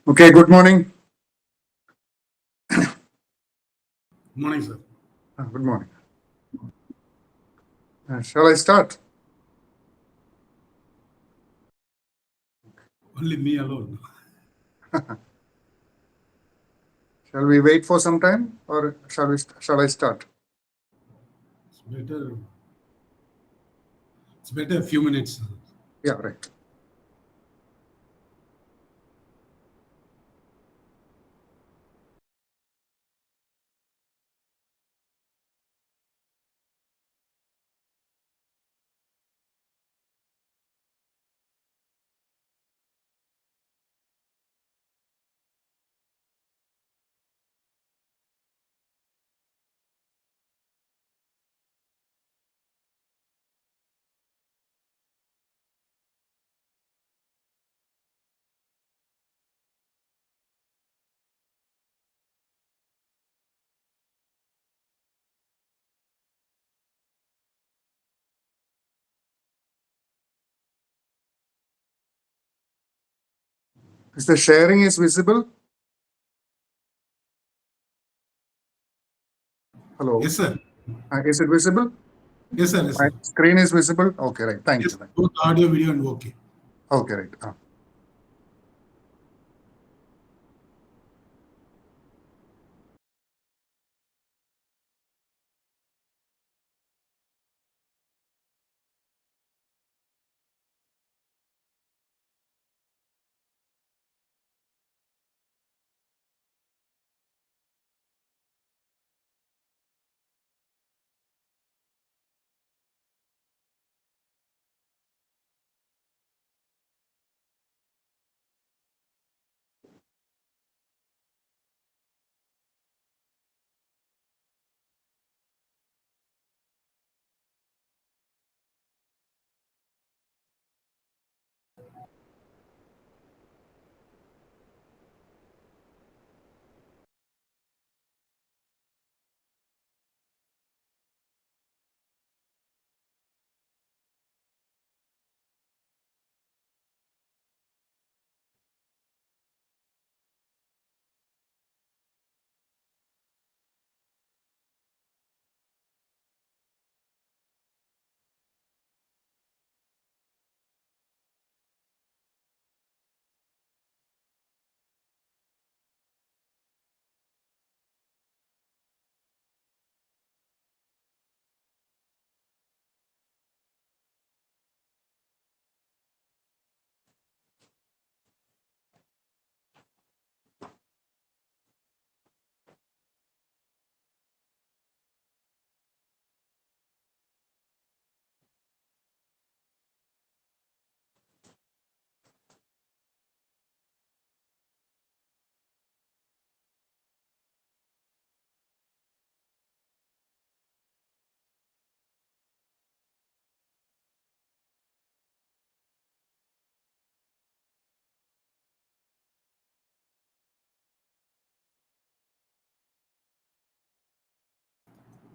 Okay, good morning. Morning, sir. Good morning. Shall I start? Only me alone. Shall we wait for some time, or shall I start? It's better. It's better a few minutes. Yeah, right. Is the sharing is visible? Hello. Yes, sir. Is it visible? Yes, sir. Yes, My sir. screen is visible. Okay, right. Thank Yes, you. both audio, video, and okay. Okay, right.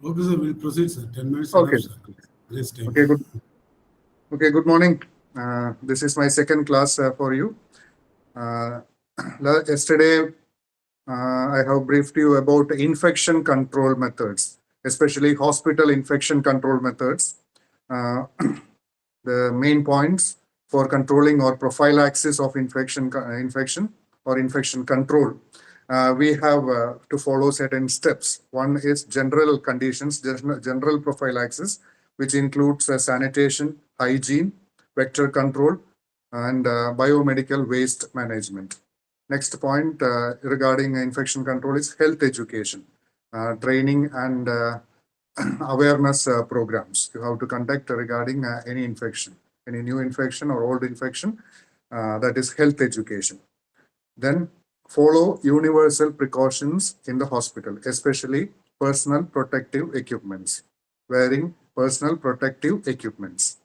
Okay, sir. We'll proceed, sir. 10 minutes Okay. enough, sir. Grace time. Okay, good. Okay, good morning. This is my second class for you. Yesterday, I have briefed you about infection control methods, especially hospital infection control methods. Uh, the main points for controlling or prophylaxis of infection or infection control. We have to follow certain steps. One is general conditions, general prophylaxis, which includes sanitation, hygiene, vector control, and biomedical waste management. Next point regarding infection control is health education, training and awareness programs you have to conduct regarding any infection, any new infection or old infection, that is health education. Then follow universal precautions in the hospital, especially personal protective equipments, wearing personal protective equipments.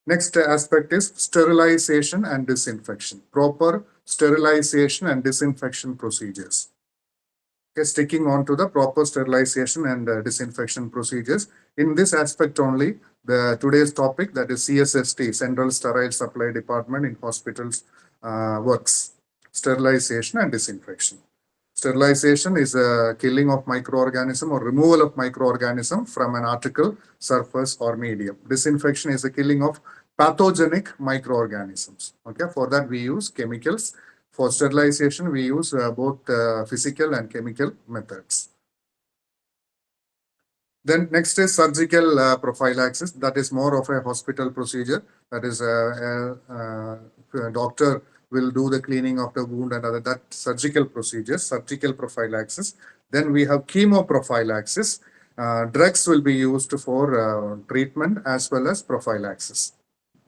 Next aspect is sterilization and disinfection, proper sterilization and disinfection procedures. Okay, sticking on to the proper sterilization and disinfection procedures. In this aspect only, the today's topic, that is CSST, Central Sterile Supply Department in hospitals, works. sterilization and disinfection. Sterilization is a killing of microorganism or removal of microorganism from an article, surface or medium. Disinfection is the killing of pathogenic microorganisms. Okay, for that we use chemicals. For sterilization, we use both physical and chemical methods. Then next is surgical prophylaxis. That is more of a hospital procedure. That is a doctor will do the cleaning of the wound and other that surgical procedures, surgical prophylaxis. Then we have chemoprophylaxis. Drugs will be used for treatment as well as prophylaxis.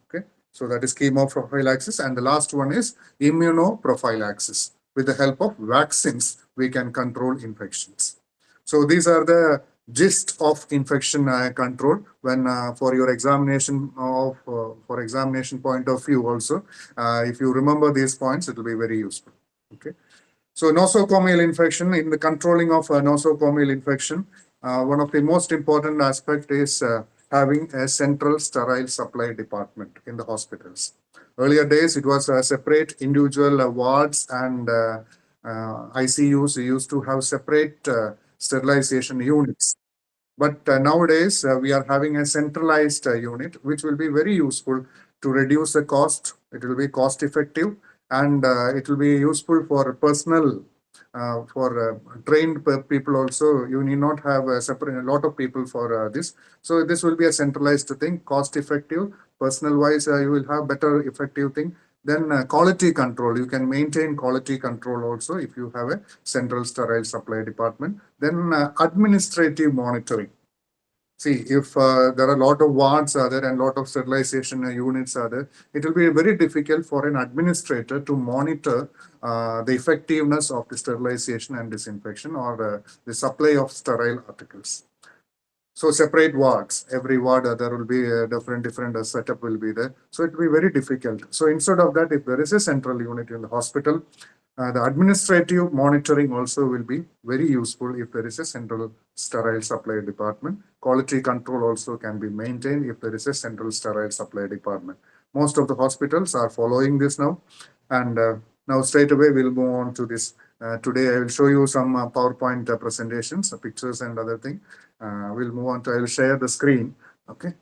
Okay, so that is chemoprophylaxis, and the last one is immunoprophylaxis. With the help of vaccines, we can control infections. So these are the gist of infection control. When for your examination of for examination point of view also, if you remember these points, it will be very useful. Okay. So nosocomial infection, in the controlling of nosocomial infection, one of the most important aspect is having a central sterile supply department in the hospitals. Earlier days, it was a separate individual wards and ICUs used to have separate sterilization units. But nowadays, we are having a centralized unit, which will be very useful to reduce the cost. It will be cost effective, and it will be useful for personnel, for trained people also. You need not have a separate, a lot of people for this. So this will be a centralized thing, cost effective. Personnel wise, you will have better effective thing. Then quality control, you can maintain quality control also if you have a central sterile supply department. Then administrative monitoring. See, if there are a lot of wards are there and a lot of sterilization units are there, it will be very difficult for an administrator to monitor the effectiveness of the sterilization and disinfection or the supply of sterile articles. So separate wards, every ward there will be a different setup will be there. So it will be very difficult. So instead of that, if there is a central unit in the hospital, the administrative monitoring also will be very useful if there is a central sterile supply department. Quality control also can be maintained if there is a central sterile supply department. Most of the hospitals are following this now. And now straight away we'll move on to this. Today I will show you some PowerPoint presentations, pictures and other thing. We'll move on to, I will share the screen. Okay.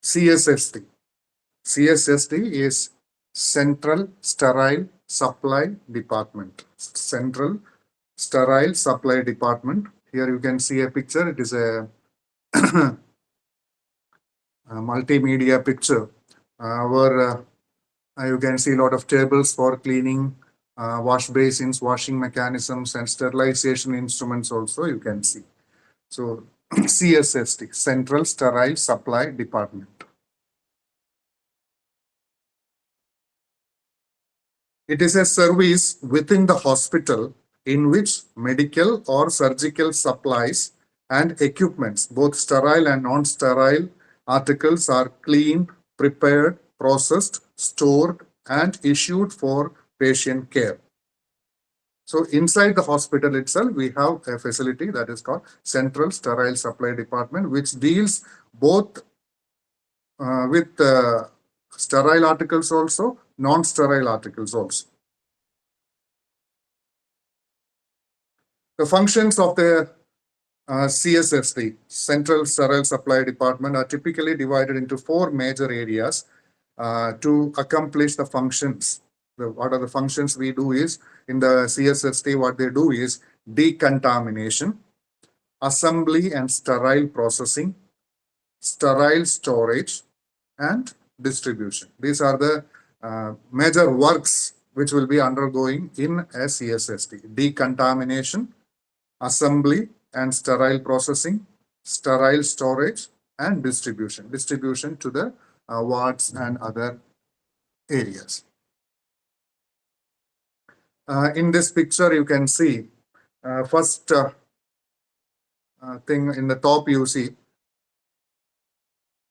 CSSD. CSSD is Central Sterile Supply Department. Central Sterile Supply Department. Here you can see a picture. It is a, a multimedia picture where you can see a lot of tables for cleaning, wash basins, washing mechanisms, and sterilization instruments also you can see. So CSSD, Central Sterile Supply Department. It is a service within the hospital in which medical or surgical supplies and equipments, both sterile and non-sterile articles, are cleaned, prepared, processed, stored, and issued for patient care. So inside the hospital itself, we have a facility that is called Central Sterile Supply Department, which deals both with sterile articles also, non-sterile articles also. The functions of the CSSD, Central Sterile Supply Department, are typically divided into 4 major areas to accomplish the functions. What are the functions we do is, in the CSSD, what they do is decontamination, assembly and sterile processing, sterile storage, and distribution. These are the major works which will be undergoing in a CSSD. Decontamination, assembly and sterile processing, sterile storage, and distribution. Distribution to the wards and other areas. In this picture, you can see first thing in the top, you see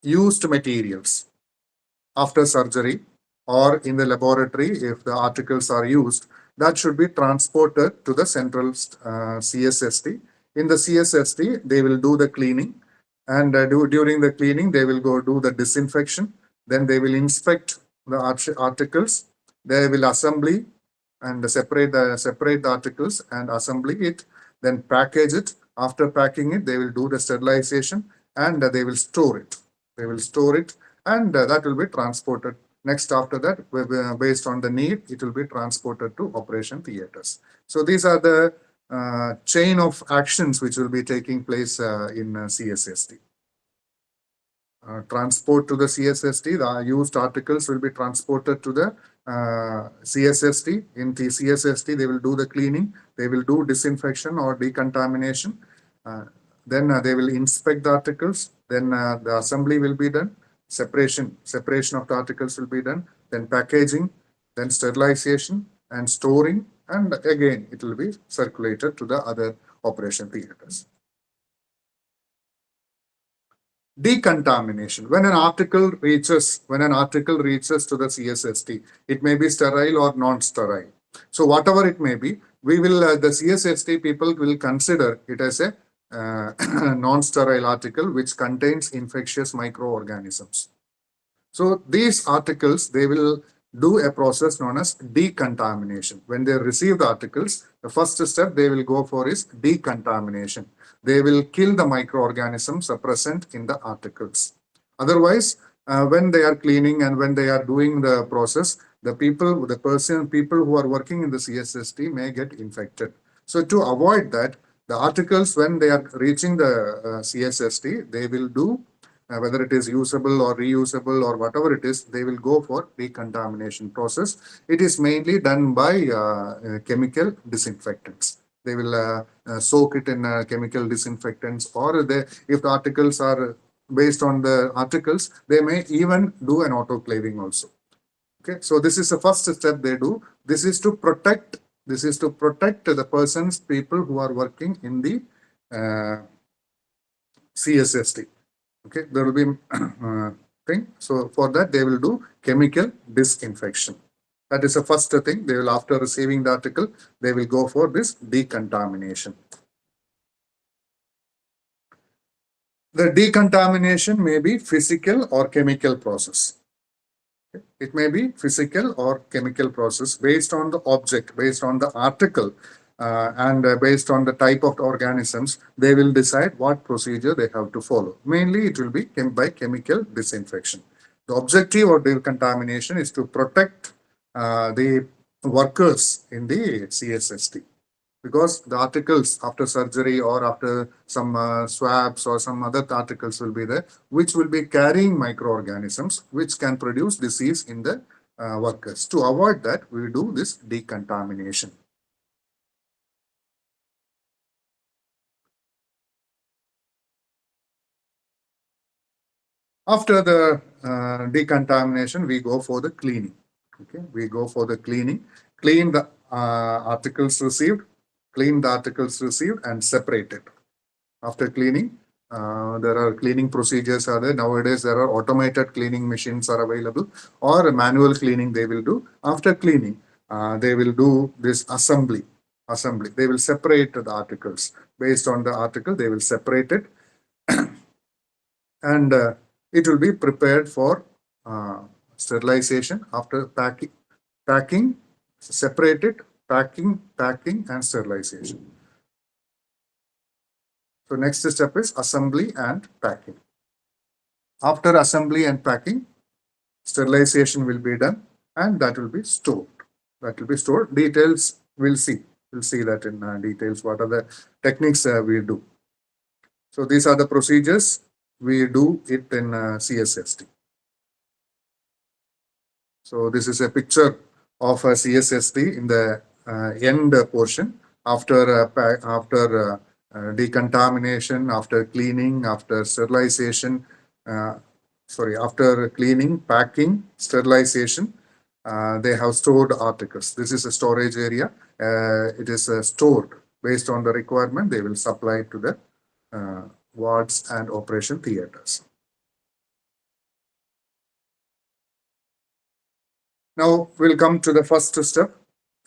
used materials after surgery. or in the laboratory, if the articles are used, that should be transported to the central CSST. In the CSST, they will do the cleaning, and during the cleaning, they will go do the disinfection. Then they will inspect the articles. They will assembly and separate the articles and assembly it, then package it. After packing it, they will do the sterilization, and they will store it. They will store it, and that will be transported. Next, after that, based on the need, it will be transported to operation theaters. So these are the chain of actions which will be taking place in CSST. Transport to the CSST, the used articles will be transported to the CSST. In the CSST, they will do the cleaning, they will do disinfection or decontamination. Then they will inspect the articles. Then the assembly will be done. Separation of the articles will be done. Then packaging, then sterilization and storing, and again it will be circulated to the other operation theaters. Decontamination. When an article reaches to the CSST, it may be sterile or non-sterile. So whatever it may be, we will the CSST people will consider it as a non-sterile article which contains infectious microorganisms. So these articles, they will do a process known as decontamination. When they receive the articles, the first step they will go for is decontamination. They will kill the microorganisms present in the articles. Otherwise, when they are cleaning and when they are doing the process, people who are working in the CSST may get infected. So to avoid that, the articles, when they are reaching the CSST, they will do whether it is usable or reusable or whatever it is, they will go for decontamination process. It is mainly done by chemical disinfectants. They will soak it in chemical disinfectants, or if the articles are based on the articles, they may even do an autoclaving also. Okay, so this is the first step they do. This is to protect the people who are working in the CSST. Okay, there will be thing. So for that, they will do chemical disinfection. That is the first thing. They will, after receiving the article, they will go for this decontamination. The decontamination may be physical or chemical process. It may be physical or chemical process based on the object, based on the article, and based on the type of organisms, they will decide what procedure they have to follow. Mainly, it will be by chemical disinfection. The objective of decontamination is to protect the workers in the CSST, because the articles after surgery or after some swabs or some other articles will be there, which will be carrying microorganisms which can produce disease in the workers. To avoid that, we do this decontamination. After the decontamination, we go for the cleaning. Okay, we go for the cleaning. Clean the articles received, and separate it. After cleaning, there are cleaning procedures are there. Nowadays, there are automated cleaning machines are available, or manual cleaning they will do. After cleaning, they will do this assembly. They will separate the articles. Based on the article, they will separate it, and it will be prepared for sterilization. After packing, separate it, packing, and sterilization. So next step is assembly and packing. After assembly and packing, sterilization will be done, and that will be stored. Details we'll see. We'll see that in details. What are the techniques we do? So these are the procedures we do it in CSST. So this is a picture of a CSST in the end portion after decontamination, after cleaning, after sterilization. After cleaning, packing, sterilization. They have stored articles. This is a storage area. It is stored based on the requirement. They will supply it to the wards and operation theaters. Now we'll come to the first step,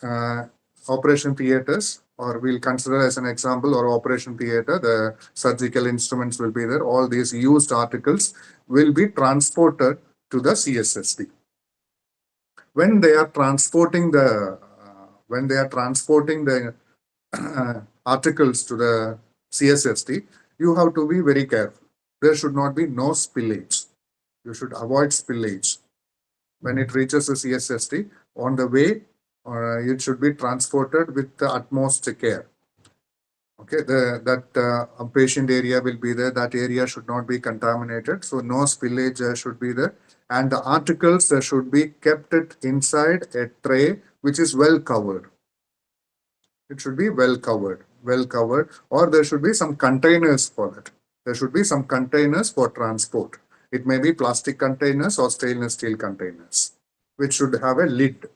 uh, operation theaters, or we'll consider as an example or operation theater. The surgical instruments will be there. All these used articles will be transported to the CSSD. When they are transporting the articles to the CSSD, you have to be very careful. There should not be no spillage. You should avoid spillage. When it reaches the CSSD, on the way, it should be transported with the utmost care. Okay, that patient area will be there. That area should not be contaminated, so no spillage should be there. And the articles should be kept it inside a tray which is well covered. It should be well covered, or there should be some containers for it. There should be some containers for transport. It may be plastic containers or stainless steel containers, which should have a lid.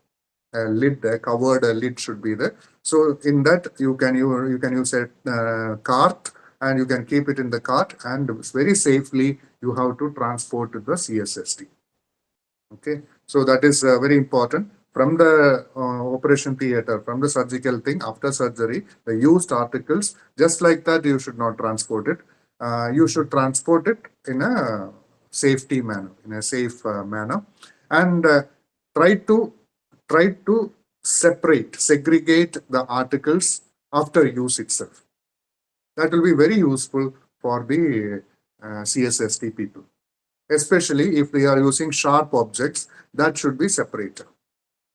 A covered lid should be there. So in that you can use a cart, and you can keep it in the cart, and very safely you have to transport to the CSSD. Okay, so that is very important. From the operation theater, from the surgical thing, after surgery, the used articles, just like that, you should not transport it. You should transport it in a safety manner, in a safe manner, and try to segregate the articles after use itself. That will be very useful for the CSST people, especially if they are using sharp objects. That should be separated.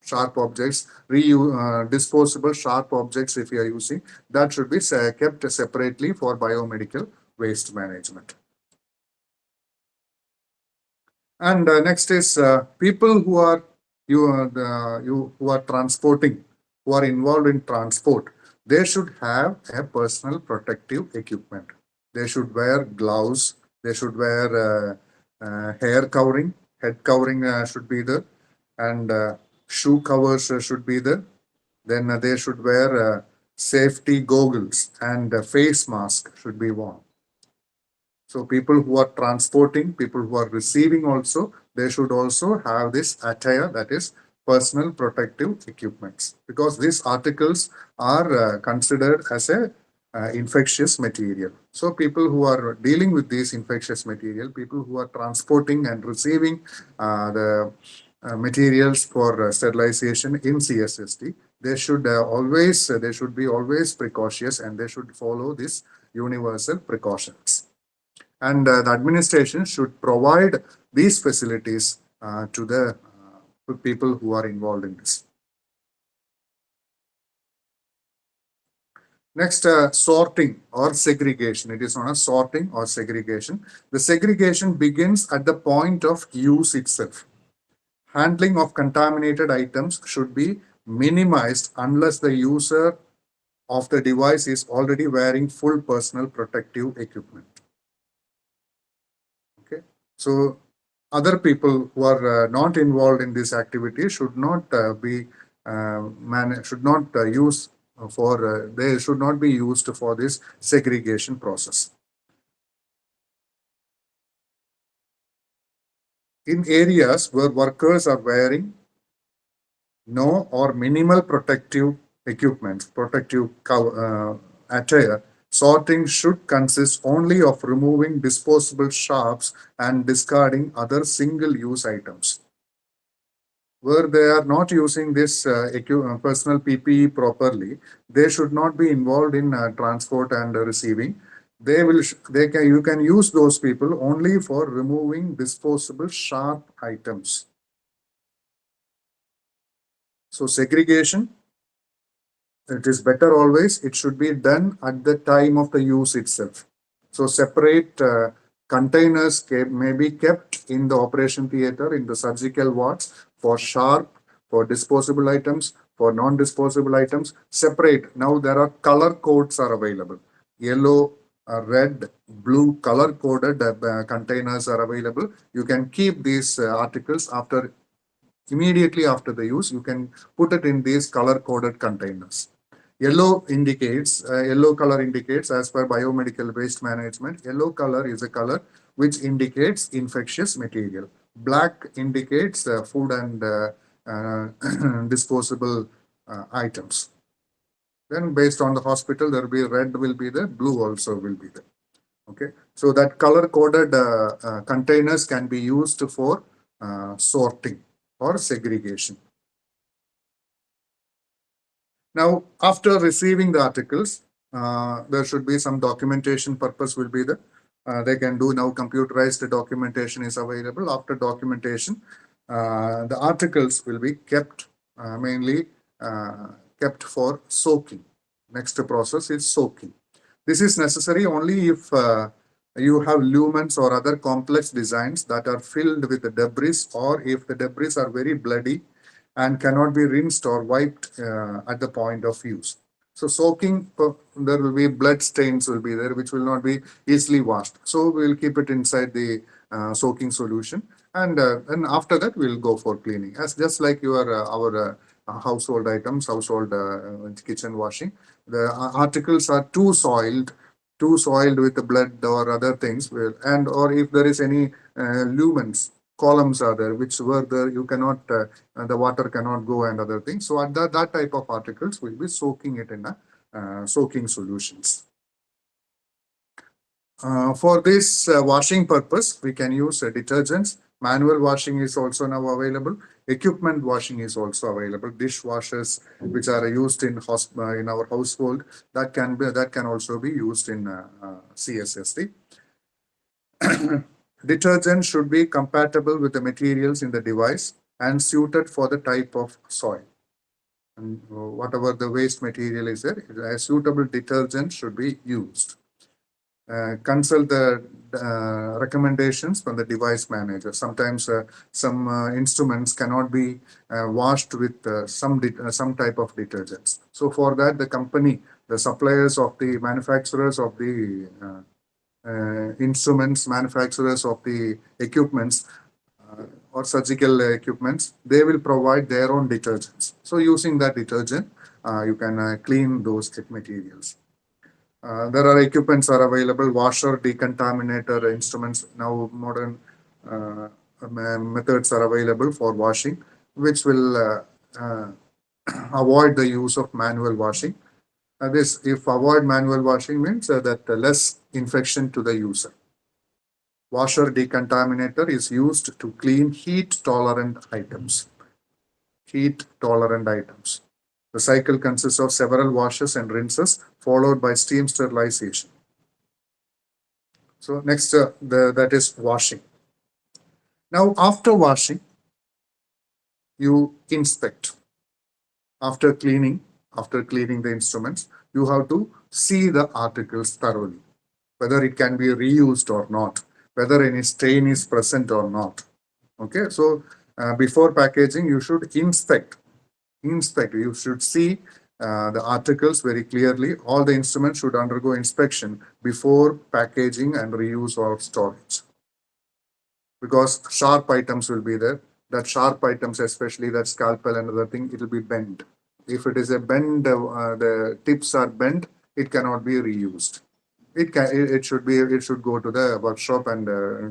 Sharp objects, disposable sharp objects, if you are using, that should be kept separately for biomedical waste management. And next is people who are who are transporting, who are involved in transport. They should have a personal protective equipment. They should wear gloves. They should wear hair covering, head covering should be there, and shoe covers should be there. Then they should wear safety goggles, and face mask should be worn. So people who are transporting, people who are receiving also, they should also have this attire, that is personal protective equipments, because these articles are considered as a infectious material. So people who are dealing with these infectious material, people who are transporting and receiving the materials for sterilization in CSSD, they should they should be always precautious, and they should follow these universal precautions. And the administration should provide these facilities to the people who are involved in this. Next, sorting or segregation. It is known as sorting or segregation. The segregation begins at the point of use itself. Handling of contaminated items should be minimized unless the user of the device is already wearing full personal protective equipment. Okay, so other people who are not involved in this activity should not use for they should not be used for this segregation process. In areas where workers are wearing no or minimal protective equipment, protective attire, sorting should consist only of removing disposable sharps and discarding other single-use items. Where they are not using this personal PPE properly, they should not be involved in transport and receiving. You can use those people only for removing disposable sharp items. So segregation, it is better always. It should be done at the time of the use itself. So separate containers may be kept in the operation theater, in the surgical wards, for sharp, for disposable items, for non-disposable items. Separate. Now there are color codes are available. Yellow, red, blue color coded containers are available. You can keep these articles immediately after the use. You can put it in these color coded containers. Yellow color indicates, as per biomedical waste management, yellow color is a color which indicates infectious material. Black indicates food and disposable items. Then based on the hospital, there will be red will be there, blue also will be there. Okay, so that color coded containers can be used for sorting or segregation. Now, after receiving the articles, there should be some documentation purpose will be there. They can do now computerized documentation is available. After documentation, the articles will be kept mainly kept for soaking. Next process is soaking. This is necessary only if you have lumens or other complex designs that are filled with the debris, or if the debris are very bloody and cannot be rinsed or wiped at the point of use. So soaking, there will be blood stains will be there, which will not be easily washed. So we will keep it inside the soaking solution, and after that we'll go for cleaning. As just like your our household items, household kitchen washing, the articles are too soiled with the blood or other things, and or if there is any lumens columns are there which were there, you cannot the water cannot go and other things. So at that type of articles will be soaking it in a soaking solutions. For this washing purpose, we can use detergents. Manual washing is also now available. Equipment washing is also available. Dishwashers, which are used in in our household, that can also be used in CSST. Detergent should be compatible with the materials in the device and suited for the type of soil. And whatever the waste material is there, a suitable detergent should be used. Consult the recommendations from the device manager. Sometimes some instruments cannot be washed with some type of detergents. So for that, the company, the suppliers of the manufacturers of the instruments, manufacturers of the equipments or surgical equipments, they will provide their own detergents. So using that detergent, you can clean those materials. There are equipments are available, washer, decontaminator instruments. Now modern methods are available for washing, which will avoid the use of manual washing. This, if avoid manual washing means that less infection to the user. Washer decontaminator is used to clean heat tolerant items. Heat tolerant items. The cycle consists of several washes and rinses followed by steam sterilization. So next, that is washing. Now after washing, you inspect. After cleaning the instruments, you have to see the articles thoroughly, whether it can be reused or not, whether any stain is present or not. Okay, so before packaging, you should inspect. You should see the articles very clearly. All the instruments should undergo inspection before packaging and reuse or storage, because sharp items will be there. That sharp items, especially that scalpel and other thing, it will be bent. If it is a bend, the tips are bent, it cannot be reused. It should go to the workshop and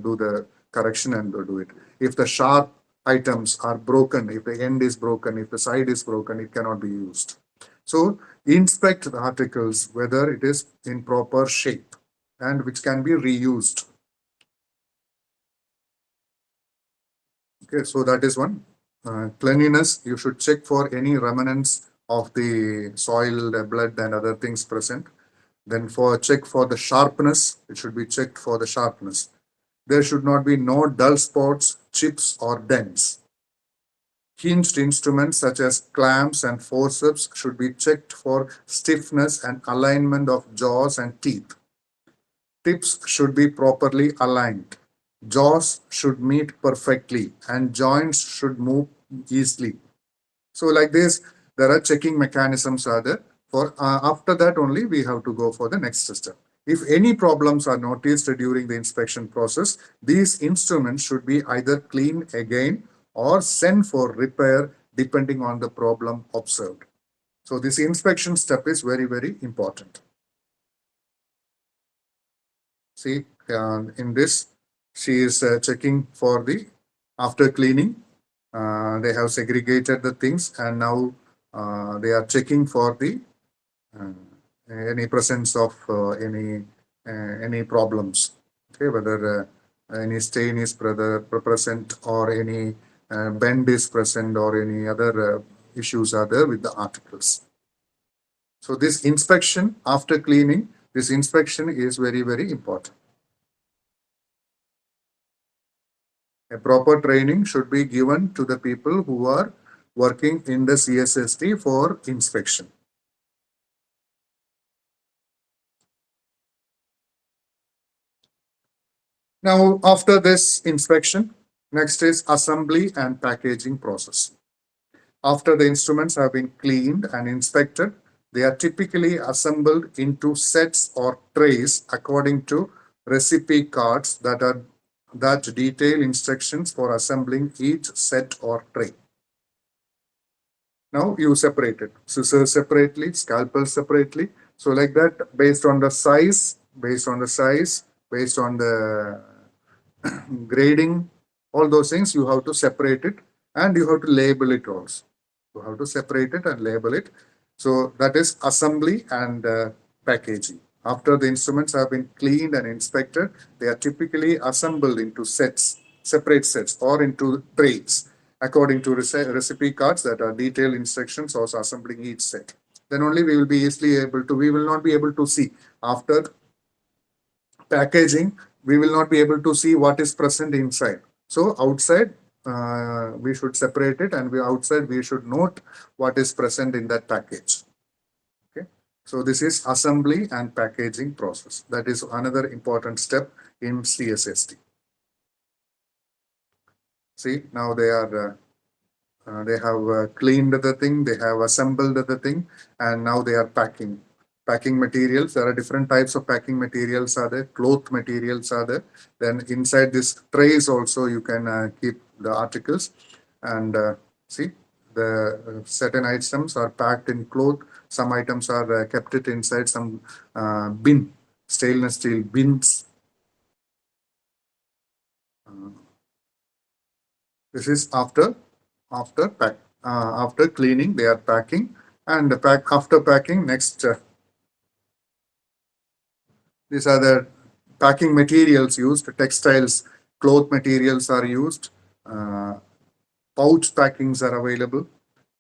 do the correction and do it. If the sharp items are broken, if the end is broken, if the side is broken, it cannot be used. So inspect the articles whether it is in proper shape and which can be reused. Okay, so that is one. Cleanliness, you should check for any remnants of the soil, the blood and other things present. Then check for the sharpness, it should be checked for the sharpness. There should not be no dull spots, chips or dents. Hinged instruments such as clamps and forceps should be checked for stiffness and alignment of jaws and teeth. Tips should be properly aligned. Jaws should meet perfectly and joints should move easily. So like this, there are checking mechanisms are there. For after that only we have to go for the next system. If any problems are noticed during the inspection process, these instruments should be either cleaned again or sent for repair depending on the problem observed. So this inspection step is very, very important. See, in this, she is checking for the after cleaning. They have segregated the things, and now they are checking for the uh, any presence of any problems. Okay, whether any stain is present, or any bend is present, or any other issues are there with the articles. So this inspection after cleaning, this inspection is very, very important. A proper training should be given to the people who are working in the CSST for inspection. Now, after this inspection, next is assembly and packaging process. After the instruments have been cleaned and inspected, they are typically assembled into sets or trays according to recipe cards that detail instructions for assembling each set or tray. Now you separate it. Scissors separately, scalpel separately. So like that, based on the size, based on the grading, all those things, you have to separate it, and you have to label it also. You have to separate it and label it. So that is assembly and packaging. After the instruments have been cleaned and inspected, they are typically assembled into sets, separate sets, or into trays according to recipe cards that are detailed instructions of assembling each set. Then only we will be easily able to, we will not be able to see after packaging, we will not be able to see what is present inside. So outside, we should separate it, and outside we should note what is present in that package. Okay. So this is assembly and packaging process. That is another important step in CSST. See, now they have cleaned the thing, they have assembled the thing, and now they are packing. Packing materials, there are different types of packing materials are there, cloth materials are there. Then inside this trays also you can keep the articles, and see, the certain items are packed in cloth, some items are kept it inside some bin, stainless steel bins. This is after cleaning, they are packing, and after packing, next these are the packing materials used. Textiles, cloth materials are used. Pouch packings are available.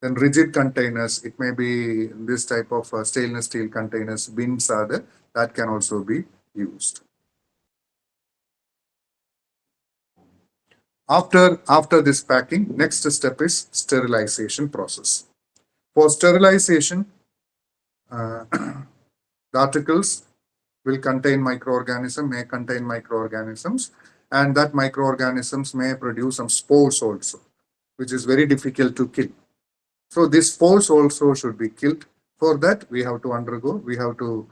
Then rigid containers, it may be this type of stainless steel containers, bins are there, that can also be used. After this packing, next step is sterilization process. For sterilization, the articles will contain microorganisms, may contain microorganisms, and that microorganisms may produce some spores also, which is very difficult to kill. So these spores also should be killed. For that, we have to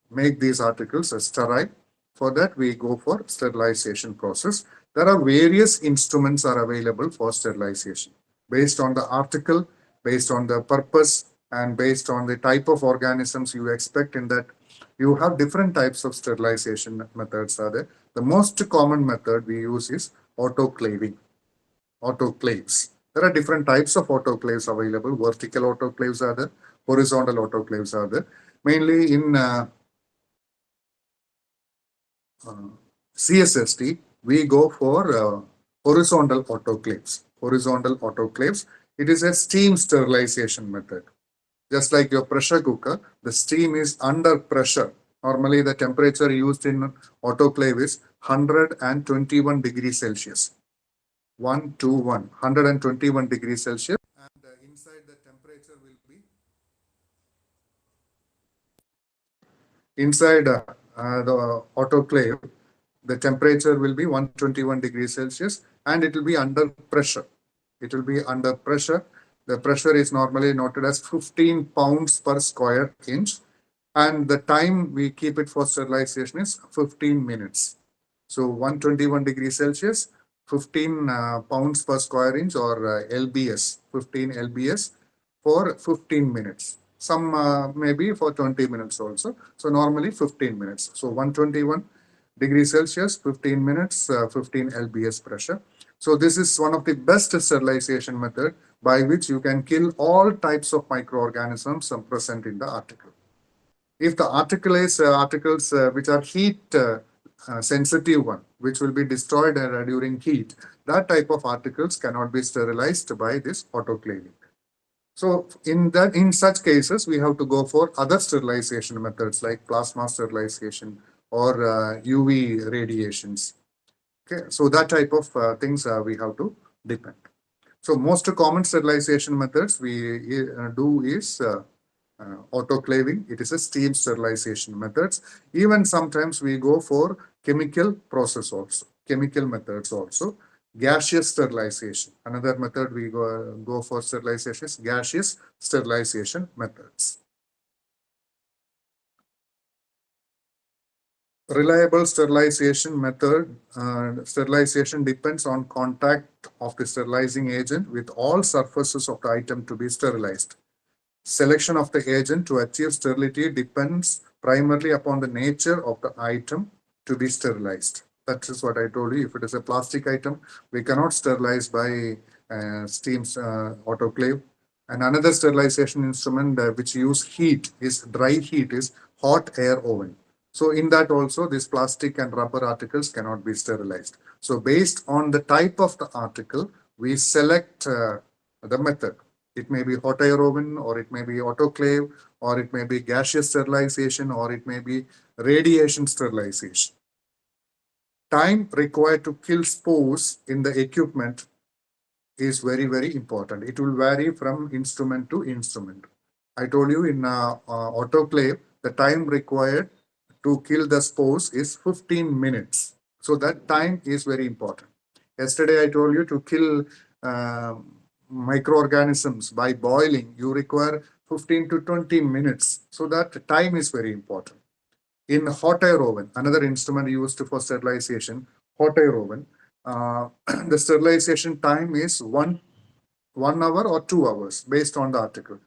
make these articles sterile. For that, we go for sterilization process. There are various instruments are available for sterilization based on the article, based on the purpose, and based on the type of organisms you expect in that. You have different types of sterilization methods are there. The most common method we use is autoclaving, autoclaves. There are different types of autoclaves available. Vertical autoclaves are there, horizontal autoclaves are there. Mainly in CSST, we go for horizontal autoclaves. Horizontal autoclaves, it is a steam sterilization method. Just like your pressure cooker, the steam is under pressure. Normally, the temperature used in autoclave is 121 degrees Celsius. 121 degrees Celsius. And inside the temperature will be inside the autoclave, the temperature will be 121 degrees Celsius, and it will be under pressure. It will be under pressure. The pressure is normally noted as 15 pounds per square inch, and the time we keep it for sterilization is 15 minutes. So 121 degrees Celsius, 15 pounds per square inch, or LBS, 15 LBS for 15 minutes. Some maybe for 20 minutes also. So normally 15 minutes. So 121 degrees Celsius, 15 minutes, 15 lbs pressure. So this is one of the best sterilization method by which you can kill all types of microorganisms present in the article. If the article is articles which are heat sensitive one, which will be destroyed during heat, that type of articles cannot be sterilized by this autoclaving. So in such cases, we have to go for other sterilization methods like plasma sterilization or UV radiations. Okay, so that type of things we have to depend. So most common sterilization methods we do is autoclaving. It is a steam sterilization methods. Even sometimes we go for chemical process also, chemical methods also. Gaseous sterilization. Another method we go for sterilization is gaseous sterilization methods. Reliable sterilization method, sterilization depends on contact of the sterilizing agent with all surfaces of the item to be sterilized. Selection of the agent to achieve sterility depends primarily upon the nature of the item to be sterilized. That is what I told you. If it is a plastic item, we cannot sterilize by steam autoclave. And another sterilization instrument which use heat is dry heat is hot air oven. So in that also, this plastic and rubber articles cannot be sterilized. So based on the type of the article, we select the method. It may be hot air oven, or it may be autoclave, or it may be gaseous sterilization, or it may be radiation sterilization. Time required to kill spores in the equipment is very, very important. It will vary from instrument to instrument. I told you in autoclave, the time required to kill the spores is 15 minutes. So that time is very important. Yesterday, I told you to kill microorganisms by boiling, you require 15 to 20 minutes. So that time is very important. In hot air oven, another instrument used for sterilization, hot air oven, the sterilization time is one hour or 2 hours based on the article.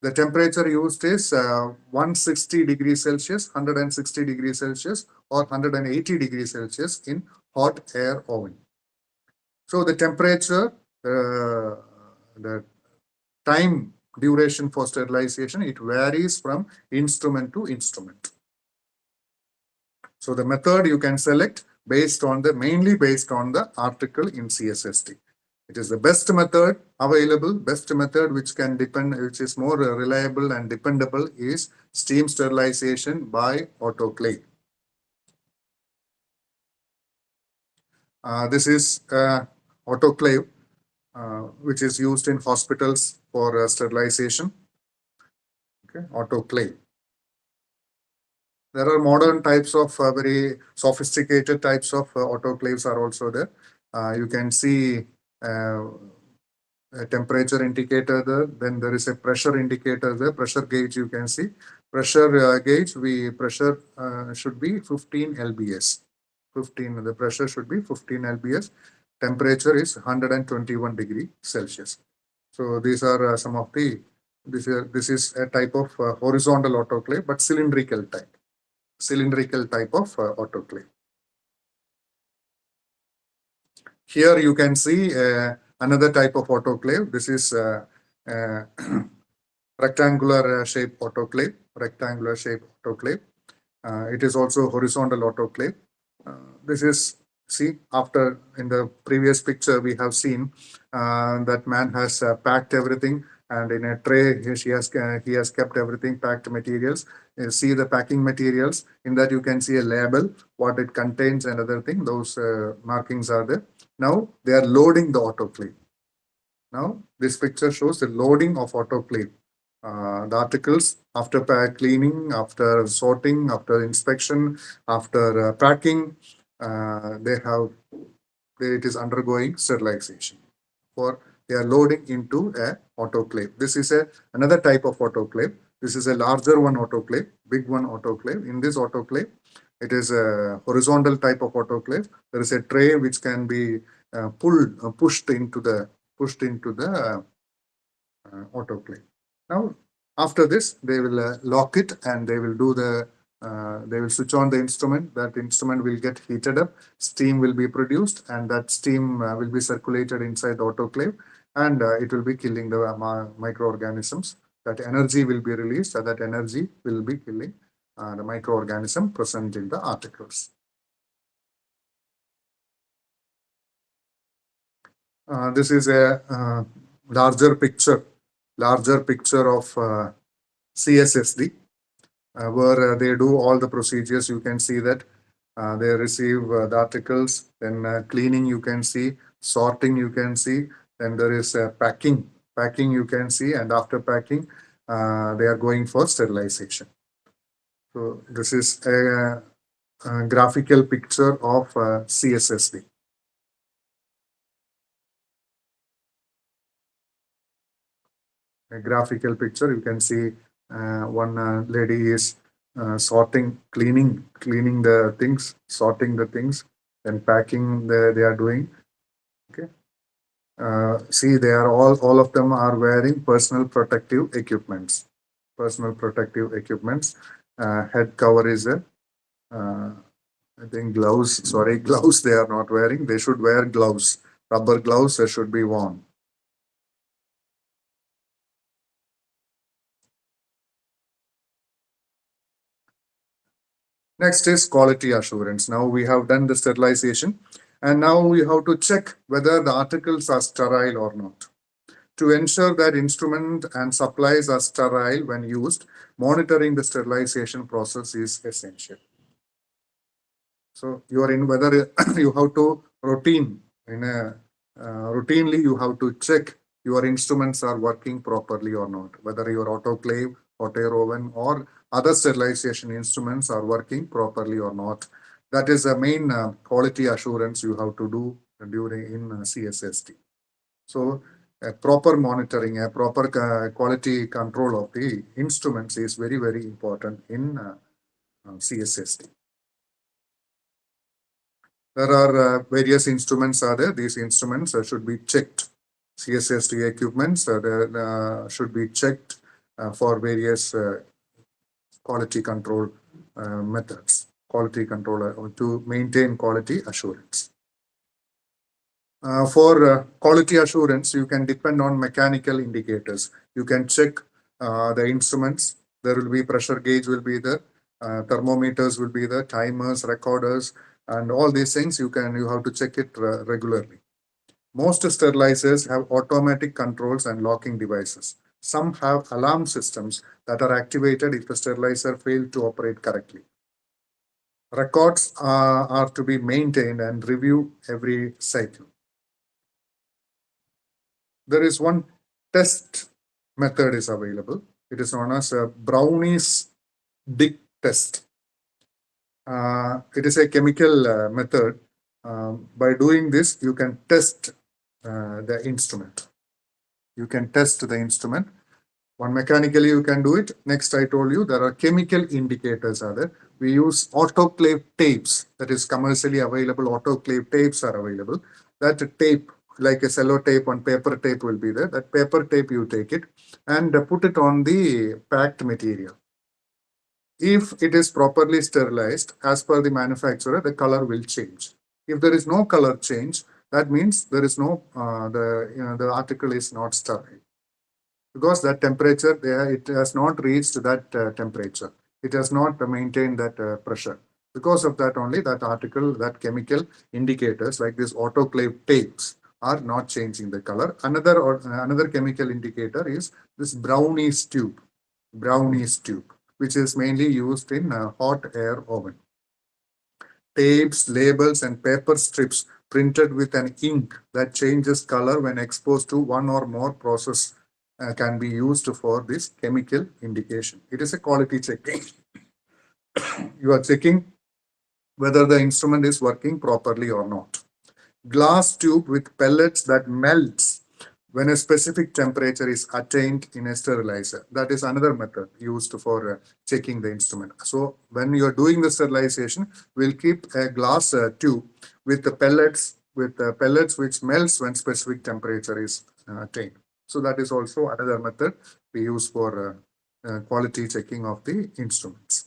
The temperature used is 160 degrees Celsius, 160 degrees Celsius, or 180 degrees Celsius in hot air oven. So the temperature, the time duration for sterilization, it varies from instrument to instrument. So the method you can select mainly based on the article in CSST. It is the best method available, best method which is more reliable and dependable is steam sterilization by autoclave. This is autoclave which is used in hospitals for sterilization. Okay, autoclave. There are modern types of very sophisticated types of autoclaves are also there. You can see a temperature indicator there. Then there is a pressure indicator there. Pressure gauge you can see. Pressure gauge, pressure should be 15 lbs. 15. The pressure should be 15 lbs. Temperature is 121 degree Celsius. So these are some of the. This is a type of horizontal autoclave, but cylindrical type. Cylindrical type of autoclave. Here you can see another type of autoclave. This is rectangular shape autoclave. Rectangular shape autoclave. It is also horizontal autoclave. This is, see, after in the previous picture we have seen that man has packed everything, and in a tray he has kept everything, packed materials. You see the packing materials. In that you can see a label, what it contains and other thing. Those markings are there. Now they are loading the autoclave. Now this picture shows the loading of autoclave. The articles after cleaning, after sorting, after inspection, after packing, it is undergoing sterilization. They are loading into a autoclave. This is another type of autoclave. This is a larger one autoclave, big one autoclave. In this autoclave, it is a horizontal type of autoclave. There is a tray which can be pushed into the autoclave. Now, after this, they will lock it and they will do the They will switch on the instrument. That instrument will get heated up. Steam will be produced, and that steam will be circulated inside the autoclave, and it will be killing the microorganisms. That energy will be released, and that energy will be killing the microorganism present in the articles. This is a larger picture of CSSD, where they do all the procedures. You can see that they receive the articles, then cleaning you can see, sorting you can see, then there is packing you can see, and after packing they are going for sterilization. So this is a graphical picture of CSSD. A graphical picture, you can see one lady is cleaning the things, sorting the things, then packing they are doing. Okay. See, they are all of them are wearing personal protective equipments. Head cover is a I think gloves. Sorry, gloves they are not wearing. They should wear gloves. Rubber gloves should be worn. Next is quality assurance. Now we have done the sterilization, and now we have to check whether the articles are sterile or not. To ensure that instrument and supplies are sterile when used, monitoring the sterilization process is essential. So you are in whether you have to routinely you have to check your instruments are working properly or not, whether your autoclave, hot air oven, or other sterilization instruments are working properly or not. That is the main quality assurance you have to do during in CSSD. So a proper monitoring, a proper quality control of the instruments is very, very important in CSSD. There are various instruments are there. These instruments should be checked. CSSD equipments should be checked for various quality control methods, to maintain quality assurance. For quality assurance, you can depend on mechanical indicators. You can check the instruments. There will be pressure gauge will be there, thermometers will be there, timers, recorders, and all these things you have to check it regularly. Most sterilizers have automatic controls and locking devices. Some have alarm systems that are activated if the sterilizer failed to operate correctly. Records are to be maintained and reviewed every cycle. There is one test method is available. It is known as a Brownie's Dick test. It is a chemical method. By doing this, you can test the instrument. You can test the instrument. One mechanically you can do it. Next, I told you there are chemical indicators are there. We use autoclave tapes, that is commercially available. Autoclave tapes are available. That tape, like a cello tape and paper tape will be there. That paper tape you take it and put it on the packed material. If it is properly sterilized, as per the manufacturer, the color will change. If there is no color change, that means there is no the article is not sterile, because that temperature there, it has not reached that temperature. It has not maintained that pressure. Because of that only, that article, that chemical indicators like this autoclave tapes are not changing the color. Another chemical indicator is this Brownie's tube, which is mainly used in hot air oven. Tapes, labels, and paper strips printed with an ink that changes color when exposed to one or more process can be used for this chemical indication. It is a quality checking. You are checking whether the instrument is working properly or not. Glass tube with pellets that melts when a specific temperature is attained in a sterilizer. That is another method used for checking the instrument. So when you are doing the sterilization, we'll keep a glass tube with the pellets which melts when specific temperature is attained. So that is also another method we use for quality checking of the instruments.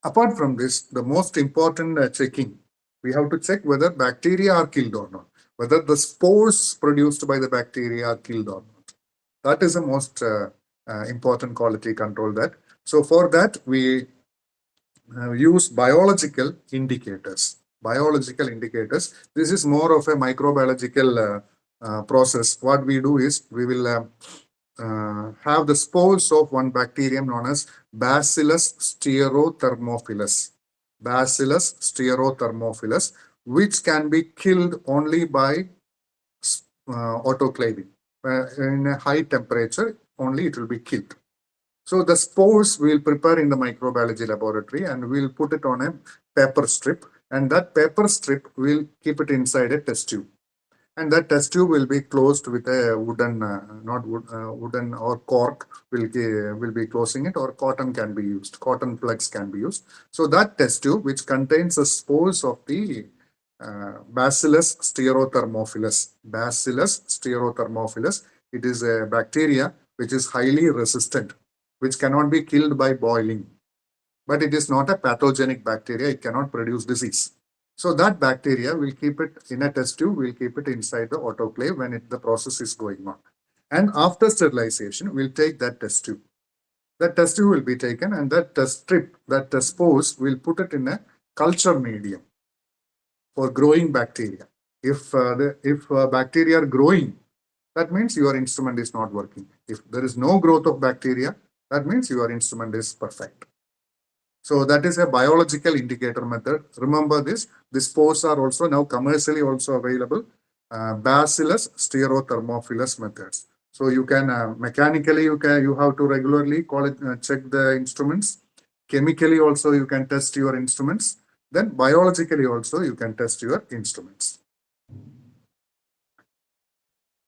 Apart from this, the most important checking, we have to check whether bacteria are killed or not, whether the spores produced by the bacteria are killed or not. That is the most important quality control that. So for that, we use biological indicators. Biological indicators. This is more of a microbiological process. What we do is we will have the spores of one bacterium known as Bacillus stearothermophilus. Bacillus stearothermophilus, which can be killed only by autoclaving. In a high temperature, only it will be killed. So the spores we'll prepare in the microbiology laboratory and we'll put it on a paper strip, and that paper strip will keep it inside a test tube. And that test tube will be closed with a wooden, not wood, wooden or cork will be closing it, or cotton can be used. Cotton plugs can be used. So that test tube, which contains the spores of the Bacillus stearothermophilus. Bacillus stearothermophilus. It is a bacteria which is highly resistant, which cannot be killed by boiling. But it is not a pathogenic bacteria. It cannot produce disease. So that bacteria, will keep it in a test tube, we'll keep it inside the autoclave when the process is going on. And after sterilization, we'll take that test tube. That test tube will be taken, and that test strip, that test spores, we'll put it in a culture medium for growing bacteria. If bacteria are growing, that means your instrument is not working. If there is no growth of bacteria, that means your instrument is perfect. So that is a biological indicator method. Remember this. The spores are also now commercially also available. Bacillus stearothermophilus methods. So you can mechanically you have to regularly check the instruments. Chemically also you can test your instruments. Then biologically also you can test your instruments.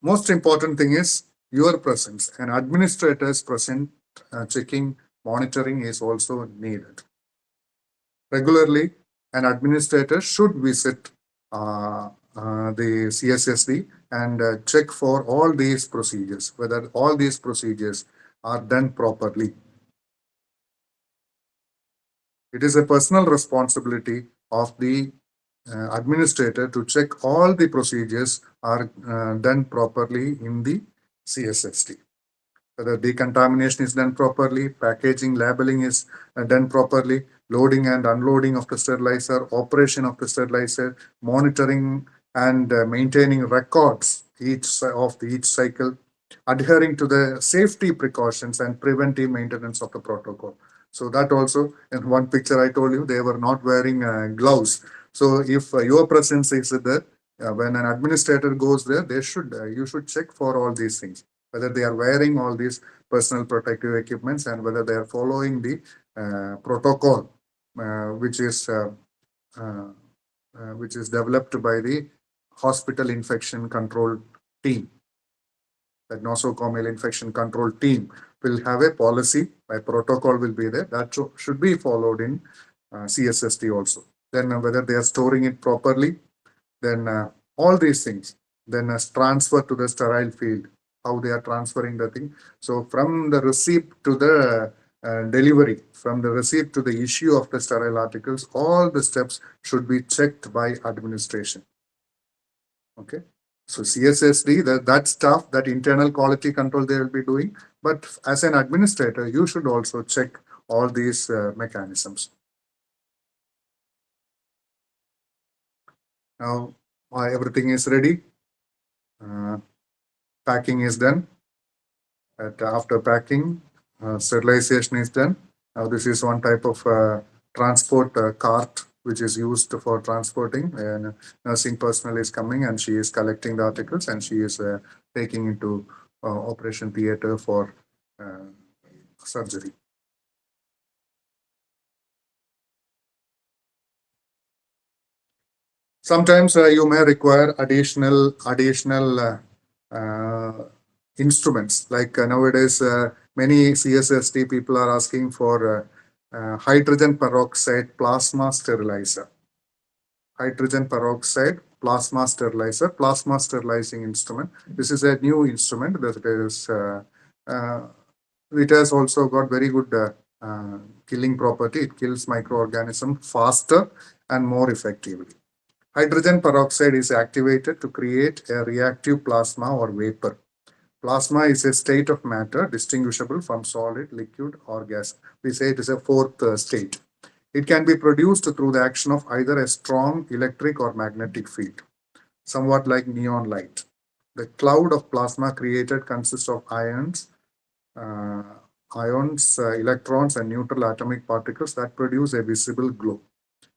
Most important thing is your presence. An administrator's present checking, monitoring is also needed. Regularly, an administrator should visit the CSSD and check for all these procedures, whether all these procedures are done properly. It is a personal responsibility of the administrator to check all the procedures are done properly in the CSSD. Whether decontamination is done properly, packaging, labeling is done properly, loading and unloading of the sterilizer, operation of the sterilizer, monitoring and maintaining records each cycle, adhering to the safety precautions and preventive maintenance of the protocol. So that also, in one picture I told you, they were not wearing gloves. So if your presence is there, when an administrator goes there, you should check for all these things, whether they are wearing all these personal protective equipments and whether they are following the protocol which is developed by the hospital infection control team. The nosocomial infection control team will have a policy, a protocol will be there that should be followed in CSST also. Then whether they are storing it properly, then all these things, then transfer to the sterile field, how they are transferring the thing. So from the receipt to the delivery, from the receipt to the issue of the sterile articles, all the steps should be checked by administration. Okay. So CSSD, that stuff, that internal quality control they will be doing. But as an administrator, you should also check all these mechanisms. Now everything is ready. Packing is done. After packing, sterilization is done. Now this is one type of transport cart which is used for transporting, and nursing personnel is coming and she is collecting the articles and she is taking into operation theater for surgery. Sometimes you may require additional instruments, like nowadays many CSST people are asking for hydrogen peroxide plasma sterilizer. Hydrogen peroxide plasma sterilizer, plasma sterilizing instrument. This is a new instrument that is it has also got very good killing property. It kills microorganisms faster and more effectively. Hydrogen peroxide is activated to create a reactive plasma or vapor. Plasma is a state of matter distinguishable from solid, liquid, or gas. We say it is a fourth state. It can be produced through the action of either a strong electric or magnetic field, somewhat like neon light. The cloud of plasma created consists of uh, electrons, and neutral atomic particles that produce a visible glow.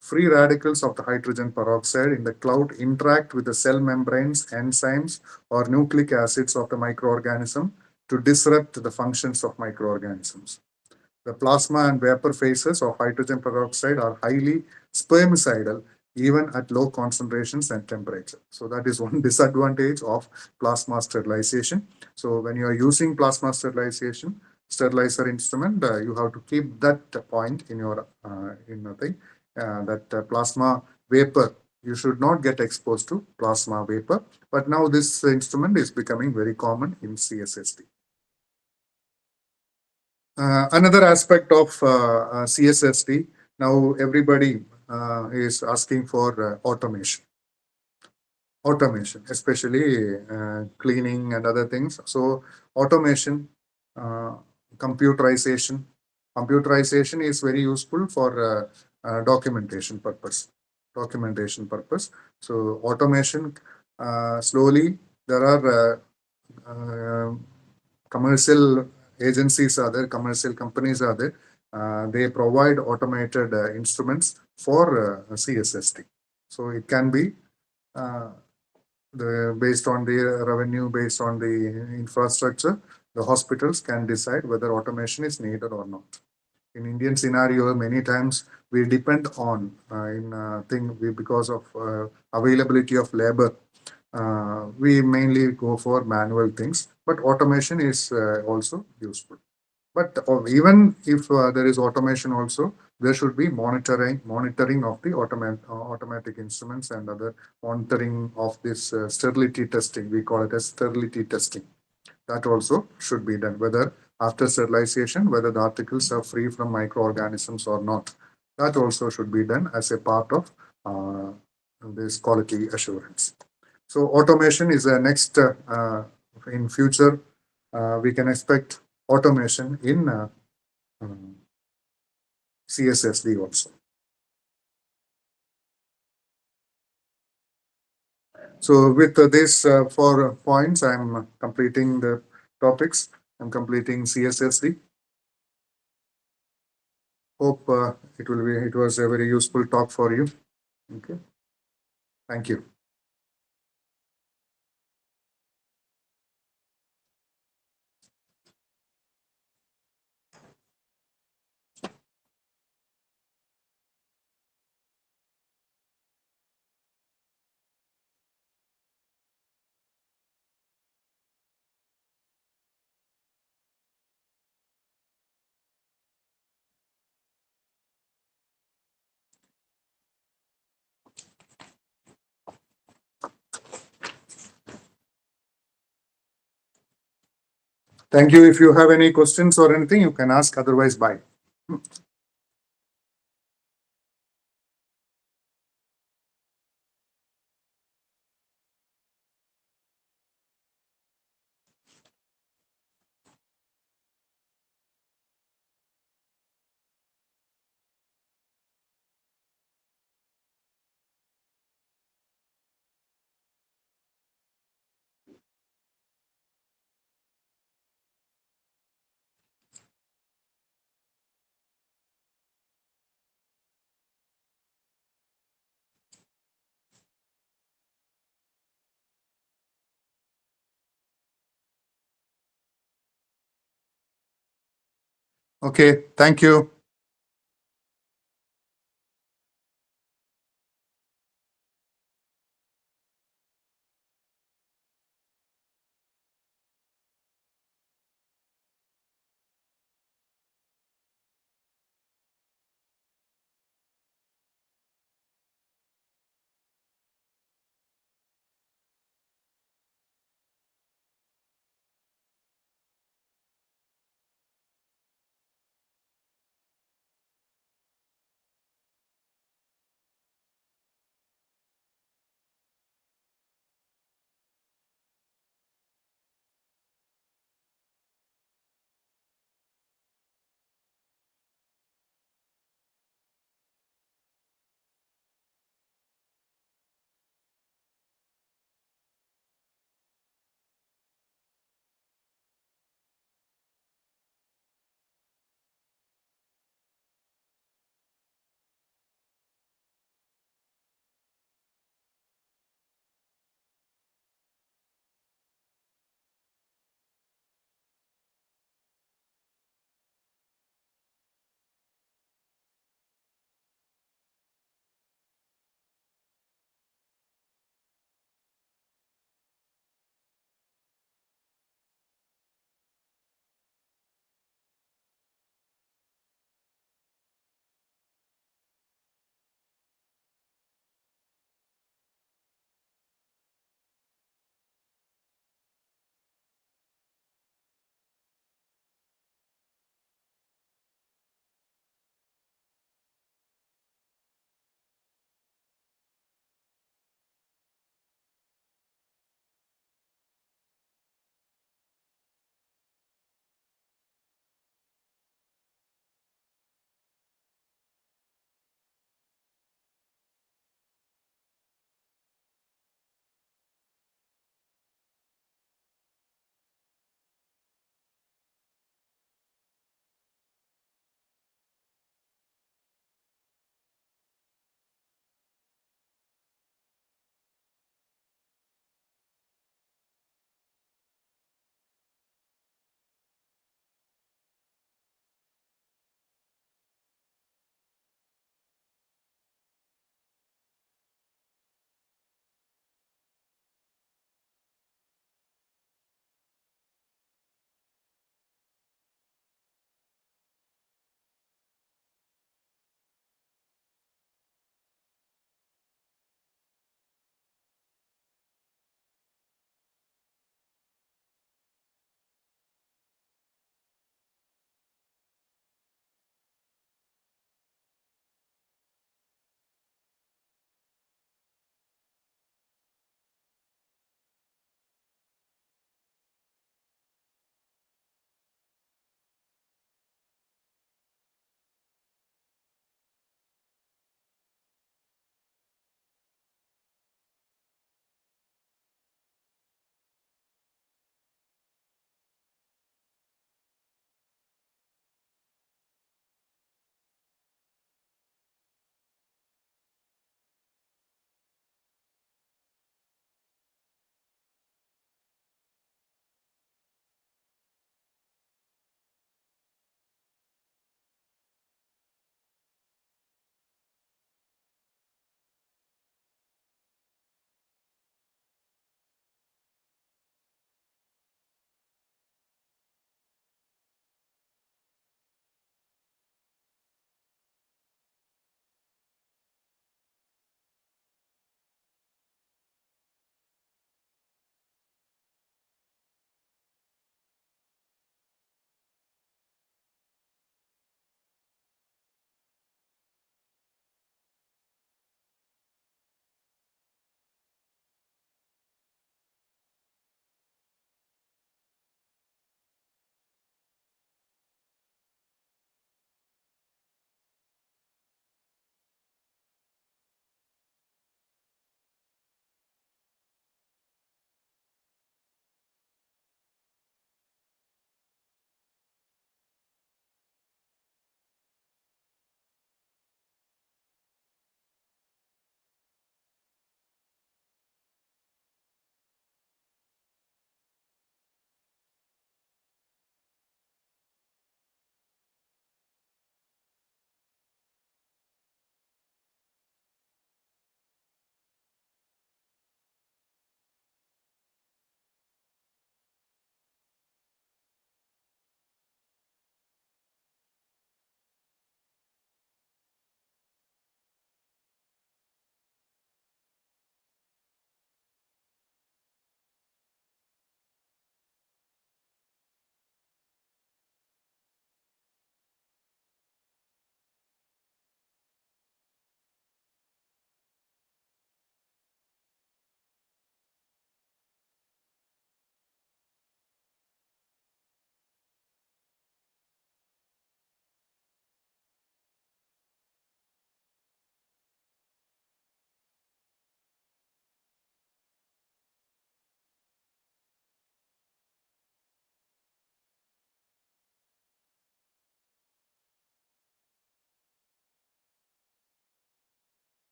Free radicals of the hydrogen peroxide in the cloud interact with the cell membranes, enzymes, or nucleic acids of the microorganism to disrupt the functions of microorganisms. The plasma and vapor phases of hydrogen peroxide are highly spermicidal even at low concentrations and temperature. So that is one disadvantage of plasma sterilization. So when you are using plasma sterilization, sterilizer instrument, you have to keep that point in your in nothing that plasma vapor. You should not get exposed to plasma vapor. But now this instrument is becoming very common in CSSD. Another aspect of CSSD, now everybody is asking for automation. Automation, especially cleaning and other things. So automation, uh, computerization. Computerization is very useful for documentation purpose. Documentation purpose. So automation, slowly there are commercial agencies are there, commercial companies are there. They provide automated instruments for CSSD. So it can be uh, based on the revenue, based on the infrastructure, the hospitals can decide whether automation is needed or not. In Indian scenario, many times we depend on in thing we, because of availability of labor. We mainly go for manual things, but automation is also useful. But even if there is automation also, there should be monitoring of the automatic instruments and other monitoring of this sterility testing. We call it as sterility testing. That also should be done. Whether after sterilization, whether the articles are free from microorganisms or not. That also should be done as a part of this quality assurance. So automation is a next in future. We can expect automation in um, CSSD also. So with these 4 points, I'm completing the topics. I'm completing CSSD. Hope it will be. It was a very useful talk for you. Okay. Thank you. Thank you. If you have any questions or anything, you can ask. Otherwise, bye. Okay. Thank you.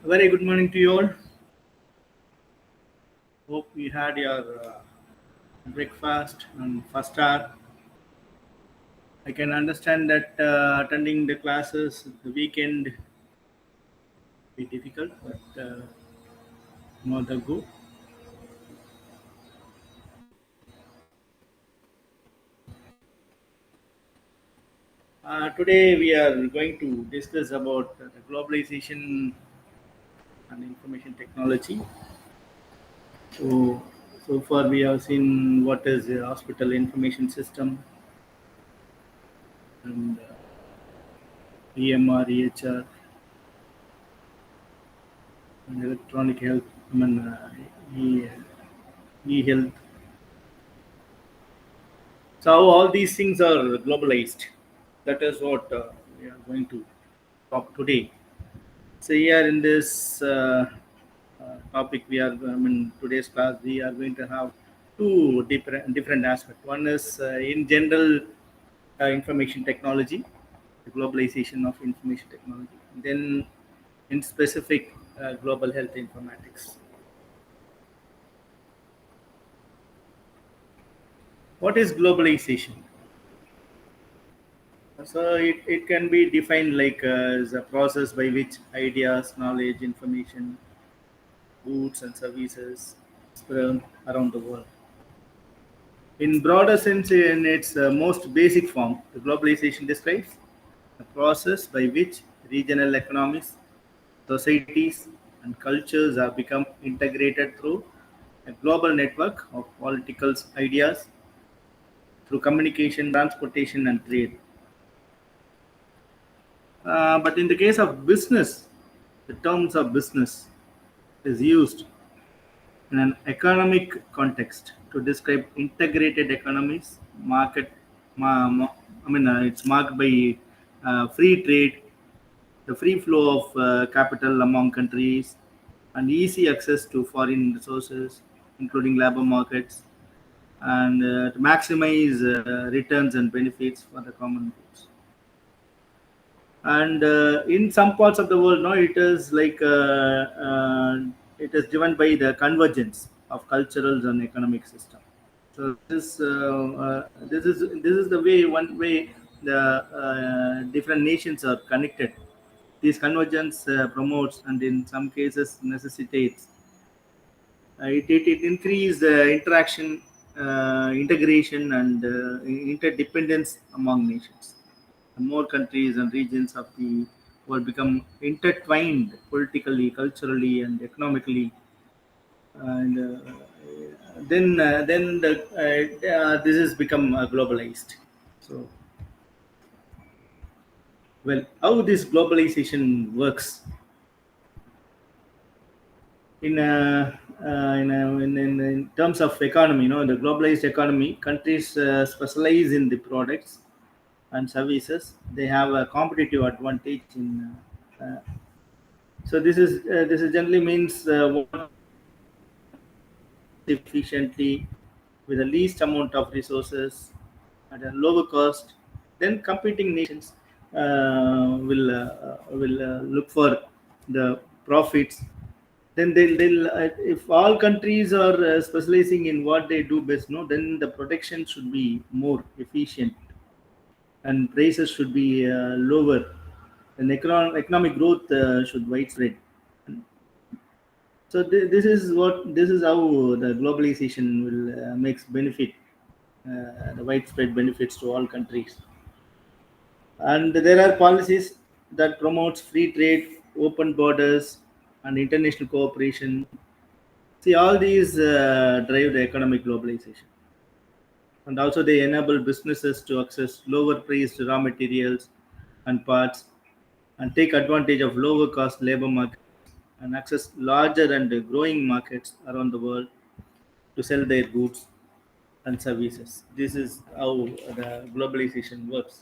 Very good morning to you all. Hope you had your breakfast and first hour. I can understand that attending the classes the weekend be difficult, but no other go. Today we are going to discuss about the globalization and information technology. So, so far we have seen what is the hospital information system and EMR, EHR, and electronic health. E-health. So how all these things are globalized. That is what we are going to talk today. So here in this topic, today's class we are going to have two different aspects. One is in general information technology, the globalization of information technology. Then in specific global health informatics. What is globalization? So it can be defined like as a process by which ideas, knowledge, information, goods and services spread around the world. In broader sense, in its most basic form, the globalization describes a process by which regional economies, societies, and cultures have become integrated through a global network of political ideas through communication, transportation, and trade. But in the case of business, the terms of business is used in an economic context to describe integrated economies. It's marked by free trade, the free flow of capital among countries, and easy access to foreign resources, including labor markets, and to maximize returns and benefits for the common goods. And in some parts of the world now it is like it is driven by the convergence of cultural and economic system. So this is the way, one way the different nations are connected. This convergence promotes and in some cases necessitates it increase interaction, integration, and interdependence among nations. More countries and regions of the world become intertwined politically, culturally, and economically, and this has become globalized. So, well, how this globalization works in terms of economy, the globalized economy, countries specialize in the products and services. They have a competitive advantage in. So this is generally means what efficiently with the least amount of resources at a lower cost. Then competing nations will look for the profits. Then they'll if all countries are specializing in what they do best, no, then the protection should be more efficient and prices should be lower, and economic growth should widespread. So this is how the globalization will makes benefit, the widespread benefits to all countries. And there are policies that promotes free trade, open borders, and international cooperation. See, all these drive the economic globalization, and also they enable businesses to access lower priced raw materials and parts, and take advantage of lower cost labor markets, and access larger and growing markets around the world to sell their goods and services. This is how the globalization works.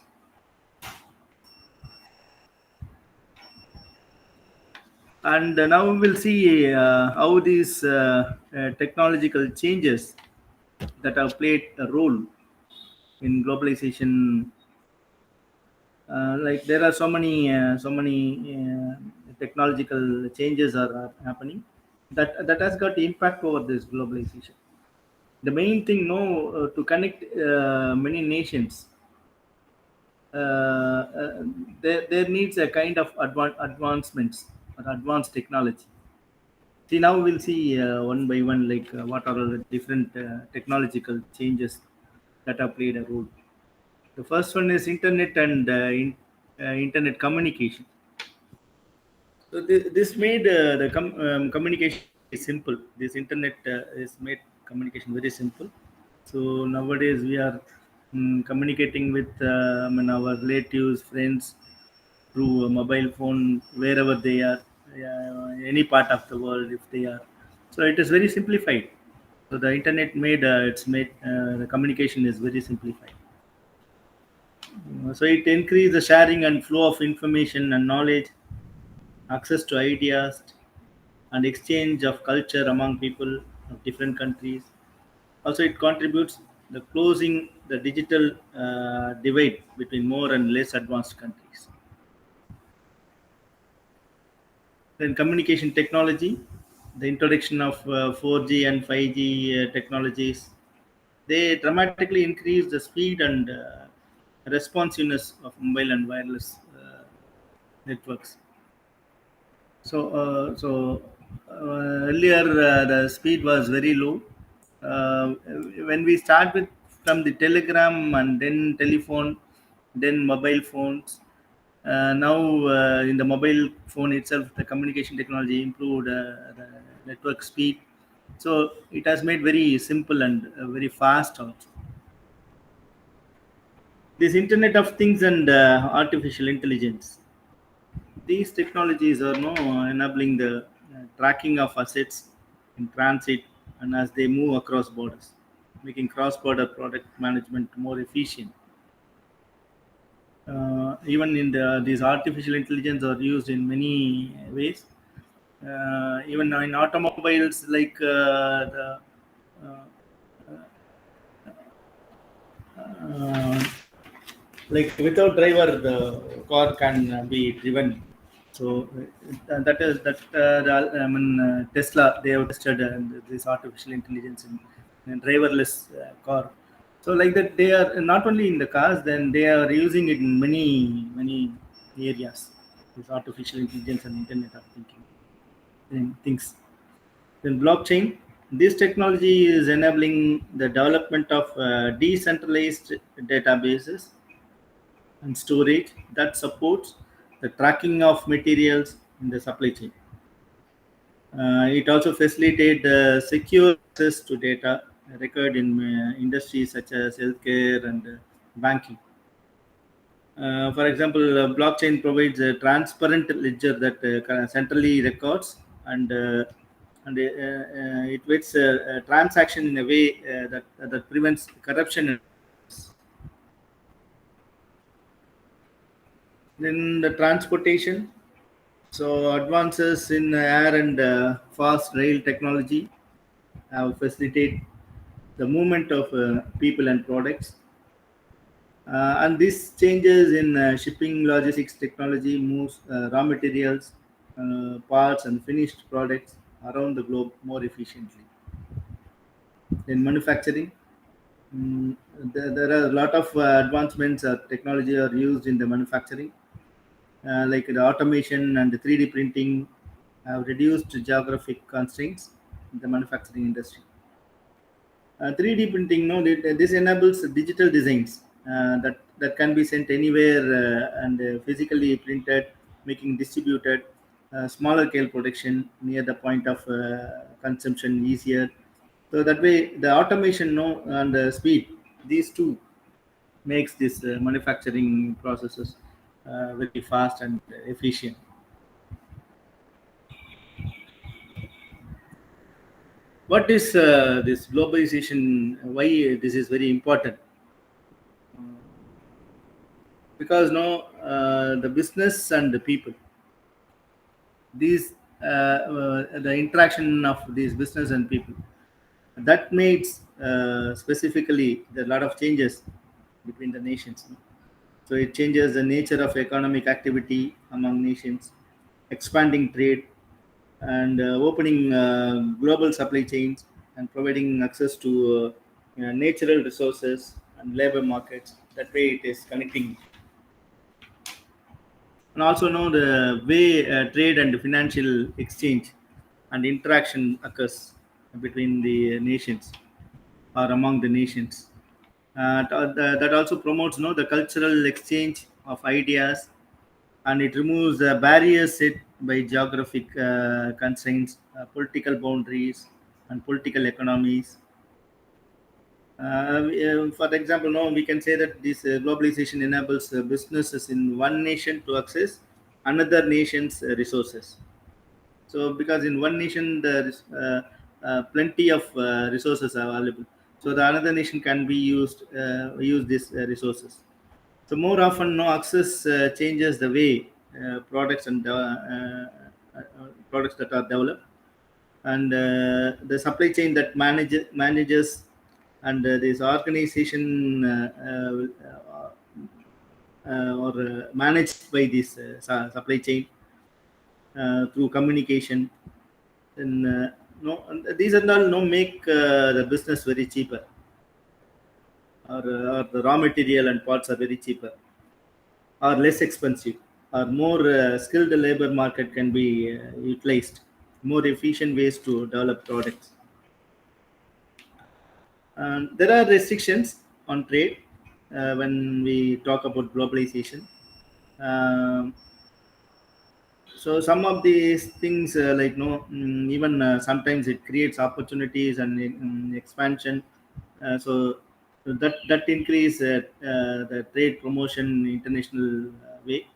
And now we will see how these technological changes that have played a role in globalization. Like there are so many technological changes are happening, that has got impact over this globalization. The main thing, no, to connect many nations, uh, there needs a kind of advancements or advanced technology. See, now we'll see one by one, like what are all the different technological changes that have played a role. The first one is internet and internet communication. So this made the communication very simple. This internet is made communication very simple. So nowadays we are communicating with our relatives, friends through a mobile phone wherever they are, any part of the world if they are. So it is very simplified. So the internet made it's made the communication is very simplified. So it increased the sharing and flow of information and knowledge, access to ideas, and exchange of culture among people of different countries. Also, it contributes the closing the digital divide between more and less advanced countries. Then communication technology, the introduction of 4G and 5G technologies, they dramatically increase the speed and responsiveness of mobile and wireless networks. Earlier the speed was very low. When we start with from the telegram and then telephone, then mobile phones. Now in the mobile phone itself, the communication technology improved the network speed. So it has made very simple and very fast also. This Internet of Things and artificial intelligence. These technologies are now enabling the tracking of assets in transit and as they move across borders, making cross-border product management more efficient. Even in these artificial intelligence are used in many ways. Even in automobiles, like uh, uh, like without driver the car can be driven. So that is that Tesla, they have tested this artificial intelligence in driverless car. So like that, they are not only in the cars, then they are using it in many areas, this artificial intelligence and internet of thinking and things. Then blockchain, this technology is enabling the development of decentralized databases and storage that supports the tracking of materials in the supply chain. It also facilitates secure access to data required in industries such as healthcare and banking. For example, blockchain provides a transparent ledger that centrally records and it waits a transaction in a way that prevents corruption. Then the transportation. So advances in air and fast rail technology have facilitated the movement of people and products. And this changes in shipping logistics technology moves raw materials, parts, and finished products around the globe more efficiently. In manufacturing, there are a lot of advancements technology are used in the manufacturing, like the automation and the 3D printing have reduced geographic constraints in the manufacturing industry. 3D printing, no, this enables digital designs that can be sent anywhere and physically printed, making distributed smaller scale production near the point of consumption easier. So that way, the automation, no, and the speed, these two makes this manufacturing processes very fast and efficient. What is this globalization? Why this is very important? Because no, the business and the people, these the interaction of these business and people, that makes specifically there are a lot of changes between the nations. So it changes the nature of economic activity among nations, expanding trade, and opening global supply chains, and providing access to natural resources and labor markets. That way, it is connecting. And also know the way trade and financial exchange and interaction occurs between the nations or among the nations. That also promotes the cultural exchange of ideas, and it removes the barriers set by geographic constraints, political boundaries, and political economies. For example, no, we can say that this globalization enables businesses in one nation to access another nation's resources. So, because in one nation there is plenty of resources are available, so the another nation can be use these resources. So, more often, no access changes the way products and products that are developed, and the supply chain that manages, and this organization or managed by this supply chain through communication. And no, and these are all no make the business very cheaper, or the raw material and parts are very cheaper, or less expensive, or more skilled labor market can be utilized, more efficient ways to develop products. There are restrictions on trade when we talk about globalization. Um, so some of these things, like no, even sometimes it creates opportunities and expansion. So that increase the trade promotion in international way.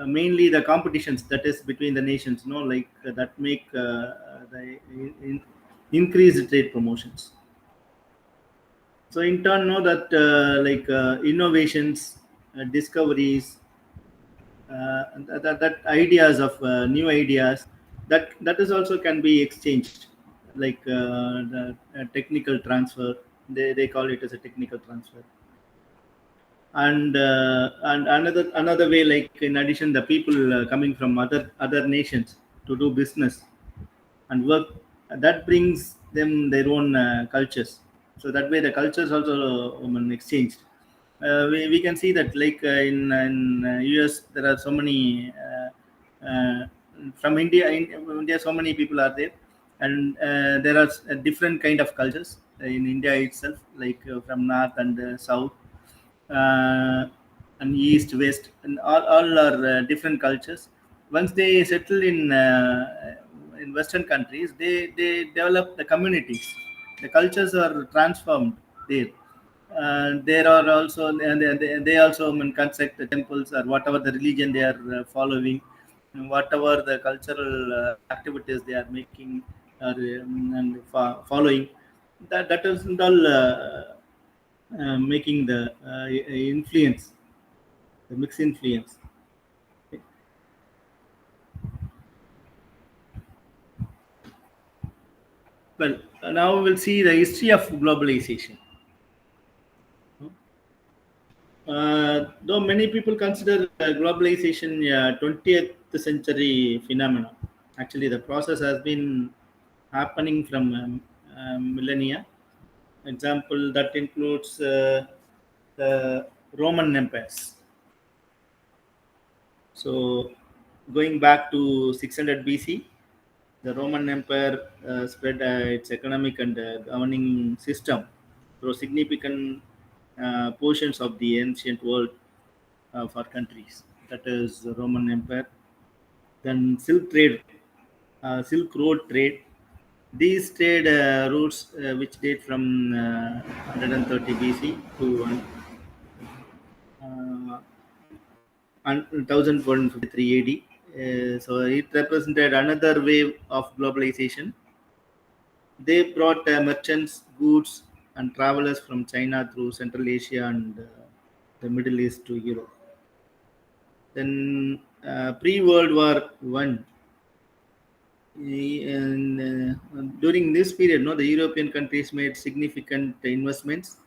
Mainly the competitions that is between the nations, like that make the increased trade promotions. So in turn, know that like innovations, discoveries, that ideas of new ideas, that is also can be exchanged, like the technical transfer. They call it as a technical transfer. And another way, like in addition, the people coming from other nations to do business and work, that brings them their own cultures. So that way the cultures also exchanged. We can see that, like in US there are so many from India so many people are there, and there are different kind of cultures in India itself, like from north and south, uh, and east, west, and all are different cultures. Once they settle in Western countries, they develop the communities. The cultures are transformed there. There are also, and they also construct the temples or whatever the religion they are following, and whatever the cultural activities they are making or and following. That is all making the influence, the mixed influence. Well, now we'll see the history of globalization. Though many people consider globalization a 20th century phenomenon, actually the process has been happening from millennia. Example that includes the Roman empires. So, going back to 600 BC, the Roman Empire spread its economic and governing system through significant portions of the ancient world for countries. That is the Roman Empire. Then Silk Road trade. These trade routes, which date from 130 BC to uh, 1453 AD. So it represented another wave of globalization. They brought merchants, goods, and travelers from China through Central Asia and the Middle East to Europe. Then, pre-World War One, during this period, no, the European countries made significant investments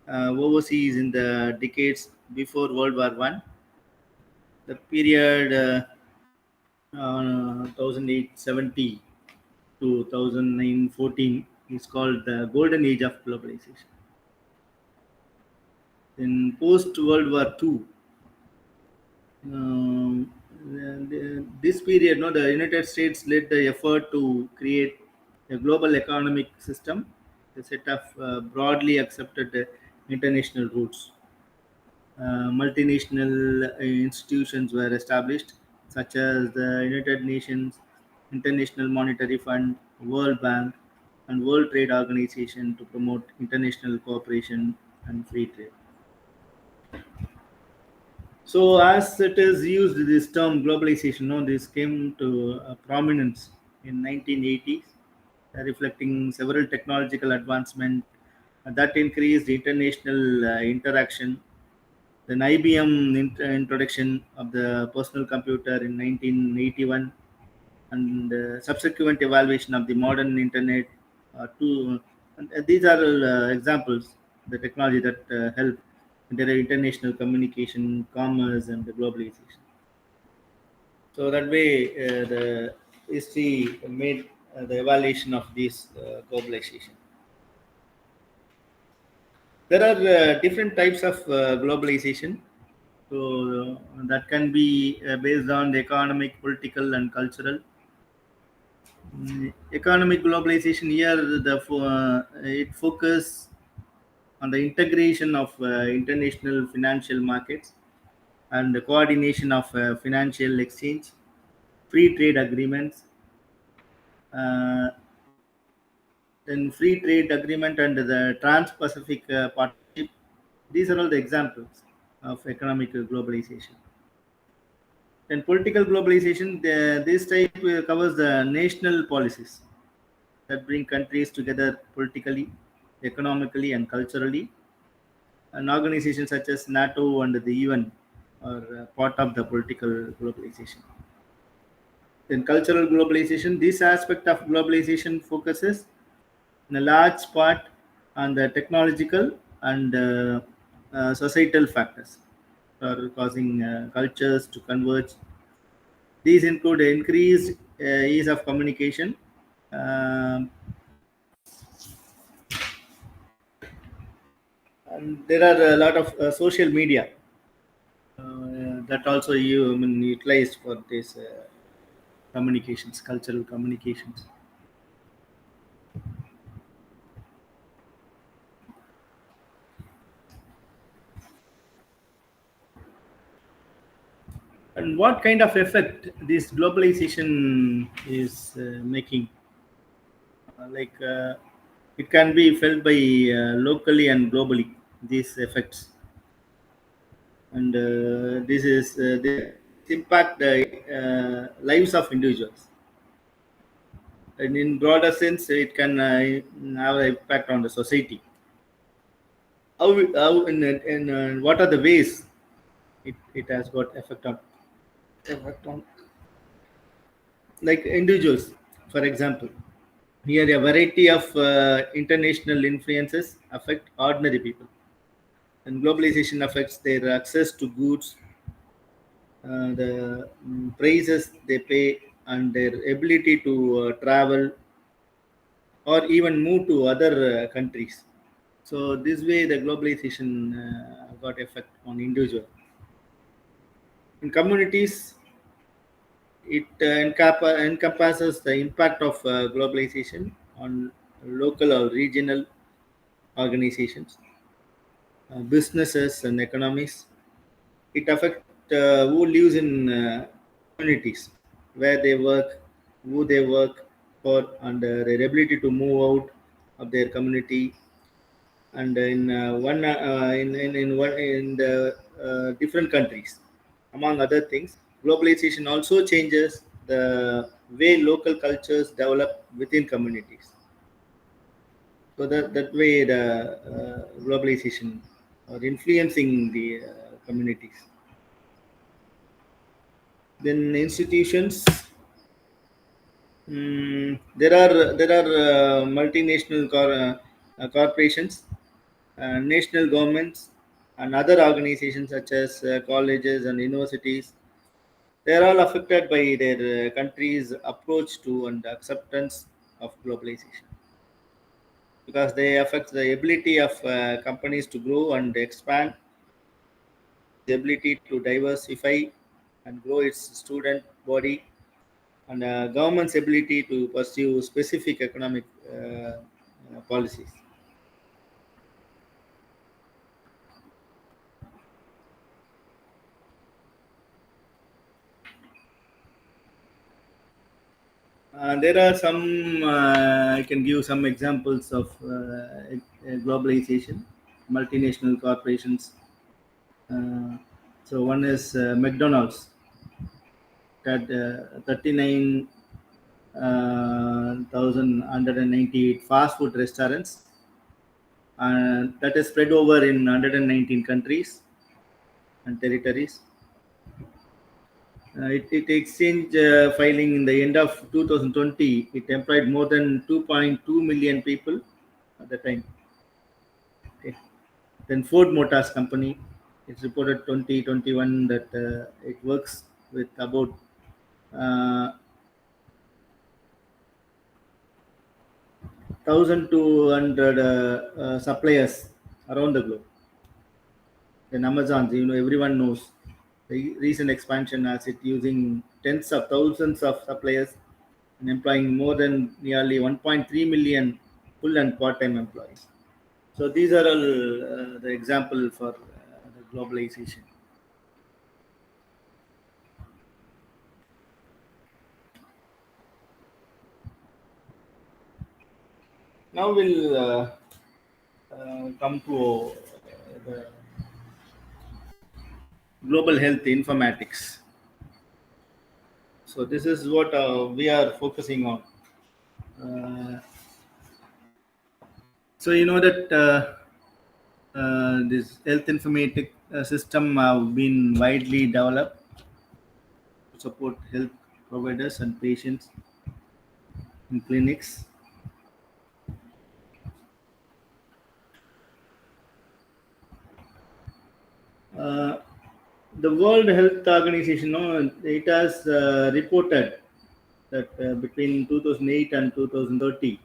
overseas in the decades before World War One. The period 1870 to 1914 is called the golden age of globalization. In post World War II, this period, no, the United States led the effort to create a global economic system, a set of broadly accepted international routes. Multinational institutions were established, such as the United Nations, International Monetary Fund, World Bank, and World Trade Organization to promote international cooperation and free trade. So, as it is used, this term globalization, no, this came to prominence in 1980s, reflecting several technological advancements that increased international interaction. Then IBM introduction of the personal computer in 1981, and subsequent evaluation of the modern internet. These are examples, the technology that help international communication, commerce, and the globalization. So that way, the history made the evaluation of this globalization. There are different types of globalization. So that can be based on the economic, political, and cultural. Economic globalization here, it focus on the integration of international financial markets and the coordination of financial exchange, free trade agreements, uh, then free trade agreement and the Trans-Pacific Partnership. These are all the examples of economic globalization. Then political globalization, this type covers the national policies that bring countries together politically, economically, and culturally. And organizations such as NATO and the UN are part of the political globalization. Then cultural globalization, this aspect of globalization focuses in a large part on the technological and societal factors are causing cultures to converge. These include increased ease of communication, um, and there are a lot of social media that also utilized for this communications, cultural communications. And what kind of effect this globalization is making? Like it can be felt by locally and globally. These effects, and this impact the lives of individuals. And in broader sense, it can have an impact on the society. How in what are the ways it has got effect on like individuals, for example. Here, a variety of international influences affect ordinary people, and globalization affects their access to goods, the prices they pay, and their ability to travel or even move to other countries. So this way, the globalization got effect on individual. In communities, it encompasses the impact of globalization on local or regional organizations, businesses, and economies. It affects who lives in communities, where they work, who they work for, and their ability to move out of their community. And in the different countries, among other things, globalization also changes the way local cultures develop within communities. So that way, the globalization or influencing the communities. Then institutions. There are multinational corporations, national governments, and other organizations such as colleges and universities. They are all affected by their country's approach to and acceptance of globalization, because they affect the ability of companies to grow and expand, the ability to diversify and grow its student body, and government's ability to pursue specific economic policies. There are some, I can give some examples of globalization, multinational corporations. So one is McDonald's, that 39,198 fast food restaurants, that is spread over in 119 countries and territories. It exchange filing in the end of 2020. It employed more than 2.2 million people at the time. Okay. Then Ford Motors Company, it's reported 2021 that it works with about 1,200 suppliers around the globe. Then Amazon, everyone knows the recent expansion as it using tens of thousands of suppliers and employing more than nearly 1.3 million full and part-time employees. So these are all the example for the globalization. Now we'll come to the global health informatics. So this is what we are focusing on. So you know that this health informatic system have been widely developed to support health providers and patients in clinics. Uh, the World Health Organization, it has reported that between 2008 and 2030,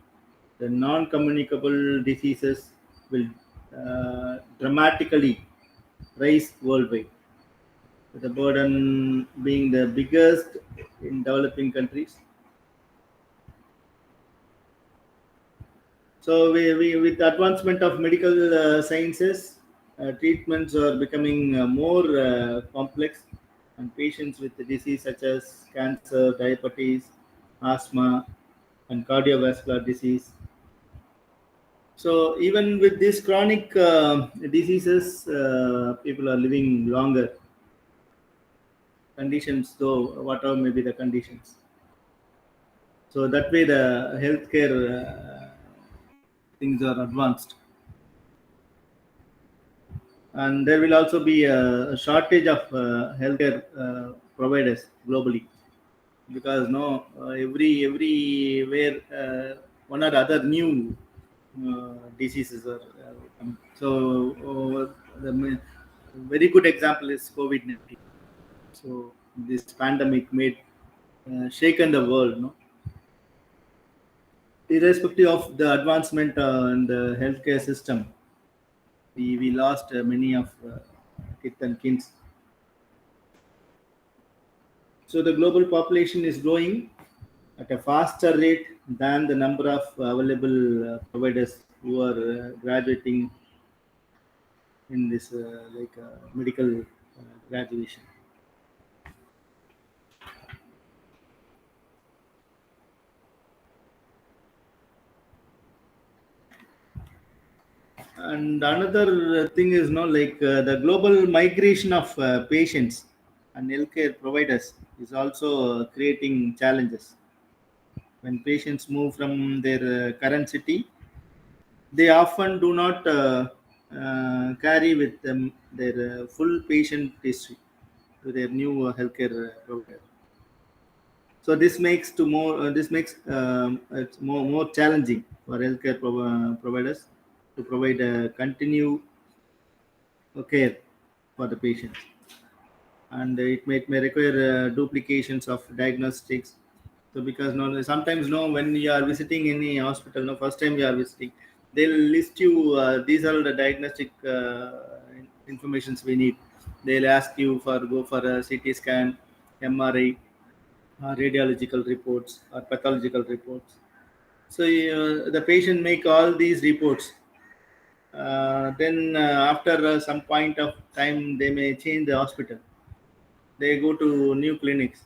the non-communicable diseases will dramatically rise worldwide, with the burden being the biggest in developing countries. So, with the advancement of medical sciences, treatments are becoming more complex, and patients with the disease such as cancer, diabetes, asthma, and cardiovascular disease. So, even with these chronic diseases, people are living longer. Conditions, though, whatever may be the conditions. So that way, the healthcare things are advanced, and there will also be a shortage of healthcare providers globally, because no everywhere one or the other new diseases are so the very good example is COVID-19. So this pandemic made shaken the world, no? Irrespective of the advancement in the healthcare system, we lost many of kith and kins. So the global population is growing at a faster rate than the number of available providers who are graduating in this medical graduation. And another thing is the global migration of patients and healthcare providers is also creating challenges. When patients move from their current city, they often do not carry with them their full patient history to their new healthcare provider. So this makes it's more challenging for healthcare providers to provide continue care for the patients. and it may require duplications of diagnostics. So because no, sometimes no, when you are visiting any hospital, no, first time you are visiting, they'll list you. These are the diagnostic informations we need. They'll ask you for go for a CT scan, MRI, radiological reports or pathological reports. So the patient make all these reports. Then after some point of time, they may change the hospital. They go to new clinics.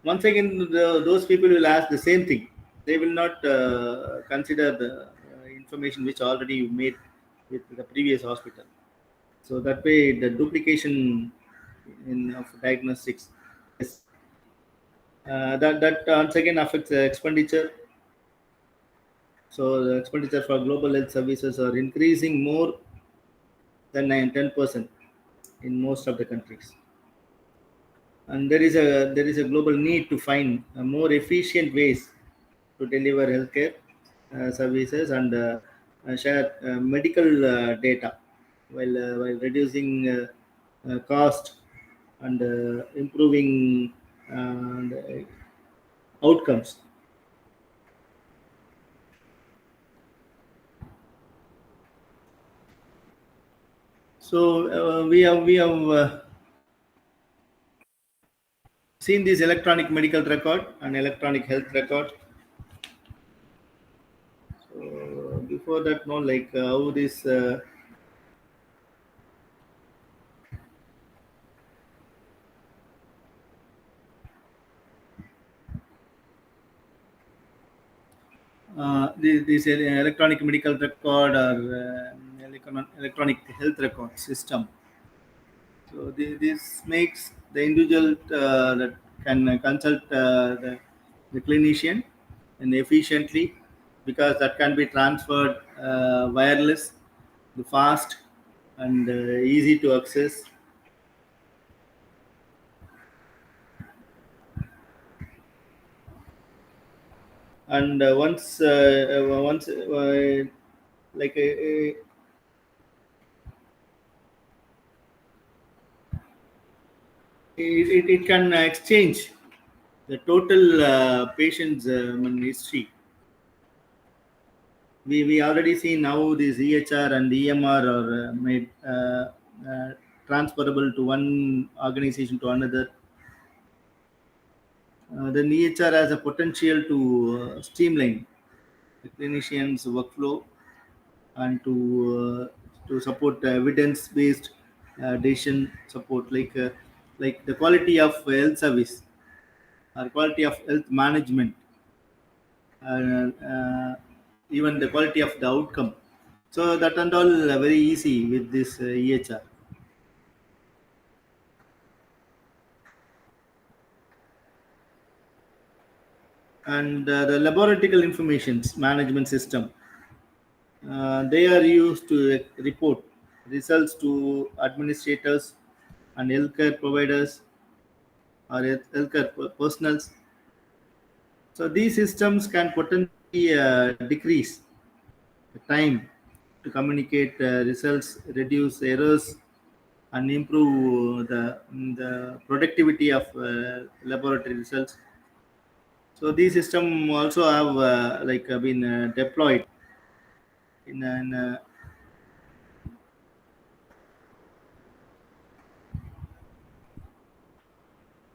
Once again, those people will ask the same thing. They will not consider the information which already you made with the previous hospital. So that way, the duplication in of diagnostics, yes, that once again affects the expenditure. So the expenditure for global health services are increasing more than 10% in most of the countries. And there is a global need to find more efficient ways to deliver healthcare services and share medical data while reducing cost and improving the outcomes. So we have seen this electronic medical record and electronic health record. So before that, no, like how this this electronic medical record or electronic health record system. So this makes the individual that can consult the clinician and efficiently, because that can be transferred wireless, the fast and easy to access. And once like it can exchange the total patient's history. We already see now this EHR and EMR are made transferable to one organization to another. Then EHR has a potential to streamline the clinician's workflow and to support evidence-based decision support, like the quality of health service or quality of health management, uh, even the quality of the outcome. So that and all very easy with this EHR. And the laboratory informations management system, they are used to report results to administrators and healthcare providers or healthcare personals. So these systems can potentially decrease the time to communicate results, reduce errors, and improve the productivity of laboratory results. So these system also have been deployed in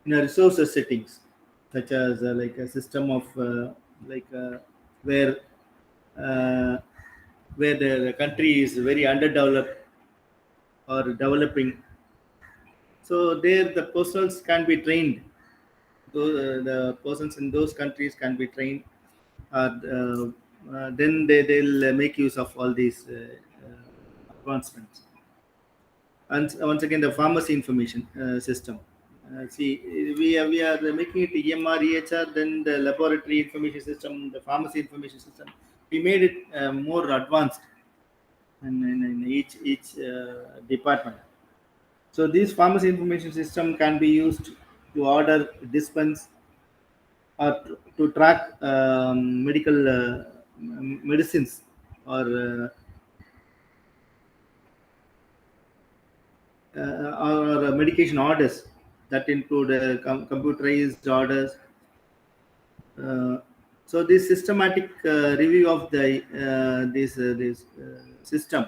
in a resources settings, such as like a system of like where uh, where the country is very underdeveloped or developing. So there the persons can be trained. The persons in those countries can be trained. Then they'll make use of all these advancements. And once again, the pharmacy information system. See, we are making it EMR, EHR, then the laboratory information system, the pharmacy information system. We made it more advanced in each department. So this pharmacy information system can be used to order, dispense, or to track medical medicines or or medication orders that include computerized orders. So this systematic review of the this system,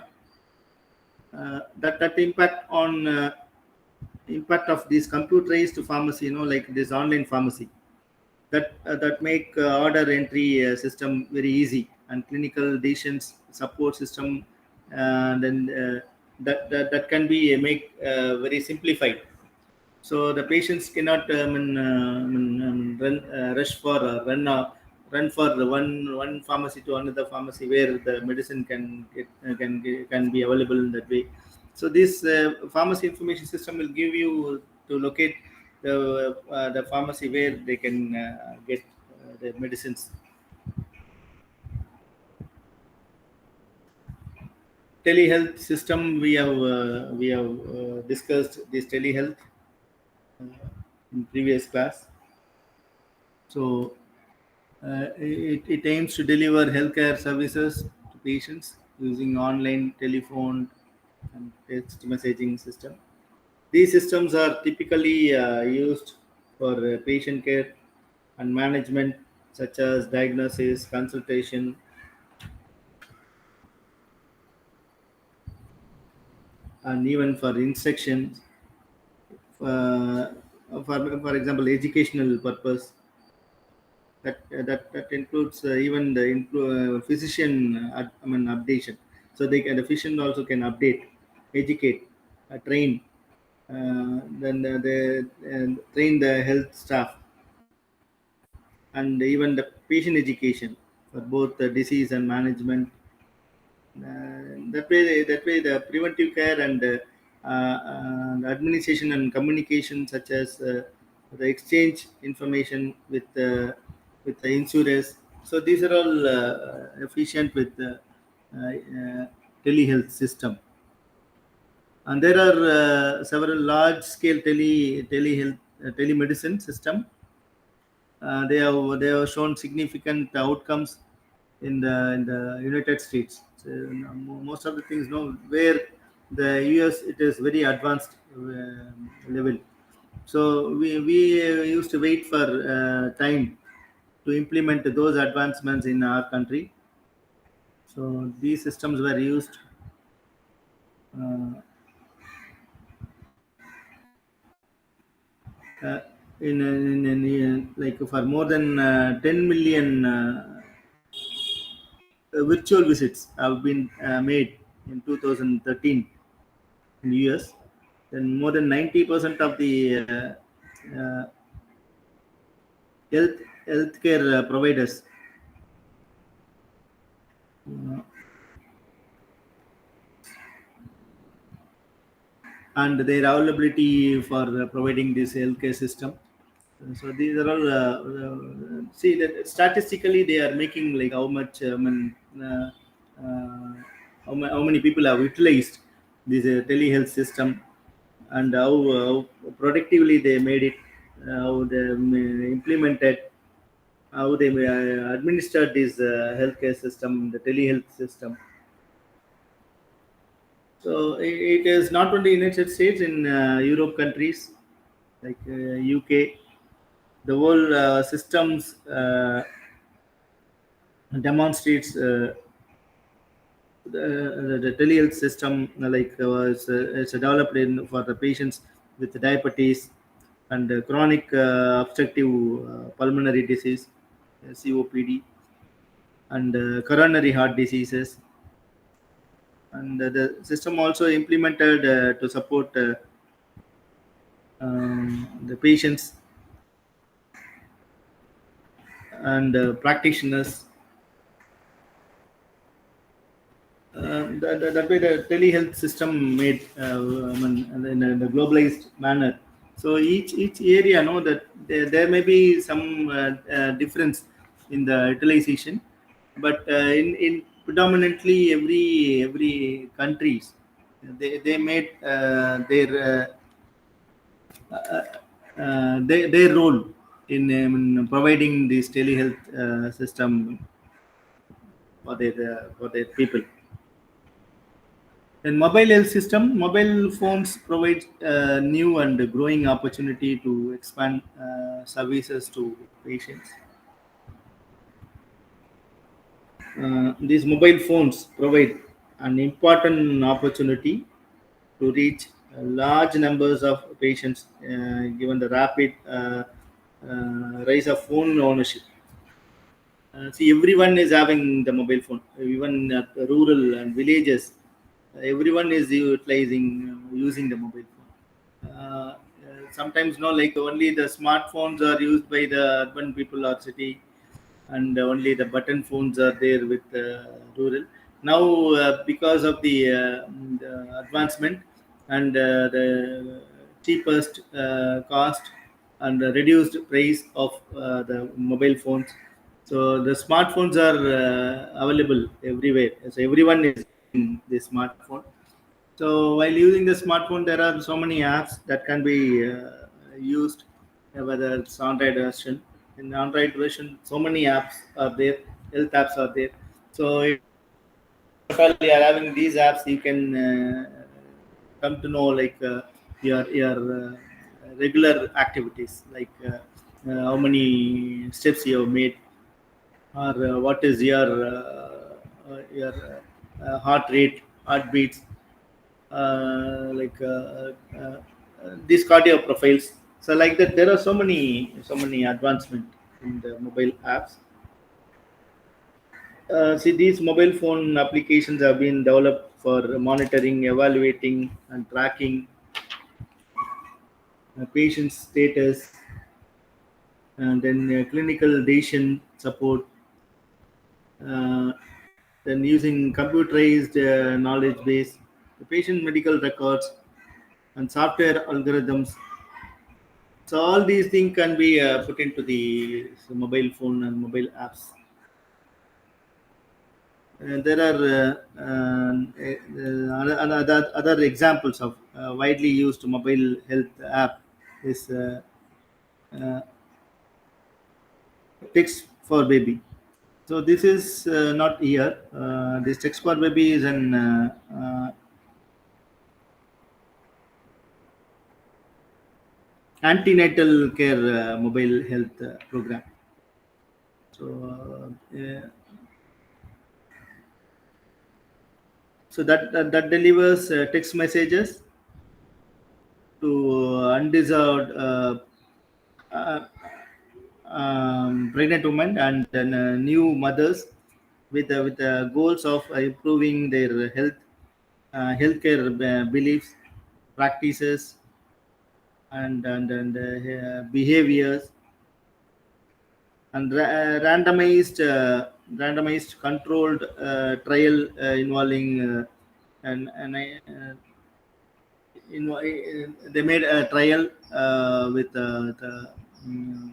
that impact on impact of this computerized pharmacy, like this online pharmacy, that make order entry system very easy, and clinical decisions support system, then that can be make very simplified. So the patients cannot rush for run for the one pharmacy to another pharmacy where the medicine can be available in that way. So this pharmacy information system will give you to locate the pharmacy where they can get the medicines. Telehealth system, we have discussed this telehealth in previous class. So it aims to deliver healthcare services to patients using online, telephone, and text messaging system. These systems are typically used for patient care and management, such as diagnosis, consultation, and even for instructions. Uh, for example, educational purpose. That includes even the physician updation. So the physician also can update, educate, train, then train the health staff, and even the patient education for both the disease and management. That way, the preventive care and the administration and communication, such as the exchange information with the insurers. So these are all efficient with the telehealth system. And there are several large-scale telehealth telemedicine system. They have shown significant outcomes in the United States. So, most of the things, where the US, it is very advanced level. So we used to wait for time to implement those advancements in our country. So these systems were used uh, uh, like for more than 10 million virtual visits have been made in 2013 in US. Then more than 90% of the uh, health healthcare providers uh, and their availability for providing this healthcare system. So these are all see that statistically they are making like how much uh, how many people have utilized this telehealth system, and how productively they made it, how they implemented, how they administered this healthcare system, the telehealth system. So it is not only United States, in Europe countries like UK, the whole systems demonstrates the telehealth system like it's developed for the patients with diabetes and chronic obstructive pulmonary disease, COPD, and coronary heart diseases. And the system also implemented to support the patients and practitioners. That way, the telehealth system made in a globalized manner. So each area know that there may be some difference in the utilization, but in predominantly every countries, they made their role in providing this telehealth system for their people. In mobile health system, mobile phones provide new and growing opportunity to expand services to patients. These mobile phones provide an important opportunity to reach large numbers of patients, given the rapid rise of phone ownership. See, everyone is having the mobile phone, even at the rural and villages. Everyone is utilizing, using the mobile phone. Sometimes, no, like only the smartphones are used by the urban people or city, and only the button phones are there with rural. Now, because of the advancement and the cheapest cost and the reduced price of the mobile phones, so the smartphones are available everywhere. So everyone is using the smartphone. So while using the smartphone, there are so many apps that can be used, whether it's Android version. In the Android version, so many apps are there, health apps are there. So if you are having these apps, you can come to know like your regular activities, like how many steps you have made, or what is your heart rate, heartbeats, these cardio profiles. So like that, there are so many advancement in the mobile apps. See, these mobile phone applications have been developed for monitoring, evaluating, and tracking patient status, and then clinical decision support. Uh, then using computerized knowledge base, the patient medical records, and software algorithms. So all these things can be put into the mobile phone and mobile apps. There are other examples of widely used mobile health app is uh, Text for Baby. So this is not here. This Text for Baby is an antenatal care mobile health program. So that delivers text messages to undeserved uh, pregnant women and then, new mothers with goals of improving their healthcare beliefs, practices, and behaviors, and randomized controlled trial involving they made a trial with mm,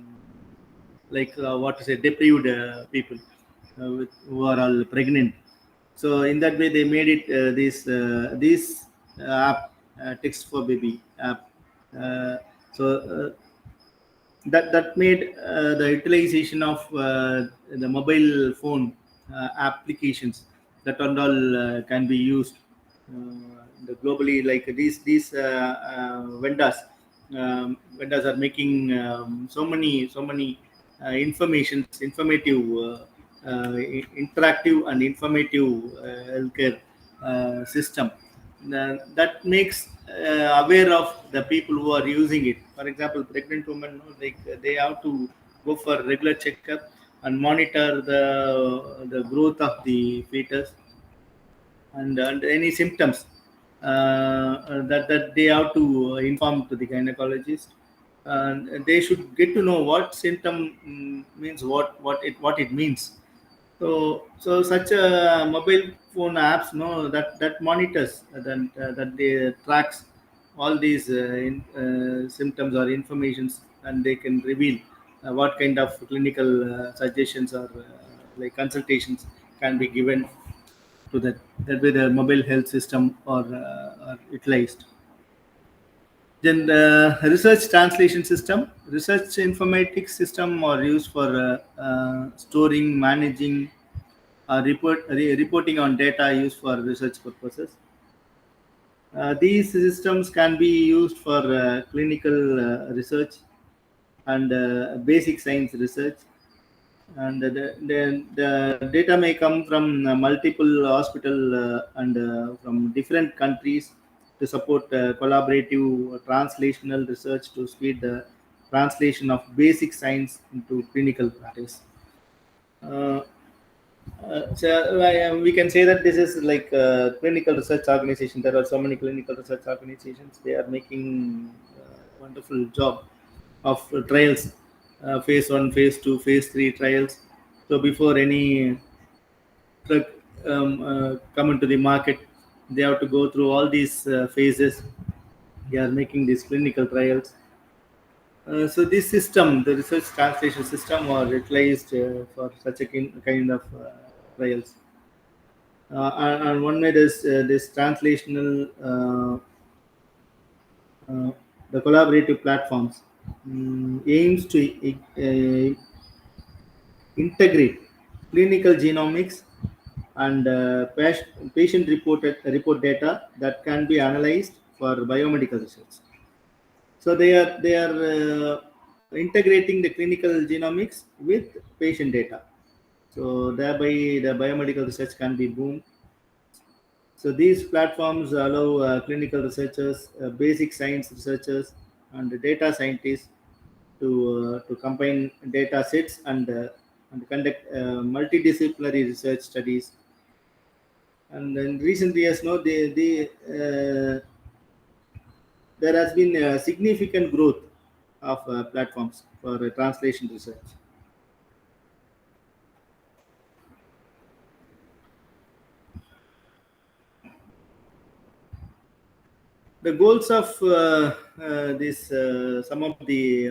what to say, deprived people who are all pregnant. So in that way, they made it this app, Text for Baby app. Uh, so that made the utilization of the mobile phone applications that and all can be used globally. Like these vendors are making so many informative, interactive and informative healthcare system that makes aware of the people who are using it. For example, pregnant women, like they have to go for regular checkup and monitor the growth of the fetus, and any symptoms that they have to inform to the gynecologist, and they should get to know what symptom means, what it means. So such a mobile phone apps, no, that monitors, that they tracks all these symptoms or informations, and they can reveal what kind of clinical suggestions or like consultations can be given to that way the mobile health system are utilized. Then the research translation system, research informatics system are used for storing, managing, reporting on data used for research purposes. These systems can be used for clinical research and basic science research, and the data may come from multiple hospital and from different countries to support collaborative translational research to speed the translation of basic science into clinical practice. Uh, we can say that this is like a clinical research organization. There are so many clinical research organizations. They are making wonderful job of trials, phase 1, phase 2, phase 3 trials. So before any drug come into the market, they have to go through all these phases. They are making these clinical trials. So this system, the research translation system, was utilized for such a kind of trials. And one way this translational the collaborative platforms aims to integrate clinical genomics and patient report data that can be analyzed for biomedical research. So they are integrating the clinical genomics with patient data. So thereby the biomedical research can be boomed. So these platforms allow clinical researchers, basic science researchers, and data scientists to combine data sets and conduct multidisciplinary research studies. And in recent years, no, there has been a significant growth of platforms for translation research. The goals of this some of the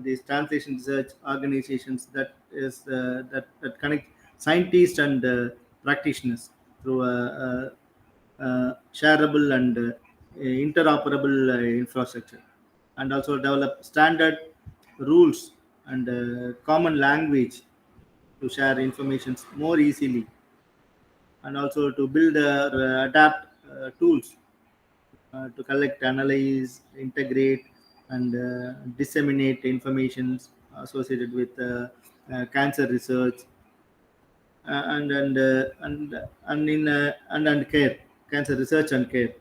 these translation research organizations that connect scientists and practitioners through shareable and interoperable infrastructure, and also develop standard rules and common language to share information more easily, and also to build or adapt tools to collect, analyze, integrate, and disseminate information associated with cancer research and care, cancer research and care.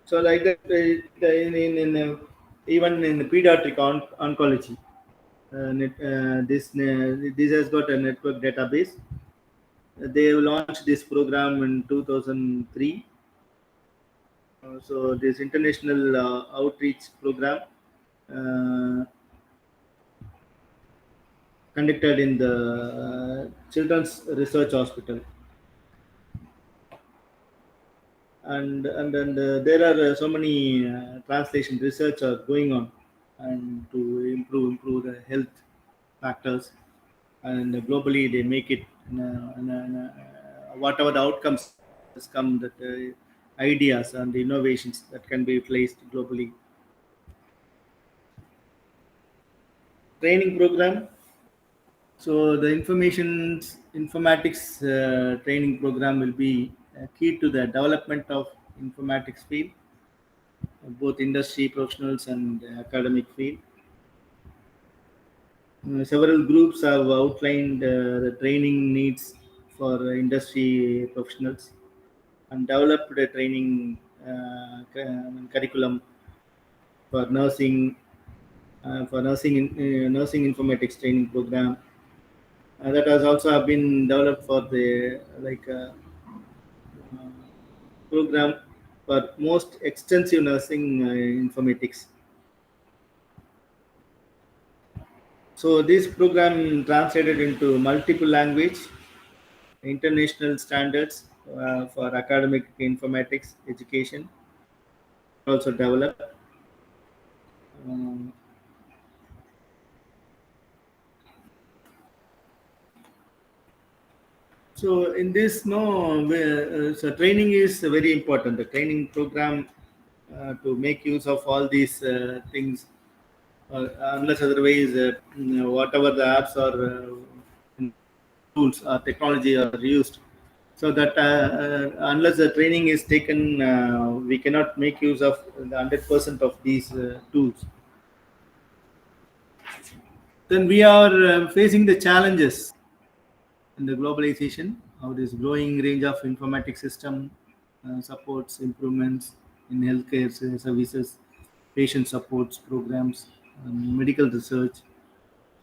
So like that, even in the pediatric oncology, this has got a network database. They launched this program in 2003. So this international outreach program uh, conducted in the Children's Research Hospital, and there are so many translation research are going on, and to improve the health factors, and globally they make it whatever the outcomes has come, that ideas and innovations that can be placed globally. Training program. So the informatics training program will be key to the development of informatics field, both industry professionals and academic field. Several groups have outlined the training needs for industry professionals and developed a training curriculum for nursing, nursing informatics training program. That has also been developed for the program for most extensive nursing informatics. So this program translated into multiple language, international standards for academic informatics education, also developed. Um, so in this, so training is very important. The training program to make use of all these things, unless otherwise, whatever the apps or tools or technology are used. so that unless the training is taken, we cannot make use of the 100% of these tools. Then we are facing the challenges in the globalization, how this growing range of informatic system supports improvements in healthcare services, patient supports programs, medical research,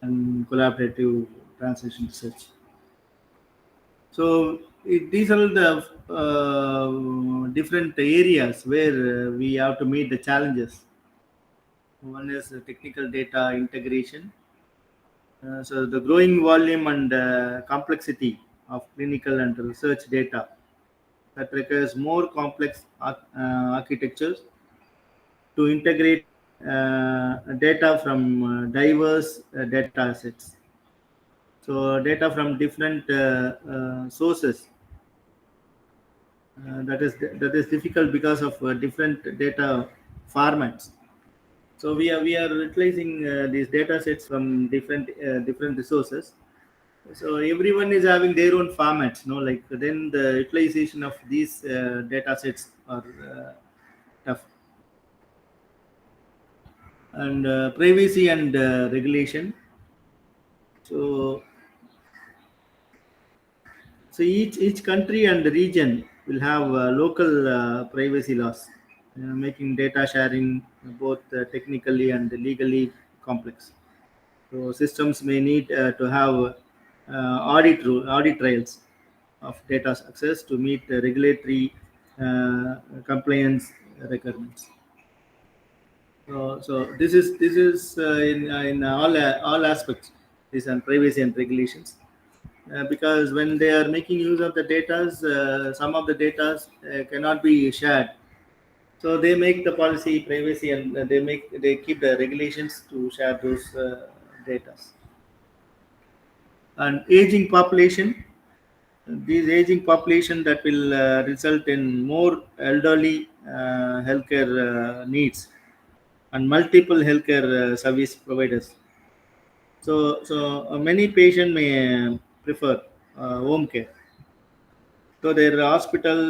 and collaborative translation research. So these are the different areas where we have to meet the challenges. One is technical data integration. So the growing volume and complexity of clinical and research data that requires more complex architectures to integrate data from diverse data sets. So data from different sources. That is difficult because of different data formats. So we are utilizing these data sets from different resources. So everyone is having their own formats, like then the utilization of these data sets are tough. And privacy and regulation. So each country and region will have local privacy laws, making data sharing both technically and legally complex. So systems may need to have audit trails of data access to meet the regulatory compliance requirements. So this is in all aspects, this on privacy and regulations. Because when they are making use of the data, some of the data cannot be shared. So they make the policy privacy, and they keep the regulations to share those data. And aging population, these aging population that will result in more elderly healthcare needs and multiple healthcare service providers. So many patients may prefer home care. So their hospitals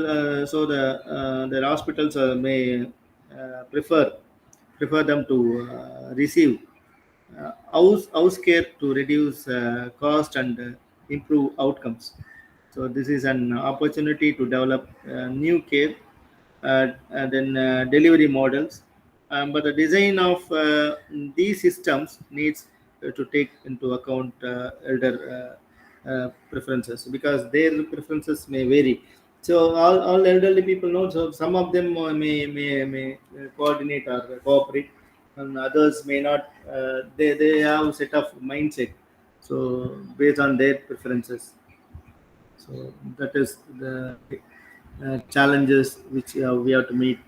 may prefer them to receive house care to reduce cost and improve outcomes. So this is an opportunity to develop new care and then delivery models. But the design of these systems needs to take into account elder preferences, because their preferences may vary. So all elderly people know. So some of them may coordinate or cooperate, and others may not. They have set of mindset. So based on their preferences. So that is the challenges which we have to meet.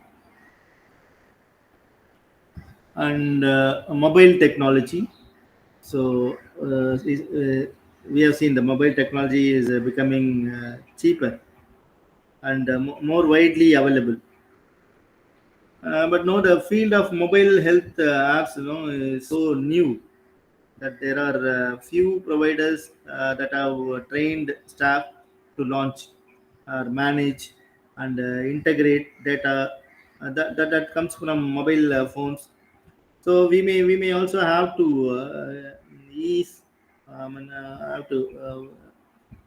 And mobile technology. So we have seen the mobile technology is becoming cheaper and more widely available. But no, the field of mobile health apps, is so new that there are few providers that have trained staff to launch or manage and integrate data that comes from mobile phones. So we may also have to ease and have to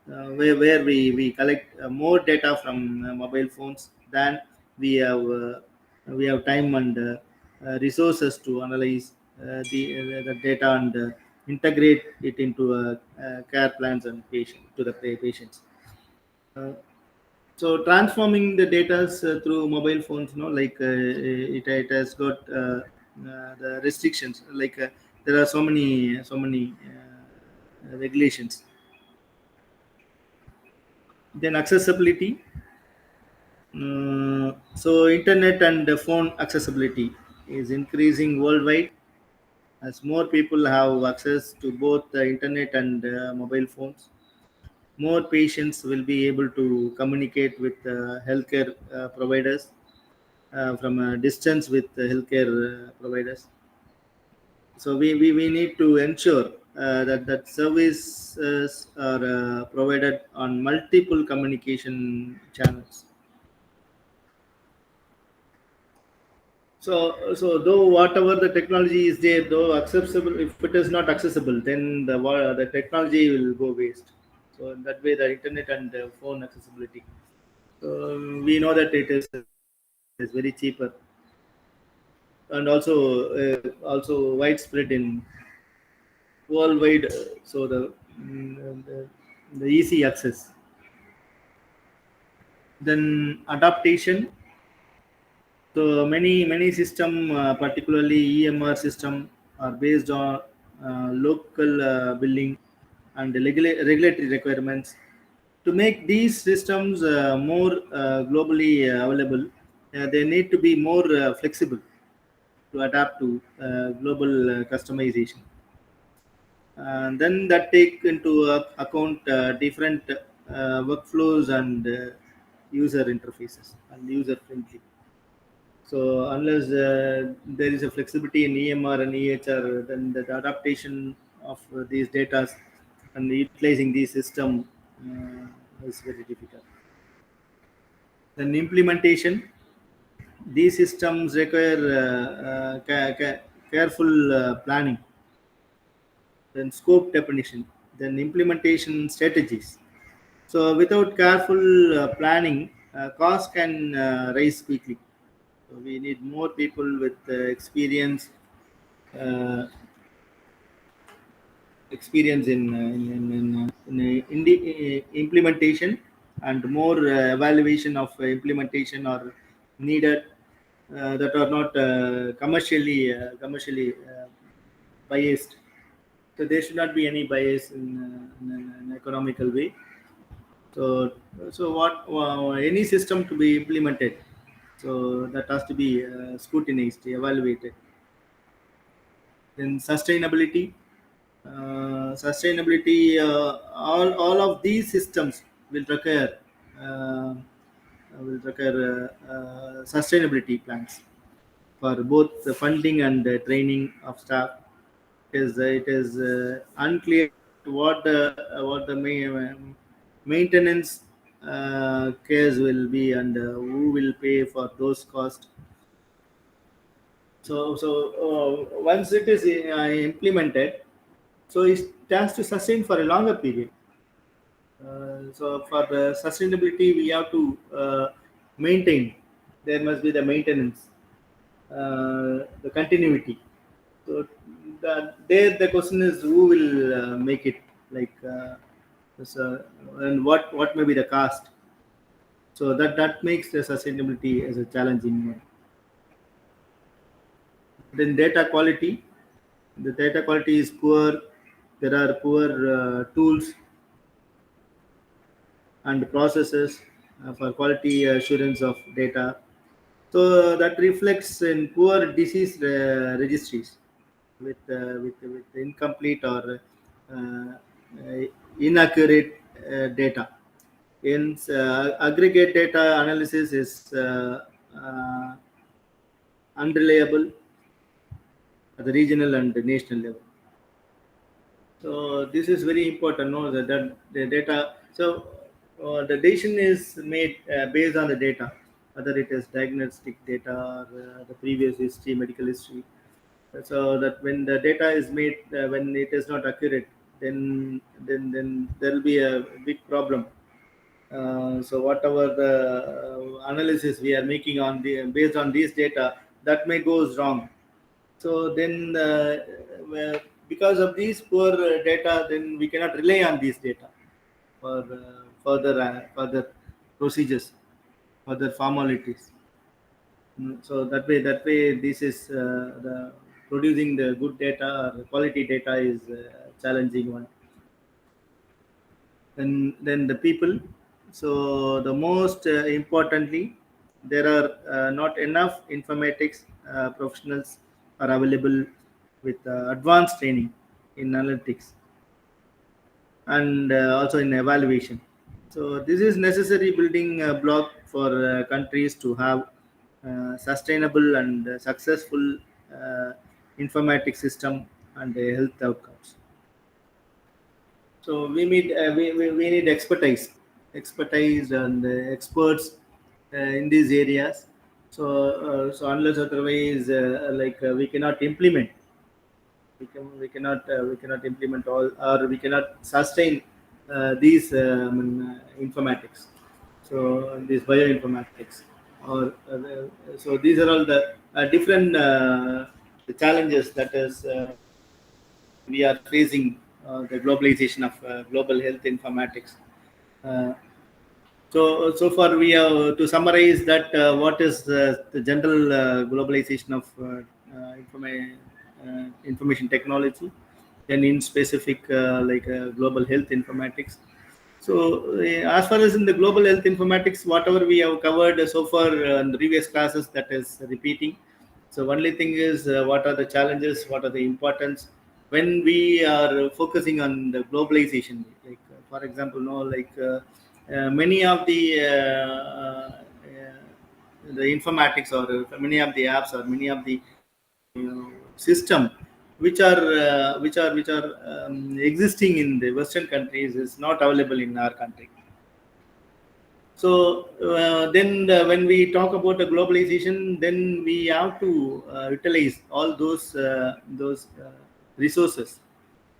where we collect more data from mobile phones than we have uh, we have time and resources to analyze the data and integrate it into care plans and patients. Uh, so transforming the data through mobile phones, like it has got the restrictions, like there are so many regulations. Then accessibility. So internet and phone accessibility is increasing worldwide as more people have access to both the internet and mobile phones. More patients will be able to communicate with healthcare providers from a distance with the healthcare providers. So we need to ensure that services are provided on multiple communication channels. So though whatever the technology is there, though accessible, if it is not accessible, then the technology will go waste. So in that way, the internet and the phone accessibility. So we know that it is very cheaper and also widespread in worldwide. So the easy access. Then adaptation. So many system, particularly EMR system, are based on local billing and regulatory requirements. To make these systems more globally available, they need to be more flexible to adapt to global customization. And then that take into account different workflows and user interfaces and user friendly. So unless there is a flexibility in EMR and EHR, then the adaptation of these data and utilizing the system is very difficult. Then implementation, these systems require careful planning, then scope definition, then implementation strategies. So without careful planning, costs can rise quickly. So we need more people with uh, experience in implementation, and more evaluation of implementation are needed, that are not commercially biased. So there should not be any bias in an economical way. So any system to be implemented, so that has to be scrutinized, evaluated. Then sustainability. Sustainability, all of these systems uh, will require sustainability plans for both the funding and the training of staff. It is unclear what the maintenance cares will be, and who will pay for those costs. So once it is implemented, so it has to sustain for a longer period. So for the sustainability, we have to maintain. There must be the maintenance, the continuity. So there the question is, who will make it, like so, and what may be the cost. So that makes the sustainability as a challenging one. Then data quality. The data quality is poor. There are poor tools and processes for quality assurance of data. So that reflects in poor disease registries with incomplete or inaccurate data. In aggregate data analysis is unreliable at the regional and the national level. So this is very important. No, that the data. So the decision is made based on the data, whether it is diagnostic data or the previous history, medical history. So that when the data is made, when it is not accurate, then there will be a big problem. So whatever the analysis we are making on the based on these data, that may goes wrong. So then, because of these poor data, then we cannot rely on these data for further procedures, further formalities. So that way, this is the producing the good data or quality data is challenging one. Then the people. So the most importantly, there are not enough informatics professionals are available with advanced training in analytics and also in evaluation. So this is necessary building block for countries to have sustainable and successful uh, informatics system and health outcomes. So we need expertise and experts in these areas. So unless otherwise, we cannot implement. We cannot implement all, or we cannot sustain these informatics. So these bioinformatics, or so these are all the different the challenges that is we are facing, the globalization of global health informatics. Uh, so far we have to summarize that what is the general globalization of information technology, then in specific global health informatics. So as far as in the global health informatics, whatever we have covered so far in the previous classes, that is repeating. So only thing is what are the challenges, what are the importance when we are focusing on the globalization. Like for example, no, many of the informatics, or many of the apps, or many of the system which are existing in the Western countries is not available in our country. So then when we talk about the globalization, then we have to utilize all those resources.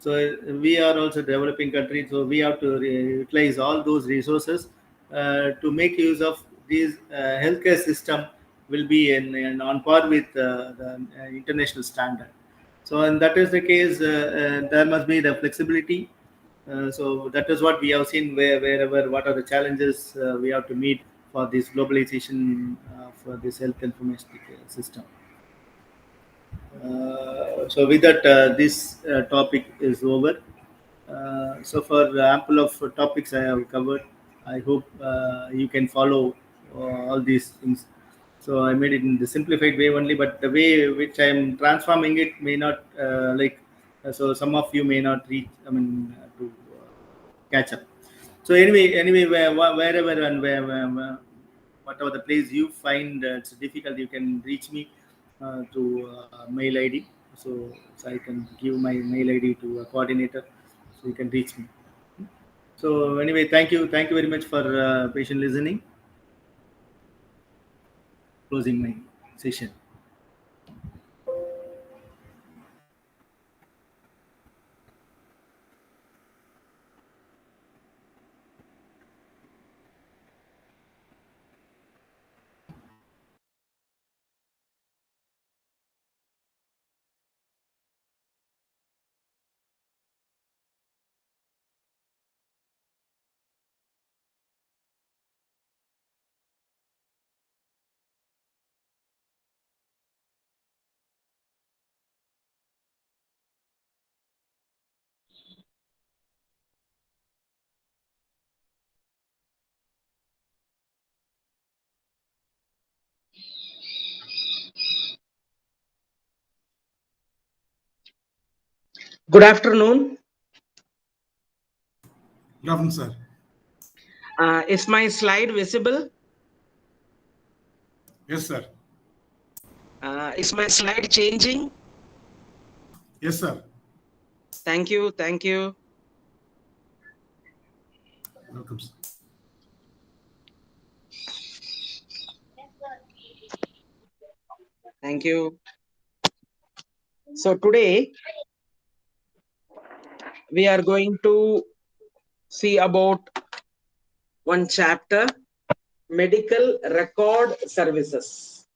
So we are also developing country, so we have to utilize all those resources to make use of these healthcare system will be in on par with the international standard. So and that is the case, there must be the flexibility. So that is what we have seen, wherever what are the challenges we have to meet for this globalization for this health information system. So with that, this topic is over. So for ample of topics I have covered, I hope you can follow all these things. So I made it in the simplified way only, but the way which I am transforming it may not so some of you may not reach. I mean to catch up. So anyway, wherever and whatever the place you find it's difficult, you can reach me to mail ID. So I can give my mail ID to a coordinator, so you can reach me. So anyway, thank you very much for patient listening. Closing my session. Good afternoon. Good afternoon, sir. Is my slide visible? Yes, sir. Is my slide changing? Yes, sir. Thank you. Thank you. Welcome, sir. Thank you. So today we are going to see about one chapter, medical record services.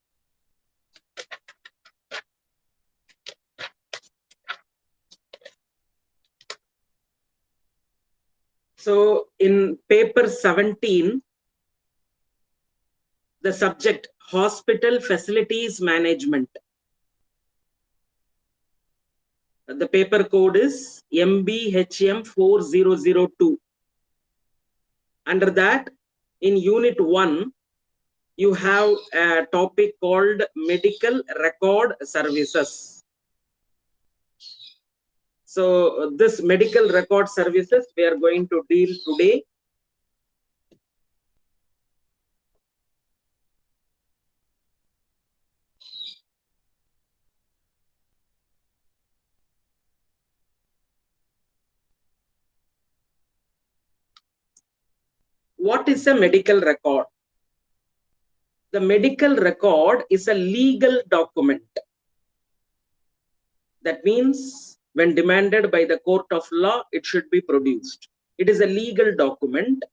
So in paper 17, the subject hospital facilities management. The paper code is MBHM 4002. Under that, in unit 1, you have a topic called medical record services. So this medical record services we are going to deal today. What is a medical record? The medical record is a legal document. That means when demanded by the court of law, it should be produced. It is a legal document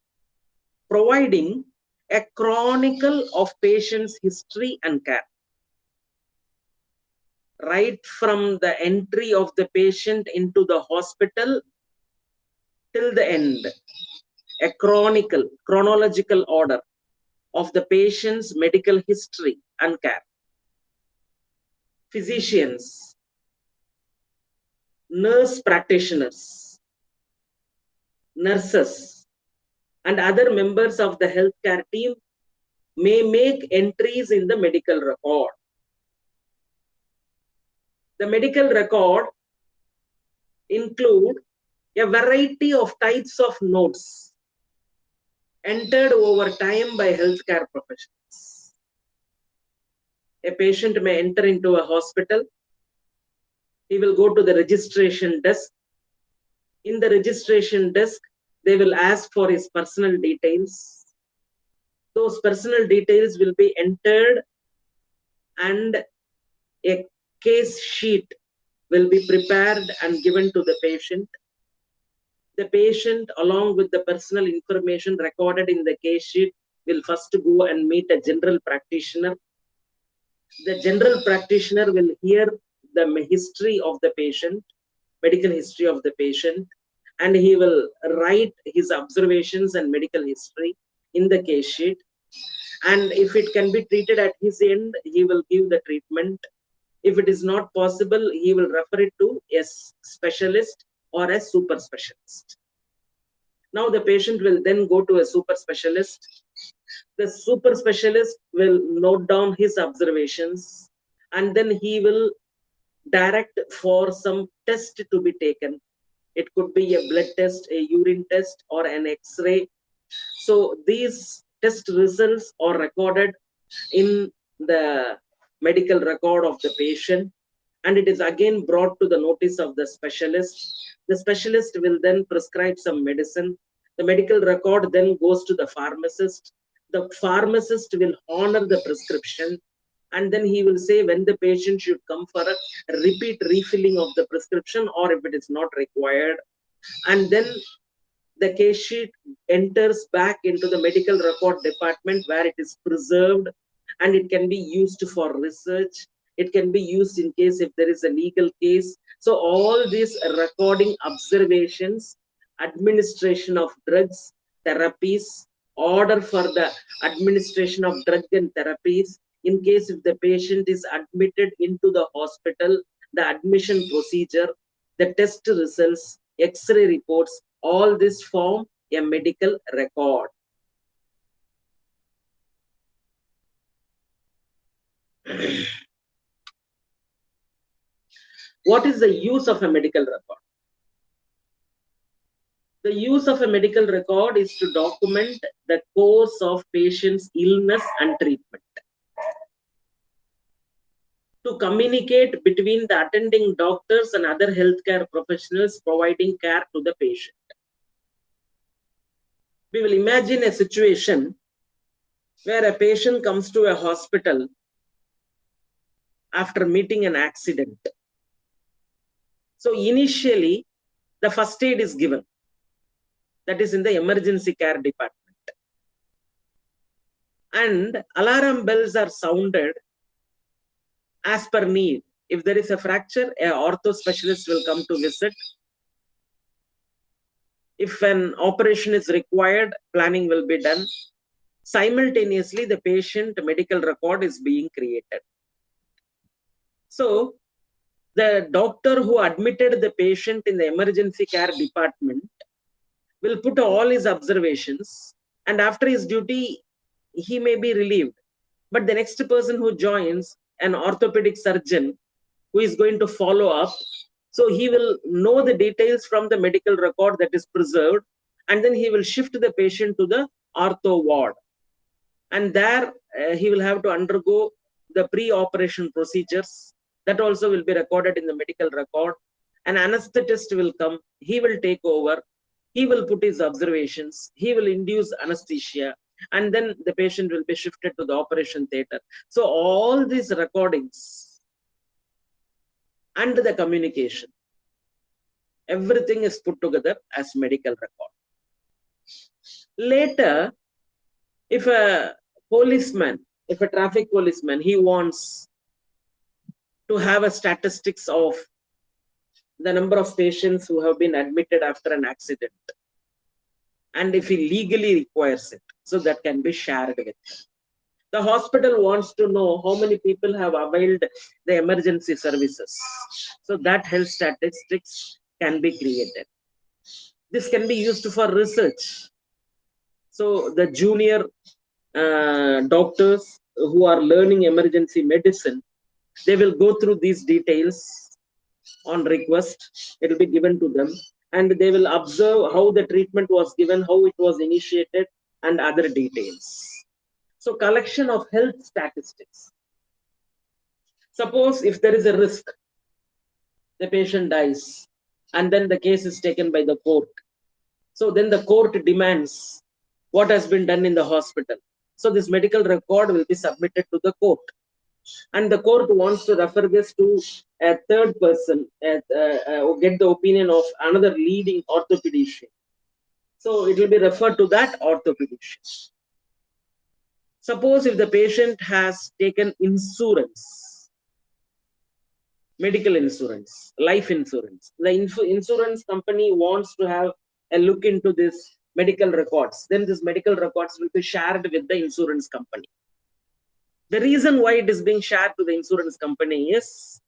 providing a chronicle of patient's history and care. Right from the entry of the patient into the hospital till the end, a chronological order of the patient's medical history and care. Physicians, nurse practitioners, nurses, and other members of the healthcare team may make entries in the medical record. The medical record include a variety of types of notes entered over time by healthcare professionals. A patient may enter into a hospital. He will go to the registration desk. In the registration desk, they will ask for his personal details. Those personal details will be entered and a case sheet will be prepared and given to the patient. The patient, along with the personal information recorded in the case sheet, will first go and meet a general practitioner. The general practitioner will hear the history of the patient, medical history of the patient, and he will write his observations and medical history in the case sheet. And if it can be treated at his end, he will give the treatment. If it is not possible, he will refer it to a specialist or a super specialist. Now the patient will then go to a super specialist. The super specialist will note down his observations and then he will direct for some test to be taken. It could be a blood test, a urine test, or an X-ray. So these test results are recorded in the medical record of the patient, and it is again brought to the notice of the specialist. The specialist will then prescribe some medicine. The medical record then goes to the pharmacist. The pharmacist will honor the prescription, and then he will say when the patient should come for a repeat refilling of the prescription or if it is not required. And then the case sheet enters back into the medical record department where it is preserved and it can be used for research. It can be used in case if there is a legal case. So all these recording observations, administration of drugs, therapies, order for the administration of drug and therapies, in case if the patient is admitted into the hospital, the admission procedure, the test results, X-ray reports, all this form a medical record. What is the use of a medical record? The use of a medical record is to document the course of patient's illness and treatment, to communicate between the attending doctors and other healthcare professionals providing care to the patient. We will imagine a situation where a patient comes to a hospital after meeting an accident. So initially, the first aid is given. That is in the emergency care department. And alarm bells are sounded as per need. If there is a fracture, an ortho specialist will come to visit. If an operation is required, planning will be done. Simultaneously, the patient medical record is being created. So, the doctor who admitted the patient in the emergency care department will put all his observations, and after his duty, he may be relieved. But the next person who joins, an orthopedic surgeon, who is going to follow up, so he will know the details from the medical record that is preserved, and then he will shift the patient to the ortho ward. And there he will have to undergo the pre-operation procedures. That also will be recorded in the medical record. An anesthetist will come, he will take over, he will put his observations, he will induce anesthesia, and then the patient will be shifted to the operation theater. So all these recordings and the communication, everything is put together as medical record. Later, if a policeman, if a traffic policeman, he wants to have a statistics of the number of patients who have been admitted after an accident, and if he legally requires it, so that can be shared with him. The hospital wants to know how many people have availed the emergency services, so that health statistics can be created. This can be used for research. So the junior doctors who are learning emergency medicine, they will go through these details on request. It will be given to them, and they will observe how the treatment was given, how it was initiated, and other details. So collection of health statistics. Suppose if there is a risk, the patient dies, and then the case is taken by the court. So then the court demands what has been done in the hospital. So this medical record will be submitted to the court, and the court wants to refer this to a third person, get the opinion of another leading orthopedician. So it will be referred to that orthopedician. Suppose if the patient has taken insurance, medical insurance, life insurance, the insurance company wants to have a look into this medical records, then this medical records will be shared with the insurance company. The reason why it is being shared to the insurance company is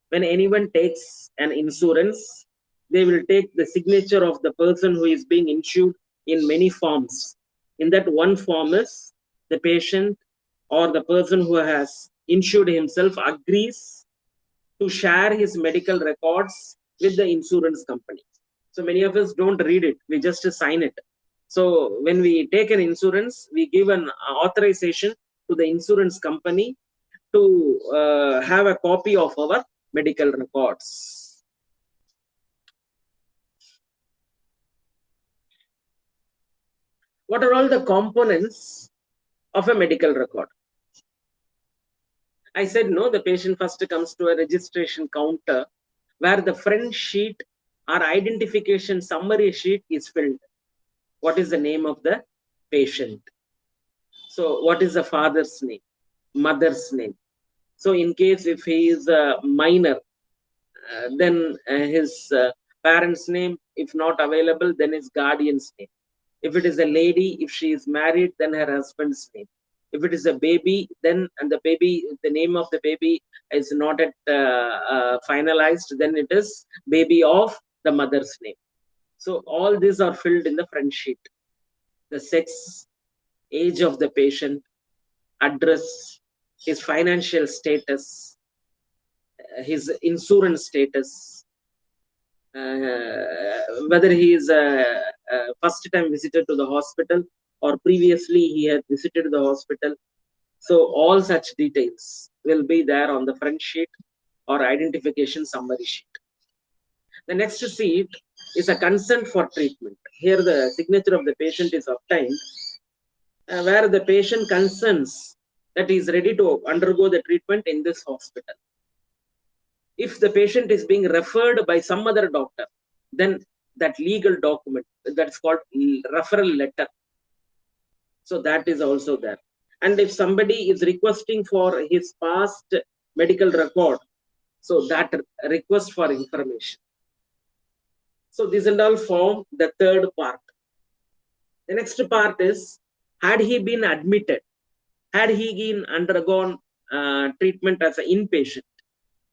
when anyone takes an insurance, they will take the signature of the person who is being insured in many forms. In that one form is the patient or the person who has insured himself agrees to share his medical records with the insurance company. So many of us don't read it, we just sign it. So when we take an insurance, we give an authorization to the insurance company to have a copy of our medical records. What are all the components of a medical record? I said no, the patient first comes to a registration counter where the front sheet or identification summary sheet is filled. What is the name of the patient? So what is the father's name, mother's name? So in case if he is a minor, then his parents' name, if not available, then his guardian's name. If it is a lady, if she is married, then her husband's name. If it is a baby, then and the baby, the name of the baby is not yet finalized, then it is baby of the mother's name. So all these are filled in the front sheet. The sex, age of the patient, address, his financial status, his insurance status, whether he is a first time visitor to the hospital or previously he had visited the hospital. So all such details will be there on the front sheet or identification summary sheet. The next sheet is a consent for treatment. Here the signature of the patient is obtained, where the patient consents that he is ready to undergo the treatment in this hospital. If the patient is being referred by some other doctor, then that legal document, that's called referral letter. So that is also there. And if somebody is requesting for his past medical record, so that request for information. So these and all form the third part. The next part is, had he been admitted, had he been undergone treatment as an inpatient,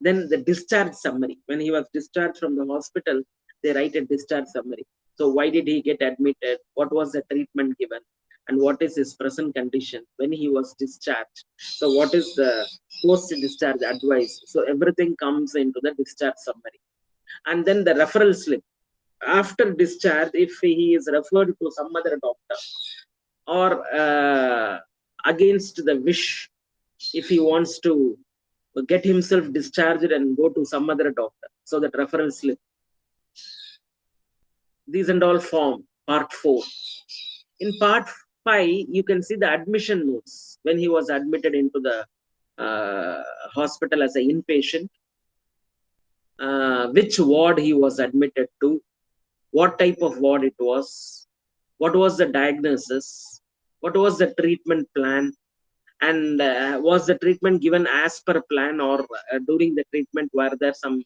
then the discharge summary. When he was discharged from the hospital, they write a discharge summary. So why did he get admitted? What was the treatment given? And what is his present condition when he was discharged? So what is the post-discharge advice? So everything comes into the discharge summary. And then the referral slip. After discharge, if he is referred to some other doctor or against the wish, if he wants to get himself discharged and go to some other doctor, so that referral slip. These and all form part 4. In part 5, you can see the admission notes when he was admitted into the hospital as an inpatient, which ward he was admitted to, what type of ward it was, what was the diagnosis, what was the treatment plan, and was the treatment given as per plan, or during the treatment were there some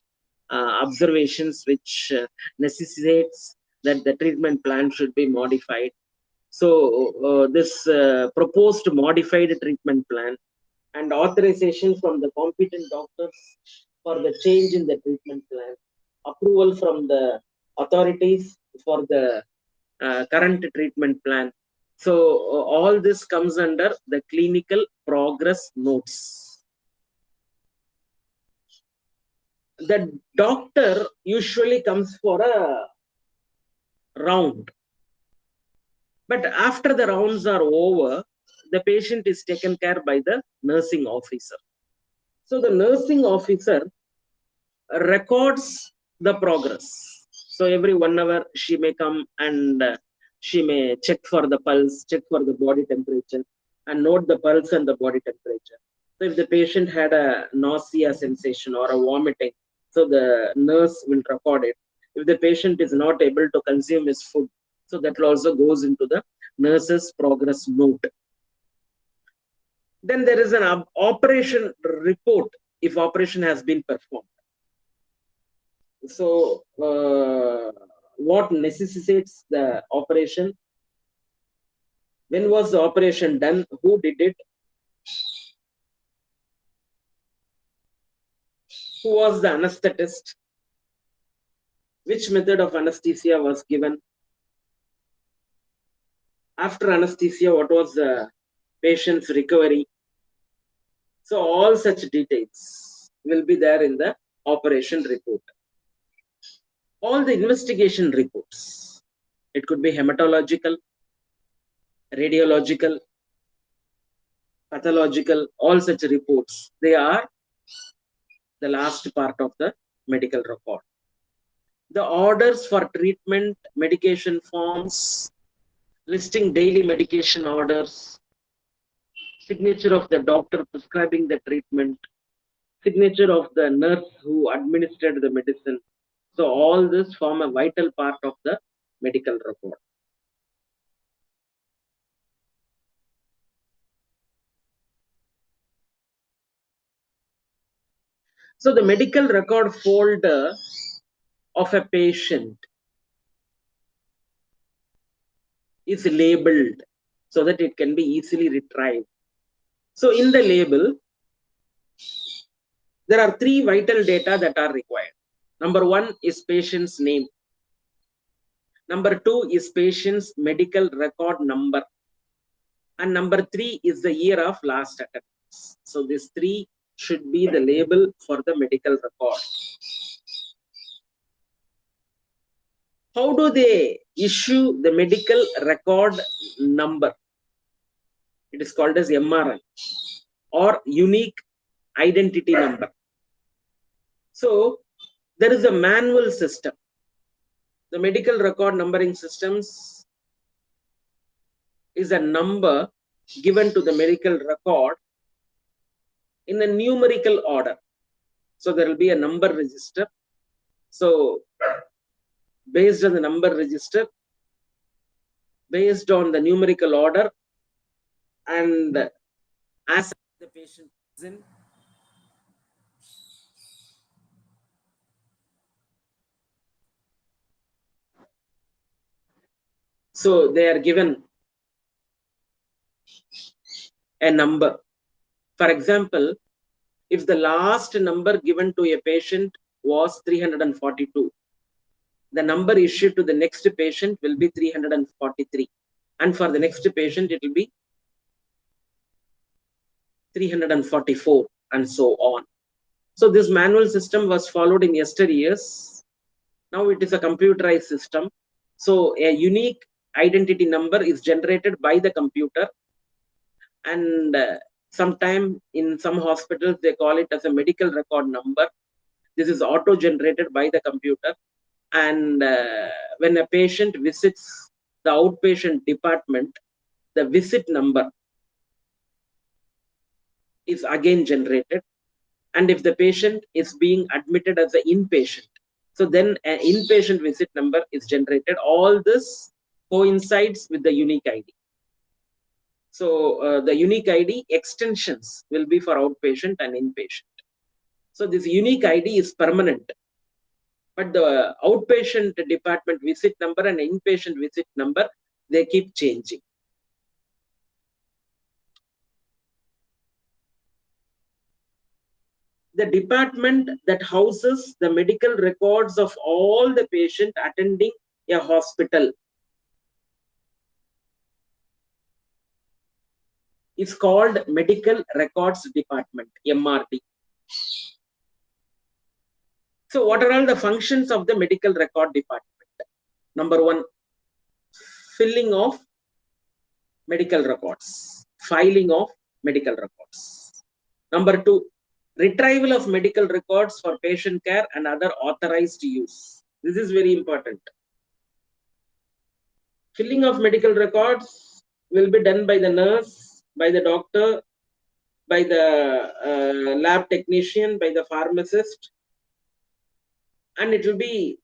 observations which necessitates that the treatment plan should be modified. So this proposed modified treatment plan and authorization from the competent doctors for the change in the treatment plan, approval from the authorities for the current treatment plan. So all this comes under the clinical progress notes. The doctor usually comes for a round, but after the rounds are over, the patient is taken care by the nursing officer. So the nursing officer records the progress. So every 1 hour she may come and she may check for the pulse, check for the body temperature, and note the pulse and the body temperature. So if the patient had a nausea sensation or a vomiting, so the nurse will record it. If the patient is not able to consume his food, so that also goes into the nurse's progress note. Then there is an operation report if operation has been performed. So what necessitates the operation? When was the operation done? Who did it? Who was the anesthetist? Which method of anesthesia was given? After anesthesia, what was the patient's recovery? So all such details will be there in the operation report. All the investigation reports, it could be hematological, radiological, pathological, all such reports, they are the last part of the medical record. The orders for treatment, medication forms, listing daily medication orders, signature of the doctor prescribing the treatment, signature of the nurse who administered the medicine. So all this form a vital part of the medical record. So the medical record folder of a patient is labeled so that it can be easily retrieved. So in the label, there are 3 vital data that are required. Number 1 is patient's name. Number 2 is patient's medical record number. And number 3 is the year of last attendance. So these 3 should be the label for the medical record. How do they issue the medical record number? It is called as MRN, or unique identity number. So there is a manual system. The medical record numbering systems is a number given to the medical record in a numerical order. So there will be a number register. So based on the number register, based on the numerical order, and as the patient is in, so they are given a number. For example, if the last number given to a patient was 342, the number issued to the next patient will be 343. And for the next patient, it will be 344, and so on. So this manual system was followed in yesteryears. Now it is a computerized system. So a unique identity number is generated by the computer, and sometime in some hospitals they call it as a medical record number. This is auto generated by the computer, and when a patient visits the outpatient department, the visit number is again generated. And if the patient is being admitted as an inpatient, so then an inpatient visit number is generated. All this coincides with the unique ID. So the unique ID extensions will be for outpatient and inpatient. So this unique ID is permanent, but the outpatient department visit number and inpatient visit number, they keep changing. The department that houses the medical records of all the patients attending a hospital is called Medical Records Department, MRD. So what are all the functions of the medical record department? Number one, filling of medical records, filing of medical records. Number two, retrieval of medical records for patient care and other authorized use. This is very important. Filling of medical records will be done by the nurse, by the doctor, by the lab technician, by the pharmacist, and it will be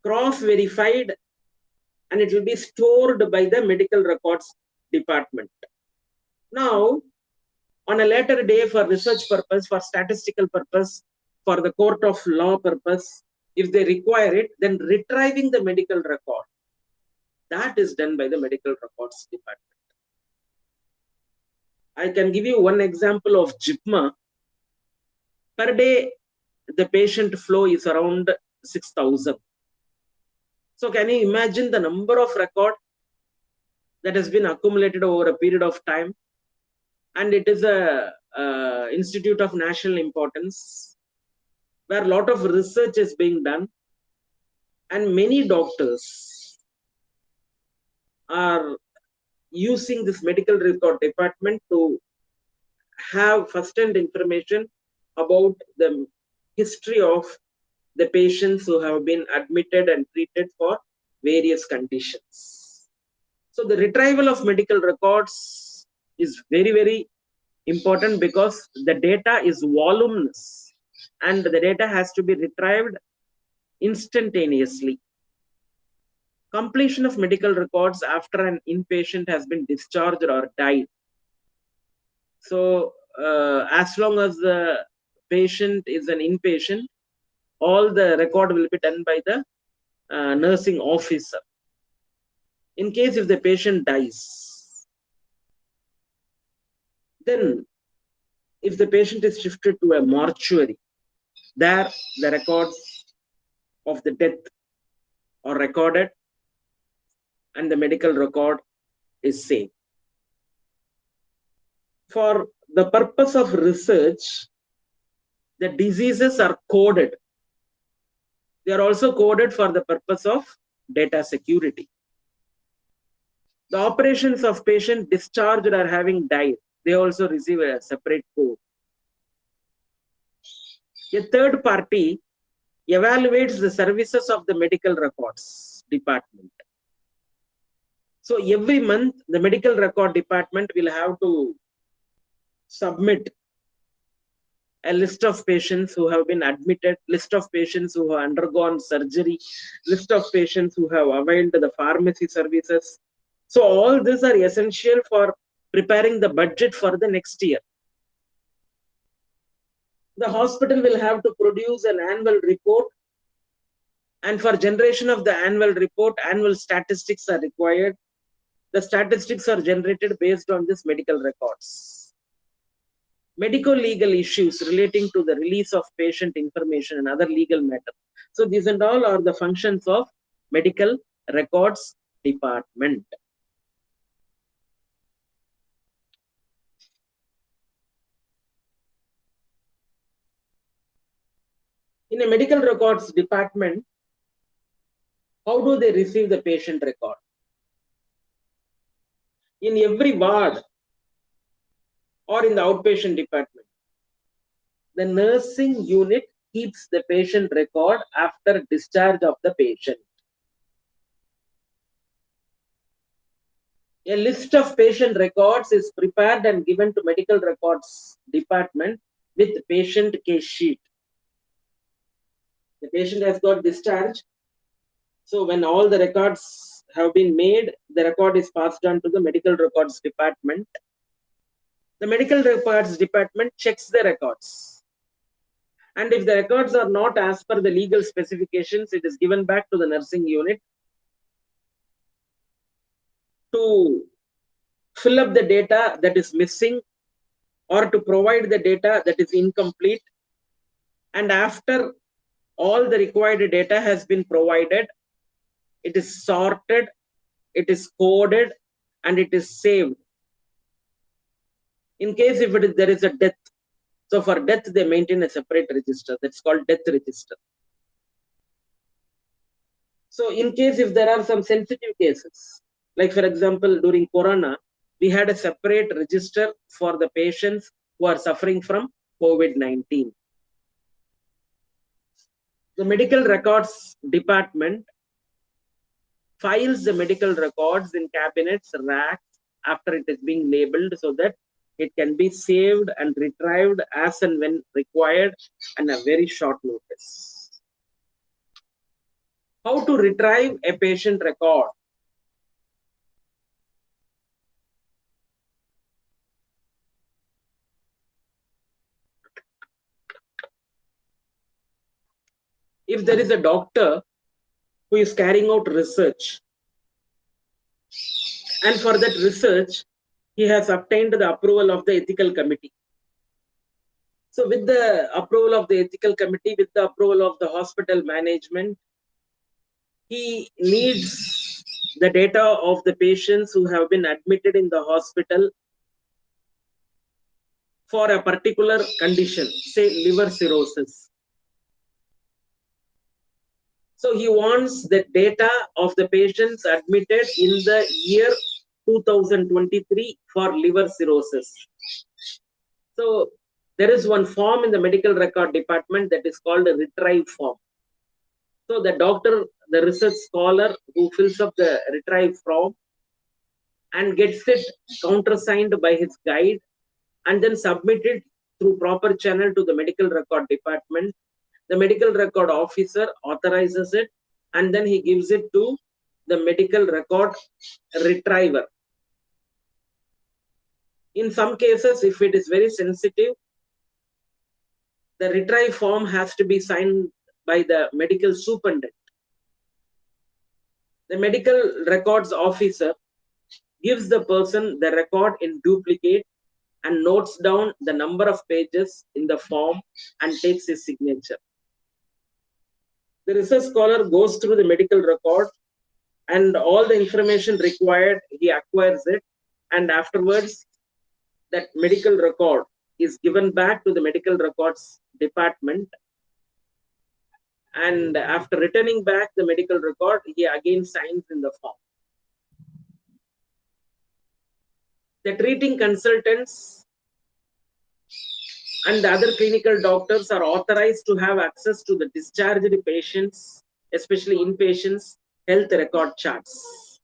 cross-verified and it will be stored by the medical records department. Now, on a later day, for research purpose, for statistical purpose, for the court of law purpose, if they require it, then retrieving the medical record, that is done by the medical records department. I can give you one example of JIPMA. Per day, the patient flow is around 6,000. So can you imagine the number of record that has been accumulated over a period of time? And it is a institute of national importance where a lot of research is being done, and many doctors are using this medical record department to have first-hand information about the history of the patients who have been admitted and treated for various conditions. So the retrieval of medical records is very, very important because the data is voluminous and the data has to be retrieved instantaneously. Completion of medical records after an inpatient has been discharged or died. So as long as the patient is an inpatient, all the record will be done by the nursing officer. In case if the patient dies, then if the patient is shifted to a mortuary, there the records of the death are recorded and the medical record is saved. For the purpose of research, the diseases are coded. They are also coded for the purpose of data security. The operations of patient discharged or having died, they also receive a separate code. A third party evaluates the services of the medical records department. So every month, the medical record department will have to submit a list of patients who have been admitted, list of patients who have undergone surgery, list of patients who have availed the pharmacy services. So all these are essential for preparing the budget for the next year. The hospital will have to produce an annual report, and for generation of the annual report, annual statistics are required. The statistics are generated based on this medical records. Medico-legal issues relating to the release of patient information and other legal matters. So these and all are the functions of medical records department. In a medical records department, how do they receive the patient record? In every ward or in the outpatient department, the nursing unit keeps the patient record after discharge of the patient. A list of patient records is prepared and given to medical records department with patient case sheet. The patient has got discharged. So when all the records have been made, the record is passed on to the medical records department. The medical records department checks the records. And if the records are not as per the legal specifications, it is given back to the nursing unit to fill up the data that is missing or to provide the data that is incomplete. And after all the required data has been provided, it is sorted, it is coded, and it is saved. In case if there is a death, so for death, they maintain a separate register that's called death register. So in case if there are some sensitive cases, like for example, during Corona, we had a separate register for the patients who are suffering from COVID-19. The medical records department files the medical records in cabinets, racks, after it is being labeled so that it can be saved and retrieved as and when required and a very short notice. How to retrieve a patient record? If there is a doctor who is carrying out research, and for that research, he has obtained the approval of the ethical committee. So with the approval of the ethical committee, with the approval of the hospital management, he needs the data of the patients who have been admitted in the hospital for a particular condition, say liver cirrhosis. So he wants the data of the patients admitted in the year 2023 for liver cirrhosis. So there is one form in the medical record department that is called a retrieve form. So the doctor, the research scholar who fills up the retrieve form and gets it countersigned by his guide and then submitted through proper channel to the medical record department. The medical record officer authorizes it and then he gives it to the medical record retriever. In some cases, if it is very sensitive, the retrieve form has to be signed by the medical superintendent. The medical records officer gives the person the record in duplicate and notes down the number of pages in the form and takes his signature. The research scholar goes through the medical record and all the information required, he acquires it, and afterwards that medical record is given back to the medical records department. And after returning back the medical record, he again signs in the form. The treating consultants and the other clinical doctors are authorized to have access to the discharged patients, especially inpatients, health record charts.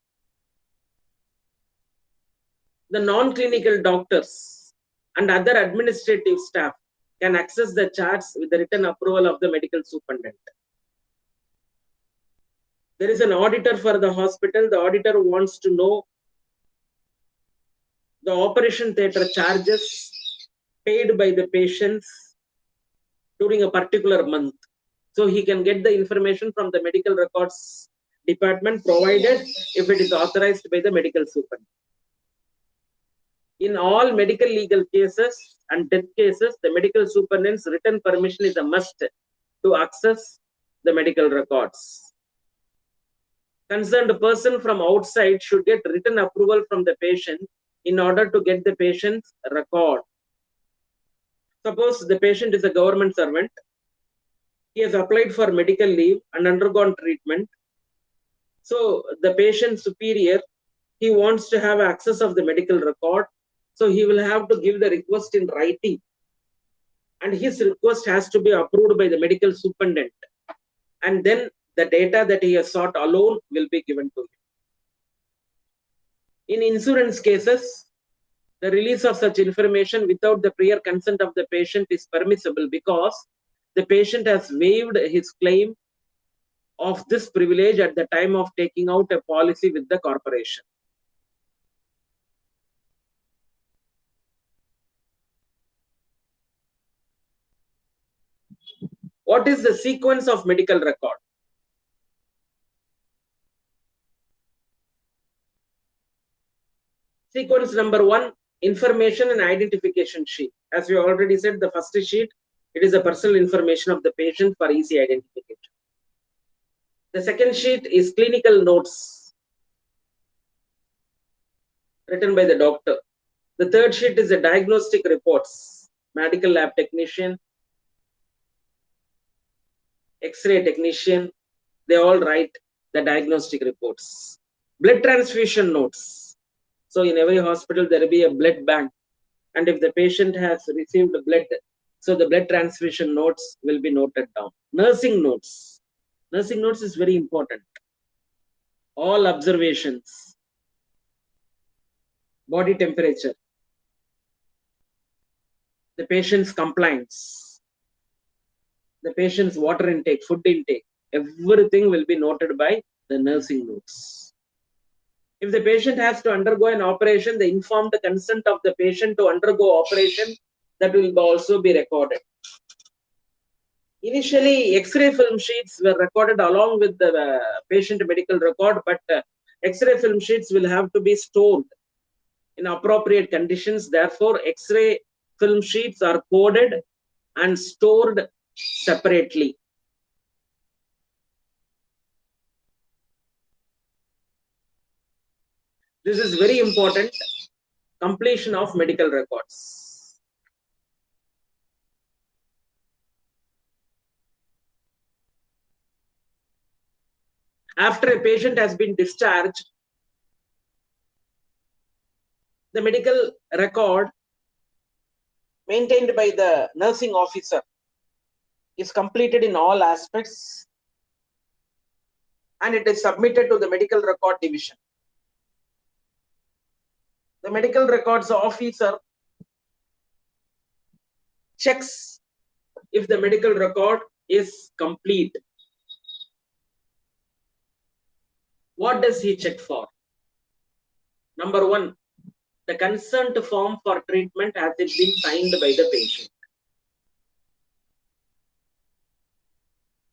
The non-clinical doctors and other administrative staff can access the charts with the written approval of the medical superintendent. There is an auditor for the hospital. The auditor wants to know the operation theatre charges paid by the patients during a particular month. So he can get the information from the medical records department, provided if it is authorized by the medical superintendent. In all medical legal cases and death cases, the medical superintendent's written permission is a must to access the medical records. Concerned person from outside should get written approval from the patient in order to get the patient's record. Suppose the patient is a government servant. He has applied for medical leave and undergone treatment. So the patient superior, he wants to have access of the medical record. So he will have to give the request in writing. And his request has to be approved by the medical superintendent. And then the data that he has sought alone will be given to him. In insurance cases, the release of such information without the prior consent of the patient is permissible because the patient has waived his claim of this privilege at the time of taking out a policy with the corporation. What is the sequence of medical record? Sequence number 1, information and identification sheet. As we already said, the first sheet, it is a personal information of the patient for easy identification. The second sheet is clinical notes written by the doctor. The third sheet is the diagnostic reports, medical lab technician, X-ray technician, they all write the diagnostic reports. Blood transfusion notes. So in every hospital, there will be a blood bank. And if the patient has received blood, so the blood transfusion notes will be noted down. Nursing notes. Nursing notes is very important. All observations, body temperature, the patient's compliance, the patient's water intake, food intake, everything will be noted by the nursing notes. If the patient has to undergo an operation, they inform the consent of the patient to undergo operation, that will also be recorded. Initially, X-ray film sheets were recorded along with the patient medical record, but X-ray film sheets will have to be stored in appropriate conditions. Therefore, X-ray film sheets are coded and stored separately. This is very important. Completion of medical records. After a patient has been discharged, the medical record maintained by the nursing officer is completed in all aspects and it is submitted to the medical record division. The medical records officer checks if the medical record is complete. What does he check for? Number 1, the consent form for treatment has it been signed by the patient.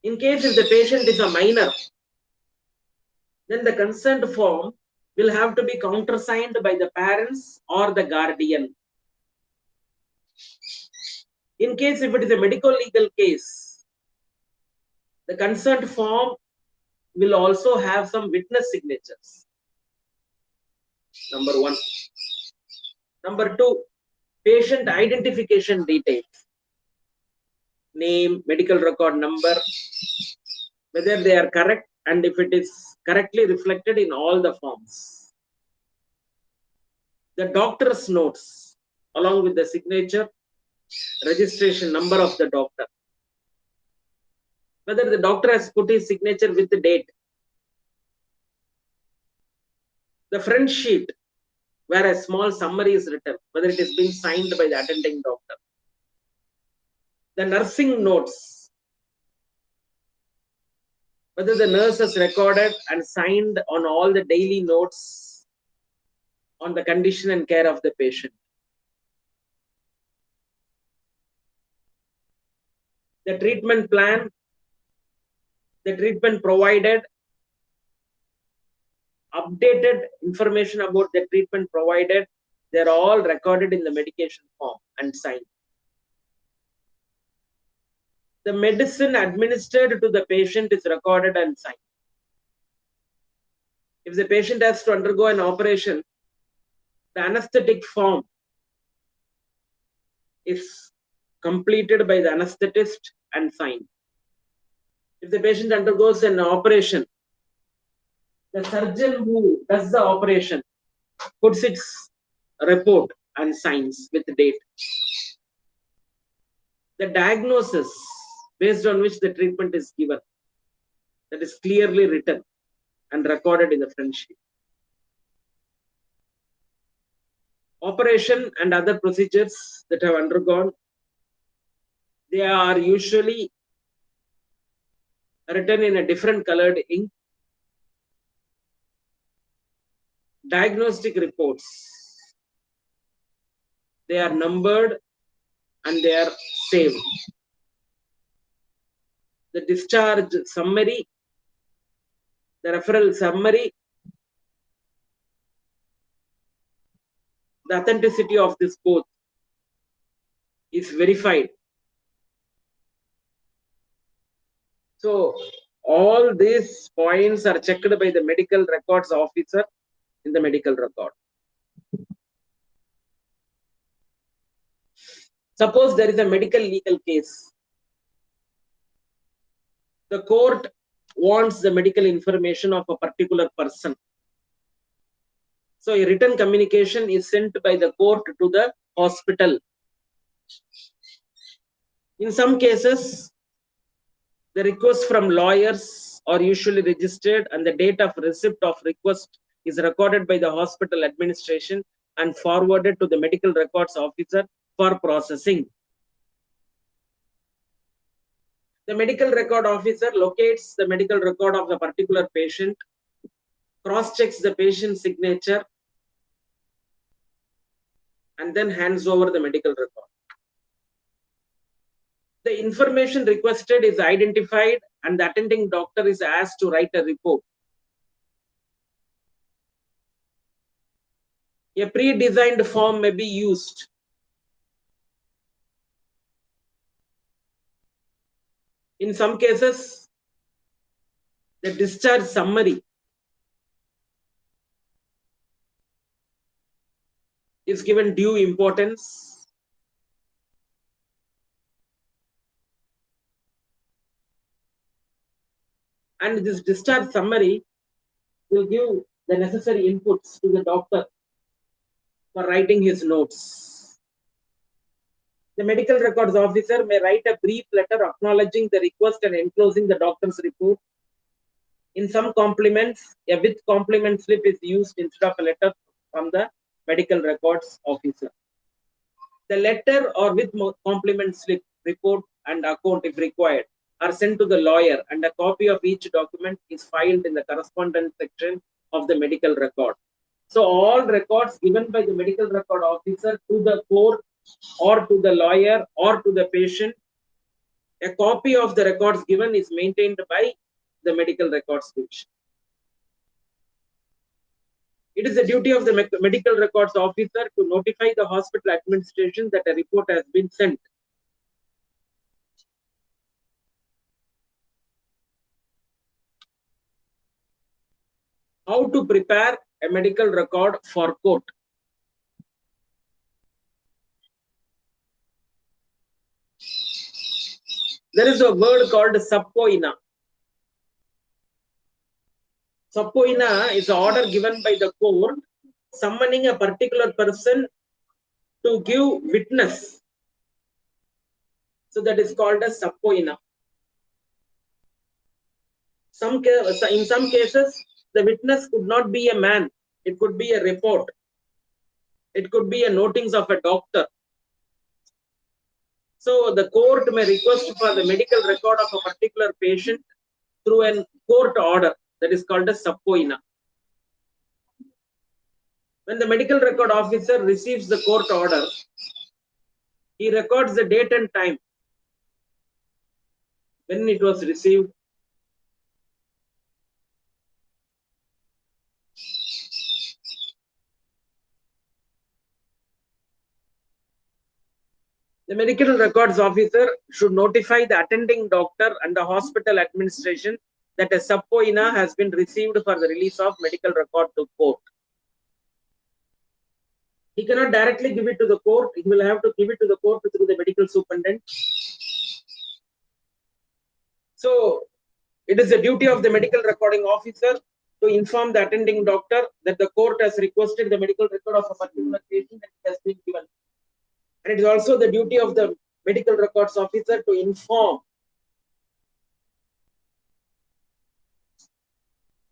In case if the patient is a minor, then the consent form will have to be countersigned by the parents or the guardian. In case if it is a medical legal case, the consent form will also have some witness signatures. Number 1. Number 2, patient identification details. Name, medical record number, whether they are correct and if it is correctly reflected in all the forms. The doctor's notes along with the signature, registration number of the doctor. Whether the doctor has put his signature with the date. The front sheet where a small summary is written, whether it is being signed by the attending doctor. The nursing notes, whether the nurse has recorded and signed on all the daily notes on the condition and care of the patient. The treatment plan, the treatment provided, updated information about the treatment provided, they're all recorded in the medication form and signed. The medicine administered to the patient is recorded and signed. If the patient has to undergo an operation, the anesthetic form is completed by the anesthetist and signed. If the patient undergoes an operation, the surgeon who does the operation puts its report and signs with the date. The diagnosis based on which the treatment is given, that is clearly written and recorded in the front sheet. operation and other procedures that have undergone, they are usually written in a different colored ink. Diagnostic reports, they are numbered and they are saved. The discharge summary, the referral summary, the authenticity of this both is verified. So all these points are checked by the medical records officer in the medical record. Suppose there is a medical legal case. The court wants the medical information of a particular person. So a written communication is sent by the court to the hospital. In some cases, the requests from lawyers are usually registered and the date of receipt of request is recorded by the hospital administration and forwarded to the medical records officer for processing. The medical record officer locates the medical record of a particular patient, cross-checks the patient's signature, and then hands over the medical record. The information requested is identified and the attending doctor is asked to write a report. A pre-designed form may be used. In some cases, the discharge summary is given due importance. And this discharge summary will give the necessary inputs to the doctor for writing his notes. The medical records officer may write a brief letter acknowledging the request and enclosing the doctor's report. In some compliments, a with compliment slip is used instead of a letter from the medical records officer. The letter or with compliment slip, report and account if required are sent to the lawyer and a copy of each document is filed in the correspondence section of the medical record. So all records given by the medical record officer to the court or to the lawyer or to the patient, a copy of the records given is maintained by the medical records division. It is the duty of the medical records officer to notify the hospital administration that a report has been sent. How to prepare a medical record for court? There is a word called subpoena. Subpoena is an order given by the court summoning a particular person to give witness. So that is called a subpoena. In some cases, the witness could not be a man. It could be a report. It could be a notings of a doctor. So the court may request for the medical record of a particular patient through a court order that is called a subpoena. When the medical record officer receives the court order, he records the date and time when it was received. The medical records officer should notify the attending doctor and the hospital administration that a subpoena has been received for the release of medical record to court. He cannot directly give it to the court. He will have to give it to the court through the medical superintendent. So it is the duty of the medical recording officer to inform the attending doctor that the court has requested the medical record of a particular patient and it has been given. And it is also the duty of the medical records officer to inform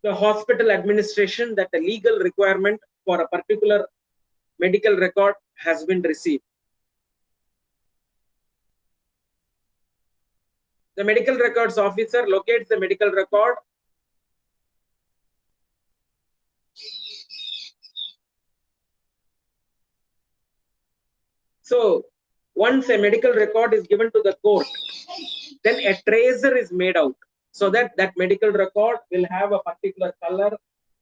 the hospital administration that the legal requirement for a particular medical record has been received. The medical records officer locates the medical record. So once a medical record is given to the court, then a tracer is made out so that that medical record will have a particular color,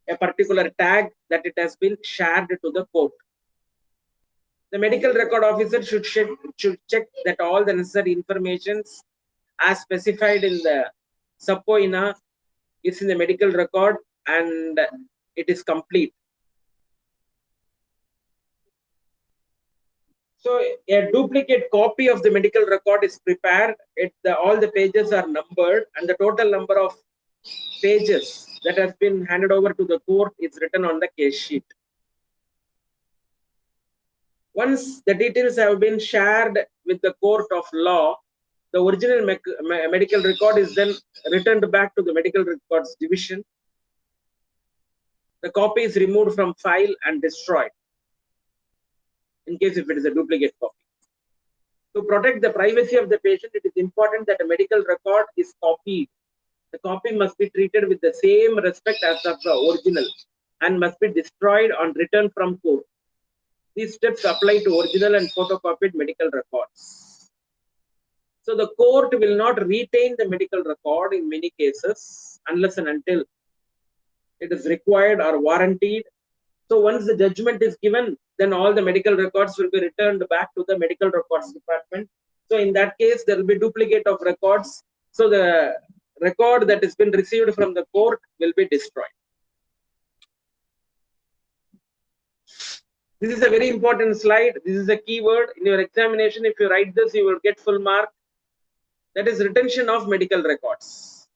a particular tag that it has been shared to the court. The medical record officer should check that all the necessary information as specified in the subpoena is in the medical record and it is complete. So a duplicate copy of the medical record is prepared. All the pages are numbered and the total number of pages that has been handed over to the court is written on the case sheet. Once the details have been shared with the court of law, the original medical record is then returned back to the medical records division. The copy is removed from file and destroyed in case if it is a duplicate copy. To protect the privacy of the patient, it is important that a medical record is copied. The copy must be treated with the same respect as of the original and must be destroyed on return from court. These steps apply to original and photocopied medical records. So the court will not retain the medical record in many cases unless and until it is required or warranted. So once the judgment is given, then all the medical records will be returned back to the medical records department. So in that case, there will be duplicate of records. So the record that has been received from the court will be destroyed. This is a very important slide. This is a keyword in your examination. If you write this, you will get full mark. That is retention of medical records.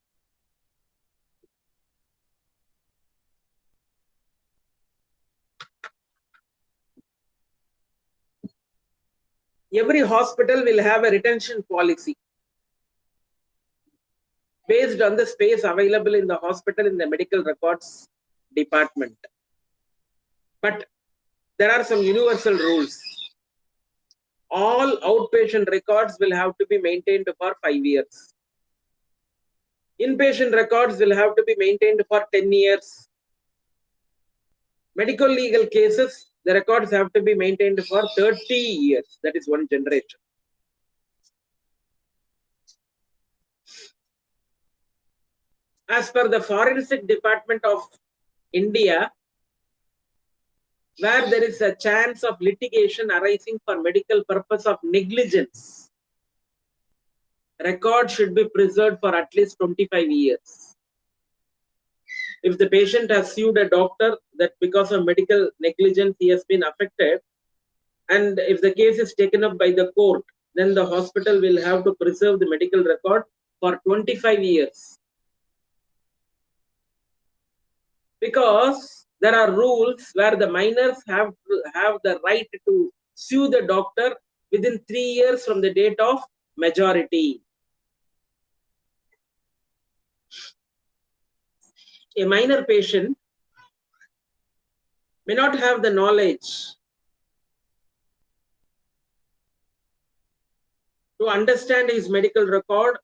Every hospital will have a retention policy based on the space available in the hospital in the medical records department. But there are some universal rules. All outpatient records will have to be maintained for 5 years. Inpatient records will have to be maintained for 10 years. Medical legal cases, the records have to be maintained for 30 years. That is one generation. As per the Forensic Department of India, where there is a chance of litigation arising for medical purpose of negligence, record should be preserved for at least 25 years. If the patient has sued a doctor that because of medical negligence he has been affected, and if the case is taken up by the court, then the hospital will have to preserve the medical record for 25 years. Because there are rules where the minors have the right to sue the doctor within 3 years from the date of majority. A minor patient may not have the knowledge to understand his medical record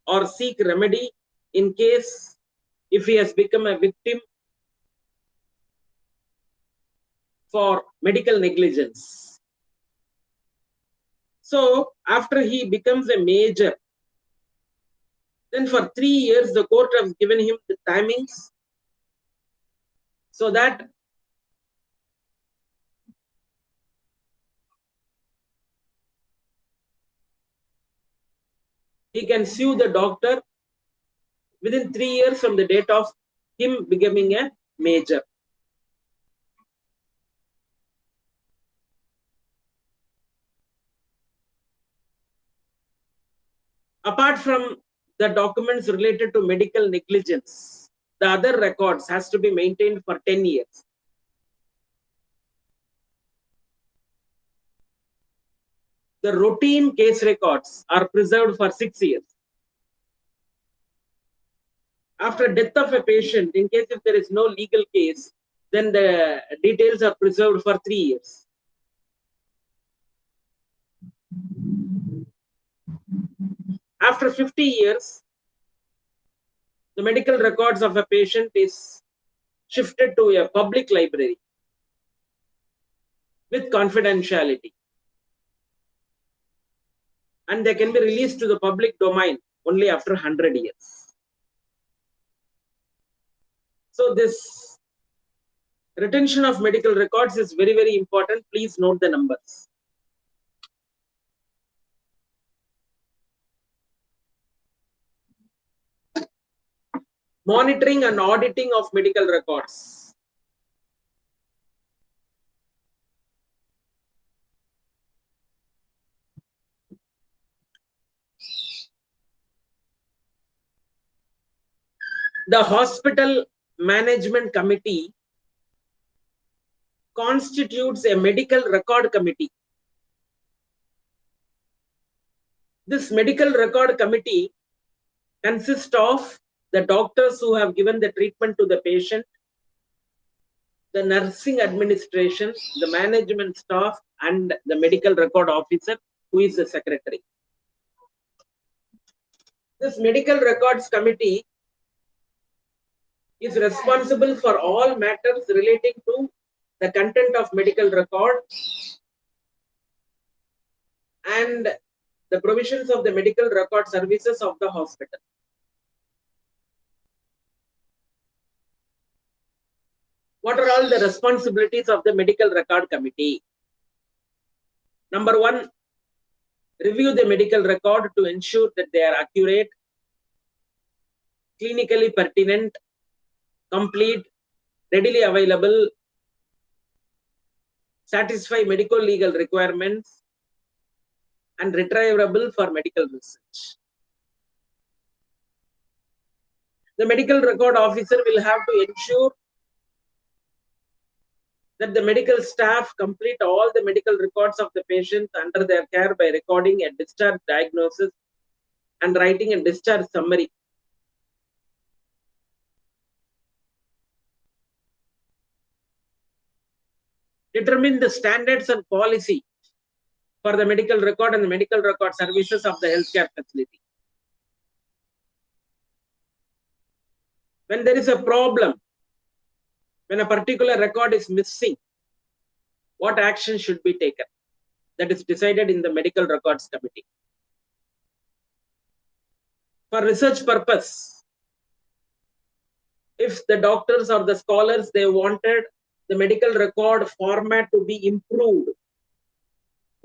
or seek remedy in case if he has become a victim for medical negligence. So after he becomes a major, then for 3 years the court has given him the timings so that he can sue the doctor within 3 years from the date of him becoming a major. Apart from the documents related to medical negligence, the other records has to be maintained for 10 years. The routine case records are preserved for 6 years. After death of a patient, in case if there is no legal case, then the details are preserved for 3 years. After 50 years, the medical records of a patient is shifted to a public library with confidentiality, and they can be released to the public domain only after 100 years. So this retention of medical records is very, very important. Please note the numbers. Monitoring and auditing of medical records. The hospital management committee constitutes a medical record committee. This medical record committee consists of the doctors who have given the treatment to the patient, the nursing administration, the management staff, and the medical record officer, who is the secretary. This medical records committee is responsible for all matters relating to the content of medical record and the provisions of the medical record services of the hospital. What are all the responsibilities of the medical record committee? Number one, review the medical record to ensure that they are accurate, clinically pertinent, complete, readily available, satisfy medical legal requirements, and retrievable for medical research. The medical record officer will have to ensure that the medical staff complete all the medical records of the patients under their care by recording a discharge diagnosis and writing a discharge summary. Determine the standards and policy for the medical record and the medical record services of the healthcare facility. When there is a problem, when a particular record is missing, what action should be taken? That is decided in the medical records committee. For research purpose, if the doctors or the scholars, they wanted the medical record format to be improved,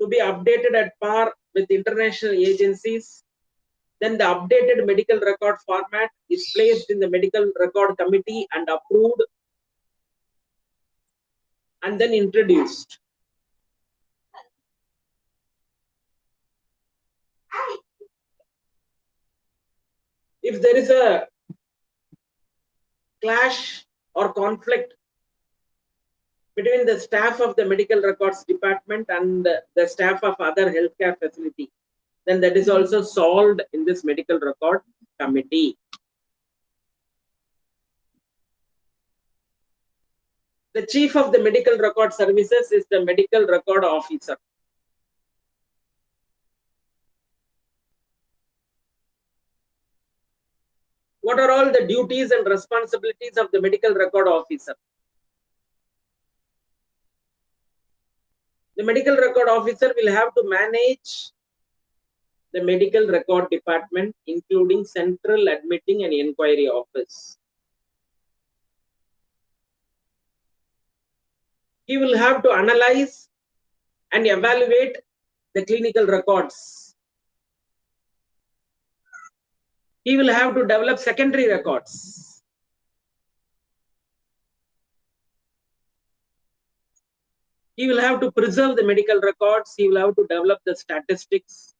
to be updated at par with international agencies, then the updated medical record format is placed in the medical record committee and approved and then introduced. If there is a clash or conflict between the staff of the medical records department and the staff of other healthcare facility, then that is also solved in this medical record committee. The chief of the medical record services is the medical record officer. What are all the duties and responsibilities of the medical record officer? The medical record officer will have to manage the medical record department, including central admitting and inquiry office. He will have to analyze and evaluate the clinical records. He will have to develop secondary records. He will have to preserve the medical records. He will have to develop the statistics.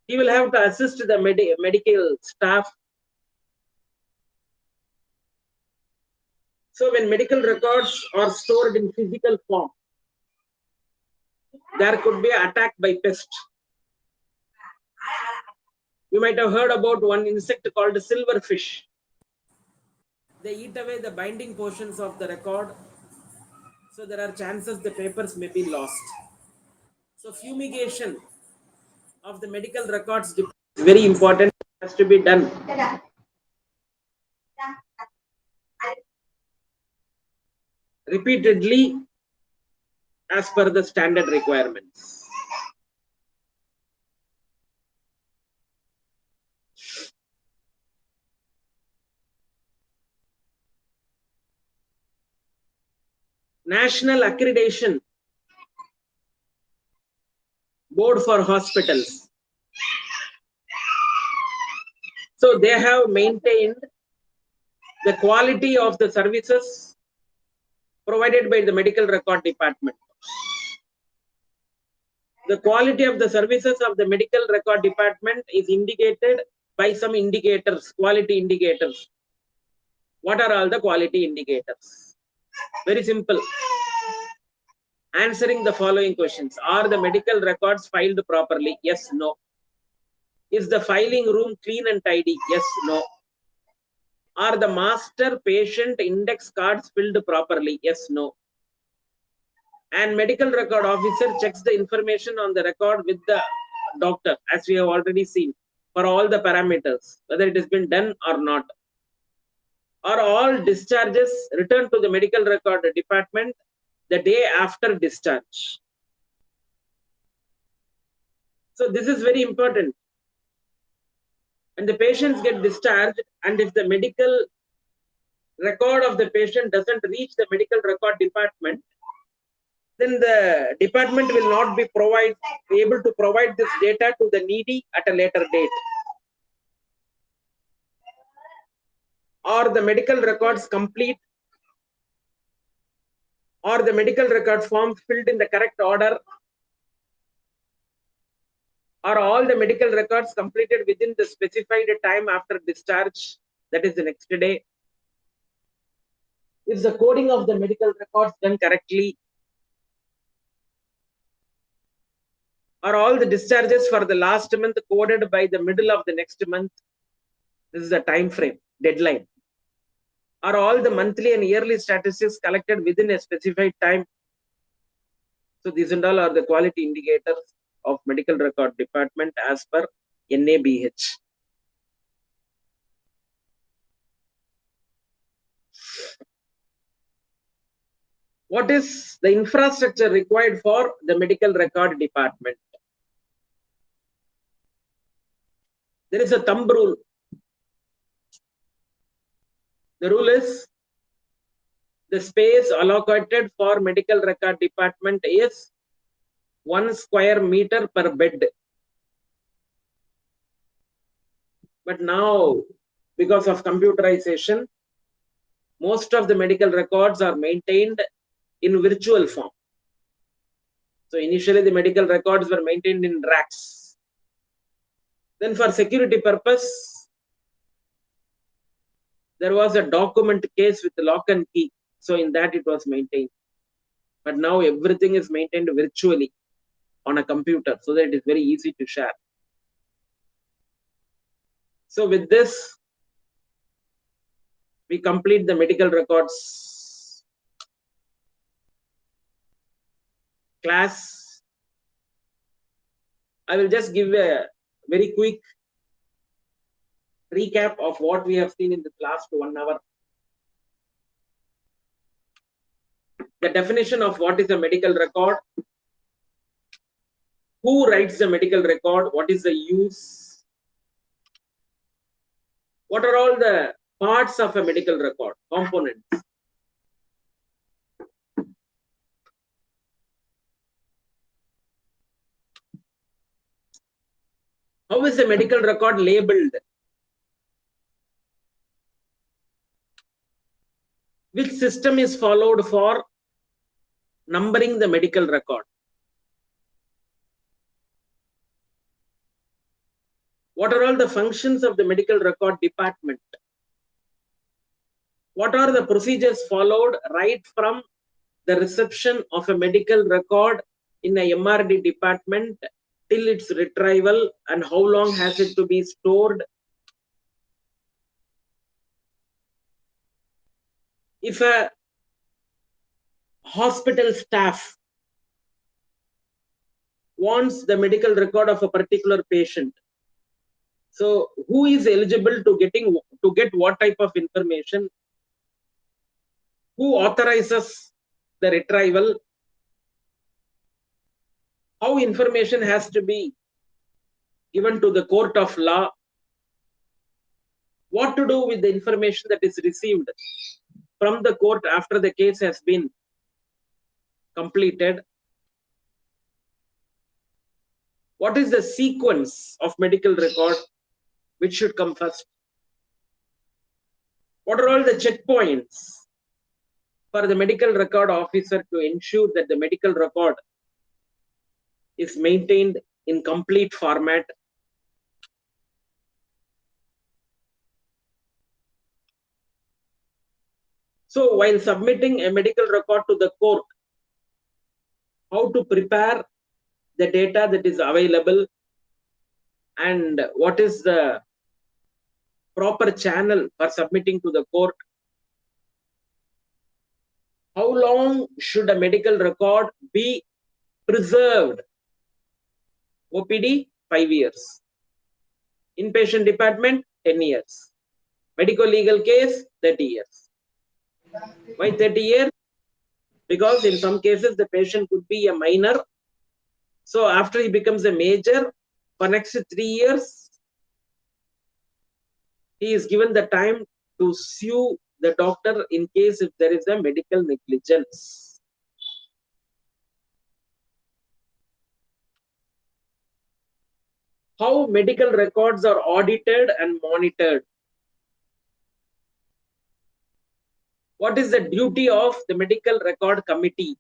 He will have to assist the medical staff. So when medical records are stored in physical form, there could be an attack by pest. You might have heard about one insect called silverfish. They eat away the binding portions of the record. So there are chances the papers may be lost. So fumigation of the medical records It's very important, it has to be done. Repeatedly as per the standard requirements. National Accreditation Board for Hospitals. So they have maintained the quality of the services provided by the medical record department. The quality of the services of the medical record department is indicated by some indicators, quality indicators. What are all the quality indicators? Very simple. Answering the following questions. Are the medical records filed properly? Yes, no. Is the filing room clean and tidy? Yes, no. Are the master patient index cards filled properly? Yes, no. And medical record officer checks the information on the record with the doctor, as we have already seen, for all the parameters, whether it has been done or not. Are all discharges returned to the medical record department the day after discharge? So this is very important. When the patients get discharged, and if the medical record of the patient doesn't reach the medical record department, then the department will not be able to provide this data to the needy at a later date. Or the medical records complete, or the medical record forms filled in the correct order, or all the medical records completed within the specified time after discharge, that is the next day. Is the coding of the medical records done correctly? Are all the discharges for the last month coded by the middle of the next month? This is the time frame, deadline. Are all the monthly and yearly statistics collected within a specified time? So these and all are the quality indicators of medical record department as per NABH. What is the infrastructure required for the medical record department? There is a thumb rule. The rule is the space allocated for medical record department is 1 square meter per bed. But now, because of computerization, most of the medical records are maintained in virtual form. So initially the medical records were maintained in racks. Then for security purpose, there was a document case with lock and key. So in that it was maintained. But now everything is maintained virtually on a computer, so that it is very easy to share. So with this, we complete the medical records class. I will just give a very quick recap of what we have seen in the last 1 hour. The definition of what is a medical record, who writes the medical record, what is the use, what are all the parts of a medical record, components. How is a medical record labeled? Which system is followed for numbering the medical record? What are all the functions of the medical record department? What are the procedures followed right from the reception of a medical record in a MRD department till its retrieval, and how long has it to be stored? If a hospital staff wants the medical record of a particular patient, So who is eligible to get what type of information? Who authorizes the retrieval? How information has to be given to the court of law? What to do with the information that is received from the court after the case has been completed? What is the sequence of medical record which should come first? What are all the checkpoints for the medical record officer to ensure that the medical record is maintained in complete format? So while submitting a medical record to the court, how to prepare the data that is available and what is the proper channel for submitting to the court? How long should a medical record be preserved? OPD, 5 years. Inpatient department, 10 years. Medical legal case, 30 years. Why 30 years? Because in some cases, the patient could be a minor. So after he becomes a major, for next 3 years, he is given the time to sue the doctor in case if there is a medical negligence. How medical records are audited and monitored? What is the duty of the medical record committee?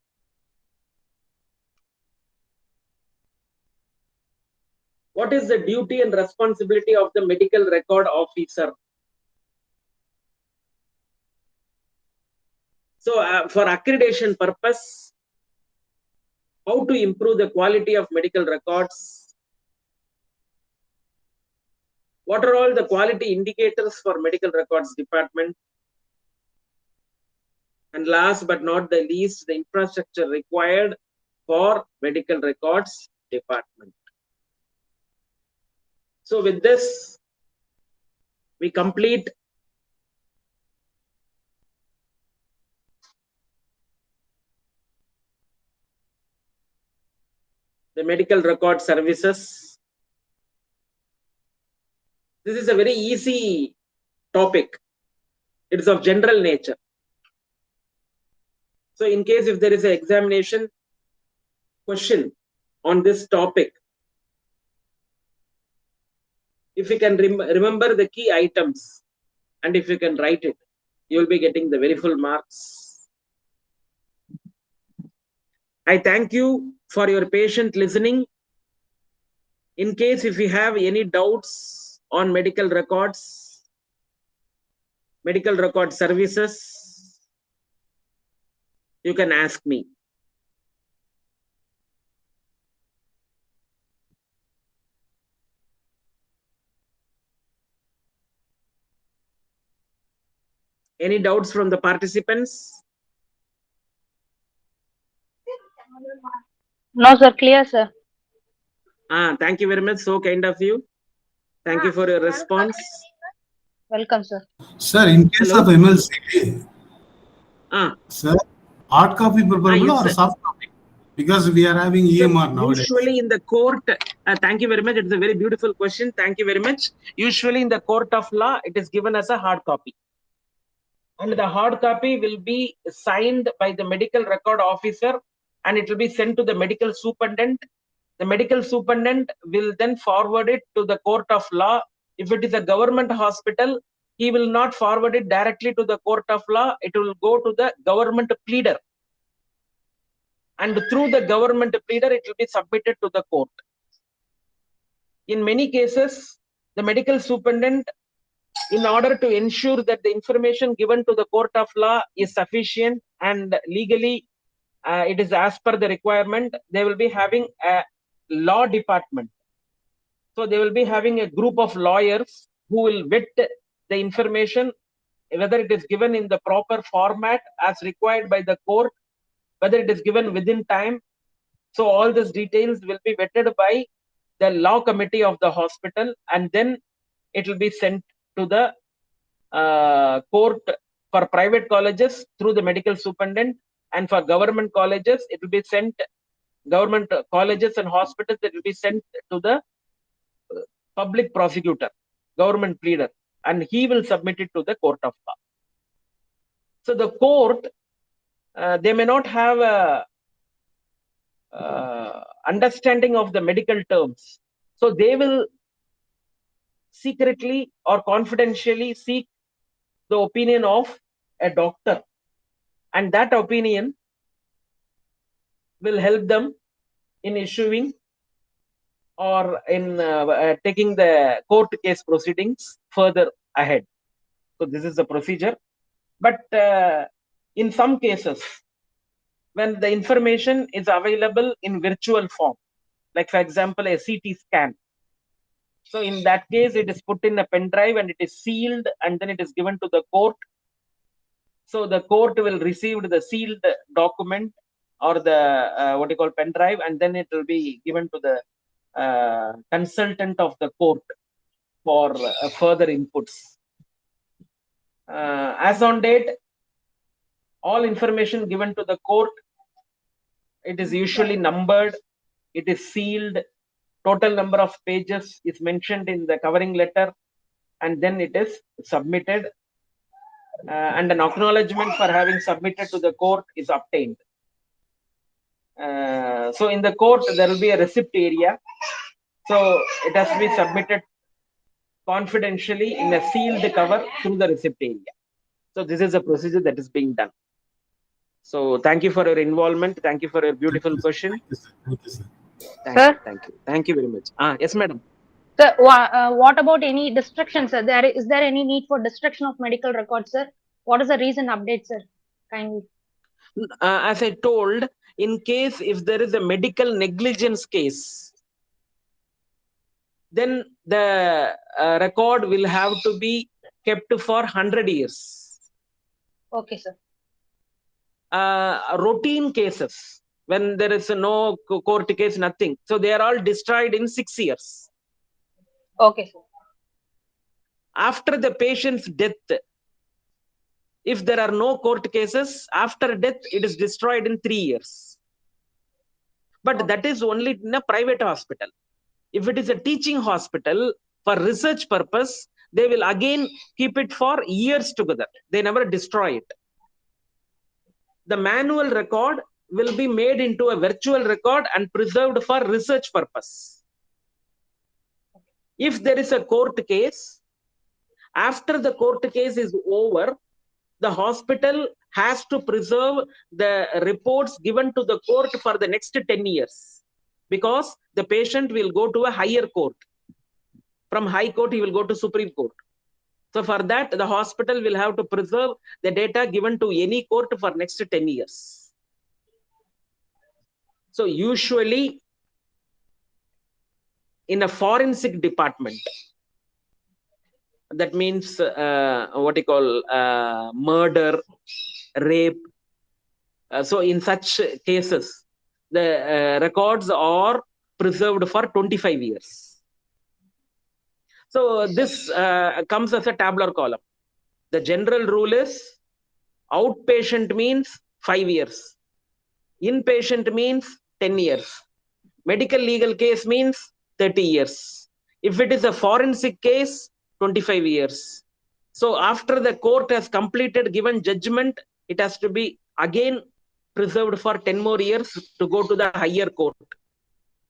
What is the duty and responsibility of the medical record officer? So for accreditation purpose, how to improve the quality of medical records? What are all the quality indicators for medical records department? And last but not the least, the infrastructure required for medical records department. So with this, we complete the medical record services. This is a very easy topic. It is of general nature. So in case if there is an examination question on this topic, if you can remember the key items and if you can write it, you will be getting the very full marks. I thank you for your patient listening. In case if you have any doubts on medical records, medical record services, you can ask me. Any doubts from the participants? No, sir. Clear, sir. Thank you very much. So kind of you. Thank you for your response. Welcome, sir. Sir, in case Hello? of MLC, sir, hard copy preferable yes, or sir. soft copy? Because we are having EMR nowadays. Usually in the court, thank you very much. It's a very beautiful question. Thank you very much. Usually in the court of law, it is given as a hard copy. And the hard copy will be signed by the medical record officer and it will be sent to the medical superintendent. The medical superintendent will then forward it to the court of law. If it is a government hospital, he will not forward it directly to the court of law. It will go to the government pleader. And through the government pleader, it will be submitted to the court. In many cases, the medical superintendent, in order to ensure that the information given to the court of law is sufficient and legally it is as per the requirement, they will be having a law department. So they will be having a group of lawyers who will vet the information, whether it is given in the proper format as required by the court, whether it is given within time. So all these details will be vetted by the law committee of the hospital, and then it will be sent to the court. For private colleges through the medical superintendent, and for government colleges it will be sent, government colleges and hospitals, it will be sent to the public prosecutor, government pleader, and he will submit it to the court of law. So the court, they may not have a understanding of the medical terms, so they will secretly or confidentially seek the opinion of a doctor, and that opinion will help them in issuing or in taking the court case proceedings further ahead. So this is the procedure. But in some cases, when the information is available in virtual form, like for example a CT scan, so in that case it is put in a pen drive and it is sealed and then it is given to the court. So the court will receive the sealed document or the what you call pen drive, and then it will be given to the consultant of the court for further inputs. As on date, all information given to the court, it is usually numbered, it is sealed, total number of pages is mentioned in the covering letter, and then it is submitted, and an acknowledgement for having submitted to the court is obtained. So in the court there will be a receipt area, so it has to be submitted confidentially in a sealed cover through the receipt area. So this is a procedure that is being done. So thank you for your involvement. Thank you for your beautiful question. Thank you, sir. Sir? Thank you very much. Yes, madam. Sir, what about any destruction, sir? Is there any need for destruction of medical records, sir? What is the recent update, sir? Kindly. As I told, in case if there is a medical negligence case, then the record will have to be kept for 100 years. Okay, sir. Routine cases, when there is no court case, nothing, so they are all destroyed in 6 years. Okay, sir. After the patient's death, if there are no court cases, after death it is destroyed in 3 years. But that is only in a private hospital. If it is a teaching hospital for research purpose, they will again keep it for years together. They never destroy it. The manual record will be made into a virtual record and preserved for research purpose. If there is a court case, after the court case is over, the hospital has to preserve the reports given to the court for the next 10 years, because the patient will go to a higher court. From high court he will go to Supreme Court. So for that, the hospital will have to preserve the data given to any court for next 10 years. So usually in a forensic department, that means what you call murder, rape, so in such cases the records are preserved for 25 years. So this comes as a tabular column. The general rule is outpatient means 5 years, inpatient means 10 years, medical legal case means 30 years. If it is a forensic case, 25 years. So after the court has completed given judgment, it has to be again preserved for 10 more years to go to the higher court.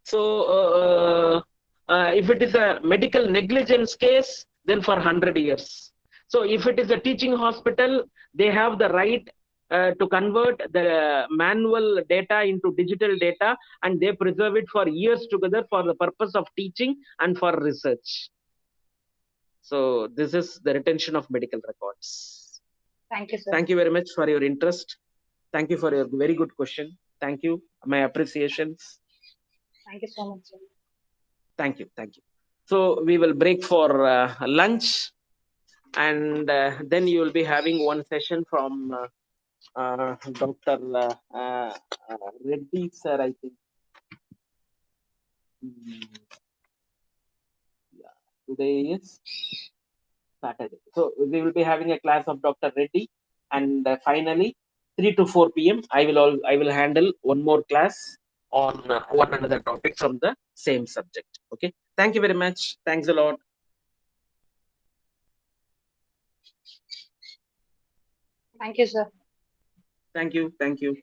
So if it is a medical negligence case, then for 100 years. So if it is a teaching hospital, they have the right to convert the manual data into digital data, and they preserve it for years together for the purpose of teaching and for research. So this is the retention of medical records. Thank you, sir. Thank you very much for your interest. Thank you for your very good question. Thank you. My appreciations. Thank you so much, sir. Thank you. Thank you. So we will break for lunch, and then you will be having one session from Dr. Reddy sir, I think. Yeah. Today is Saturday. So we will be having a class of Dr. Reddy, and finally 3 to 4 p.m. I will handle one more class on one another topic from the same subject. Okay. Thank you very much. Thanks a lot. Thank you, sir. Thank you. Thank you.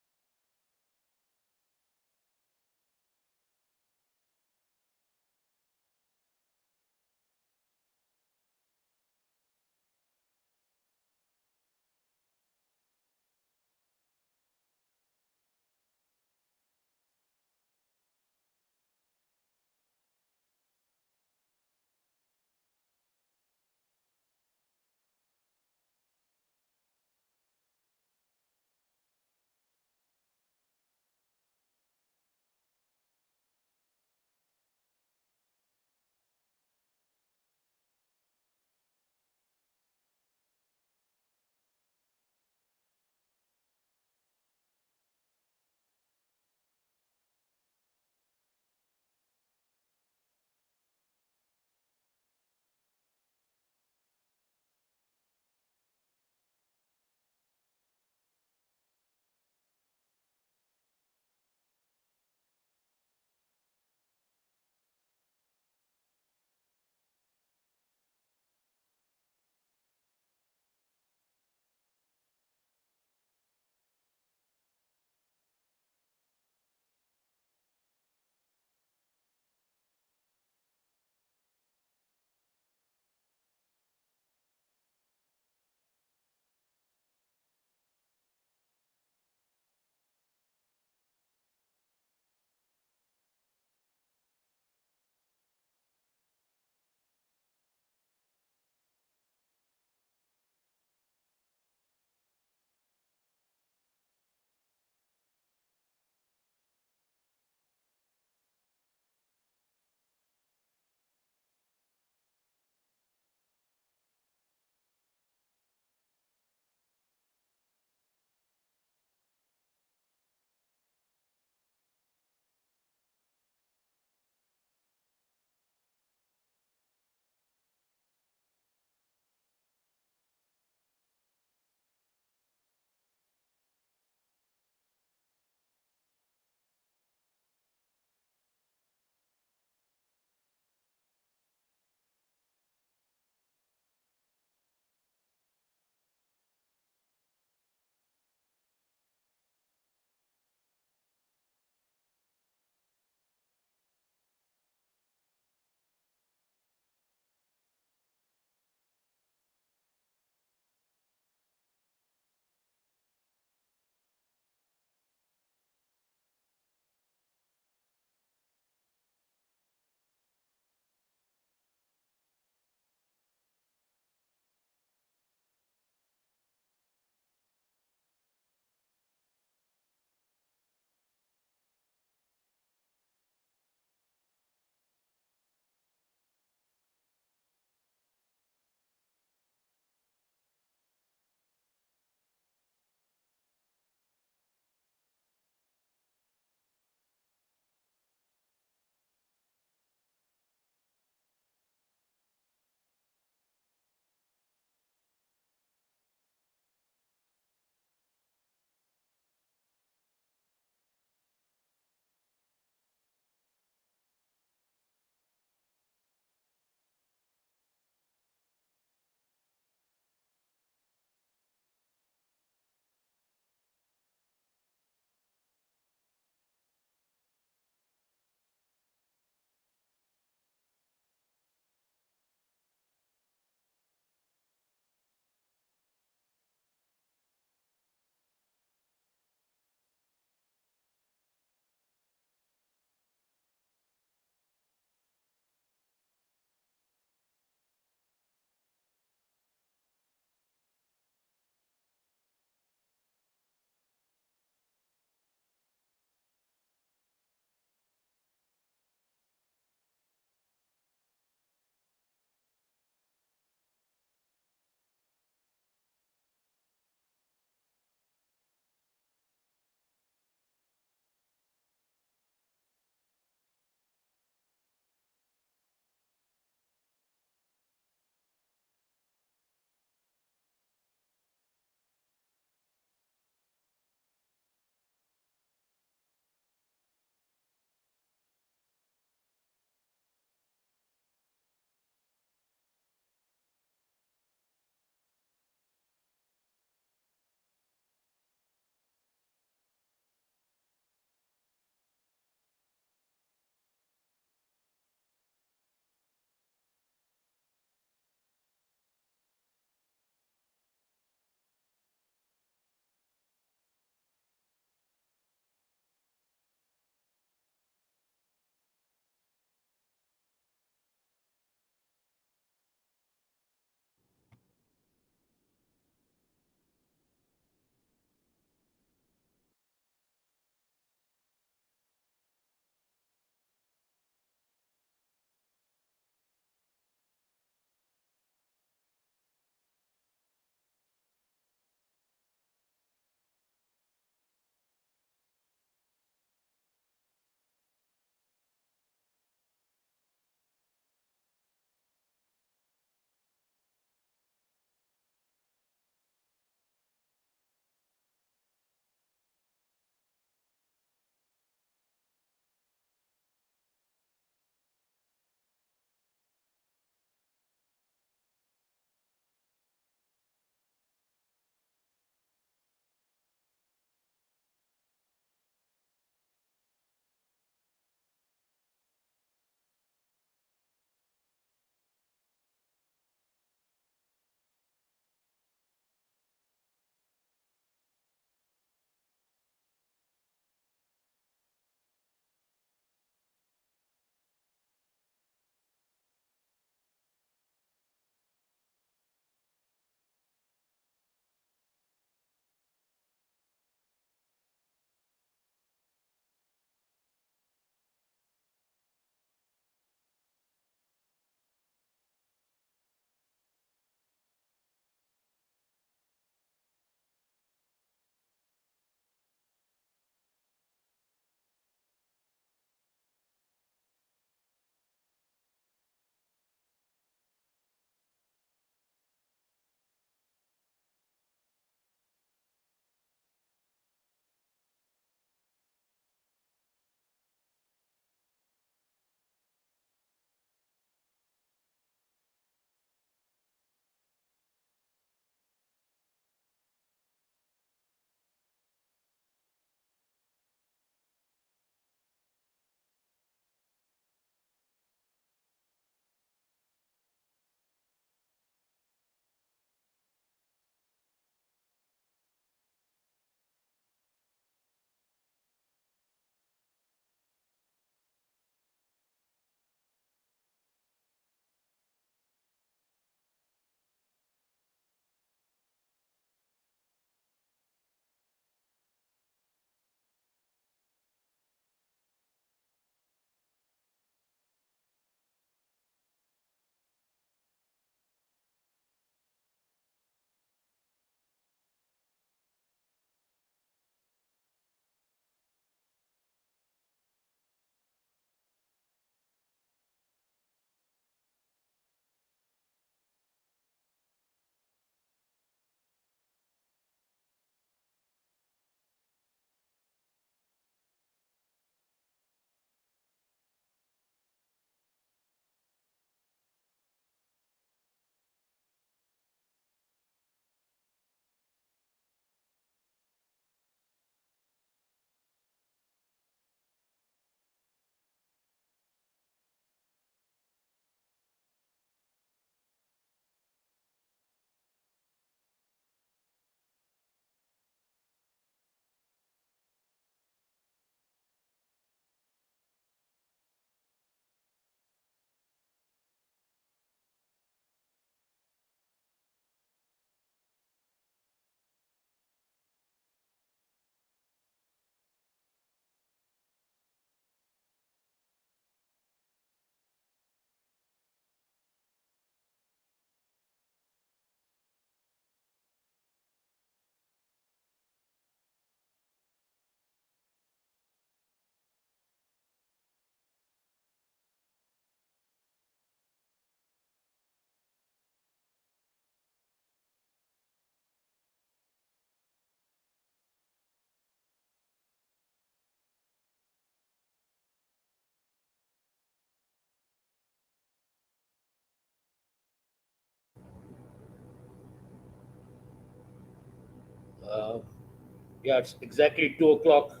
Yeah, it's exactly 2 o'clock.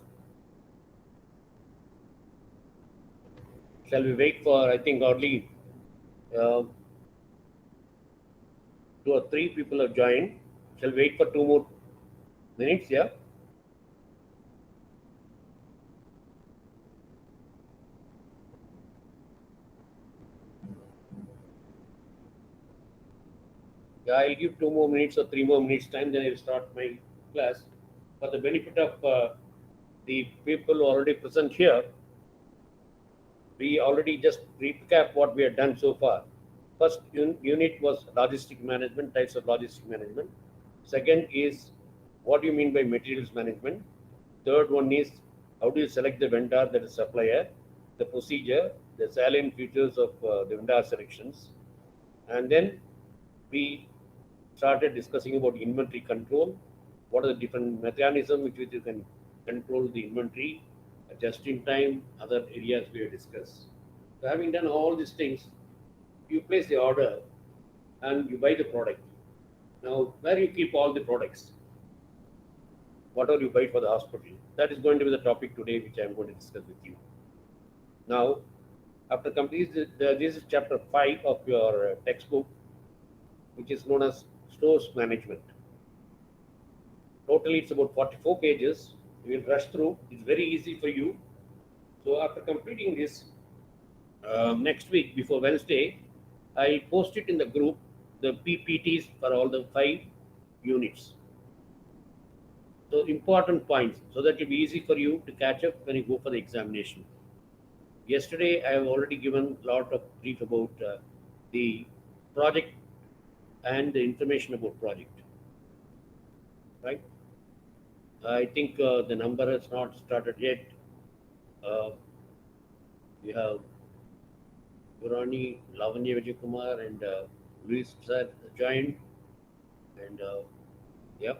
Shall we wait for, I think, hardly 2 or 3 people have joined. Shall we wait for 2 more minutes? Yeah. Yeah, I'll give 2 more minutes or 3 more minutes time, then I'll start my class. For the benefit of the people who are already present here, we already just recap what we have done so far. First unit was logistic management, types of logistic management. Second is what do you mean by materials management. Third one is how do you select the vendor, that is supplier, the procedure, the salient features of the vendor selections. And then we started discussing about inventory control. What are the different mechanisms which you can control the inventory, just in time, other areas we have discussed. So having done all these things, you place the order and you buy the product. Now, where you keep all the products, whatever you buy for the hospital, that is going to be the topic today, which I am going to discuss with you. Now, after completing this is chapter 5 of your textbook, which is known as stores management. Totally, it's about 44 pages. We will rush through. It's very easy for you. So after completing this, next week before Wednesday, I'll post it in the group, the PPTs for all the 5 units. So important points, so that it will be easy for you to catch up when you go for the examination. Yesterday, I have already given a lot of brief about the project and the information about project. Right? I think the number has not started yet. We have Gurani, Lavanya Vijayakumar, and Luis Prasad joined. And yeah.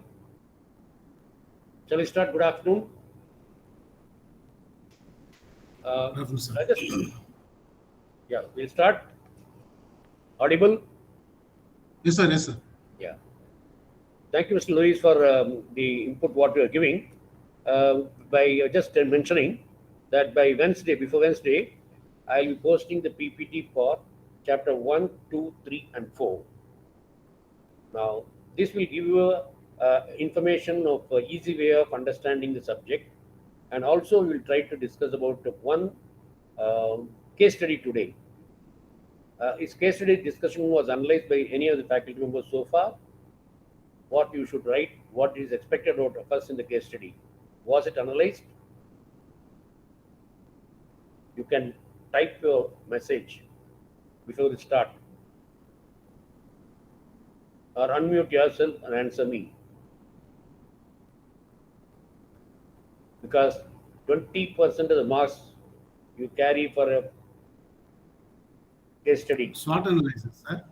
Shall we start? Good afternoon. Good afternoon, sir. Yeah, we'll start. Audible? Yes, sir. Yes, sir. Yeah. Thank you, Mr. Luis, for the input what you are giving. By just mentioning that by Wednesday, before Wednesday, I will be posting the PPT for chapter 1, 2, 3, and 4. Now, this will give you information of easy way of understanding the subject, and also we will try to discuss about one case study today. Its case study discussion was analyzed by any of the faculty members so far. What you should write, what is expected out of us in the case study. Was it analyzed? You can type your message before we start, or unmute yourself and answer me. Because 20% of the marks you carry for a case study. SWOT analysis, sir.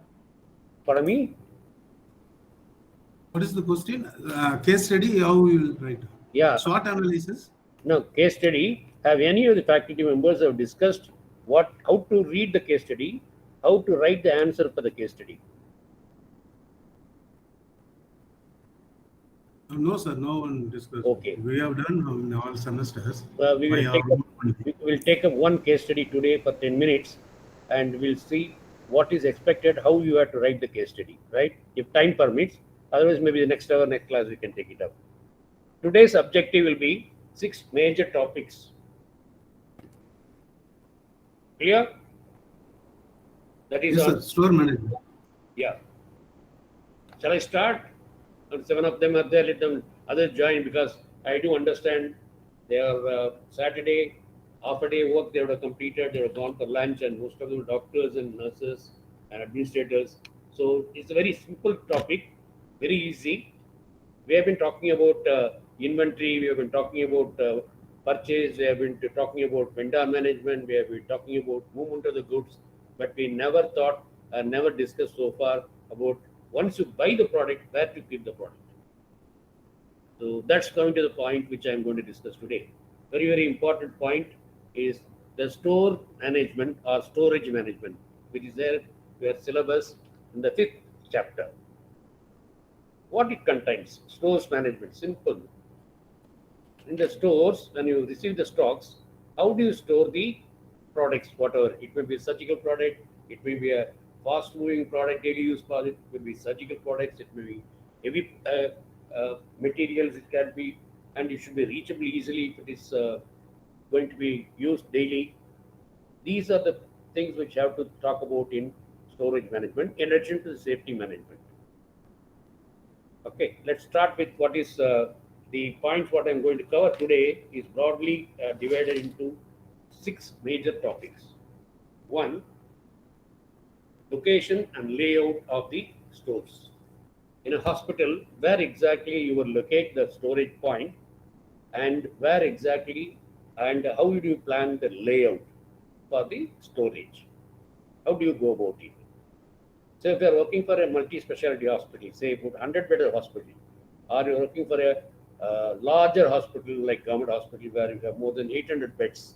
Pardon me? What is the question? Case study, how we will write? Yeah. SWOT analysis. No, case study. Have any of the faculty members have discussed how to read the case study, how to write the answer for the case study? No, sir. No one discussed. Okay. We have done in all semesters. We will take up one case study today for 10 minutes, and we'll see what is expected, how you have to write the case study, right? If time permits. Otherwise, maybe the next hour, next class, we can take it up. Today's objective will be 6 major topics. Clear? That is Yes, on sir. Store management. Yeah. Shall I start? And 7 of them are there. Let them others join, because I do understand they are Saturday, half a day work they would have completed. They would have gone for lunch, and most of them are doctors and nurses and administrators. So it's a very simple topic, very easy. We have been talking about inventory. We have been talking about purchase. We have been talking about vendor management. We have been talking about movement of the goods. But we never thought and never discussed so far about once you buy the product, where to keep the product. So that's coming to the point which I am going to discuss today. Very, very important point is the store management or storage management, which is there, your syllabus in the 5th chapter. What it contains? Stores management, simple. In the stores, when you receive the stocks, how do you store the products, whatever? It may be a surgical product, it may be a fast moving product, daily use product, it may be surgical products, it may be heavy materials, it can be, and it should be reachable easily if it is going to be used daily. These are the things which you have to talk about in storage management, in addition to the safety management. Okay, let's start with what is the points. What I'm going to cover today is broadly divided into 6 major topics. One, location and layout of the stores. In a hospital, where exactly you will locate the storage point, and where exactly and how do you plan the layout for the storage? How do you go about it? So if you are working for a multi-specialty hospital, say about 100-bedded hospital, or you're working for a larger hospital like government hospital where you have more than 800 beds,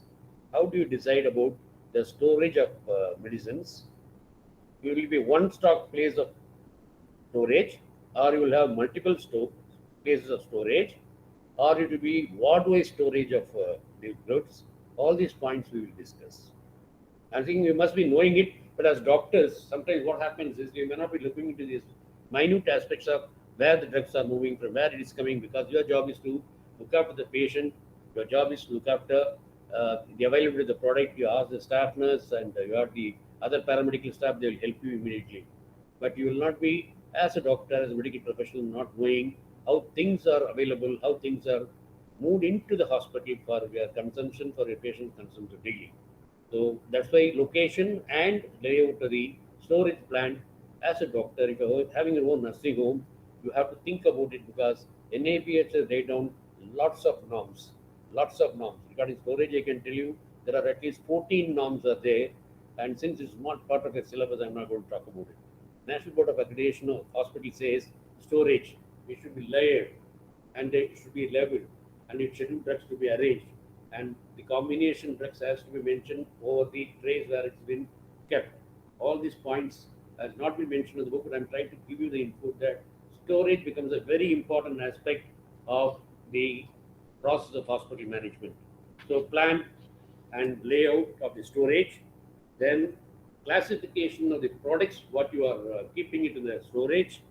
how do you decide about the storage of medicines? You will be one stock place of storage, or you will have multiple places of storage, or it will be ward-wise storage of the goods. All these points we will discuss. I think you must be knowing it, but as doctors, sometimes what happens is you may not be looking into these minute aspects of where the drugs are moving from, where it is coming, because your job is to look after the patient, your job is to look after the availability of the product. You ask the staff nurse and you have the other paramedical staff, they will help you immediately. But you will not be, as a doctor, as a medical professional, not knowing how things are available, how things are moved into the hospital for your consumption, for your patient consumption daily. So that's why location and layout of the storage plant. As a doctor, if you're having your own nursing home, you have to think about it because NAPH has laid down lots of norms. Lots of norms. Regarding storage, I can tell you there are at least 14 norms are there. And since it's not part of a syllabus, I'm not going to talk about it. National Board of Accreditation of Hospital says storage, it should be layered and it should be labeled and it scheduled drugs to be arranged and the combination drugs has to be mentioned over the trays where it's been kept. All these points has not been mentioned in the book, but I'm trying to give you the input that storage becomes a very important aspect of the process of hospital management. So plan and layout of the storage, then classification of the products, what you are keeping it in the storage,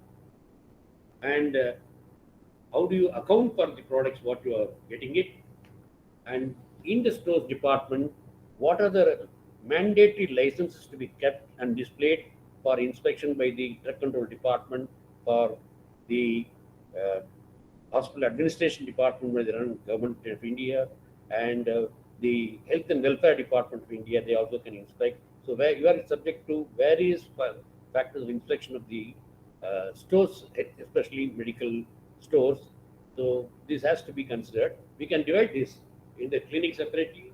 and how do you account for the products, what you are getting it, and in the stores department, what are the mandatory licenses to be kept and displayed for inspection by the drug control department, for the hospital administration department by the government of India, and the health and welfare department of India, they also can inspect. So where you are subject to various factors of inspection of the stores, especially medical stores. So this has to be considered. We can divide this in the clinic separately,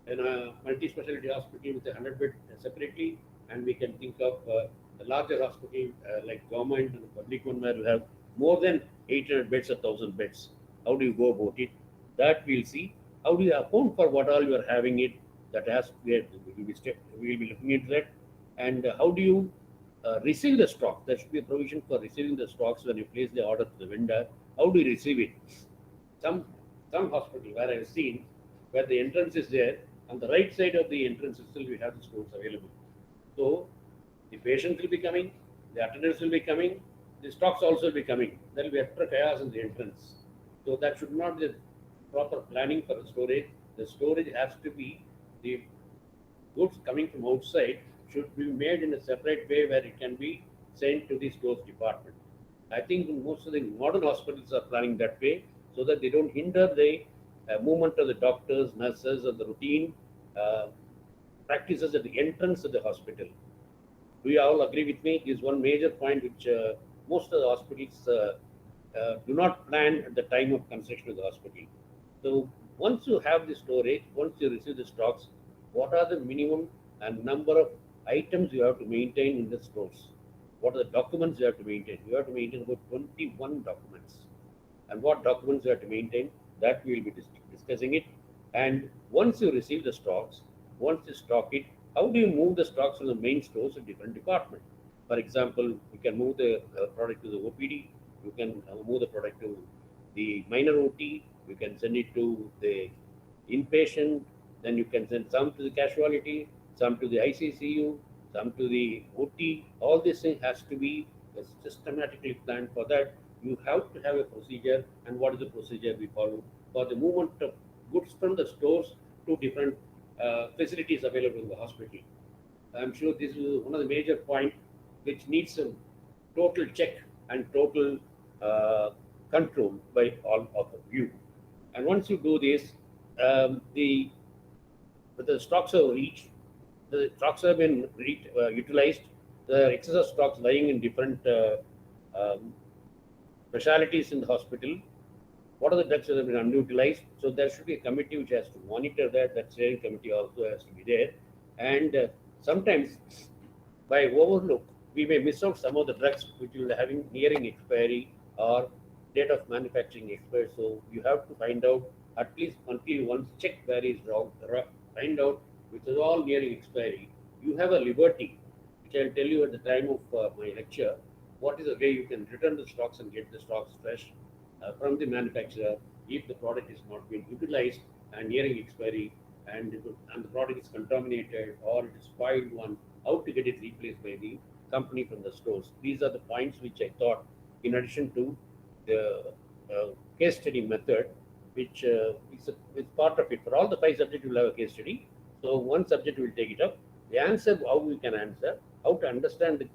in a multi-specialty hospital with a 100-bed separately, and we can think of a larger hospital like government and public one where you have more than 800 beds or 1,000 beds. How do you go about it? That we'll see. How do you account for what all you are having it? That has we will be looking into that. And how do you receive the stock? There should be a provision for receiving the stocks when you place the order to the vendor. How do you receive it? Some hospital where I have seen where the entrance is there, on the right side of the entrance still we have the stores available. So the patients will be coming, the attendants will be coming, the stocks also will be coming. There will be extra chaos in the entrance. So that should not be the proper planning for the storage. The storage has to be the goods coming from outside should be made in a separate way where it can be sent to the stores department. I think most of the modern hospitals are planning that way so that they don't hinder the movement of the doctors, nurses, or the routine practices at the entrance of the hospital. Do you all agree with me? Is one major point which most of the hospitals do not plan at the time of construction of the hospital. So once you have the storage, once you receive the stocks, what are the minimum and number of items you have to maintain in the stores? What are the documents you have to maintain? You have to maintain about 21 documents. And what documents you have to maintain, that we will be discussing it. And once you receive the stocks, once you stock it, how do you move the stocks from the main stores to different departments? For example, you can move the product to the OPD, You can move the product to the minor OT. You can send it to the inpatient. Then you can send some to the casualty, some to the ICCU, some to the OT. All this thing has to be systematically planned. For that, you have to have a procedure. And what is the procedure we follow for the movement of goods from the stores to different facilities available in the hospital? I'm sure this is one of the major points which needs a total check and total control by all of you. And once you do this, the stocks are reached, the stocks have been utilized, the excess of stocks lying in different um, specialities in the hospital. What are the drugs that have been unutilized? So there should be a committee which has to monitor that. That steering committee also has to be there. And sometimes by overlook, we may miss out some of the drugs which will be having nearing expiry or date of manufacturing expiry. So you have to find out at least monthly once, check where is wrong, find out which is all nearing expiry. You have a liberty, which I'll tell you at the time of my lecture, what is the way you can return the stocks and get the stocks fresh from the manufacturer if the product is not being utilized and nearing expiry, and the product is contaminated or it is spoiled one, how to get it replaced by the company from the stores. These are the points which I thought, in addition to the case study method, which is part of it. For all the 5 subjects, you will have a case study. So one subject will take it up. The answer, how we can answer, how to understand the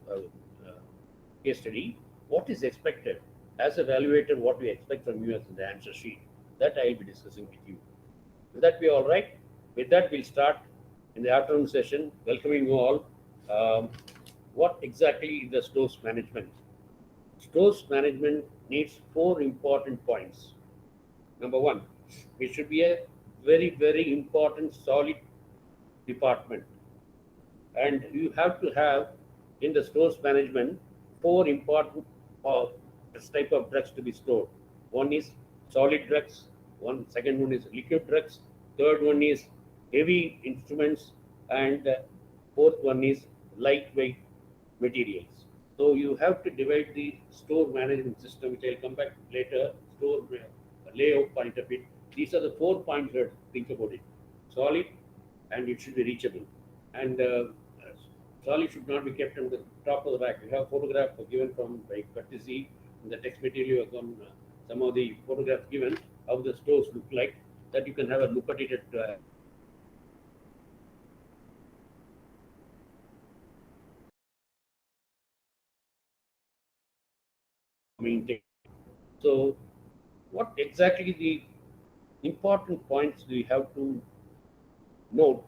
case study, what is expected as evaluated, what we expect from you as in the answer sheet. That I will be discussing with you. Will that be all right? With that, we'll start in the afternoon session, welcoming you all. What exactly is the stores management? Stores management needs 4 important points. Number 1, it should be a very, very important, solid department. And you have to have in the stores management 4 important type of drugs to be stored. One is solid drugs, second one is liquid drugs, third one is heavy instruments, and fourth one is lightweight materials. So you have to divide the store management system, which I'll come back later, store layout point of it. These are the 4 points that think about it. Solid, and it should be reachable. And solid should not be kept on the top of the rack. We have photograph given from by courtesy in the text material. On some of the photographs given, how the stores look like, that you can have a look at it at maintain. So what exactly the important points do you have to note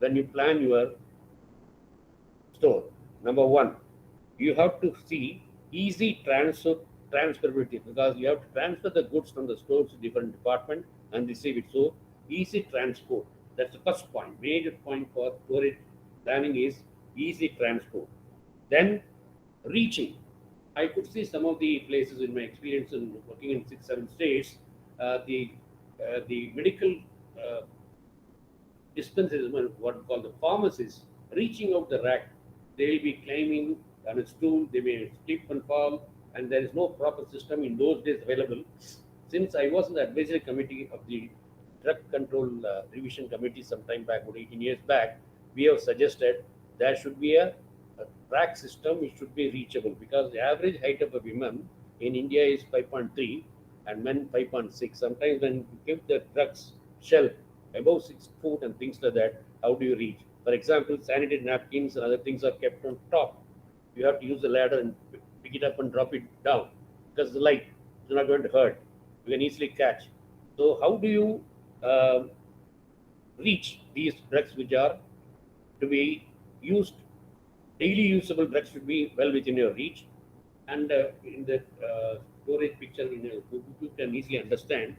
when you plan your store? Number 1, you have to see easy transferability, because you have to transfer the goods from the stores to different department and receive it. So easy transport. That's the first point. Major point for storage planning is easy transport. Then reaching. I could see some of the places in my experience in working in 6-7 states, the medical dispensers, what we call the pharmacists, reaching out the rack. They will be climbing on a stool, they may slip and fall, and there is no proper system in those days available. Since I was in the advisory committee of the drug control revision committee some time back, about 18 years back, we have suggested there should be a rack system which should be reachable, because the average height of a woman in India is 5.3 and men 5.6. Sometimes when you give the drugs shelf above 6 foot and things like that, how do you reach? For example, sanitary napkins and other things are kept on top. You have to use the ladder and pick it up and drop it down, because the light is not going to hurt. You can easily catch. So how do you reach these drugs which are to be used? Daily usable drugs should be well within your reach. And in the storage picture, you can easily understand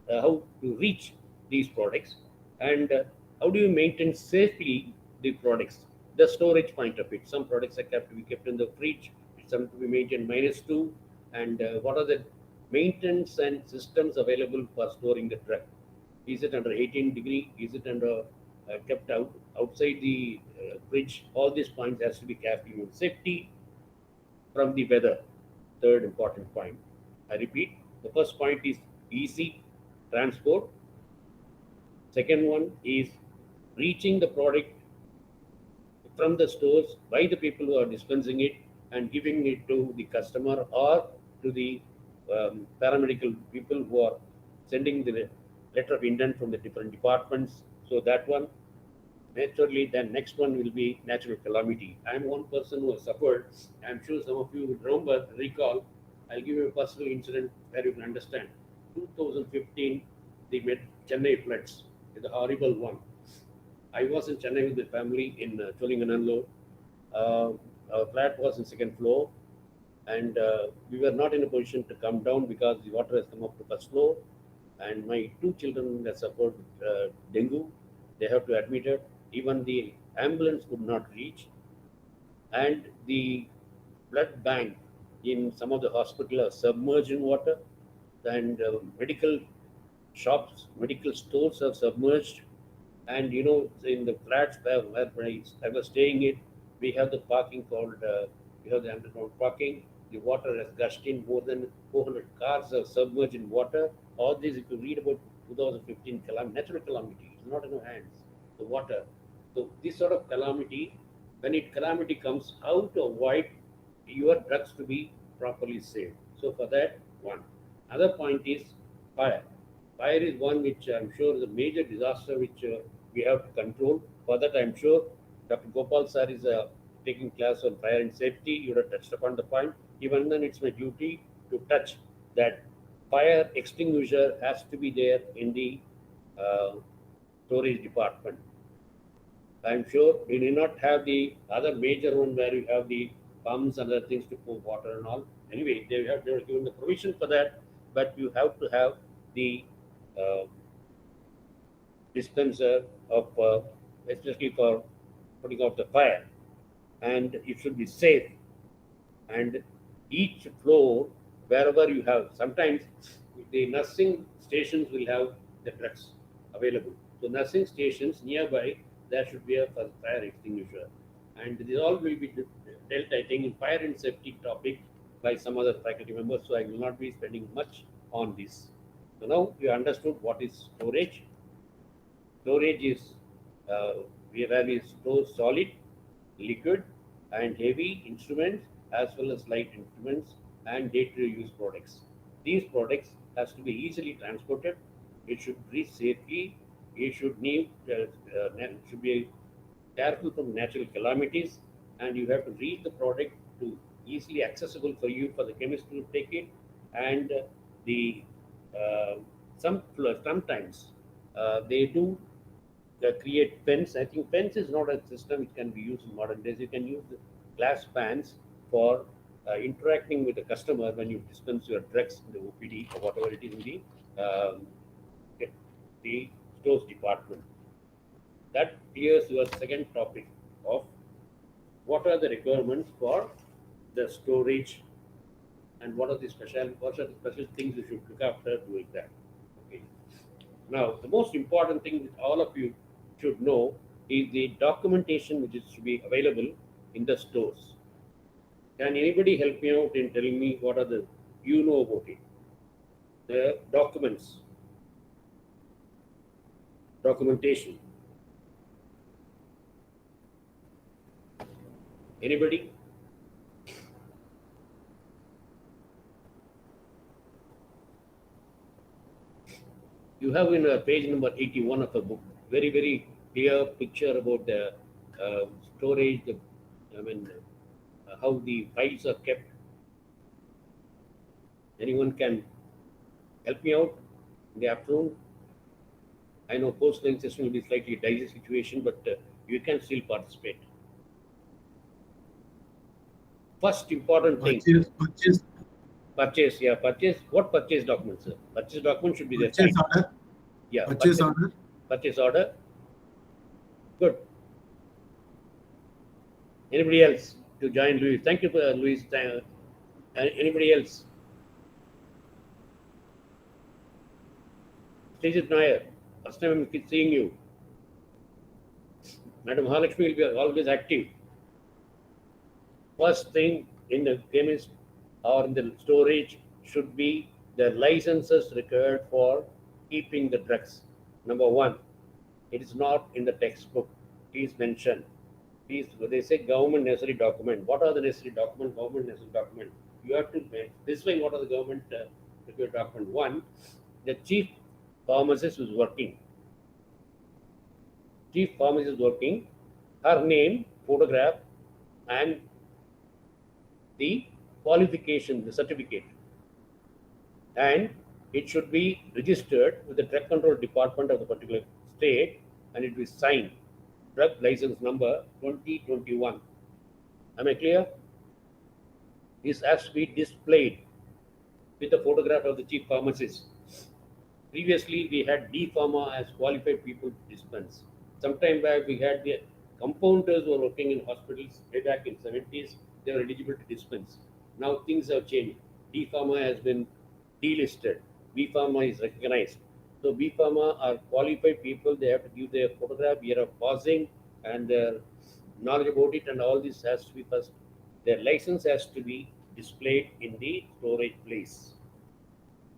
how to reach these products, and how do you maintain safely the products. The storage point of it. Some products are kept to be kept in the fridge, some to be maintained -2, and what are the maintenance and systems available for storing the drug? Is it under 18 degree? Is it under kept outside the fridge? All these points has to be carefully used. Safety from the weather, third important point. I repeat, the first point is easy transport. Second one is reaching the product from the stores by the people who are dispensing it and giving it to the customer or to the paramedical people who are sending the letter of intent from the different departments. So that one, naturally, then next one will be natural calamity. I am one person who has suffered. I am sure some of you would remember, recall. I'll give you a personal incident where you can understand. 2015, the Chennai floods, the horrible one. I was in Chennai with the family in Cholinganallur. Our flat was in second floor, and we were not in a position to come down because the water has come up to first floor. And my two children have suffered dengue. They have to admit it. Even the ambulance could not reach, and the blood bank in some of the hospitals are submerged in water, and medical shops, medical stores are submerged. And in the flats where I was staying in, we have the parking called, we have the underground parking. The water has gushed in, more than 400 cars are submerged in water. All these, if you read about 2015 natural calamity, it's not in our hands, the water. So this sort of calamity, when calamity comes, how to avoid your drugs to be properly saved. So for that, one. Other point is fire. Fire is one which I'm sure is a major disaster which we have to control. For that, I'm sure Dr. Gopal sir is taking class on fire and safety. You have touched upon the point. Even then, it's my duty to touch that fire extinguisher has to be there in the storage department. I'm sure we may not have the other major one where you have the pumps and other things to pour water and all. Anyway, they have given the provision for that, but you have to have the uh, dispenser of, especially for putting out the fire, and it should be safe. And each floor, wherever you have, sometimes the nursing stations will have the drugs available. So nursing stations nearby, there should be a fire extinguisher, and this all will be dealt, I think, in fire and safety topic by some other faculty members. So I will not be spending much on this. So now you understood what is storage. Storage is where we store solid, liquid, and heavy instruments as well as light instruments and day-to-day use products. These products has to be easily transported. It should reach safely. It should should be careful from natural calamities, and you have to reach the product to easily accessible for you for the chemist to take it. And the sometimes they do create pens. I think pens is not a system which can be used in modern days. You can use the glass pans for interacting with the customer when you dispense your drugs in the OPD or whatever it is in the stores department. That clears your second topic of what are the requirements for the storage and what are the special things you should look after doing that. Okay. Now, the most important thing that all of you should know is the documentation which is to be available in the stores. Can anybody help me out in telling me what are the about it? The documentation. Anybody? You have in page number 81 of the book very, very clear picture about the storage, how the files are kept. Anyone can help me out in the afternoon? I know post-lunch session will be slightly dicey situation, but you can still participate. First important thing. Purchase. Yeah, purchase. What purchase documents, sir? Purchase document should be there. Purchase order. Yeah. Purchase order. Purchase order. Good. Anybody else to join Luis? Thank you, Luis. Anybody else? Srijit Nair, first time I'm seeing you. Madam Mahalakshmi will be always active. First thing in the chemist or in the storage should be the licenses required for keeping the drugs. Number one, it is not in the textbook. Please mention. Please, they say government necessary document. What are the necessary document? Government necessary document. You have to specify what are the government required document. One, the chief pharmacist is working. Chief pharmacist is working. Her name, photograph, and the qualification, the certificate, and it should be registered with the drug control department of the particular state, and it will be signed drug license number 2021. Am I clear? This has to be displayed with the photograph of the chief pharmacist. Previously, we had D Pharma as qualified people to dispense. Sometime back, we had the compounders who were working in hospitals way back in 70s. They were eligible to dispense. Now things have changed. D Pharma has been delisted. B Pharma is recognized. So B Pharma are qualified people. They have to give their photograph, year of passing, and their knowledge about it, and all this has to be first. Their license has to be displayed in the storage place.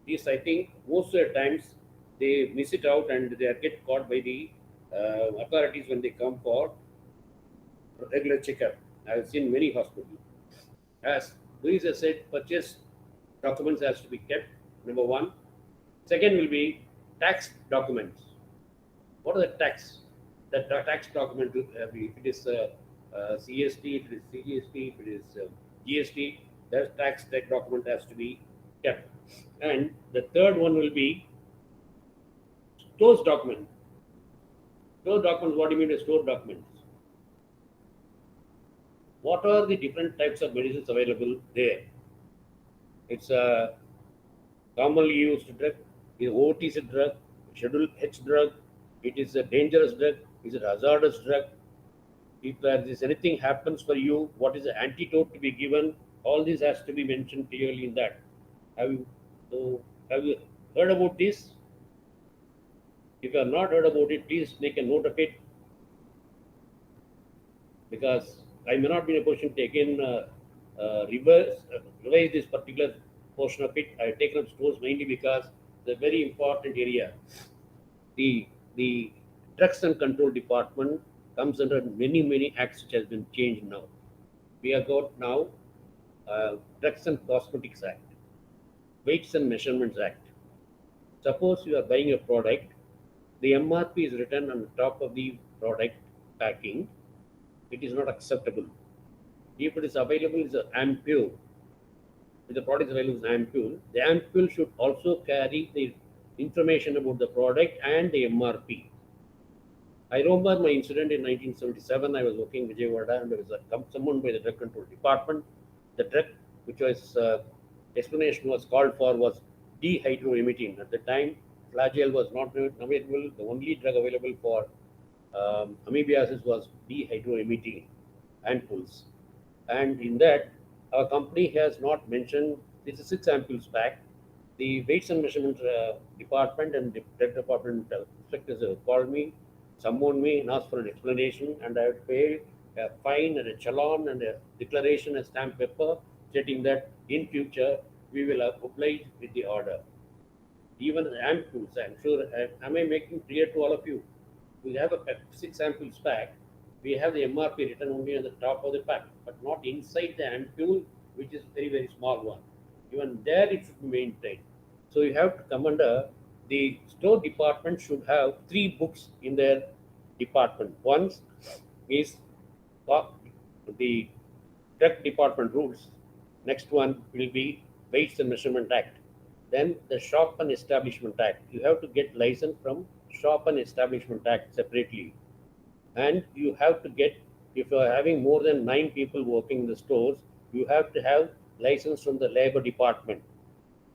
This, I think, most of the times they miss it out and they get caught by the authorities when they come for regular checkup. I have seen many hospitals. As Louisa said, purchase documents has to be kept. Number one. Second will be tax documents. What are the tax? The tax document be, if it is CST, if it is CGST, if it is GST, that tax document has to be kept. And the third one will be stores document. Store documents, what do you mean by store documents? What are the different types of medicines available there? It's a commonly used drug, is OTC drug, Schedule H drug, it is a dangerous drug, is it a hazardous drug? If there is anything happens for you, what is the antidote to be given? All this has to be mentioned clearly in that. Have you heard about this? If you have not heard about it, please make a note of it, because I may not be in a position to take in revise this particular portion of it. I have taken up stores mainly because it's a very important area. The drugs and control department comes under many acts which has been changed now. We have got now Drugs and Cosmetics Act, Weights and Measurements Act. Suppose you are buying a product, the MRP is written on the top of the product packing, it is not acceptable. If it is available as an ampule, if the product is available as an ampule, the ampule should also carry the information about the product and the MRP. I remember my incident in 1977. I was working in Vijayawada, and there was someone by the drug control department. The drug which was explanation was called for was dehydroamidine. At the time, flagyl was not available. The only drug available for amoebiasis was dehydroamidine ampules. And in that, our company has not mentioned, this is 6 ampules pack. The weights and measurement department and the drug department inspectors called me, summoned me and asked for an explanation, and I had paid a fine and a challan and a declaration, a stamp paper, stating that in future we will oblige with the order. Even the ampules, I'm sure, am I making clear to all of you? We have a 6 ampules pack. We have the MRP written only on the top of the pack, but not inside the ampule, which is very small one. Even there it should be maintained. So you have to come under the store department should have 3 books in their department. One is the drug department rules. Next one will be Weights and Measurement Act. Then the Shop and Establishment Act. You have to get license from Shop and Establishment Act separately. And you have to get, if you are having more than 9 people working in the stores, you have to have license from the labor department.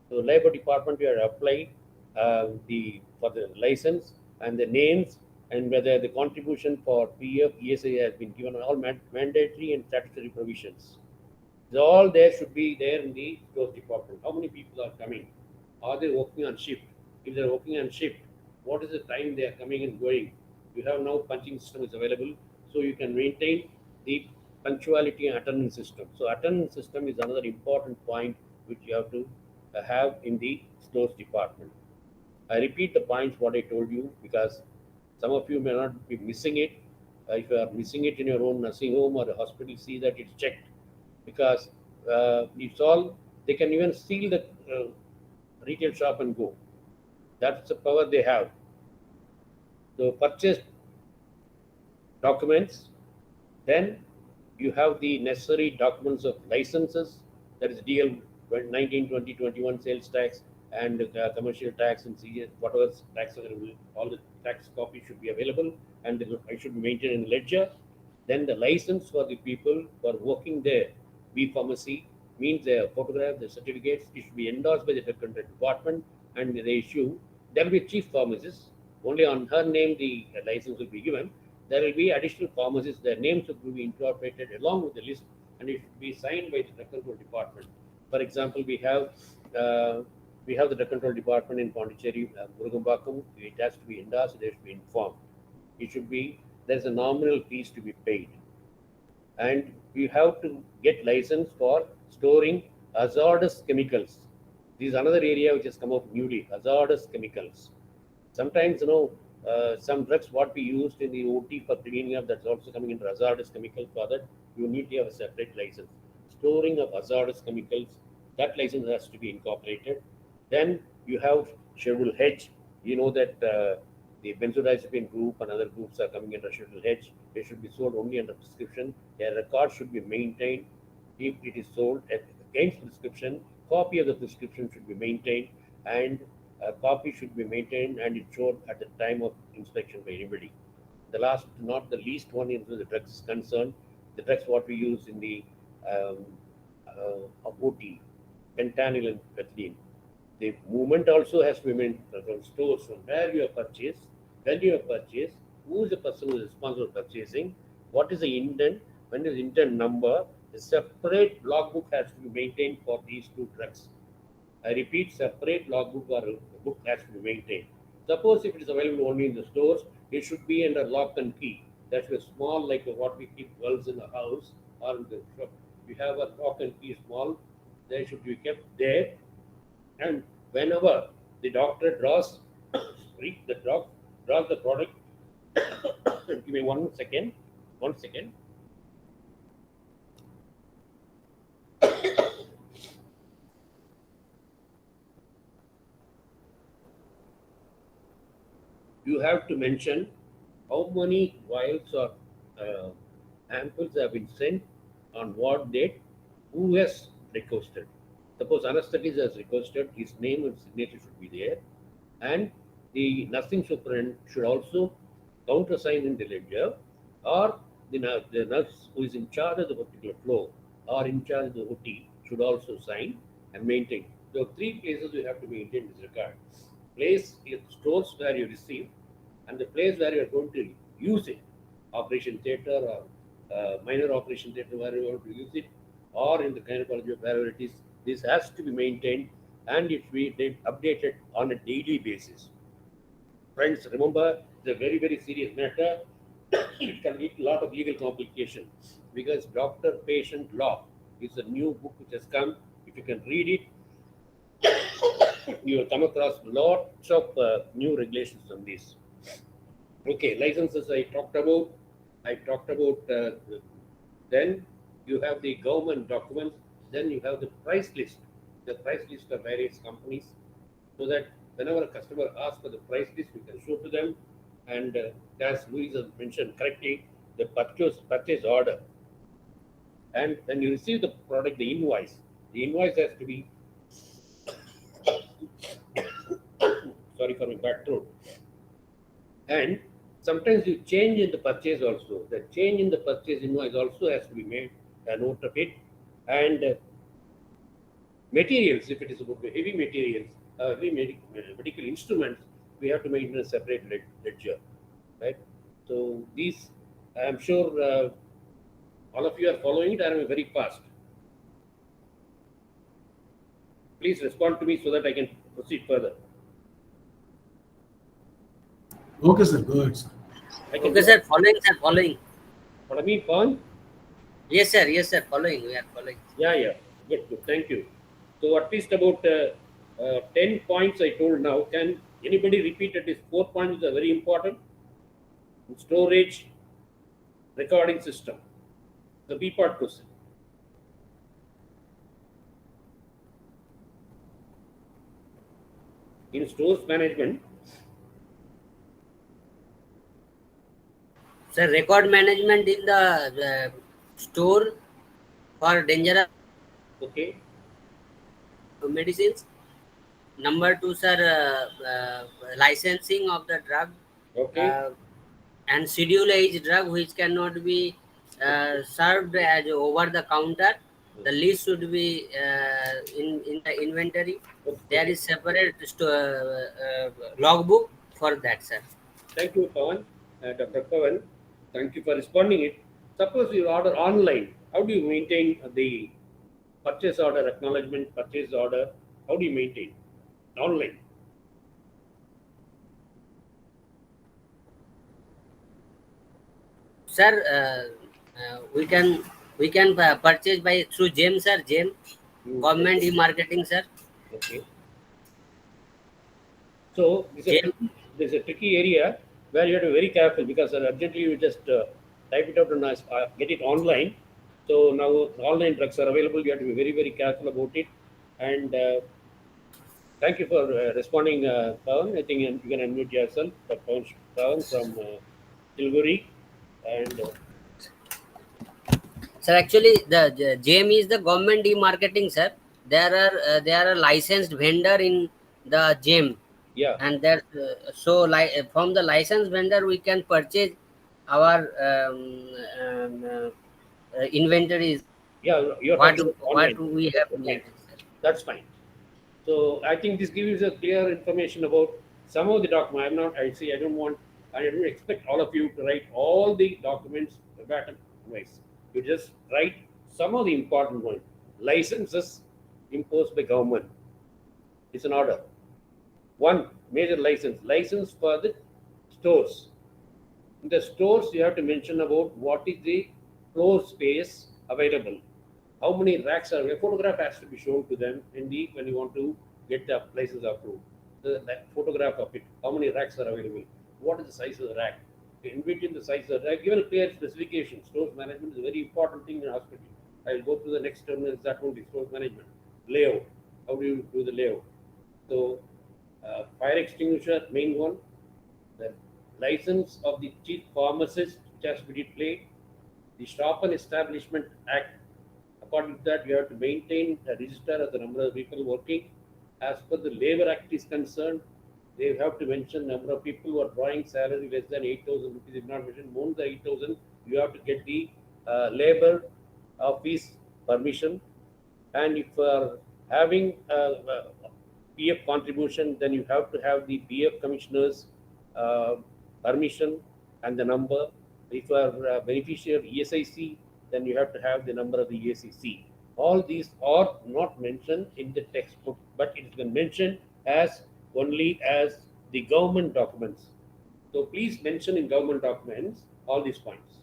So labor department, you have to apply for the license and the names, and whether the contribution for PF, ESA has been given, all mandatory and statutory provisions. All there should be there in the stores department. How many people are coming? Are they working on shift? If they're working on shift, what is the time they are coming and going? You have now punching system is available, so you can maintain the punctuality and attendance system. So attendance system is another important point which you have to have in the stores department. I repeat the points what I told you because some of you may not be missing it. If you are missing it in your own nursing home or a hospital, see that it's checked because it's all, they can even steal the retail shop and go. That's the power they have. So purchase documents, then you have the necessary documents of licenses, that is DL 19, 20, 21 sales tax and commercial tax and CS, whatever tax available, all the tax copies should be available and I should maintain in ledger. Then the license for the people who are working there, B pharmacy, means their photograph, their certificates, it should be endorsed by the drug control department and they issue. There will be chief pharmacist, only on her name the license will be given. There will be additional pharmacists, their names will be incorporated along with the list and it should be signed by the drug control department. For example, we have the drug control department in Pondicherry, Murugambakam. It has to be endorsed, it has to be informed. It should be, there's a nominal fees to be paid. And you have to get license for storing hazardous chemicals. This is another area which has come up newly, hazardous chemicals. Sometimes, some drugs what we used in the OT for cleaning up, that's also coming into hazardous chemical. For that, you need to have a separate license. Storing of hazardous chemicals, that license has to be incorporated. Then you have Schedule H. You know that the benzodiazepine group and other groups are coming under Schedule H. They should be sold only under prescription. A record should be maintained if it is sold against prescription. Copy of the prescription should be maintained and a copy should be maintained and it showed at the time of inspection by anybody. The last, not the least one, is the drugs is concerned. The drugs what we use in the OT, fentanyl and methylene. The movement also has to be maintained from stores from where you have purchased, when you have purchased, who is the person who is responsible for purchasing, what is the intent, when is the intent number. A separate logbook has to be maintained for these two drugs. I repeat, separate logbook or book has to be maintained. Suppose if it is available only in the stores, it should be under lock and key. That should be small, like what we keep bulbs in the house or in the shop. We have a lock and key small, they should be kept there. And whenever the doctor draws the product, give me 1 second. You have to mention how many vials or ampoules have been sent, on what date, who has requested. Suppose anesthetist has requested, his name and signature should be there, and the nursing superintendent should also countersign in the ledger, or the nurse who is in charge of the particular floor or in charge of the OT should also sign and maintain. So 3 places you have to maintain this record. Place is stores where you receive, and the place where you are going to use it, operation theatre or minor operation theatre where you want to use it, or in the gynecology of wherever it is. This has to be maintained and it should be updated on a daily basis. Friends, remember, it's a very, very serious matter. It can lead to a lot of legal complications because doctor-patient law is a new book which has come. If you can read it, you will come across lots of new regulations on this. Okay, licenses I talked about. Then you have the government documents. Then you have the price list of various companies, so that whenever a customer asks for the price list, we can show to them. And as Louise has mentioned correctly, the purchase order. And when you receive the product, the invoice has to be sorry for my bad throat. And sometimes you change in the purchase also. The change in the purchase invoice also has to be made a note of it. And materials, if it is about heavy materials, medical instruments, we have to maintain a separate ledger, right? So these, I am sure all of you are following it. I am very fast. Please respond to me so that I can proceed further. Okay, sir. Go ahead, sir. Okay, sir. Following. What I mean, Pawan? Yes, sir. Following. We are following. Yeah. Good. Thank you. So at least about 10 points I told now. Can anybody repeat at least 4 points are very important? Storage, recording system. The B part question. In stores management, Sir, record management in the store for dangerous okay, medicines. Number two, sir, licensing of the drug okay, and schedule age drug which cannot be served as over the counter. The list should be in the inventory. There is separate logbook for that, sir. Thank you, Pawan. Dr. Pawan, thank you for responding it. Suppose you order online, how do you maintain the purchase order acknowledgement, purchase order? How do you maintain online? Sir, we can purchase by through GEM, sir. GEM, government e-marketing, sir. Okay. So this is a tricky area where you have to be very careful because urgently you just type it out and get it online. So now online drugs are available. You have to be very, very careful about it. And thank you for responding, Pawan. I think you can unmute yourself, Pawan from Tilguri. And Sir, actually, the GEM is the government e-marketing, sir. There are licensed vendor in the GEM, yeah, and that from the licensed vendor we can purchase our inventories. yeah, you're What talking what online. we have That's fine. needed, sir. That's fine. So I think this gives a clear information about some of the documents. I'm not. I see. I don't expect all of you to write all the documents verbatim wise. You just write some of the important ones. Licenses imposed by government. It's an order. One major license for the stores. In the stores, you have to mention about what is the floor space available. How many racks are? A photograph has to be shown to them when you want to get the license approved. That photograph of it. How many racks are available? What is the size of the rack? In between the size of the rack, given a clear specification. Stores management is a very important thing in hospital. I will go to the next terminal. That will be stores management. Layout. How do you do the layout? So, fire extinguisher, main one. The license of the chief pharmacist, which has to be displayed. The Shop and Establishment Act. According to that, you have to maintain a register of the number of people working. As per the Labor Act is concerned, they have to mention number of people who are drawing salary less than 8,000 rupees. If not mentioned more than 8,000, you have to get the labor office permission. And if you are having PF contribution, then you have to have the PF commissioner's permission and the number. If you are a beneficiary of ESIC, then you have to have the number of the ESIC. All these are not mentioned in the textbook, but it has been mentioned as only as the government documents. So please mention in government documents all these points.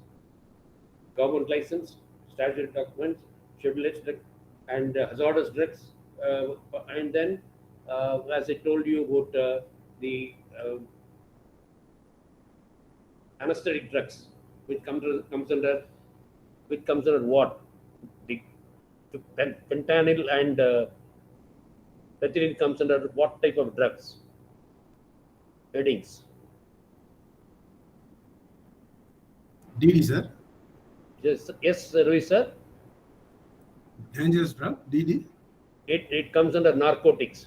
Government license, statutory documents, scheduled drugs, and hazardous drugs, and then, as I told you about the anesthetic drugs, which comes under what? The fentanyl and methylene comes under what type of drugs? Headings. DD, sir. Yes, Ravi, sir. Dangerous drug, DD. It comes under narcotics.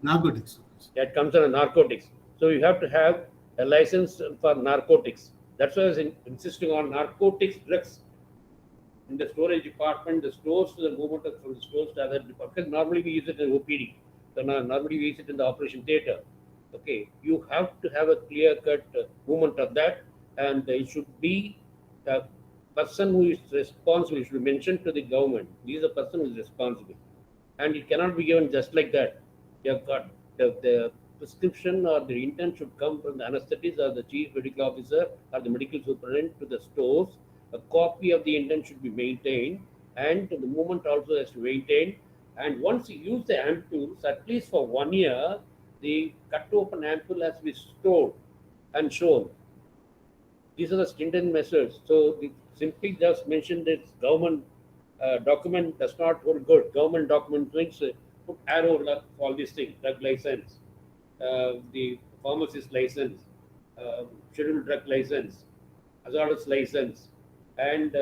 Narcotics. It comes under narcotics. So you have to have a license for narcotics. That's why I was insisting on narcotics drugs in the storage department, the stores to the movement from the stores to other departments. Because normally we use it in OPD. So normally we use it in the operation theater. Okay, you have to have a clear-cut movement of that, and it should be the person who is responsible. It should be mentioned to the government. He is the person who is responsible, and it cannot be given just like that. You have got the prescription or the intent should come from the anesthetist or the chief medical officer or the medical superintendent to the stores. A copy of the intent should be maintained, and the movement also has to maintain. And once you use the ampoules, at least for 1 year, the cut open ampoule has to be stored and shown. These are the stringent measures. So we simply just mentioned that government document does not hold good. Government document means put arrow for all these things, drug license, the pharmacist license, scheduled drug license, hazardous license, and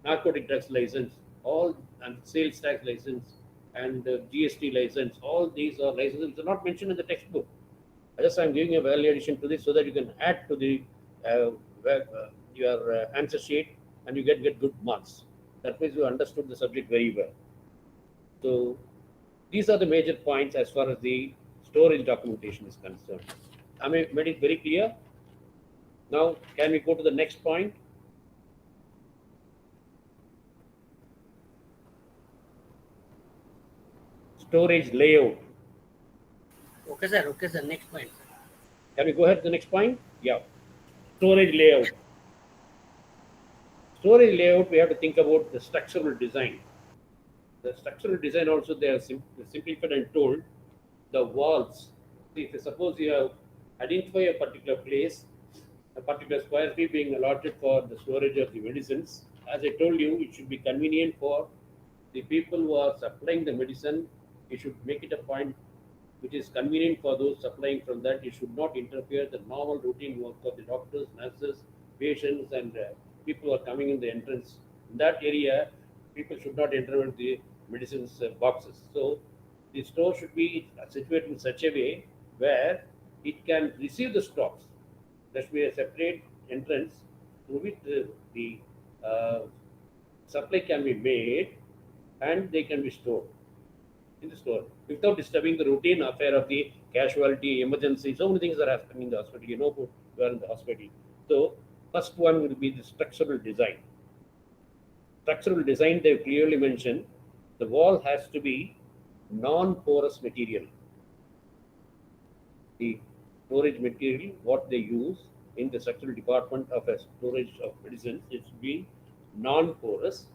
narcotic drugs license, all and sales tax license and GST license. All these are licenses are not mentioned in the textbook. Just I'm giving a value addition to this so that you can add to the your answer sheet and you get good marks. That means you understood the subject very well. So these are the major points as far as the storage documentation is concerned. Am I made it very clear? Now, can we go to the next point? Storage layout. Okay, sir. Okay, sir. Next point. Can we go ahead to the next point? Yeah. Storage layout. Storage layout, we have to think about the structural design. The structural design also they are simplified and told the walls. If you suppose you have identify a particular place, a particular square feet being allotted for the storage of the medicines, as I told you, it should be convenient for the people who are supplying the medicine. You should make it a point which is convenient for those supplying from that. You should not interfere the normal routine work of the doctors, nurses, patients, and people who are coming in the entrance. In that area, people should not enter with the medicines boxes. So the store should be situated in such a way where it can receive the stocks. There should be a separate entrance through which the supply can be made and they can be stored in the store without disturbing the routine affair of the casualty, emergency. So many things are happening in the hospital. You know, you are in the hospital. So first one will be the structural design. Structural design, they clearly mentioned the wall has to be non-porous material. The storage material, what they use in the structural department of a storage of medicines, it should be non-porous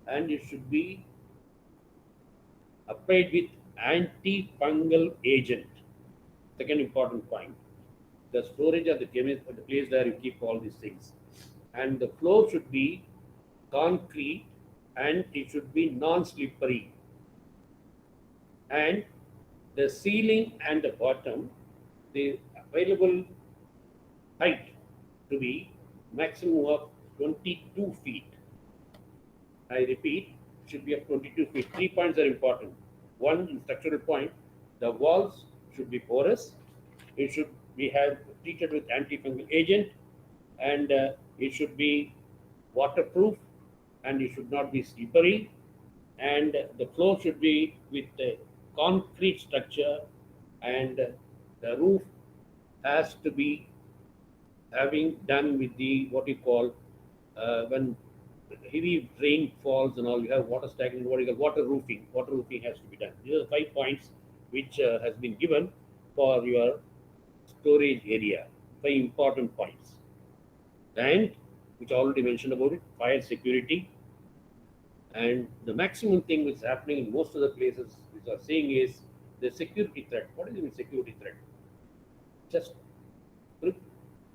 and it should be applied with anti-fungal agent. Second important point. The storage of the chemist, the place where you keep all these things. And the floor should be concrete and it should be non-slippery. And the ceiling and the bottom, the available height to be maximum of 22 feet. I repeat, should be of 22 feet. 3 points are important. One, in structural point, the walls should be porous. It should be treated with antifungal agent, and it should be waterproof, and it should not be slippery. And the floor should be with a concrete structure, and the roof has to be having done with the what you call when heavy rain falls and all, you have water stagnant, what you call water roofing. Water roofing has to be done. These are the 5 points which has been given for your storage area. 5 important points. And which I already mentioned about it, fire security. And the maximum thing which is happening in most of the places which are saying is the security threat. What is the security threat? Just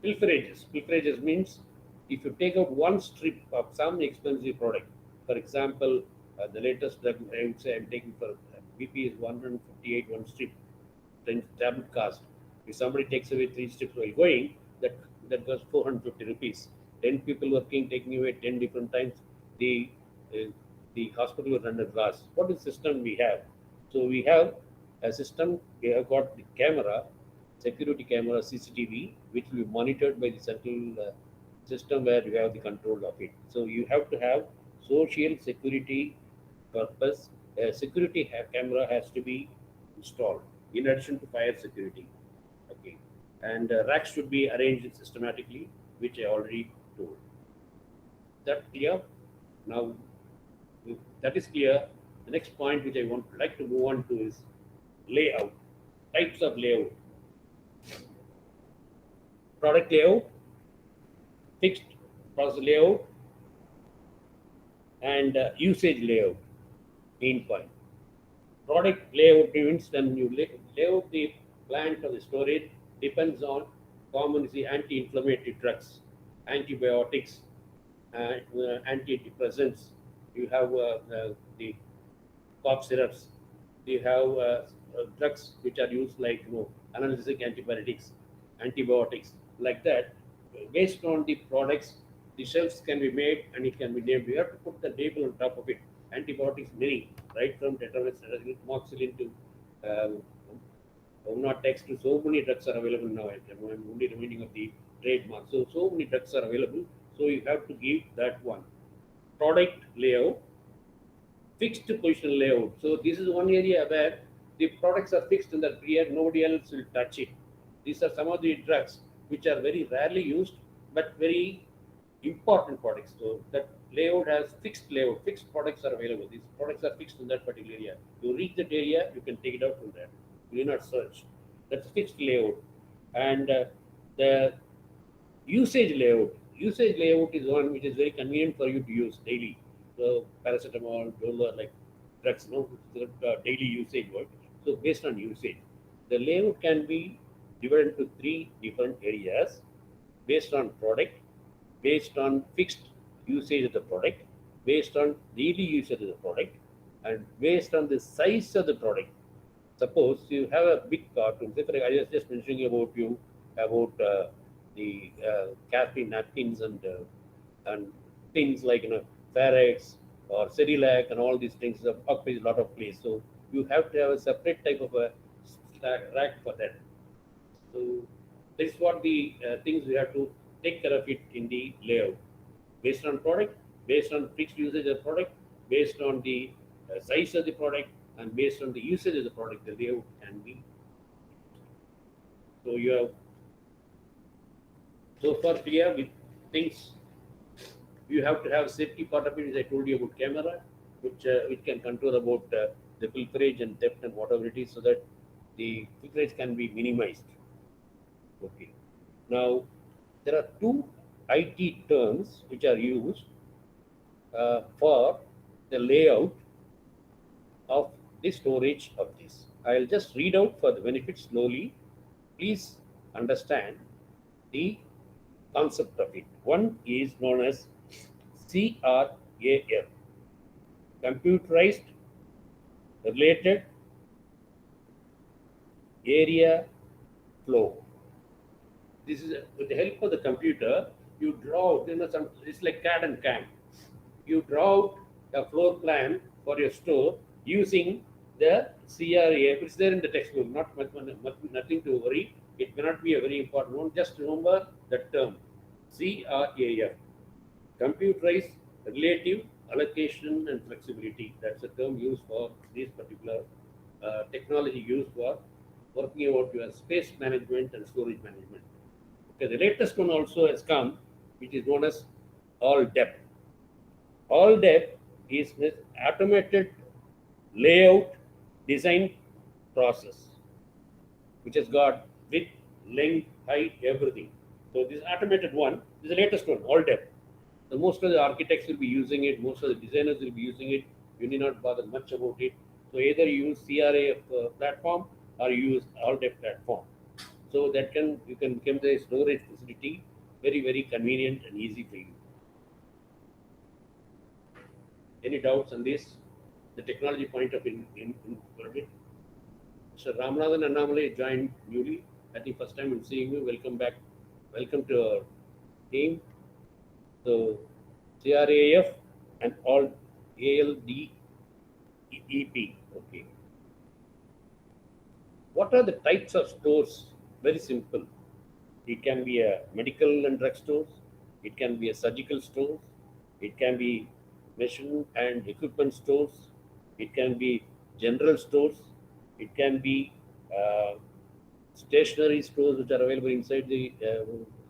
pilferages. Pilferages means if you take out one strip of some expensive product, for example, the latest drug I would say I'm taking for BP is 158 one strip, then tablet cost. If somebody takes away 3 strips while going, that was 450 rupees. 10 people working taking away 10 different times, the hospital will run a loss. What is the system we have? So we have a system. We have got the camera, security camera, CCTV, which will be monitored by the central system where you have the control of it. So you have to have social security purpose. A security camera has to be installed in addition to fire security. Okay, and racks should be arranged systematically, which I already told. That clear? Now, if that is clear, the next point which I would like to move on to is layout. Types of layout. Product layout, fixed process layout, and usage layout. Main point. Product layout means when you lay out the plant or the storage depends on commonly anti-inflammatory drugs, antibiotics, and antidepressants. You have the cough syrups. You have drugs which are used like analgesic antibiotics, like that. Based on the products, the shelves can be made and it can be named. You have to put the label on top of it. Antibiotics, many, right from tetanus, amoxicillin to um, text to so many drugs are available now. I'm only reminding of the trademark. So many drugs are available. So you have to give that one. Product layout, fixed position layout. So this is one area where the products are fixed in that period, nobody else will touch it. These are some of the drugs which are very rarely used but very important products. So that layout has fixed layout, fixed products are available. These products are fixed in that particular area. You reach that area, you can take it out from there. You do not search. That's fixed layout. And the usage layout is one which is very convenient for you to use daily. So paracetamol, Dolo, like drugs, daily usage work. So based on usage, the layout can be divided into three different areas based on product, based on fixed usage of the product, based on daily usage of the product, and based on the size of the product. Suppose you have a big cartoon. Say, I was just mentioning about you about the caffeine napkins and things like Farex or Cerilac and all these things occupies a lot of place. So you have to have a separate type of a rack for that. So this is what the things we have to take care of it in the layout based on product, based on fixed usage of product, based on the size of the product, and based on the usage of the product, the layout can be. So you have so far clear with things. You have to have safety part of it. As I told you about camera, which can control about the pilferage and theft and whatever it is, so that the pilferage can be minimized. Okay. Now there are two IT terms which are used for the layout of the storage of this. I'll just read out for the benefit slowly. Please understand the concept of it. One is known as CRAF, computerized related area flow. This is with the help of the computer. You draw out, it's like CAD and CAM. You draw out a floor plan for your store using the CRAF. It's there in the textbook. Nothing to worry. It may not be a very important one. Just remember the term CRAF, computerized relative allocation and flexibility. That's a term used for this particular technology used for working about your space management and storage management. Okay, the latest one also has come, which is known as all depth. All depth is an automated layout design process, which has got width, length, height, everything. So this automated one is the latest one, all depth. So most of the architects will be using it, most of the designers will be using it. You need not bother much about it. So either you use CRAF platform or you use all depth platform. So that you can become the storage facility very, very convenient and easy for you. Any doubts on this? The technology point of view in it. Mr. Ramanathan Annamale joined newly. I think first time I'm seeing you. Welcome back. Welcome to our team. So CRAF and all ALDEP. Okay. What are the types of stores? Very simple. It can be a medical and drug stores. It can be a surgical stores. It can be machine and equipment stores. It can be general stores. It can be stationary stores which are available inside the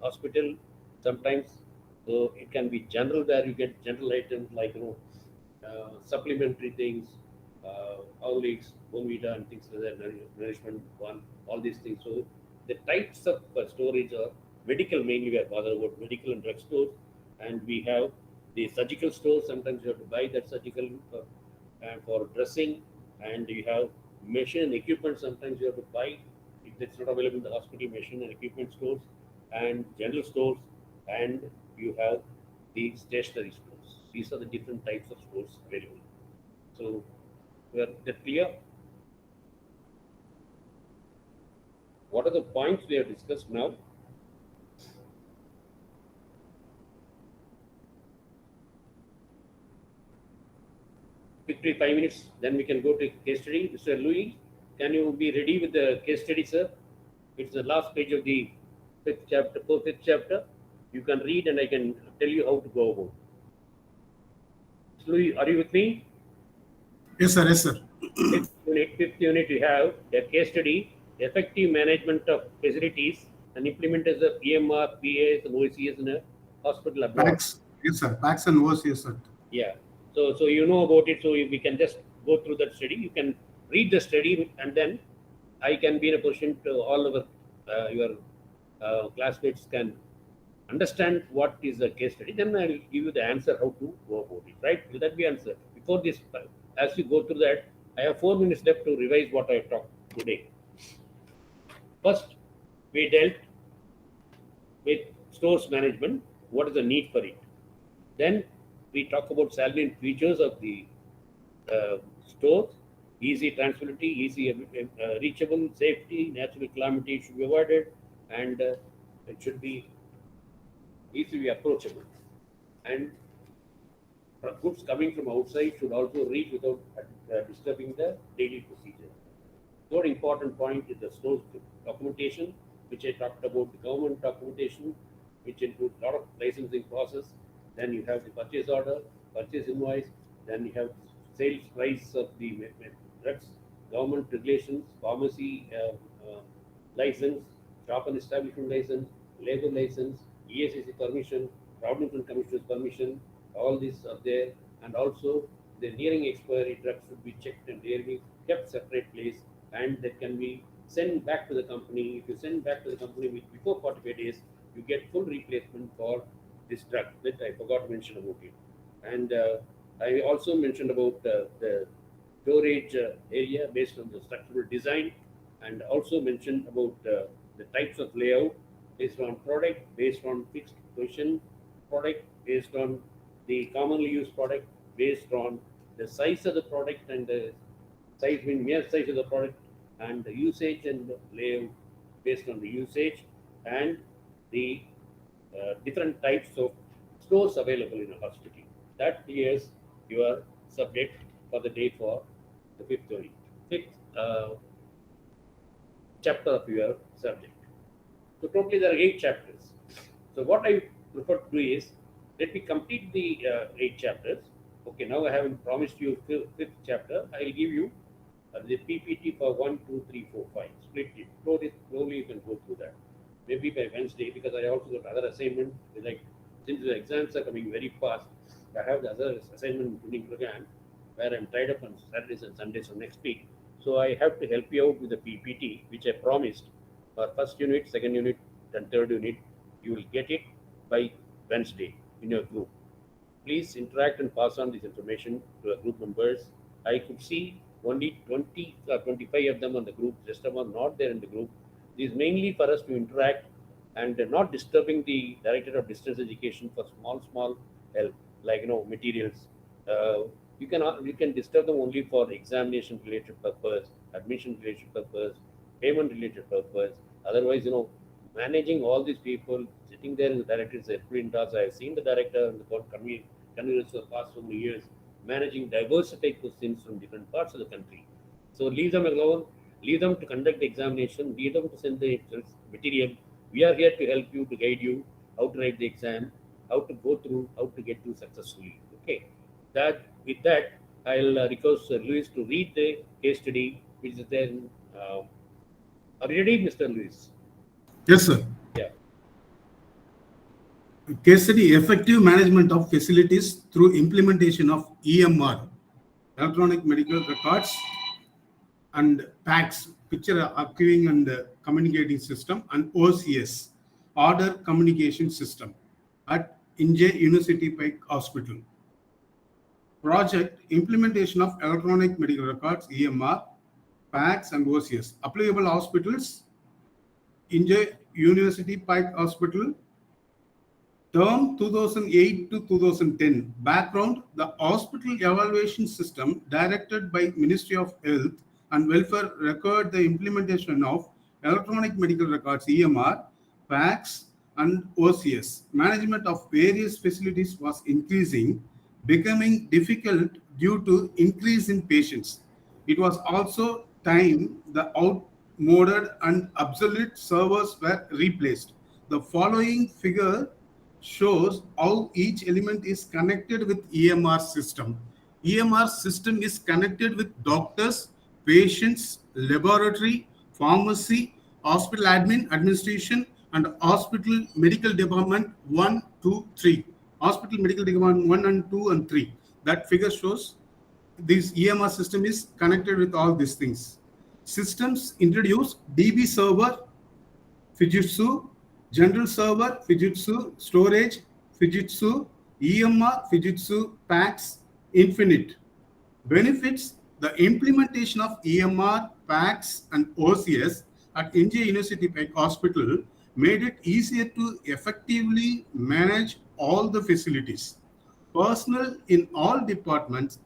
hospital sometimes. So it can be general where you get general items like supplementary things, Horlicks, Bonvita, and things like that, nourishment one, all these things. So the types of storage are medical mainly. We are bothered about medical and drug stores, and we have the surgical stores. Sometimes you have to buy that surgical and for dressing and you have machine and equipment. Sometimes you have to buy if that's not available in the hospital. Machine and equipment stores and general stores, and you have the stationery stores. These are the different types of stores available. So, we are that clear? What are the points we have discussed now? Quickly, 5 minutes, then we can go to case study. Mr. Louis, can you be ready with the case study, sir? It's the last page of the fifth chapter. You can read and I can tell you how to go about. Mr. Louis, are you with me? Yes, sir. Yes, sir. Fifth unit, we have a case study, effective management of facilities and implementation of EMR, PAs, and OCS in a hospital abroad. PACS. Yes, sir. PACS and OCS, sir. Yeah. So you know about it. So we can just go through that study. You can read the study, and then I can be in a position to all of your classmates can understand what is the case study. Then I'll give you the answer how to go about it. Right? Will that be answered? Before this, as you go through that, I have 4 minutes left to revise what I talked today. First, we dealt with stores management. What is the need for it? Then we talk about salient features of the stores: easy transferability, easy reachable, safety, natural calamity should be avoided, and it should be easily approachable. And goods coming from outside should also reach without disturbing the daily procedure. Third important point is the store documentation, which I talked about, the government documentation, which includes a lot of licensing process. Then you have the purchase order, purchase invoice, then you have sales price of the drugs, government regulations, pharmacy license, shop and establishment license, labor license, ESCC permission, Provident Commissioner's permission, all these are there. And also the nearing expiry drugs should be checked and really kept separate place, and that can be sent back to the company. If you send back to the company before 45 days, you get full replacement for this drug. That I forgot to mention about it. And I also mentioned about the storage area based on the structural design, and also mentioned about the types of layout based on product, based on fixed position product, based on the commonly used product, based on the size of the product, and the size mean mere size of the product, and the usage and the layout based on the usage, and the different types of stores available in a hospital. That is your subject for the day for the fifth chapter of your subject. So totally there are 8 chapters. So what I prefer to do is, let me complete the 8 chapters. Okay, now I haven't promised you 5th chapter. I will give you the PPT for 1, 2, 3, 4, 5. Split it. Slowly you can go through that. Maybe by Wednesday, because I also got other assignment. Like, since the exams are coming very fast, I have the other assignment in program where I'm tied up on Saturdays and Sundays of next week. So I have to help you out with the PPT, which I promised for first unit, second unit, and third unit. You will get it by Wednesday in your group. Please interact and pass on this information to our group members. I could see only 20 or 25 of them on the group. The rest of them are not there in the group. This is mainly for us to interact and not disturbing the director of distance education for small help, like materials. You can disturb them only for examination related purpose, admission related purpose, payment related purpose. Otherwise, managing all these people, sitting there in the director's task. I have seen the director and the board conveners for the past so many years managing diversified questions from different parts of the country. So leave them alone, leave them to conduct the examination, leave them to send the material. We are here to help you, to guide you how to write the exam, how to go through, how to get through successfully. Okay. With that, I'll request Luis to read the case study, which is there. Are you ready, Mr. Luis? Yes, sir. Yeah. Case study: effective management of facilities through implementation of EMR, electronic medical records, and PACS, picture archiving and communicating system, and OCS, order communication system, at India University Pike Hospital. project implementation of electronic medical records, EMR, PACS and OCS. Applicable hospitals, India University Pike Hospital, term 2008 to 2010. Background, the hospital evaluation system directed by Ministry of Health and Welfare record the implementation of electronic medical records, EMR, PACS and OCS. Management of various facilities was increasing, becoming difficult due to increase in patients. It was also time the outmoded and obsolete servers were replaced. The following figure shows how each element is connected with EMR system. EMR system is connected with doctors, patients, laboratory, pharmacy, hospital administration, and hospital medical department 1, 2, 3. Hospital medical department 1 and 2 and 3. That figure shows this EMR system is connected with all these things. Systems introduce DB server, Fujitsu, general server, Fujitsu, storage, Fujitsu, EMR, Fujitsu, PACS, Infinite. Benefits, the implementation of EMR, PACS, and OCS at India University Pike Hospital made it easier to effectively manage all the facilities. Personnel in all departments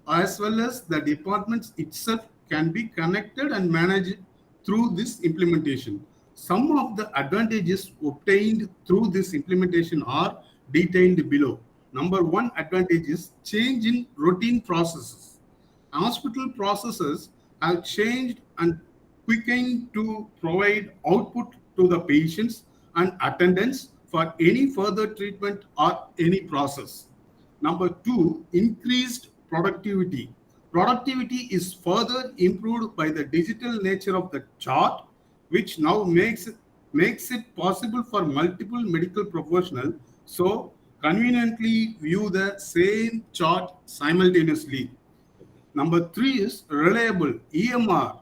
as well as the departments itself can be connected and managed through this implementation. Some of the advantages obtained through this implementation are detailed below. Number one advantage is change in routine processes. Hospital processes have changed and quickened to provide output to the patients and attendants for any further treatment or any process. Number two, increased productivity. Productivity is further improved by the digital nature of the chart, which now makes it possible for multiple medical professionals so conveniently view the same chart simultaneously. Number three is reliable. EMR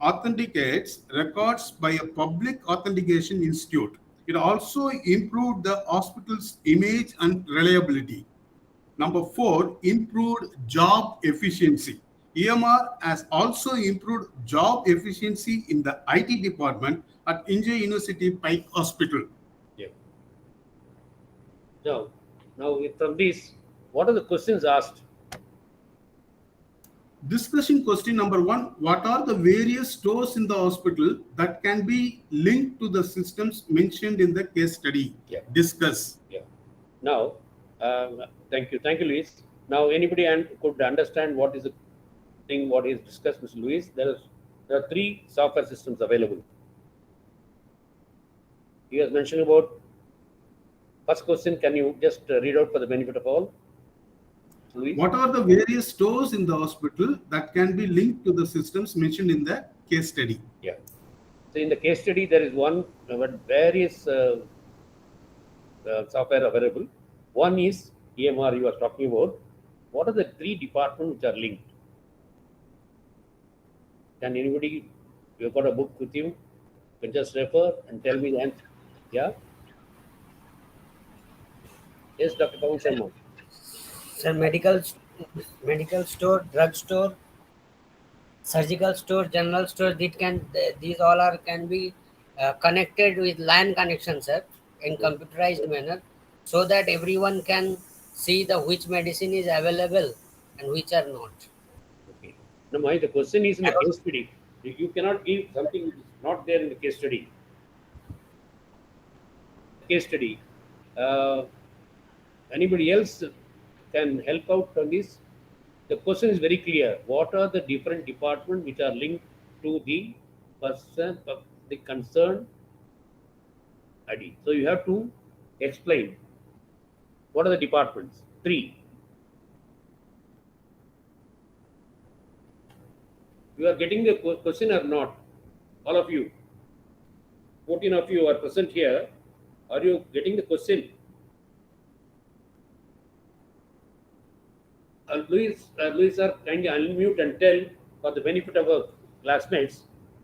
authenticates records by a public authentication institute. It also improved the hospital's image and reliability. Number four, improved job efficiency. EMR has also improved job efficiency in the IT department at India University Pike Hospital. Yeah. Now from this, what are the questions asked? Discussion question number one, what are the various stores in the hospital that can be linked to the systems mentioned in the case study? Yeah. Discuss. Yeah. Now, thank you, Luis. Now, anybody could understand what is the thing, what is discussed, Mr. Luis? There are three software systems available. He has mentioned about first question. Can you just read out for the benefit of all? Luis? What are the various stores in the hospital that can be linked to the systems mentioned in the case study? Yeah. So in the case study, there is one various software available. One is EMR you are talking about. What are the three departments which are linked? Can anybody, you've got a book with you, can just refer and tell me the answer? Yeah? Yes, Dr. Pawan Sharma. Sir, medical store, drug store, surgical store, general store. These all can be connected with LAN connection, sir, in computerized manner, so that everyone can see which medicine is available and which are not. Okay. Now, the question is in the case study. You cannot give something which is not there in the case study. Case study. Anybody else can help out on this? The question is very clear. What are the different departments which are linked to the person, the concerned ID? So you have to explain. What are the departments? Three. You are getting the question or not? All of you. 14 of you are present here. Are you getting the question? Luis, sir, kindly unmute and tell, for the benefit of our classmates,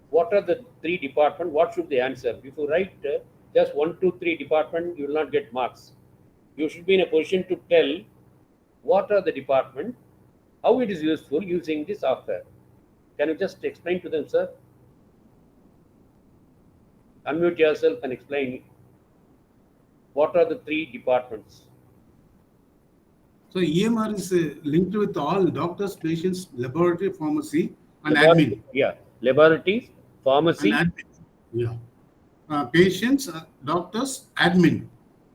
what are the three departments? What should they answer? If you write just 1, 2, 3 department, you will not get marks. You should be in a position to tell what are the department, how it is useful using the software. Can you just explain to them, sir? Unmute yourself and explain what are the 3 departments. So EMR is linked with all doctors, patients, laboratory, pharmacy, and Laboratory, admin. yeah, laboratories, pharmacy, And admin. Yeah. Patients, doctors, admin,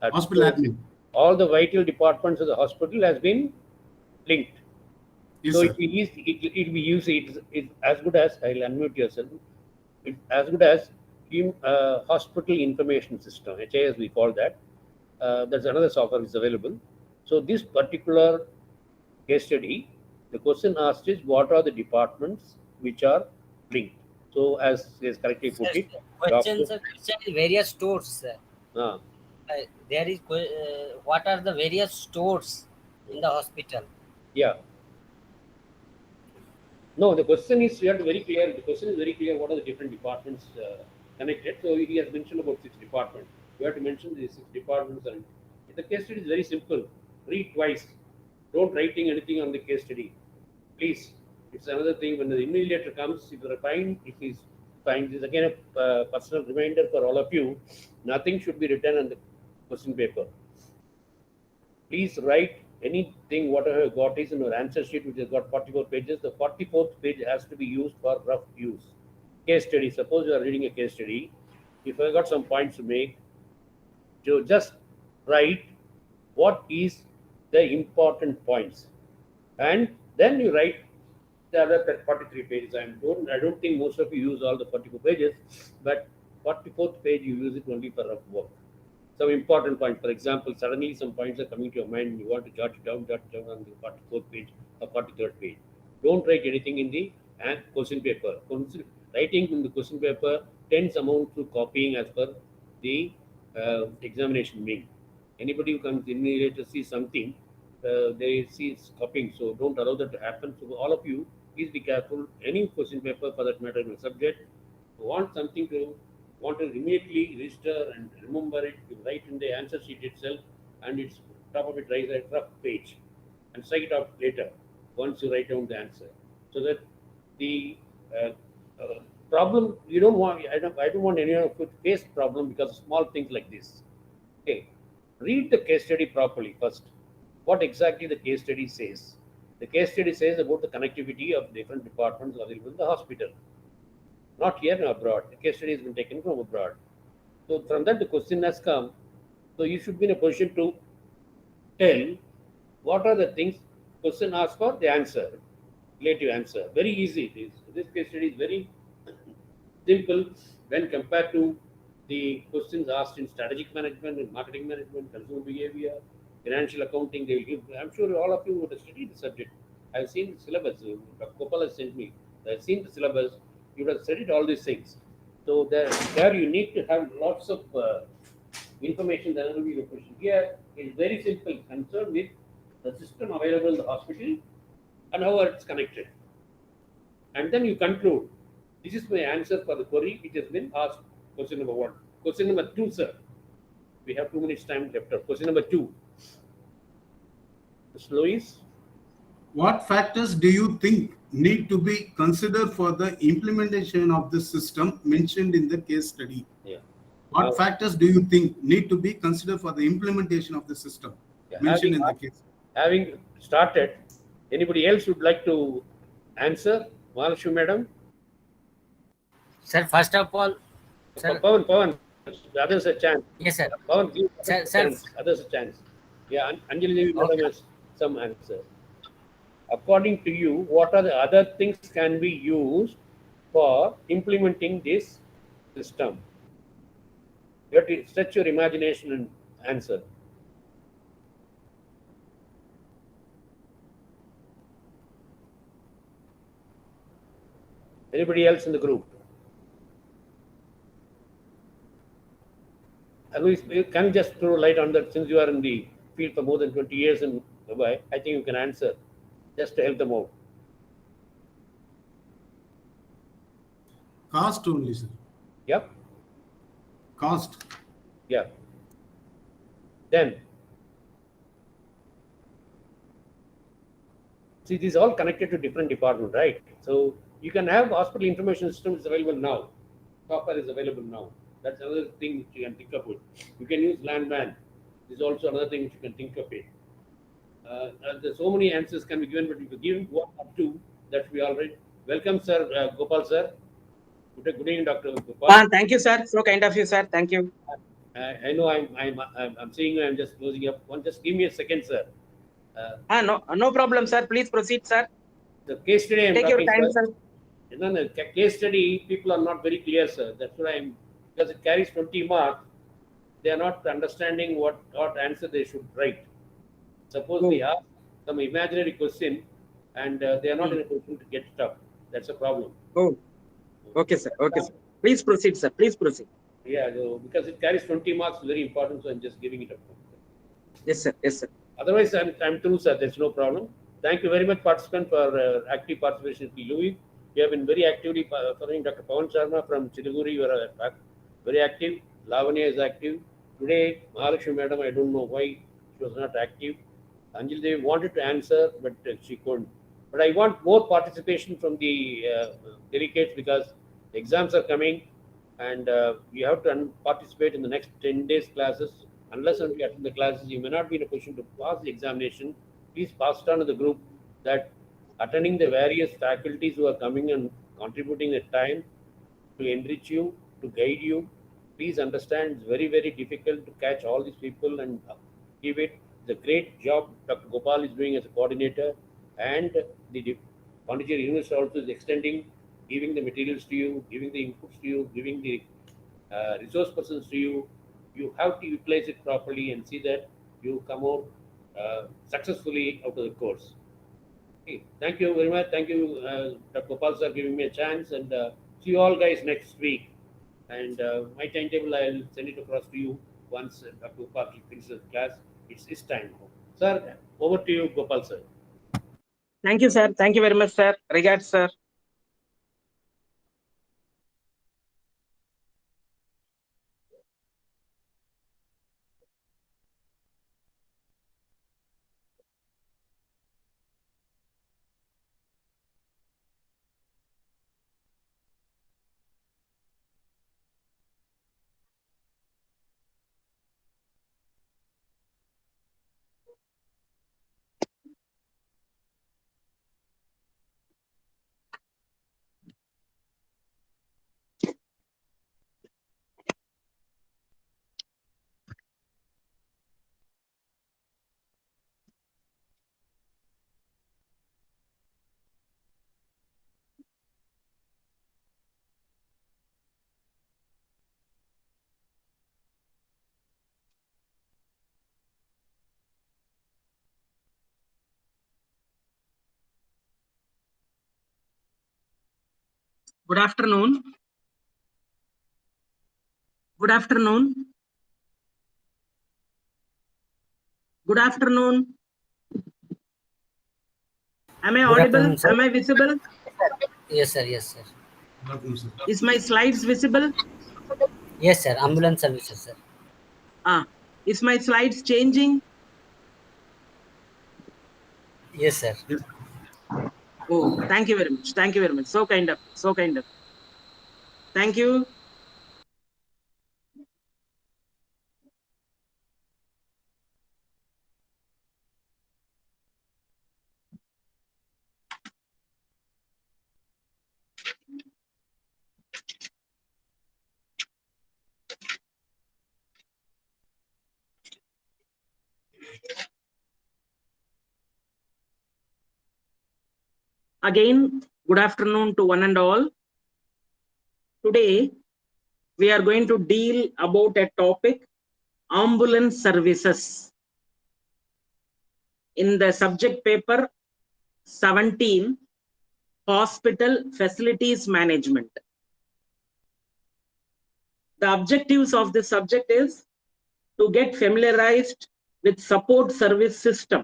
hospital so admin. all the vital departments of the hospital has been linked. Yes, So sir. it will be used. It's as good as, I'll unmute yourself. It's as good as hospital information system, HIS we call that. There's another software is available. So this particular case study, the question asked is what are the departments which are linked. So as is correctly put it, Question, sir. Question is various stores, sir. uh, There is what are the various stores in the hospital? yeah. No, the question is you have to very clear. The question is very clear. What are the different departments connected? So he has mentioned about 6 departments. You have to mention these 6 departments. And the case study is very simple. Read twice. Don't writing anything on the case study, please. It's another thing when the invigilator comes. If you find, if he's fine, this is again a personal reminder for all of you. Nothing should be written on the question paper. Please write anything, whatever you got is in your answer sheet, which has got 44 pages. The 44th page has to be used for rough use. Case study. Suppose you are reading a case study. If I got some points to make, you just write what is the important points, and then you write the other 43 pages. I don't think most of you use all the 44 pages, but 44th page you use it only for rough work. Some important points. For example, suddenly some points are coming to your mind and you want to jot it down on the 44th page or 43rd page. Don't write anything in the question paper. Writing in the question paper tends amount to copying as per the examination wing. Anybody who comes in here to see something, they see it's copying. So don't allow that to happen. So all of you, please be careful. Any question paper for that matter in a subject, want something to want to immediately register and remember it, you write in the answer sheet itself, and it's top of it write a rough page and strike it out later once you write down the answer. So that the problem you don't want, I don't want anyone to face problem because of small things like this. Okay, read the case study properly first. What exactly the case study says? The case study says about the connectivity of different departments available in the hospital. Not here nor abroad. The case study has been taken from abroad. So from that the question has come. So you should be in a position to tell what are the things question asks for the answer, relative answer. Very easy. This case study is very simple when compared to the questions asked in strategic management, in marketing management, consumer behavior, financial accounting. They will give. I'm sure all of you would have studied the subject. I've seen the syllabus. Dr. Gopal has sent me. I've seen the syllabus. You would have studied all these things. So there you need to have lots of information that will be your question. Here is very simple, concerned with the system available in the hospital and how it's connected. And then you conclude. This is my answer for the query which has been asked. Question number 1. Question number 2, sir. We have 2 minutes time left. Question number 2. Mr. Louis. What factors do you think need to be considered for the implementation of the system mentioned in the case study? Yeah. What factors do you think need to be considered for the implementation of the system mentioned in the case? Having started, anybody else would like to answer? Mahalakshmi madam? Sir, first of all, sir. Pawan, the others a chance. Yes, sir. Pawan, give Sir, others a chance. Yeah, Anjali Devi madam has some answer. According to you, what are the other things can be used for implementing this system? You have to stretch your imagination and answer. Anybody else in the group? Louis, can you just throw light on that since you are in the field for more than 20 years in Dubai? I think you can answer just to help them out. Cost only, sir. Yep. Cost. Yeah. Then See, these are all connected to different departments, right? So you can have hospital information systems available now. Software is available now. That's another thing which you can think of it. You can use landman. This is also another thing which you can think of it. There's so many answers can be given, but if you give one or two, that should be all right. Welcome, sir, Gopal, sir. Good evening, Dr. Gopal. Thank you, sir. So kind of you, sir. Thank you. I know I'm seeing I'm just closing up. Just give me a second, sir. No problem, sir. Please proceed, sir. The case study I'm Take your talking, time, sir. sir. No, no, case study, people are not very clear, sir. That's why because it carries 20 marks, they are not understanding what answer they should write. Suppose we ask some imaginary question and they are not in a position to get it up. That's a problem. Oh, okay, sir. Okay, sir. Please proceed, sir. Please proceed. Yeah, so because it carries 20 marks, very important, so I'm just giving it up. Yes, sir. Yes, sir. Otherwise, I'm through, sir. There's no problem. Thank you very much, participant, for active participation. Louis, you have been very actively following Dr. Pawan Sharma from Chilaguri. You are very active. Lavanya is active. Today, Mahalakshmi madam, I don't know why she was not active. Anjali Devi wanted to answer, but she couldn't. But I want more participation from the delegates because exams are coming and you have to participate in the next 10 days classes. Unless you attend the classes, you may not be in a position to pass the examination. Please pass it on to the group that attending the various faculties who are coming and contributing their time to enrich you, to guide you. Please understand it's very, very difficult to catch all these people and give it the great job Dr. Gopal is doing as a coordinator, and the Pondicherry University also is extending, giving the materials to you, giving the inputs to you, giving the resource persons to you. You have to utilize it properly and see that you come out successfully out of the course. Okay. Thank you very much. Thank you, Dr. Gopal sir, giving me a chance, and see you all guys next week. And my timetable, I'll send it across to you once Dr. Gopal finishes the class. It's his time. Sir, over to you, Gopal sir. Thank you, sir. Thank you very much, sir. Regards, sir. Good afternoon. Good afternoon. Good afternoon. Am I Good audible? afternoon, sir. Am I visible? Yes, sir. Yes, sir. Good afternoon, sir. Is my slides visible? Yes, sir. Ambulance services, sir. Is my slides changing? Yes, sir. Oh, thank you very much. Thank you very much. So kind of. So kind of. Thank you. Again, good afternoon to one and all. Today, we are going to deal about a topic, ambulance services. In the subject paper 17, hospital facilities management. The objectives of this subject is to get familiarized with support service system,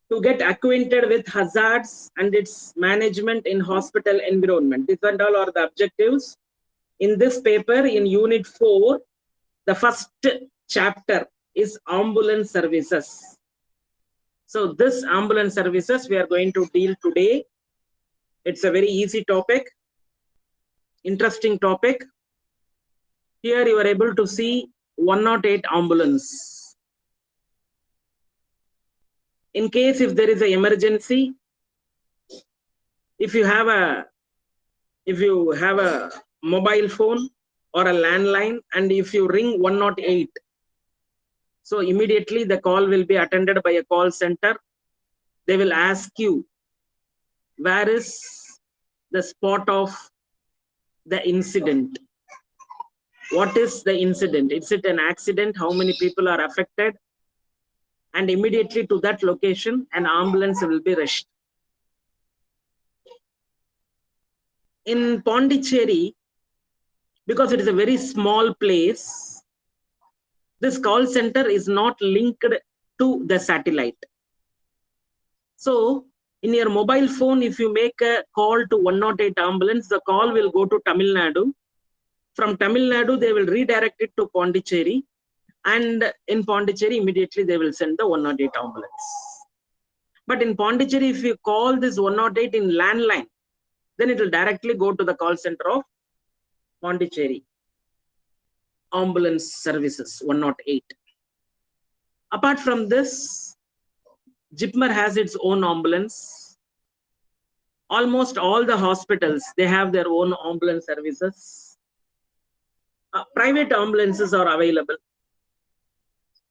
to get acquainted with hazards and its management in hospital environment. These and all are the objectives. In this paper, in unit 4, the first chapter is ambulance services. So this ambulance services we are going to deal today. It's a very easy topic, interesting topic. Here you are able to see 108 ambulance. In case if there is an emergency, if you have a mobile phone or a landline, and if you ring 108, so immediately the call will be attended by a call center. They will ask you, where is the spot of the incident? What is the incident? Is it an accident? How many people are affected? And immediately to that location, an ambulance will be rushed. In Pondicherry, because it is a very small place, this call center is not linked to the satellite. So in your mobile phone, if you make a call to 108 ambulance, the call will go to Tamil Nadu. From Tamil Nadu, they will redirect it to Pondicherry. And in Pondicherry, immediately they will send the 108 ambulance. But in Pondicherry, if you call this 108 in landline, then it will directly go to the call center of Pondicherry. Ambulance services 108. Apart from this, Jipmer has its own ambulance. Almost all the hospitals, they have their own ambulance services. Private ambulances are available.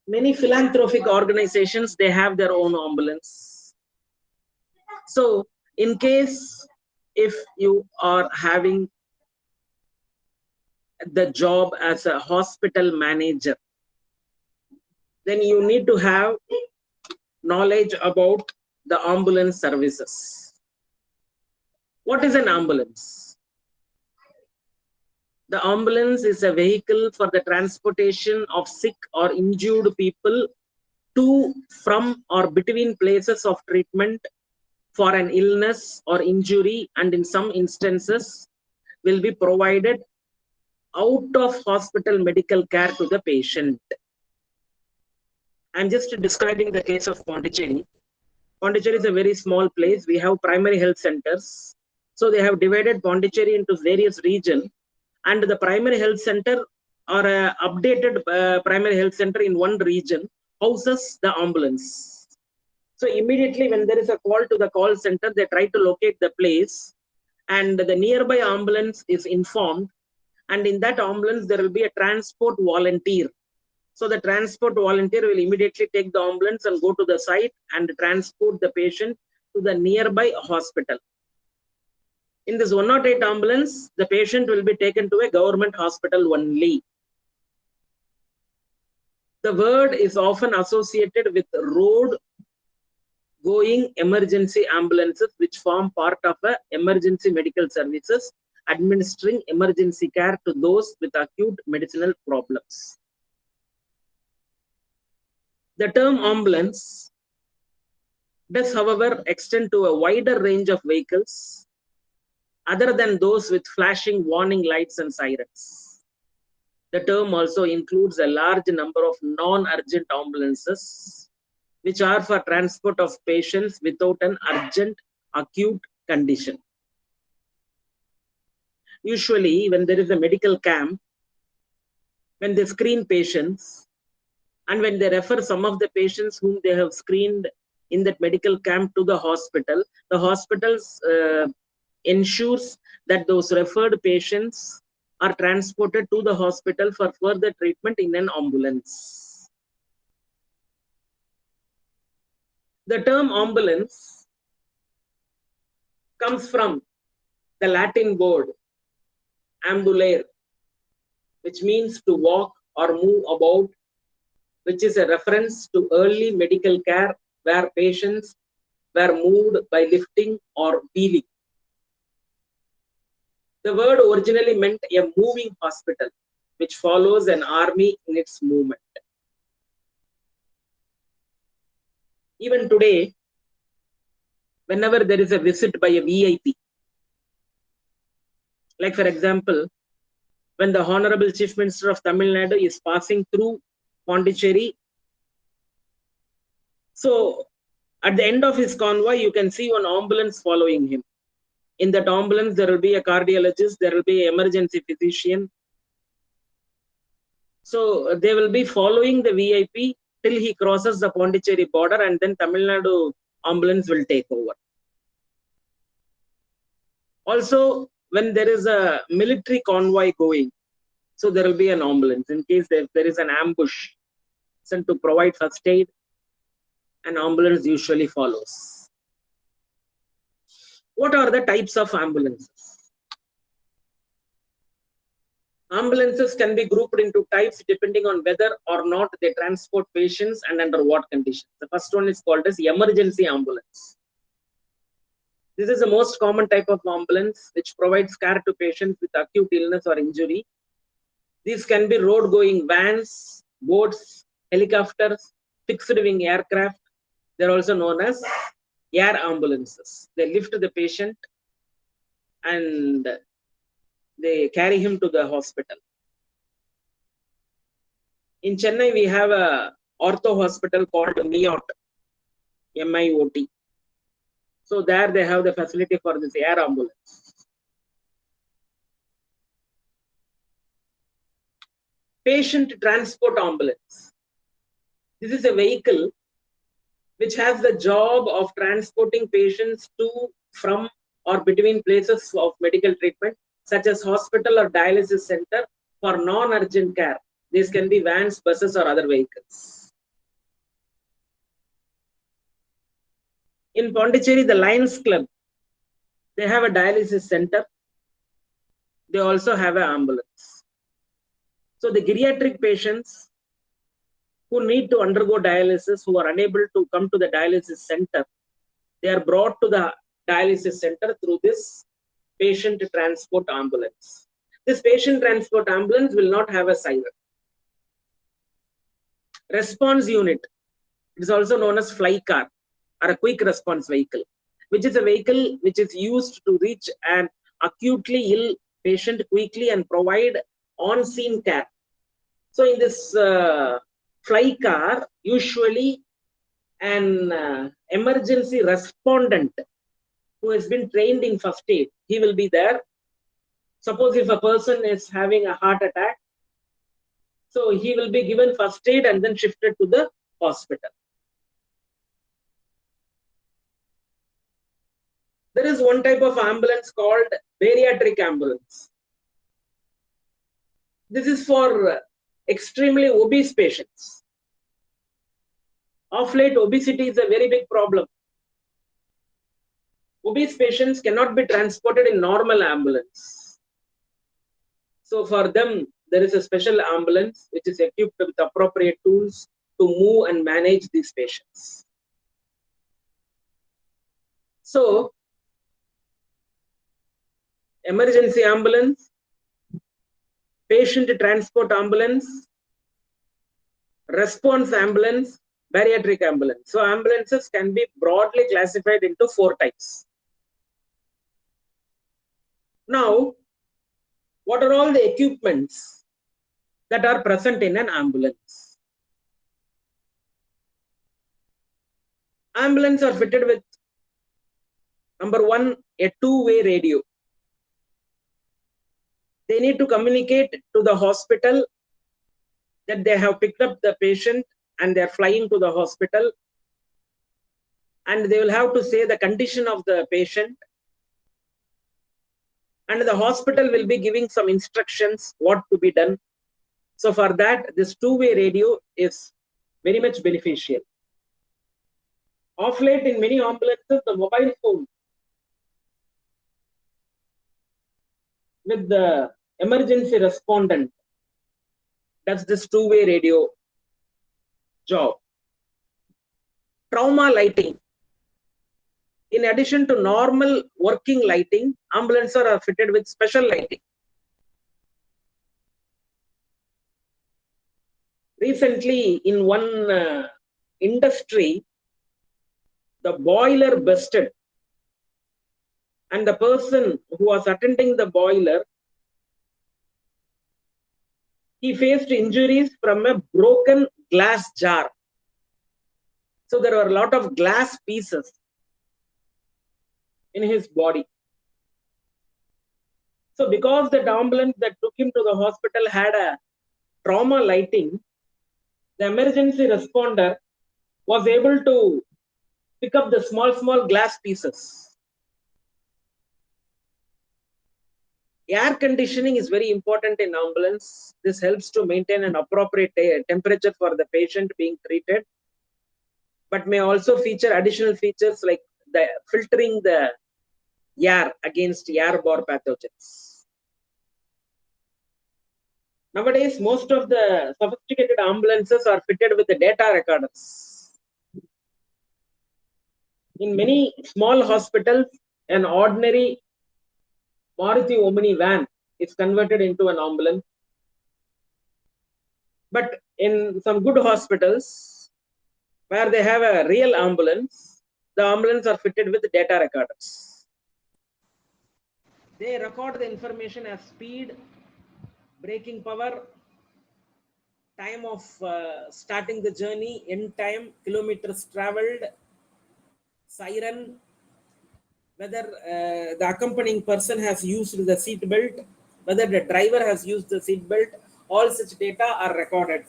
Many philanthropic organizations, they have their own ambulance. So in case if you are having the job as a hospital manager, then you need to have knowledge about the ambulance services. What is an ambulance? The ambulance is a vehicle for the transportation of sick or injured people to, from, or between places of treatment for an illness or injury, and in some instances will be provided out of hospital medical care to the patient. I'm just describing the case of Pondicherry. Pondicherry is a very small place. We have primary health centers. So they have divided Pondicherry into various regions, and the primary health center or updated primary health center in one region houses the ambulance. So immediately when there is a call to the call center, they try to locate the place, and the nearby ambulance is informed, and in that ambulance there will be a transport volunteer. So the transport volunteer will immediately take the ambulance and go to the site and transport the patient to the nearby hospital. In this 108 ambulance, the patient will be taken to a government hospital only. The word is often associated with road going emergency ambulances, which form part of a emergency medical services, administering emergency care to those with acute medicinal problems. The term ambulance does, however, extend to a wider range of vehicles other than those with flashing warning lights and sirens. The term also includes a large number of non-urgent ambulances, which are for transport of patients without an urgent acute condition. Usually, when there is a medical camp, when they screen patients, and when they refer some of the patients whom they have screened in that medical camp to the hospitals ensures that those referred patients are transported to the hospital for further treatment in an ambulance. The term ambulance comes from the Latin word ambulare, which means to walk or move about, which is a reference to early medical care where patients were moved by lifting or wheeling. The word originally meant a moving hospital, which follows an army in its movement. Even today, whenever there is a visit by a VIP, like for example, when the Honorable Chief Minister of Tamil Nadu is passing through Pondicherry, so At the end of his convoy, you can see one ambulance following him. In that ambulance, there will be a cardiologist, there will be an emergency physician. So they will be following the VIP till he crosses the Pondicherry border, and then Tamil Nadu ambulance will take over. Also, when there is a military convoy going, so there will be an ambulance in case there is an ambush sent to provide first aid. An ambulance usually follows. What are the types of ambulances? Ambulances can be grouped into types depending on whether or not they transport patients and under what conditions. The first one is called as emergency ambulance. This is the most common type of ambulance which provides care to patients with acute illness or injury. These can be road-going vans, boats, helicopters, fixed-wing aircraft. They're also known as air ambulances. They lift the patient and they carry him to the hospital. In Chennai, we have a ortho hospital called MIOT, M-I-O-T. So there they have the facility for this air ambulance. Patient transport ambulance. This is a vehicle which has the job of transporting patients to, from, or between places of medical treatment, such as hospital or dialysis center for non-urgent care. These can be vans, buses, or other vehicles. In Pondicherry, the Lions Club, they have a dialysis center. They also have an ambulance. So the geriatric patients who need to undergo dialysis, who are unable to come to the dialysis center, they are brought to the dialysis center through this patient transport ambulance. This patient transport ambulance will not have a siren. Response unit, it is also known as fly car or a quick response vehicle, which is a vehicle which is used to reach an acutely ill patient quickly and provide on-scene care. So in this fly car, usually an emergency respondent who has been trained in first aid, he will be there. Suppose if a person is having a heart attack, so he will be given first aid and then shifted to the hospital. There is one type of ambulance called bariatric ambulance. This is for extremely obese patients. Of late, obesity is a very big problem. Obese patients cannot be transported in normal ambulance. So for them, there is a special ambulance which is equipped with appropriate tools to move and manage these patients. So, emergency ambulance, patient transport ambulance, response ambulance, bariatric ambulance. So ambulances can be broadly classified into 4 types. Now, what are all the equipments that are present in an ambulance? Ambulance are fitted with, number 1, a 2-way radio. They need to communicate to the hospital that they have picked up the patient and they are flying to the hospital, and they will have to say the condition of the patient, and the hospital will be giving some instructions what to be done. So for that, this 2-way radio is very much beneficial. Of late, in many ambulances, the mobile phone with the emergency respondent, that's this 2-way radio job. Trauma lighting. In addition to normal working lighting, ambulances are fitted with special lighting. Recently, in one industry, the boiler busted, and the person who was attending the boiler, he faced injuries from a broken glass jar. So there were a lot of glass pieces in his body. So because that ambulance that took him to the hospital had a trauma lighting, the emergency responder was able to pick up the small glass pieces. Air conditioning is very important in ambulance. This helps to maintain an appropriate temperature for the patient being treated, but may also feature additional features like the filtering the air against airborne pathogens. Nowadays, most of the sophisticated ambulances are fitted with the data recorders. In many small hospitals, an ordinary Maruti Omni van is converted into an ambulance. But in some good hospitals, where they have a real ambulance, the ambulance are fitted with data recorders. They record the information as speed, braking power, time of starting the journey, end time, kilometers traveled, siren, whether the accompanying person has used the seat belt, whether the driver has used the seat belt. All such data are recorded.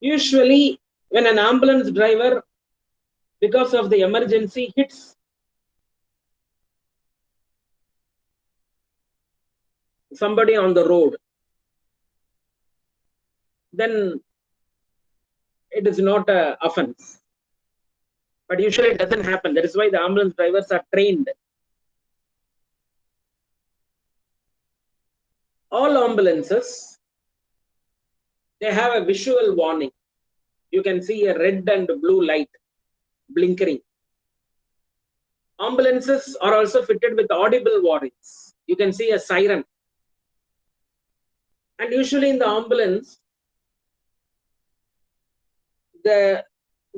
Usually, when an ambulance driver, because of the emergency, hits somebody on the road, then it is not an offense. But usually it doesn't happen. That is why the ambulance drivers are trained. All ambulances, they have a visual warning. You can see a red and blue light blinkering. Ambulances are also fitted with audible warnings. You can see a siren. And usually in the ambulance, the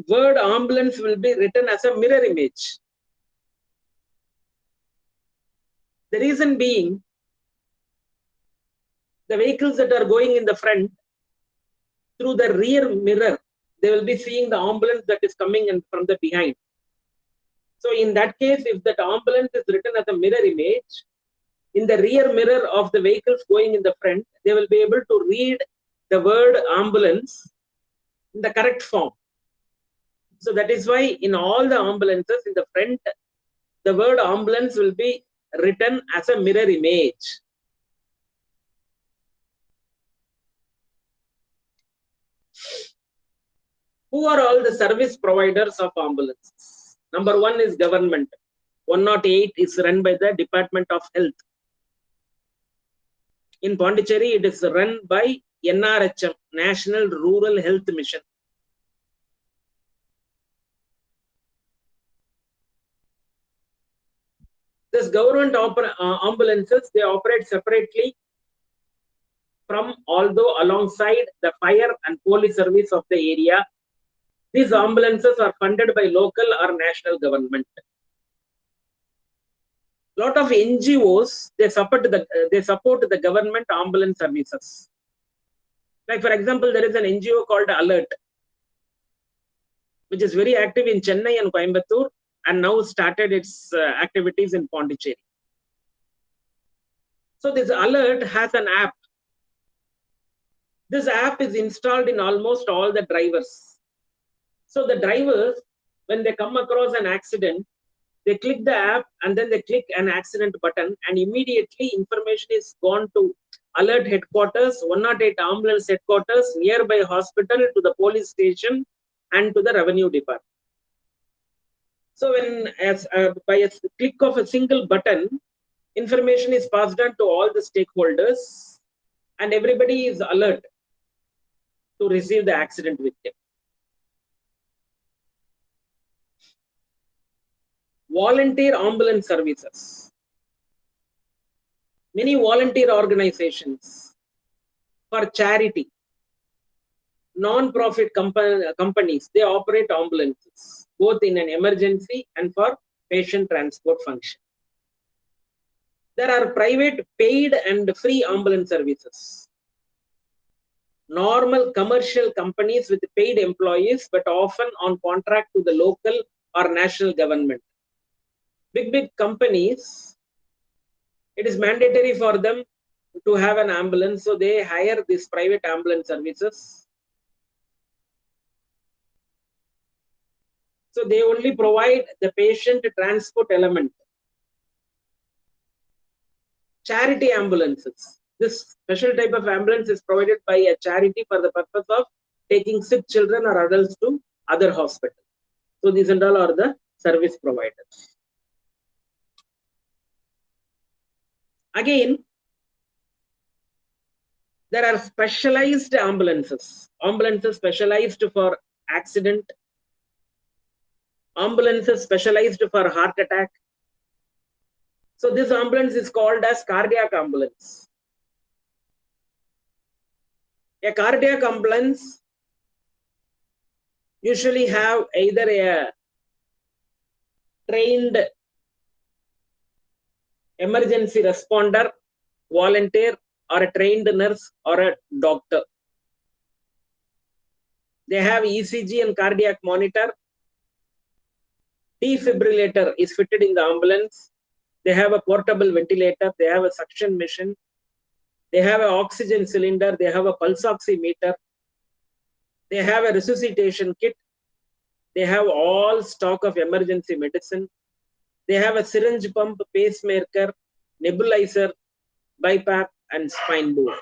word ambulance will be written as a mirror image. The reason being, the vehicles that are going in the front, through the rear mirror, they will be seeing the ambulance that is coming in from the behind. So in that case, if that ambulance is written as a mirror image, in the rear mirror of the vehicles going in the front, they will be able to read the word ambulance in the correct form. So that is why in all the ambulances in the front, the word ambulance will be written as a mirror image. Who are all the service providers of ambulances? Number one is government. 108 is run by the Department of Health. In Pondicherry, it is run by NRHM, National Rural Health Mission. This government ambulances, they operate separately from, although alongside the fire and police service of the area. These ambulances are funded by local or national government. Lot of NGOs, they support the government ambulance services. Like for example, there is an NGO called Alert, which is very active in Chennai and Coimbatore, and now started its activities in Pondicherry. So this Alert has an app. This app is installed in almost all the drivers. So the drivers, when they come across an accident, they click the app and then they click an accident button, and immediately information is gone to Alert headquarters, 108 ambulance headquarters, nearby hospital, to the police station, and to the revenue department. So when by a click of a single button, information is passed on to all the stakeholders, and everybody is alert to receive the accident victim. Volunteer ambulance services. Many volunteer organizations for charity, non-profit companies, they operate ambulances, both in an emergency and for patient transport function. There are private paid and free ambulance services. normal commercial companies with paid employees, but often on contract to the local or national government. Big companies, it is mandatory for them to have an ambulance, so they hire these private ambulance services. So they only provide the patient transport element. Charity ambulances. This special type of ambulance is provided by a charity for the purpose of taking sick children or adults to other hospitals. So these and all are the service providers. Again, there are specialized ambulances. Ambulances specialized for accident. Ambulances specialized for heart attack. So this ambulance is called as cardiac ambulance. A cardiac ambulance usually have either a trained emergency responder, volunteer, or a trained nurse or a doctor. They have ECG and cardiac monitor. Defibrillator is fitted in the ambulance. They have a portable ventilator. They have a suction machine. They have an oxygen cylinder. They have a pulse oximeter. They have a resuscitation kit. They have all stock of emergency medicine. They have a syringe pump, pacemaker, nebulizer, BiPAP, and spine board.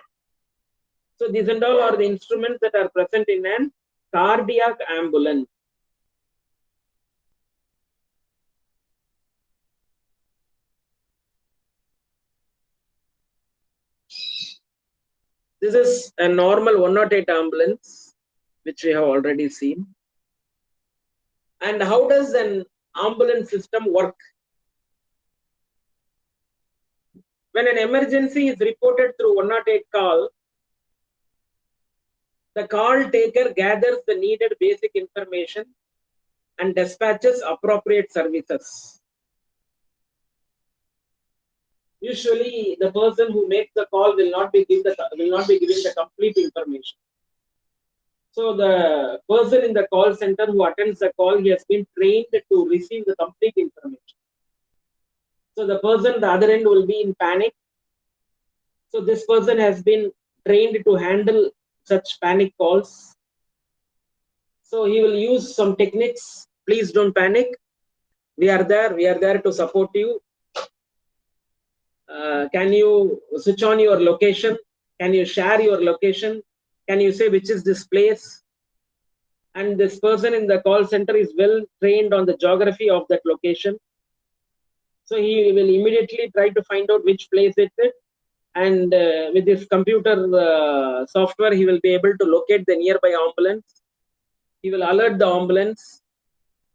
So these and all are the instruments that are present in an cardiac ambulance. This is a normal 108 ambulance, which we have already seen. And how does an ambulance system work? When an emergency is reported through 108 call, the call taker gathers the needed basic information and dispatches appropriate services. Usually, the person who makes the call will not be giving the complete information. So the person in the call center who attends the call, he has been trained to receive the complete information. So the person at the other end will be in panic. So this person has been trained to handle such panic calls. So he will use some techniques. Please don't panic. We are there. We are there to support you. Can you switch on your location? Can you share your location? Can you say which is this place? And this person in the call center is well trained on the geography of that location. So he will immediately try to find out which place it is. And with this computer software, he will be able to locate the nearby ambulance. He will alert the ambulance.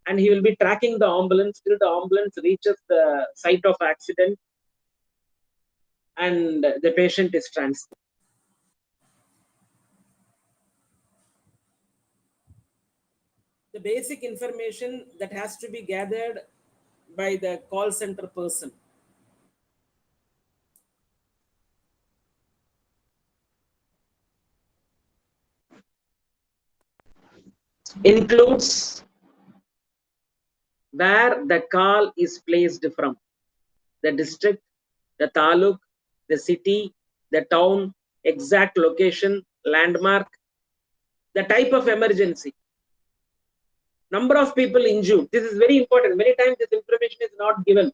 And he will be tracking the ambulance till the ambulance reaches the site of accident. And the patient is transferred. The basic information that has to be gathered by the call center person. Includes where the call is placed from, the district, the taluk, the city, the town, exact location, landmark, the type of emergency, number of people injured. This is very important. Many times this information is not given.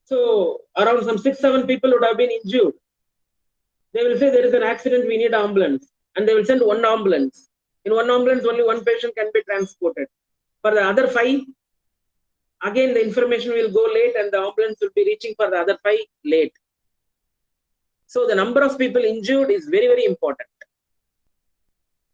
So around some 6-7 people would have been injured. They will say there is an accident, we need ambulance. And they will send one ambulance. In one ambulance, only one patient can be transported. For the other 5, again the information will go late and the ambulance will be reaching for the other 5 late. So the number of people injured is very, very important.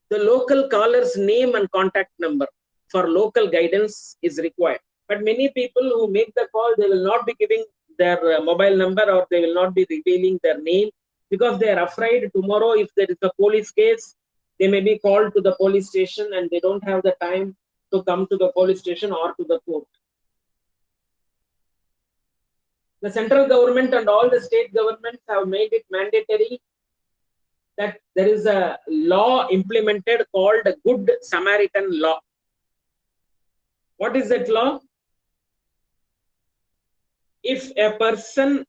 The local caller's name and contact number for local guidance is required. But many people who make the call, they will not be giving their mobile number or they will not be revealing their name because they are afraid tomorrow if there is a police case, they may be called to the police station and they don't have the time to come to the police station or to the court. The central government and all the state governments have made it mandatory that there is a law implemented called Good Samaritan Law. What is that law? If a person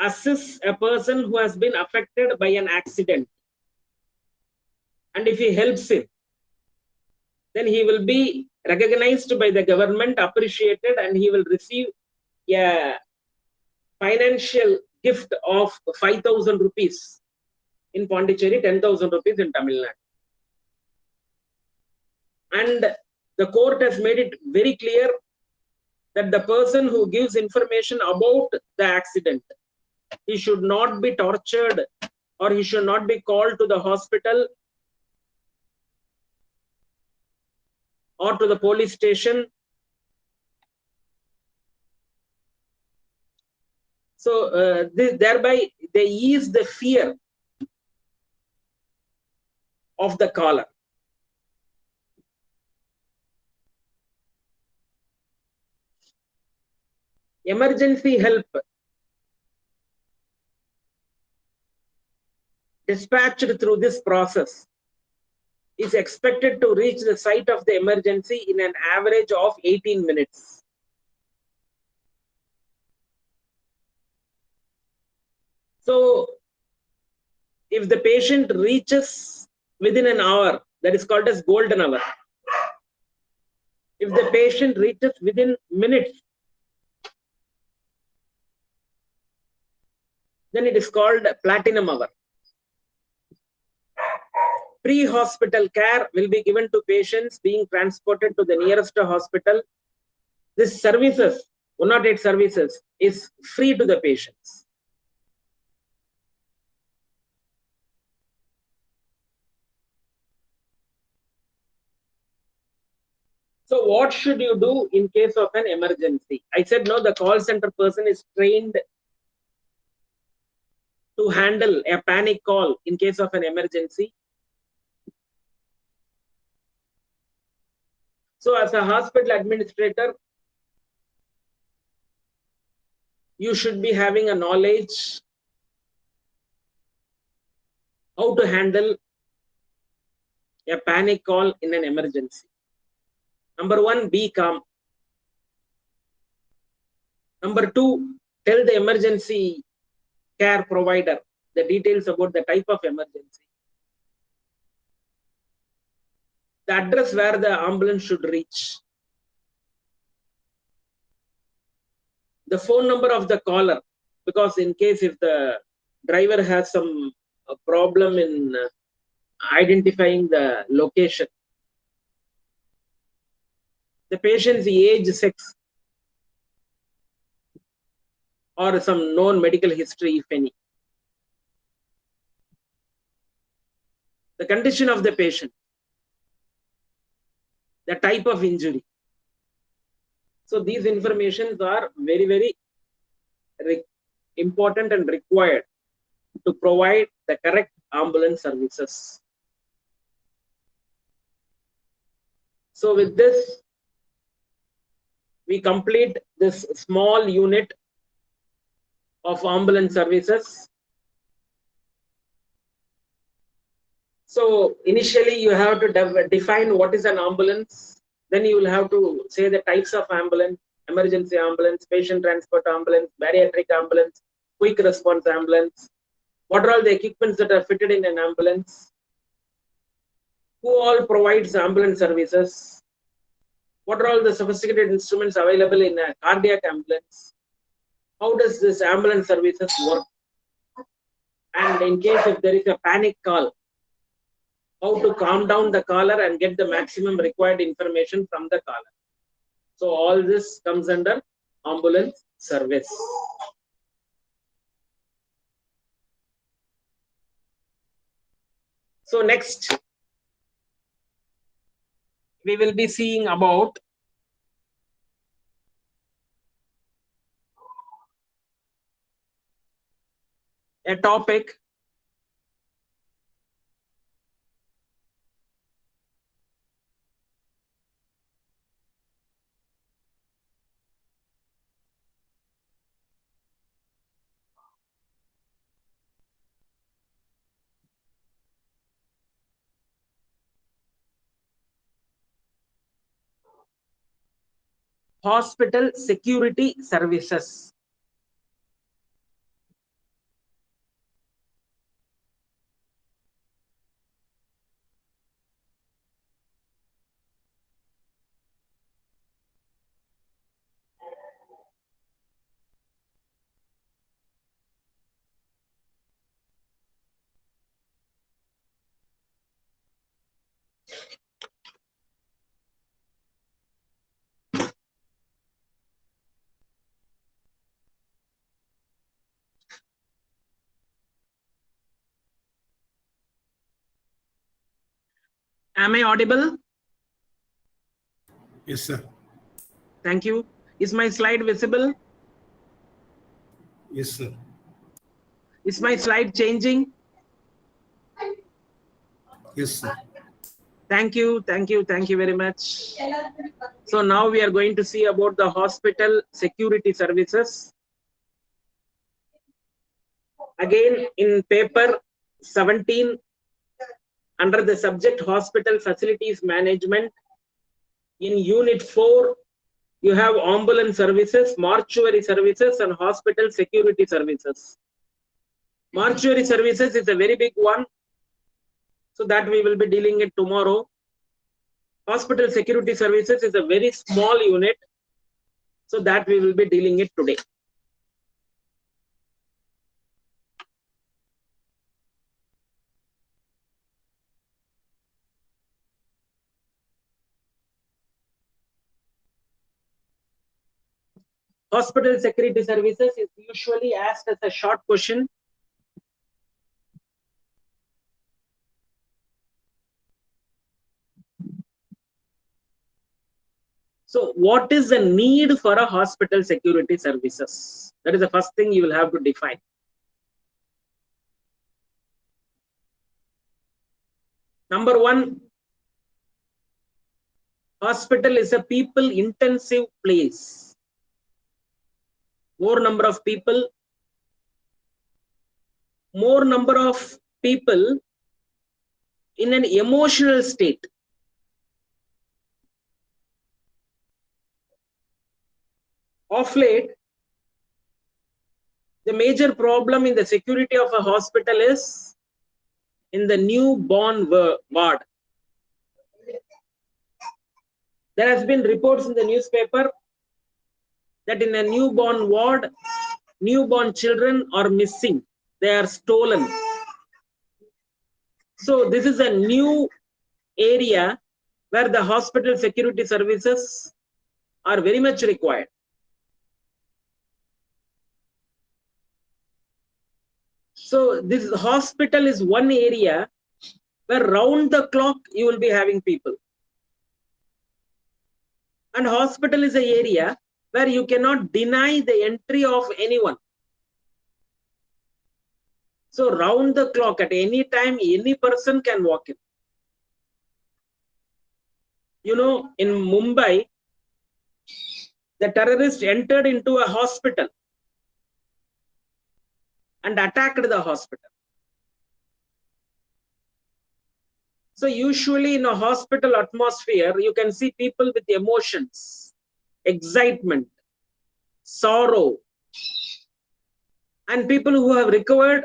assists a person who has been affected by an accident, and if he helps him, then he will be recognized by the government, appreciated, and he will receive a financial gift of 5,000 rupees in Pondicherry, 10,000 rupees in Tamil Nadu. And the court has made it very clear that the person who gives information about the accident, he should not be tortured or he should not be called to the hospital or to the police station. So thereby they ease the fear of the caller. Emergency help dispatched through this process is expected to reach the site of the emergency in an average of 18 minutes. So if the patient reaches within an hour, that is called as golden hour. If the patient reaches within minutes, then it is called platinum hour. Pre-hospital care will be given to patients being transported to the nearest hospital. This services, 108 services, is free to the patients. So what should you do in case of an emergency? I said no, the call center person is trained to handle a panic call in case of an emergency. So as a hospital administrator, you should be having a knowledge how to handle a panic call in an emergency. Number one, be calm. Number two, tell the emergency care provider the details about the type of emergency, the address where the ambulance should reach, the phone number of the caller, because in case if the driver has some problem in identifying the location, the patient's age, sex, or some known medical history, if any, the condition of the patient, the type of injury. So these informations are very, very important and required to provide the correct ambulance services. So with this, we complete this small unit of ambulance services. So initially you have to define what is an ambulance. Then you will have to say the types of ambulance: emergency ambulance, patient transport ambulance, bariatric ambulance, quick response ambulance. What are all the equipments that are fitted in an ambulance? Who all provides ambulance services? What are all the sophisticated instruments available in a cardiac ambulance? How does this ambulance services work? And in case if there is a panic call, how to calm down the caller and get the maximum required information from the caller. So all this comes under ambulance service. So next, we will be seeing about a topic hospital security services. Am I audible? Yes, sir. Thank you. Is my slide visible? Yes, sir. Is my slide changing? Yes, sir. Thank you. Thank you. Thank you very much. So now we are going to see about the hospital security services. Again, in paper 17, under the subject hospital facilities management, in unit 4, you have ambulance services, mortuary services, and hospital security services. Mortuary services is a very big one, so that we will be dealing it tomorrow. Hospital security services is a very small unit, so that we will be dealing it today. Hospital security services is usually asked as a short question. So what is the need for a hospital security services? That is the first thing you will have to define. Number 1, hospital is a people intensive place. More number of people in an emotional state. Of late, the major problem in the security of a hospital is in the newborn ward. There has been reports in the newspaper that in a newborn ward, newborn children are missing. They are stolen. So this is a new area where the hospital security services are very much required. So this hospital is one area where round the clock you will be having people. And hospital is an area where you cannot deny the entry of anyone. So round the clock, at any time, any person can walk in. You know, in Mumbai, the terrorist entered into a hospital and attacked the hospital. So usually in a hospital atmosphere, you can see people with emotions, excitement, sorrow. And people who have recovered,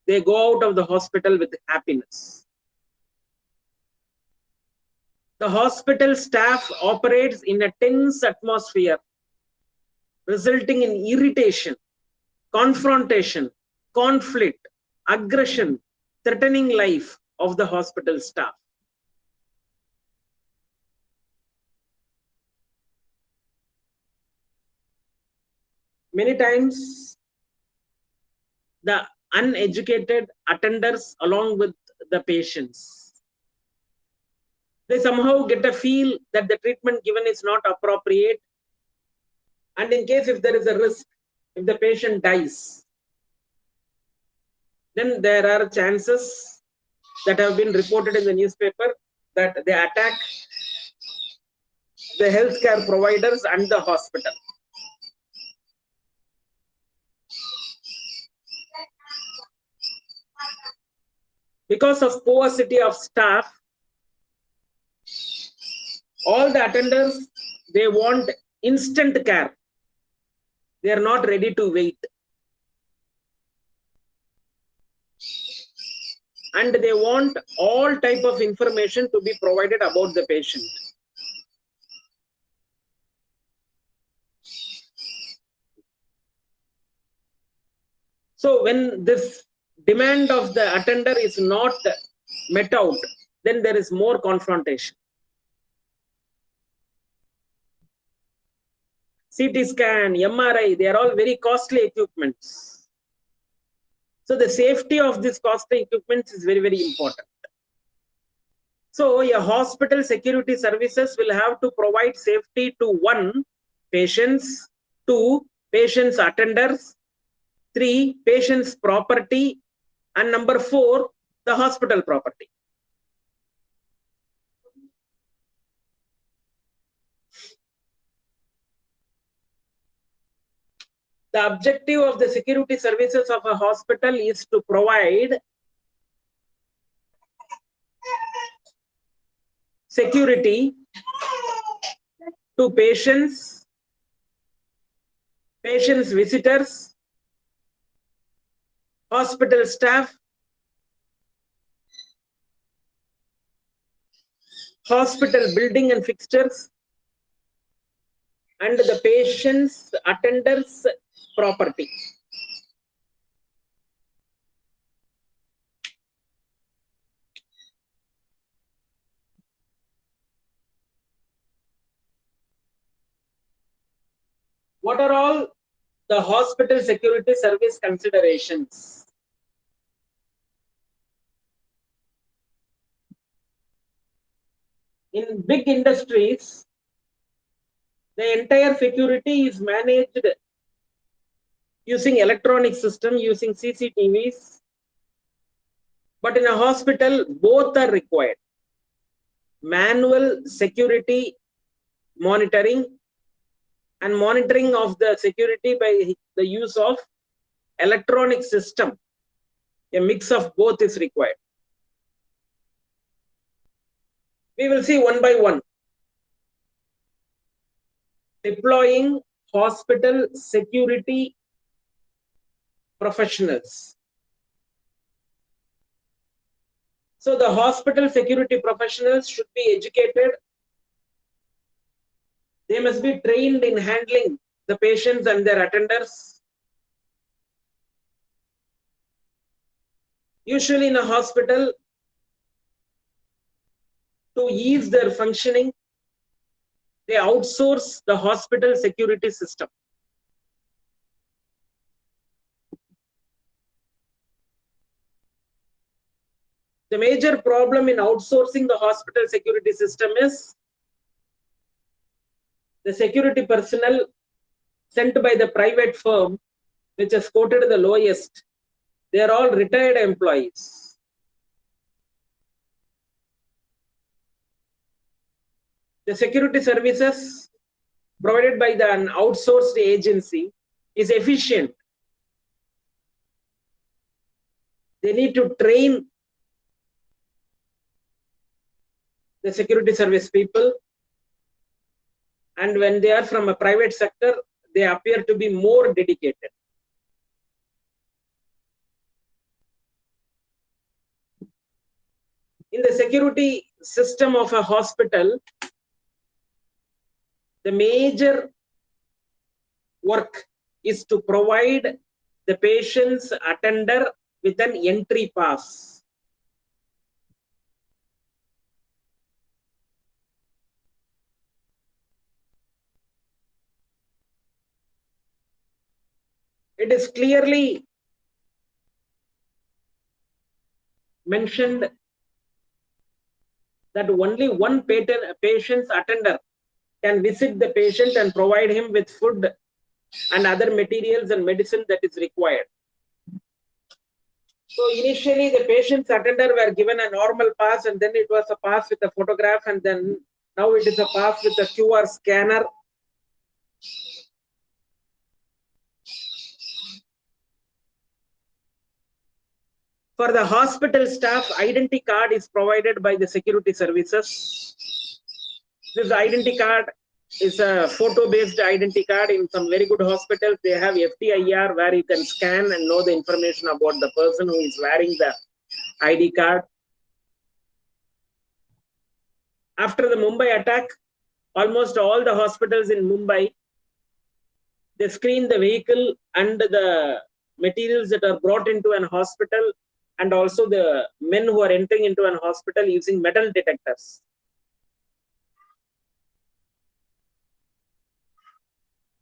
they go out of the hospital with happiness. The hospital staff operates in a tense atmosphere, resulting in irritation, confrontation, conflict, aggression, threatening life of the hospital staff. Many times, the uneducated attenders along with the patients, they somehow get a feel that the treatment given is not appropriate. And in case if there is a risk, if the patient dies, then there are chances that have been reported in the newspaper that they attack the healthcare providers and the hospital. Because of paucity of staff, all the attenders, they want instant care. They are not ready to wait. And they want all type of information to be provided about the patient. So when this demand of the attender is not met out, then there is more confrontation. CT scan, MRI, they are all very costly equipments. So the safety of this costly equipment is very, very important. So a hospital security services will have to provide safety to 1, patients, 2, patients attenders, 3, patients property, and number 4, the hospital property. The objective of the security services of a hospital is to provide security to patients, patients' visitors, hospital staff, hospital building and fixtures, and the patient's attenders' property. What are all the hospital security service considerations? In big industries, the entire security is managed using electronic system, using CCTVs. But in a hospital, both are required. Manual security monitoring and monitoring of the security by the use of electronic system. A mix of both is required. We will see one by one. Deploying hospital security professionals. So the hospital security professionals should be educated. They must be trained in handling the patients and their attenders. Usually in a hospital, to ease their functioning, they outsource the hospital security system. The major problem in outsourcing the hospital security system is the security personnel sent by the private firm, which has quoted the lowest, they are all retired employees. The security services provided by an outsourced agency is efficient. They need to train the security service people, and when they are from a private sector, they appear to be more dedicated. In the security system of a hospital, the major work is to provide the patient's attender with an entry pass. It is clearly mentioned that only one patient's attender can visit the patient and provide him with food and other materials and medicine that is required. So initially the patient's attender were given a normal pass, and then it was a pass with a photograph, and then now it is a pass with a QR scanner. For the hospital staff, identity card is provided by the security services. This identity card is a photo-based identity card. In some very good hospitals, they have FTIR where you can scan and know the information about the person who is wearing the ID card. After the Mumbai attack, almost all the hospitals in Mumbai, they screen the vehicle and the materials that are brought into an hospital, and also the men who are entering into an hospital using metal detectors.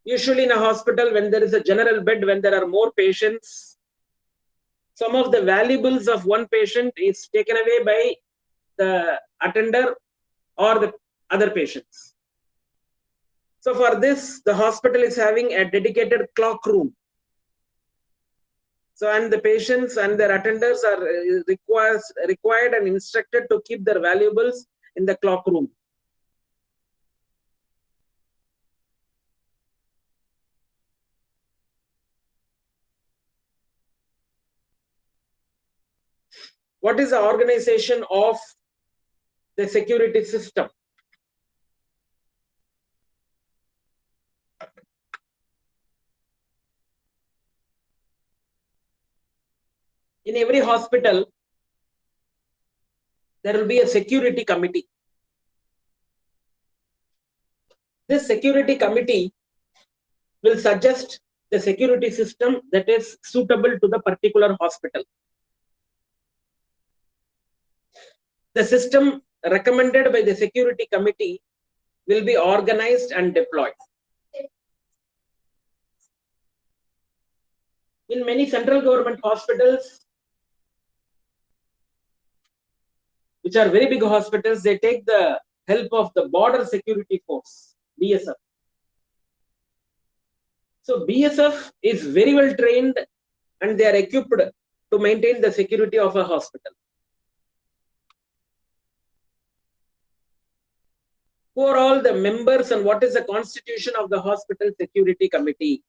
Usually in a hospital, when there is a general bed, when there are more patients, some of the valuables of one patient is taken away by the attender or the other patients. So for this, the hospital is having a dedicated clock room. So, and the patients and their attenders are required and instructed to keep their valuables in the clock room. What is the organization of the security system? In every hospital, there will be a security committee. This security committee will suggest the security system that is suitable to the particular hospital. The system recommended by the security committee will be organized and deployed. In many central government hospitals, which are very big hospitals, they take the help of the Border Security Force, BSF. So BSF is very well trained and they are equipped to maintain the security of a hospital. Who are all the members and what is the constitution of the Hospital Security Committee?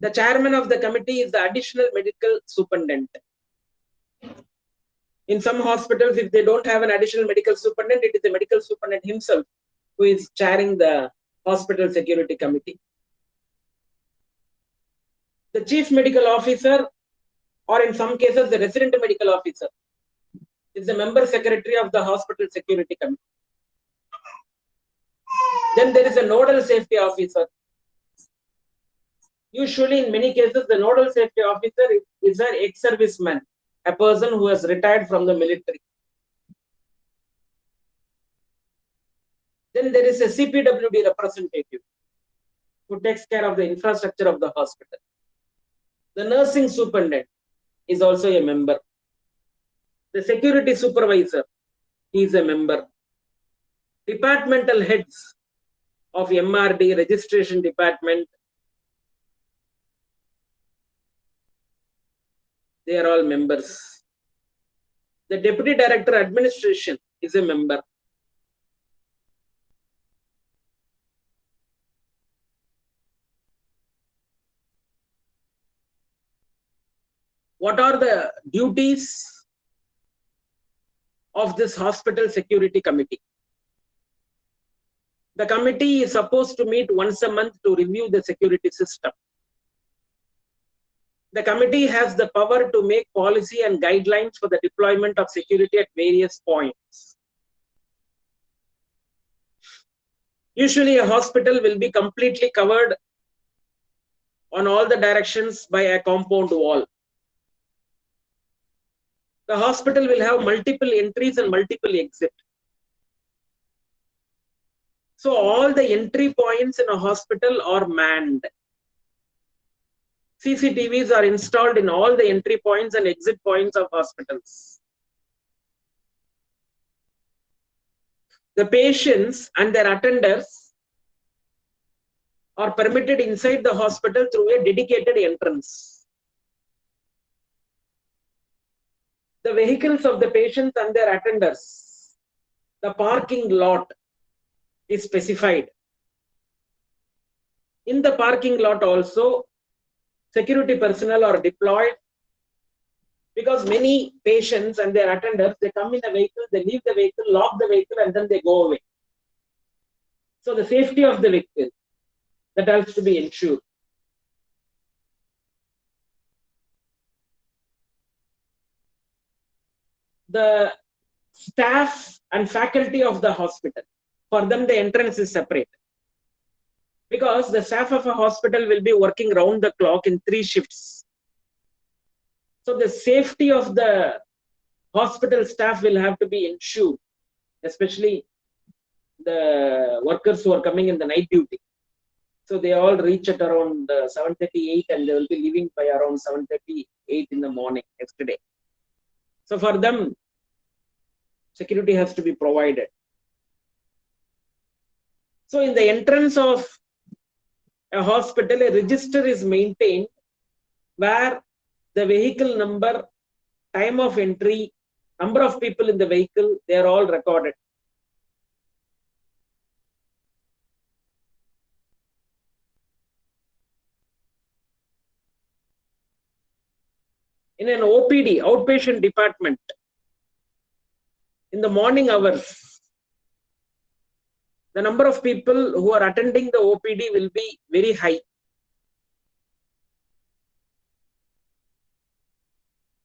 The chairman of the committee is the additional medical superintendent. In some hospitals, if they don't have an additional medical superintendent, it is the medical superintendent himself who is chairing the Hospital Security Committee. The chief medical officer, or in some cases, the resident medical officer, is the member secretary of the Hospital Security Committee. Then there is a nodal safety officer. Usually, in many cases, the nodal safety officer is an ex-serviceman, a person who has retired from the military. Then there is a CPWD representative who takes care of the infrastructure of the hospital. The nursing superintendent is also a member. The security supervisor, he is a member. Departmental heads of MRD, registration department, they are all members. The deputy director administration is a member. What are the duties of this Hospital Security Committee? The committee is supposed to meet once a month to review the security system. The committee has the power to make policy and guidelines for the deployment of security at various points. Usually, a hospital will be completely covered on all the directions by a compound wall. The hospital will have multiple entries and multiple exits. So all the entry points in a hospital are manned. CCTVs are installed in all the entry points and exit points of hospitals. The patients and their attenders are permitted inside the hospital through a dedicated entrance. The vehicles of the patients and their attenders, the parking lot is specified. In the parking lot also, security personnel are deployed because many patients and their attenders, they come in a vehicle, they leave the vehicle, lock the vehicle, and then they go away. So the safety of the vehicle, that has to be ensured. The staff and faculty of the hospital, for them the entrance is separate, because the staff of a hospital will be working round the clock in 3 shifts. So the safety of the hospital staff will have to be ensured, especially the workers who are coming in the night duty. So they all reach at around 7:38 and they will be leaving by around 7:38 in the morning next day. So for them, security has to be provided. So in the entrance of a hospital, a register is maintained where the vehicle number, time of entry, number of people in the vehicle, they are all recorded. In an OPD, outpatient department, in the morning hours, the number of people who are attending the OPD will be very high.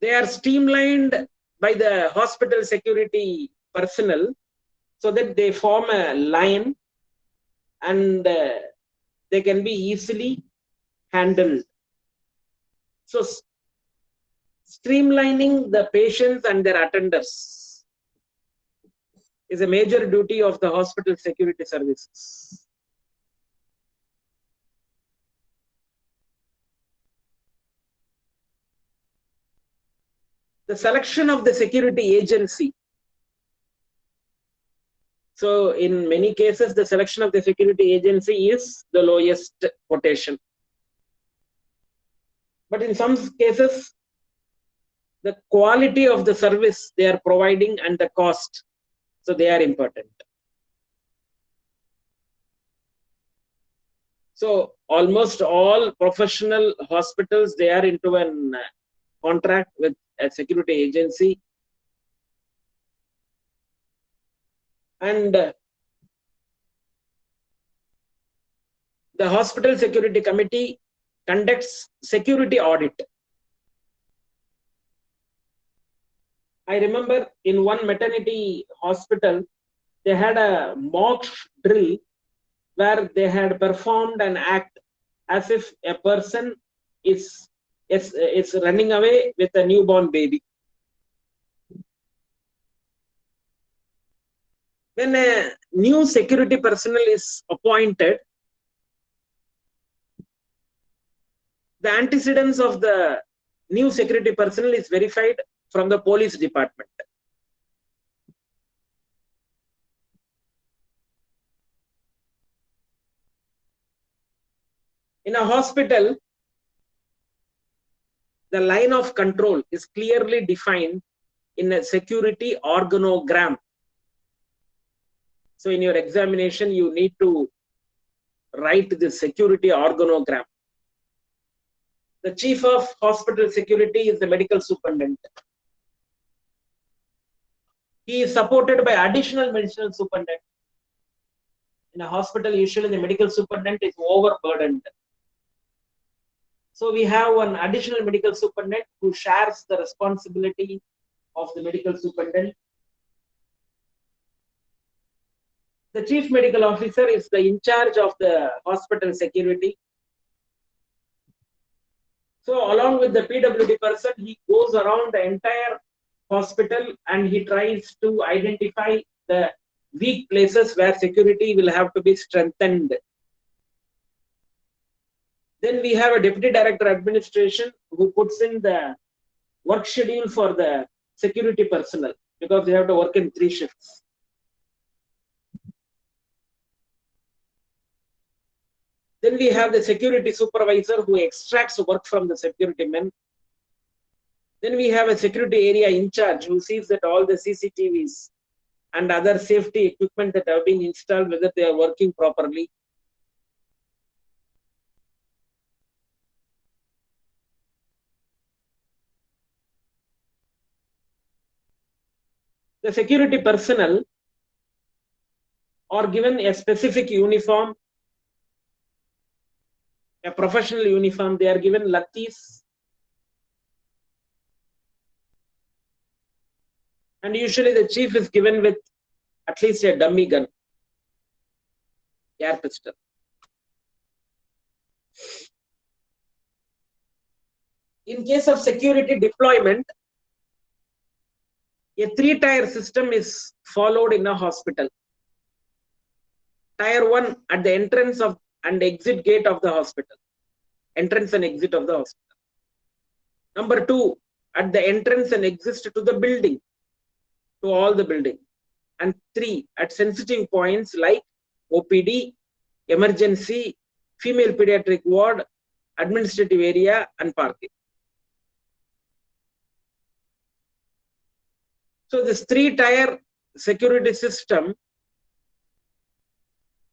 They are streamlined by the hospital security personnel so that they form a line and they can be easily handled. So streamlining the patients and their attenders is a major duty of the hospital security services. The selection of the security agency. So in many cases, the selection of the security agency is the lowest quotation. But in some cases, the quality of the service they are providing and the cost, so they are important. So almost all professional hospitals, they are into an contract with a security agency. And the hospital security committee conducts security audit. I remember in one maternity hospital, they had a mock drill where they had performed an act as if a person is running away with a newborn baby. When a new security personnel is appointed, the antecedents of the new security personnel is verified from the police department. In a hospital, the line of control is clearly defined in a security organogram. So in your examination, you need to write the security organogram. The chief of hospital security is the medical superintendent. He is supported by additional medical superintendent. In a hospital, usually the medical superintendent is overburdened. So we have one additional medical superintendent who shares the responsibility of the medical superintendent. The chief medical officer is the in charge of the hospital security. So along with the PWD person, he goes around the entire hospital and he tries to identify the weak places where security will have to be strengthened. Then we have a deputy director administration who puts in the work schedule for the security personnel because they have to work in 3 shifts. Then we have the security supervisor who extracts work from the security men. Then we have a security area in charge who sees that all the CCTVs and other safety equipment that have been installed, whether they are working properly. The security personnel, or given a specific uniform, a professional uniform. They are given lattis. And usually the chief is given with at least a dummy gun, air pistol. In case of security deployment, a 3-tier system is followed in a hospital. Tier 1 at the entrance of and exit gate of the hospital. Entrance and exit of the hospital. Number 2, at the entrance and exit to the building, to all the building. And 3, at sensitive points like OPD, emergency, female pediatric ward, administrative area, and parking. So this 3-tier security system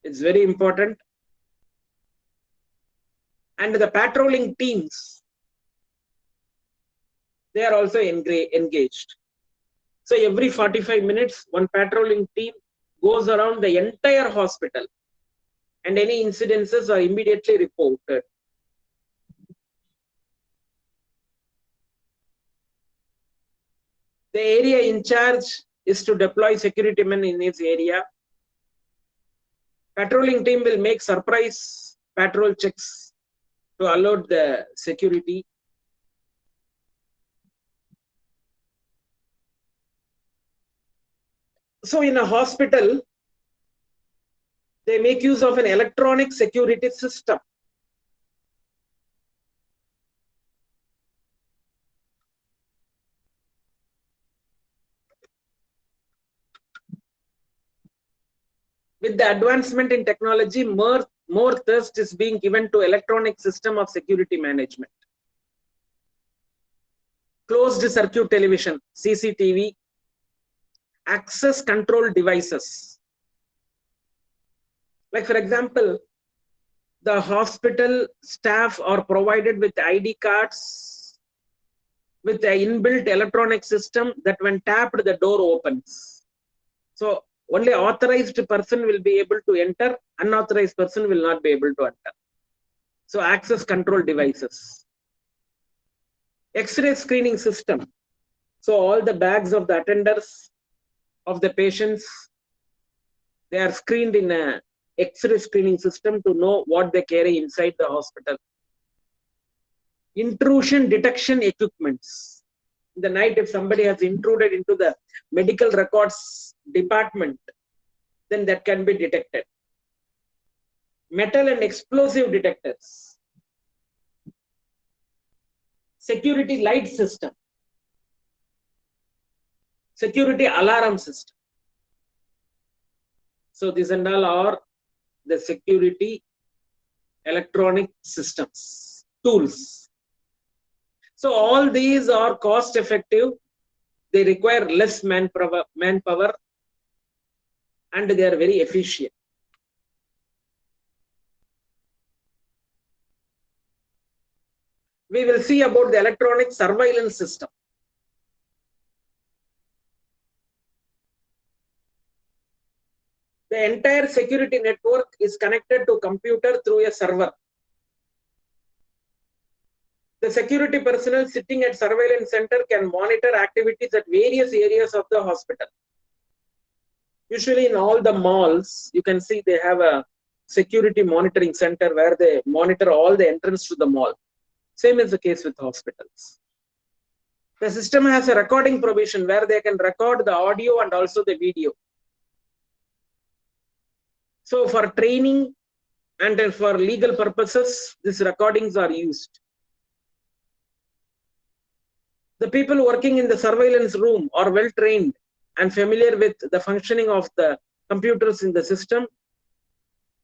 is very important. And the patrolling teams, they are also engaged. So every 45 minutes, one patrolling team goes around the entire hospital, and any incidences are immediately reported. The area in charge is to deploy security men in his area. Patrolling team will make surprise patrol checks to alert the security. So in a hospital, they make use of an electronic security system. With the advancement in technology, more thrust is being given to electronic system of security management. Closed circuit television, CCTV, access control devices. Like for example, the hospital staff are provided with ID cards with an inbuilt electronic system that when tapped, the door opens. So only authorized person will be able to enter, unauthorized person will not be able to enter. So access control devices. X-ray screening system. So all the bags of the attenders of the patients, they are screened in a X-ray screening system to know what they carry inside the hospital. Intrusion detection equipments. In the night, if somebody has intruded into the medical records department, then that can be detected. Metal and explosive detectors. Security light system. Security alarm system. So these and all are the security electronic systems, tools. So all these are cost effective. They require less manpower, and they are very efficient. We will see about the electronic surveillance system. The entire security network is connected to computer through a server. The security personnel sitting at surveillance center can monitor activities at various areas of the hospital. Usually in all the malls, you can see they have a security monitoring center where they monitor all the entrance to the mall. Same is the case with hospitals. The system has a recording provision where they can record the audio and also the video. So for training and for legal purposes, these recordings are used. The people working in the surveillance room are well trained and familiar with the functioning of the computers in the system.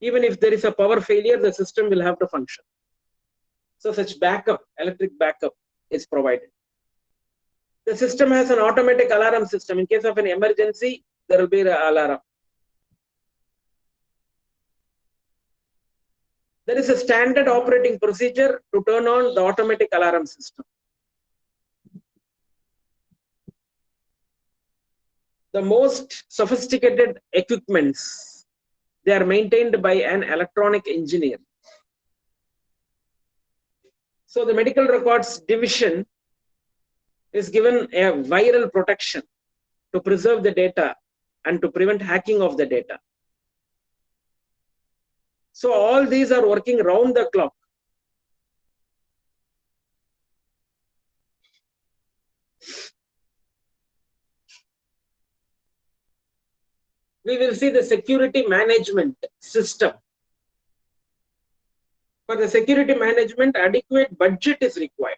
Even if there is a power failure, the system will have to function. So such backup, electric backup is provided. The system has an automatic alarm system. In case of an emergency, there will be an alarm. There is a standard operating procedure to turn on the automatic alarm system. The most sophisticated equipments they are maintained by an electronic engineer. So the medical records division is given a viral protection to preserve the data and to prevent hacking of the data. So all these are working round the clock. We will see the security management system. For the security management, adequate budget is required.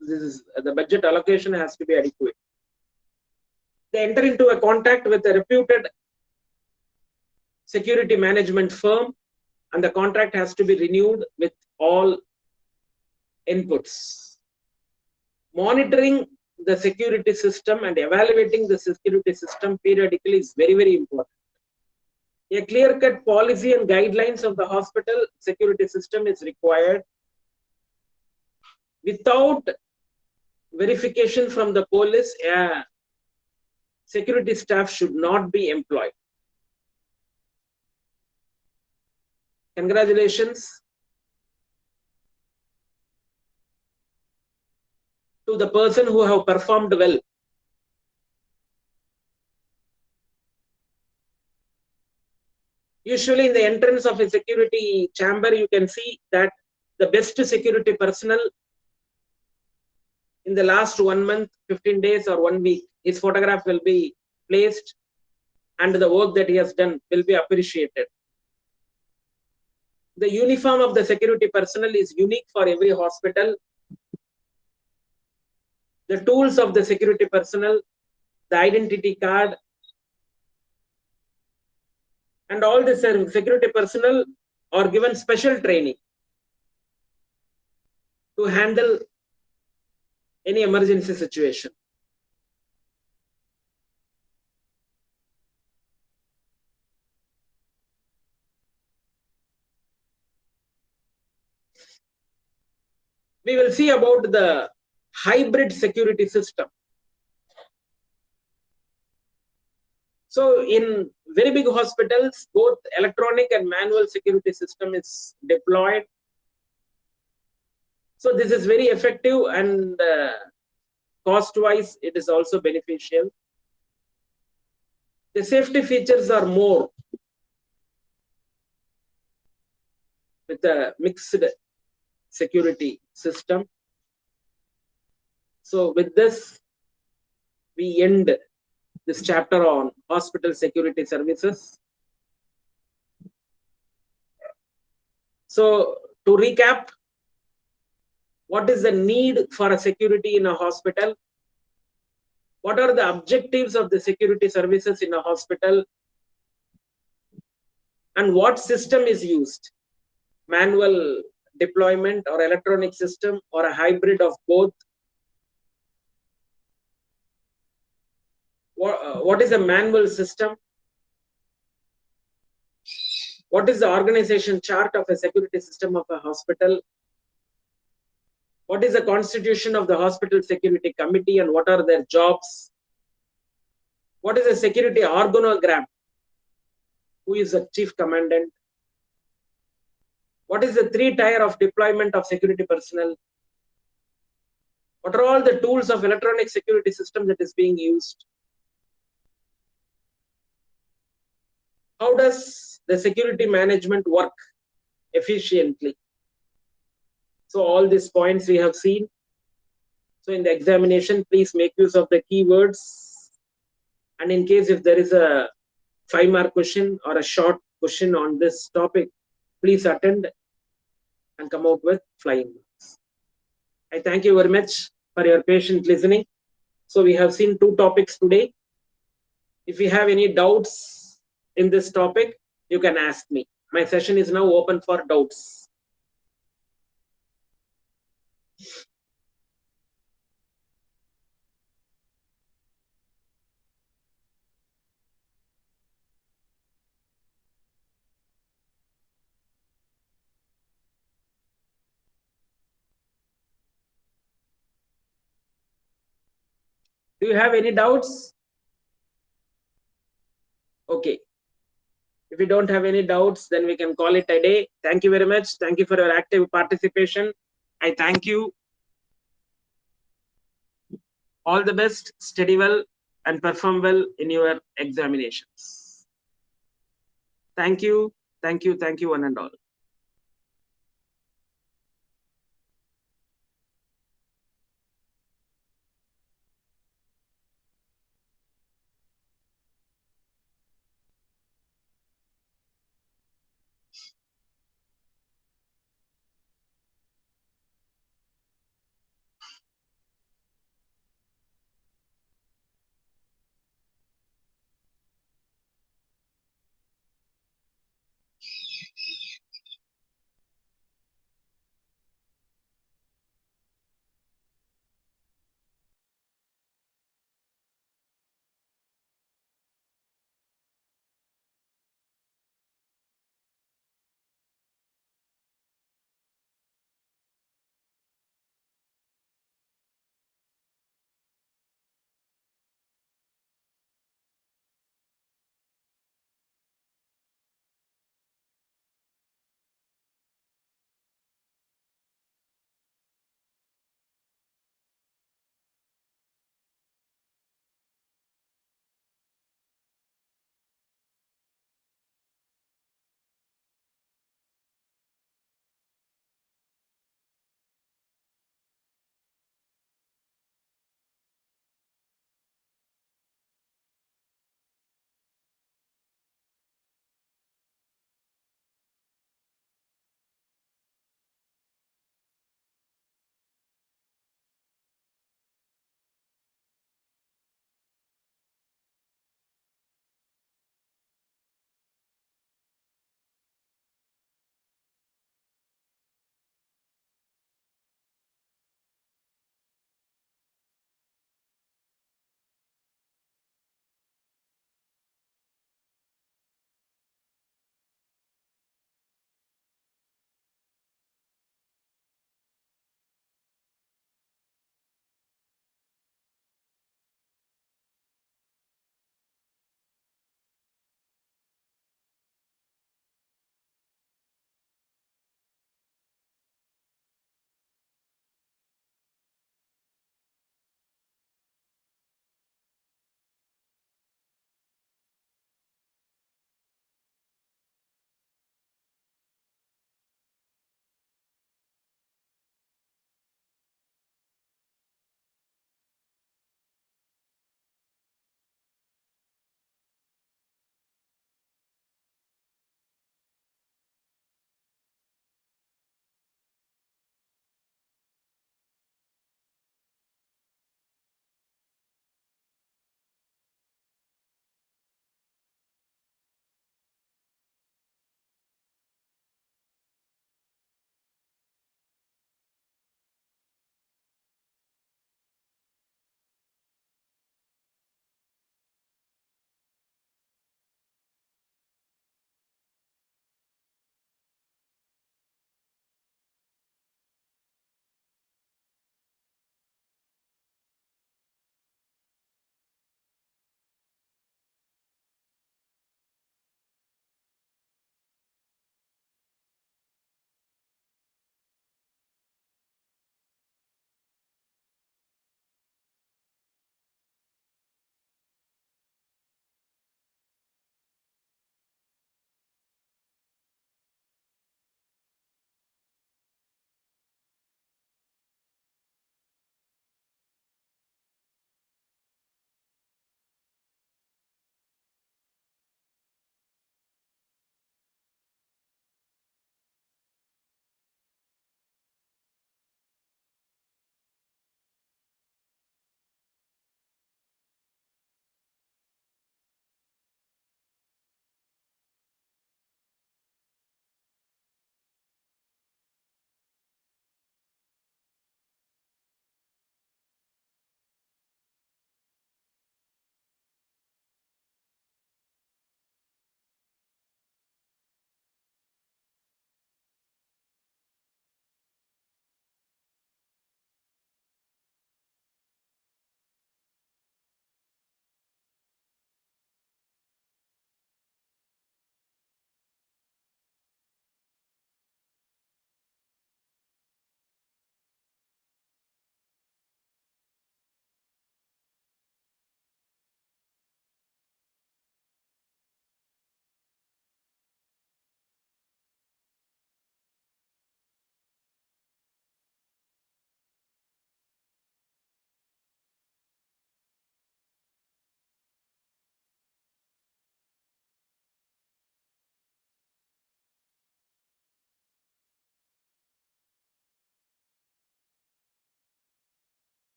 This is the budget allocation has to be adequate. They enter into a contract with a reputed security management firm, and the contract has to be renewed with all inputs. Monitoring the security system and evaluating the security system periodically is very, very important. A clear-cut policy and guidelines of the hospital security system is required. Without verification from the police, security staff should not be employed. Congratulations to the person who have performed well. Usually in the entrance of a security chamber, you can see that the best security personnel in the last 1 month, 15 days or 1 week, his photograph will be placed and the work that he has done will be appreciated. The uniform of the security personnel is unique for every hospital. The tools of the security personnel, the identity card, and all the security personnel are given special training to handle any emergency situation. We will see about the hybrid security system. So in very big hospitals, both electronic and manual security system is deployed. So this is very effective, and cost-wise, it is also beneficial. The safety features are more with a mixed security system. So with this, we end this chapter on hospital security services. So to recap, what is the need for a security in a hospital? What are the objectives of the security services in a hospital? And what system is used? Manual deployment or electronic system or a hybrid of both? What is a manual system? What is the organization chart of a security system of a hospital? What is the constitution of the hospital security committee and what are their jobs? What is the security organogram? Who is the chief commandant? What is the 3-tier of deployment of security personnel? What are all the tools of electronic security system that is being used? How does the security management work efficiently? So all these points we have seen. So in the examination, please make use of the keywords. And in case if there is a 5-mark question or a short question on this topic, please attend and come out with flying marks. I thank you very much for your patient listening. So we have seen 2 topics today. If you have any doubts in this topic, you can ask me. My session is now open for doubts. Do you have any doubts? Okay. If we don't have any doubts, then we can call it a day. Thank you very much. Thank you for your active participation. I thank you. All the best, study well and perform well in your examinations. Thank you, one and all.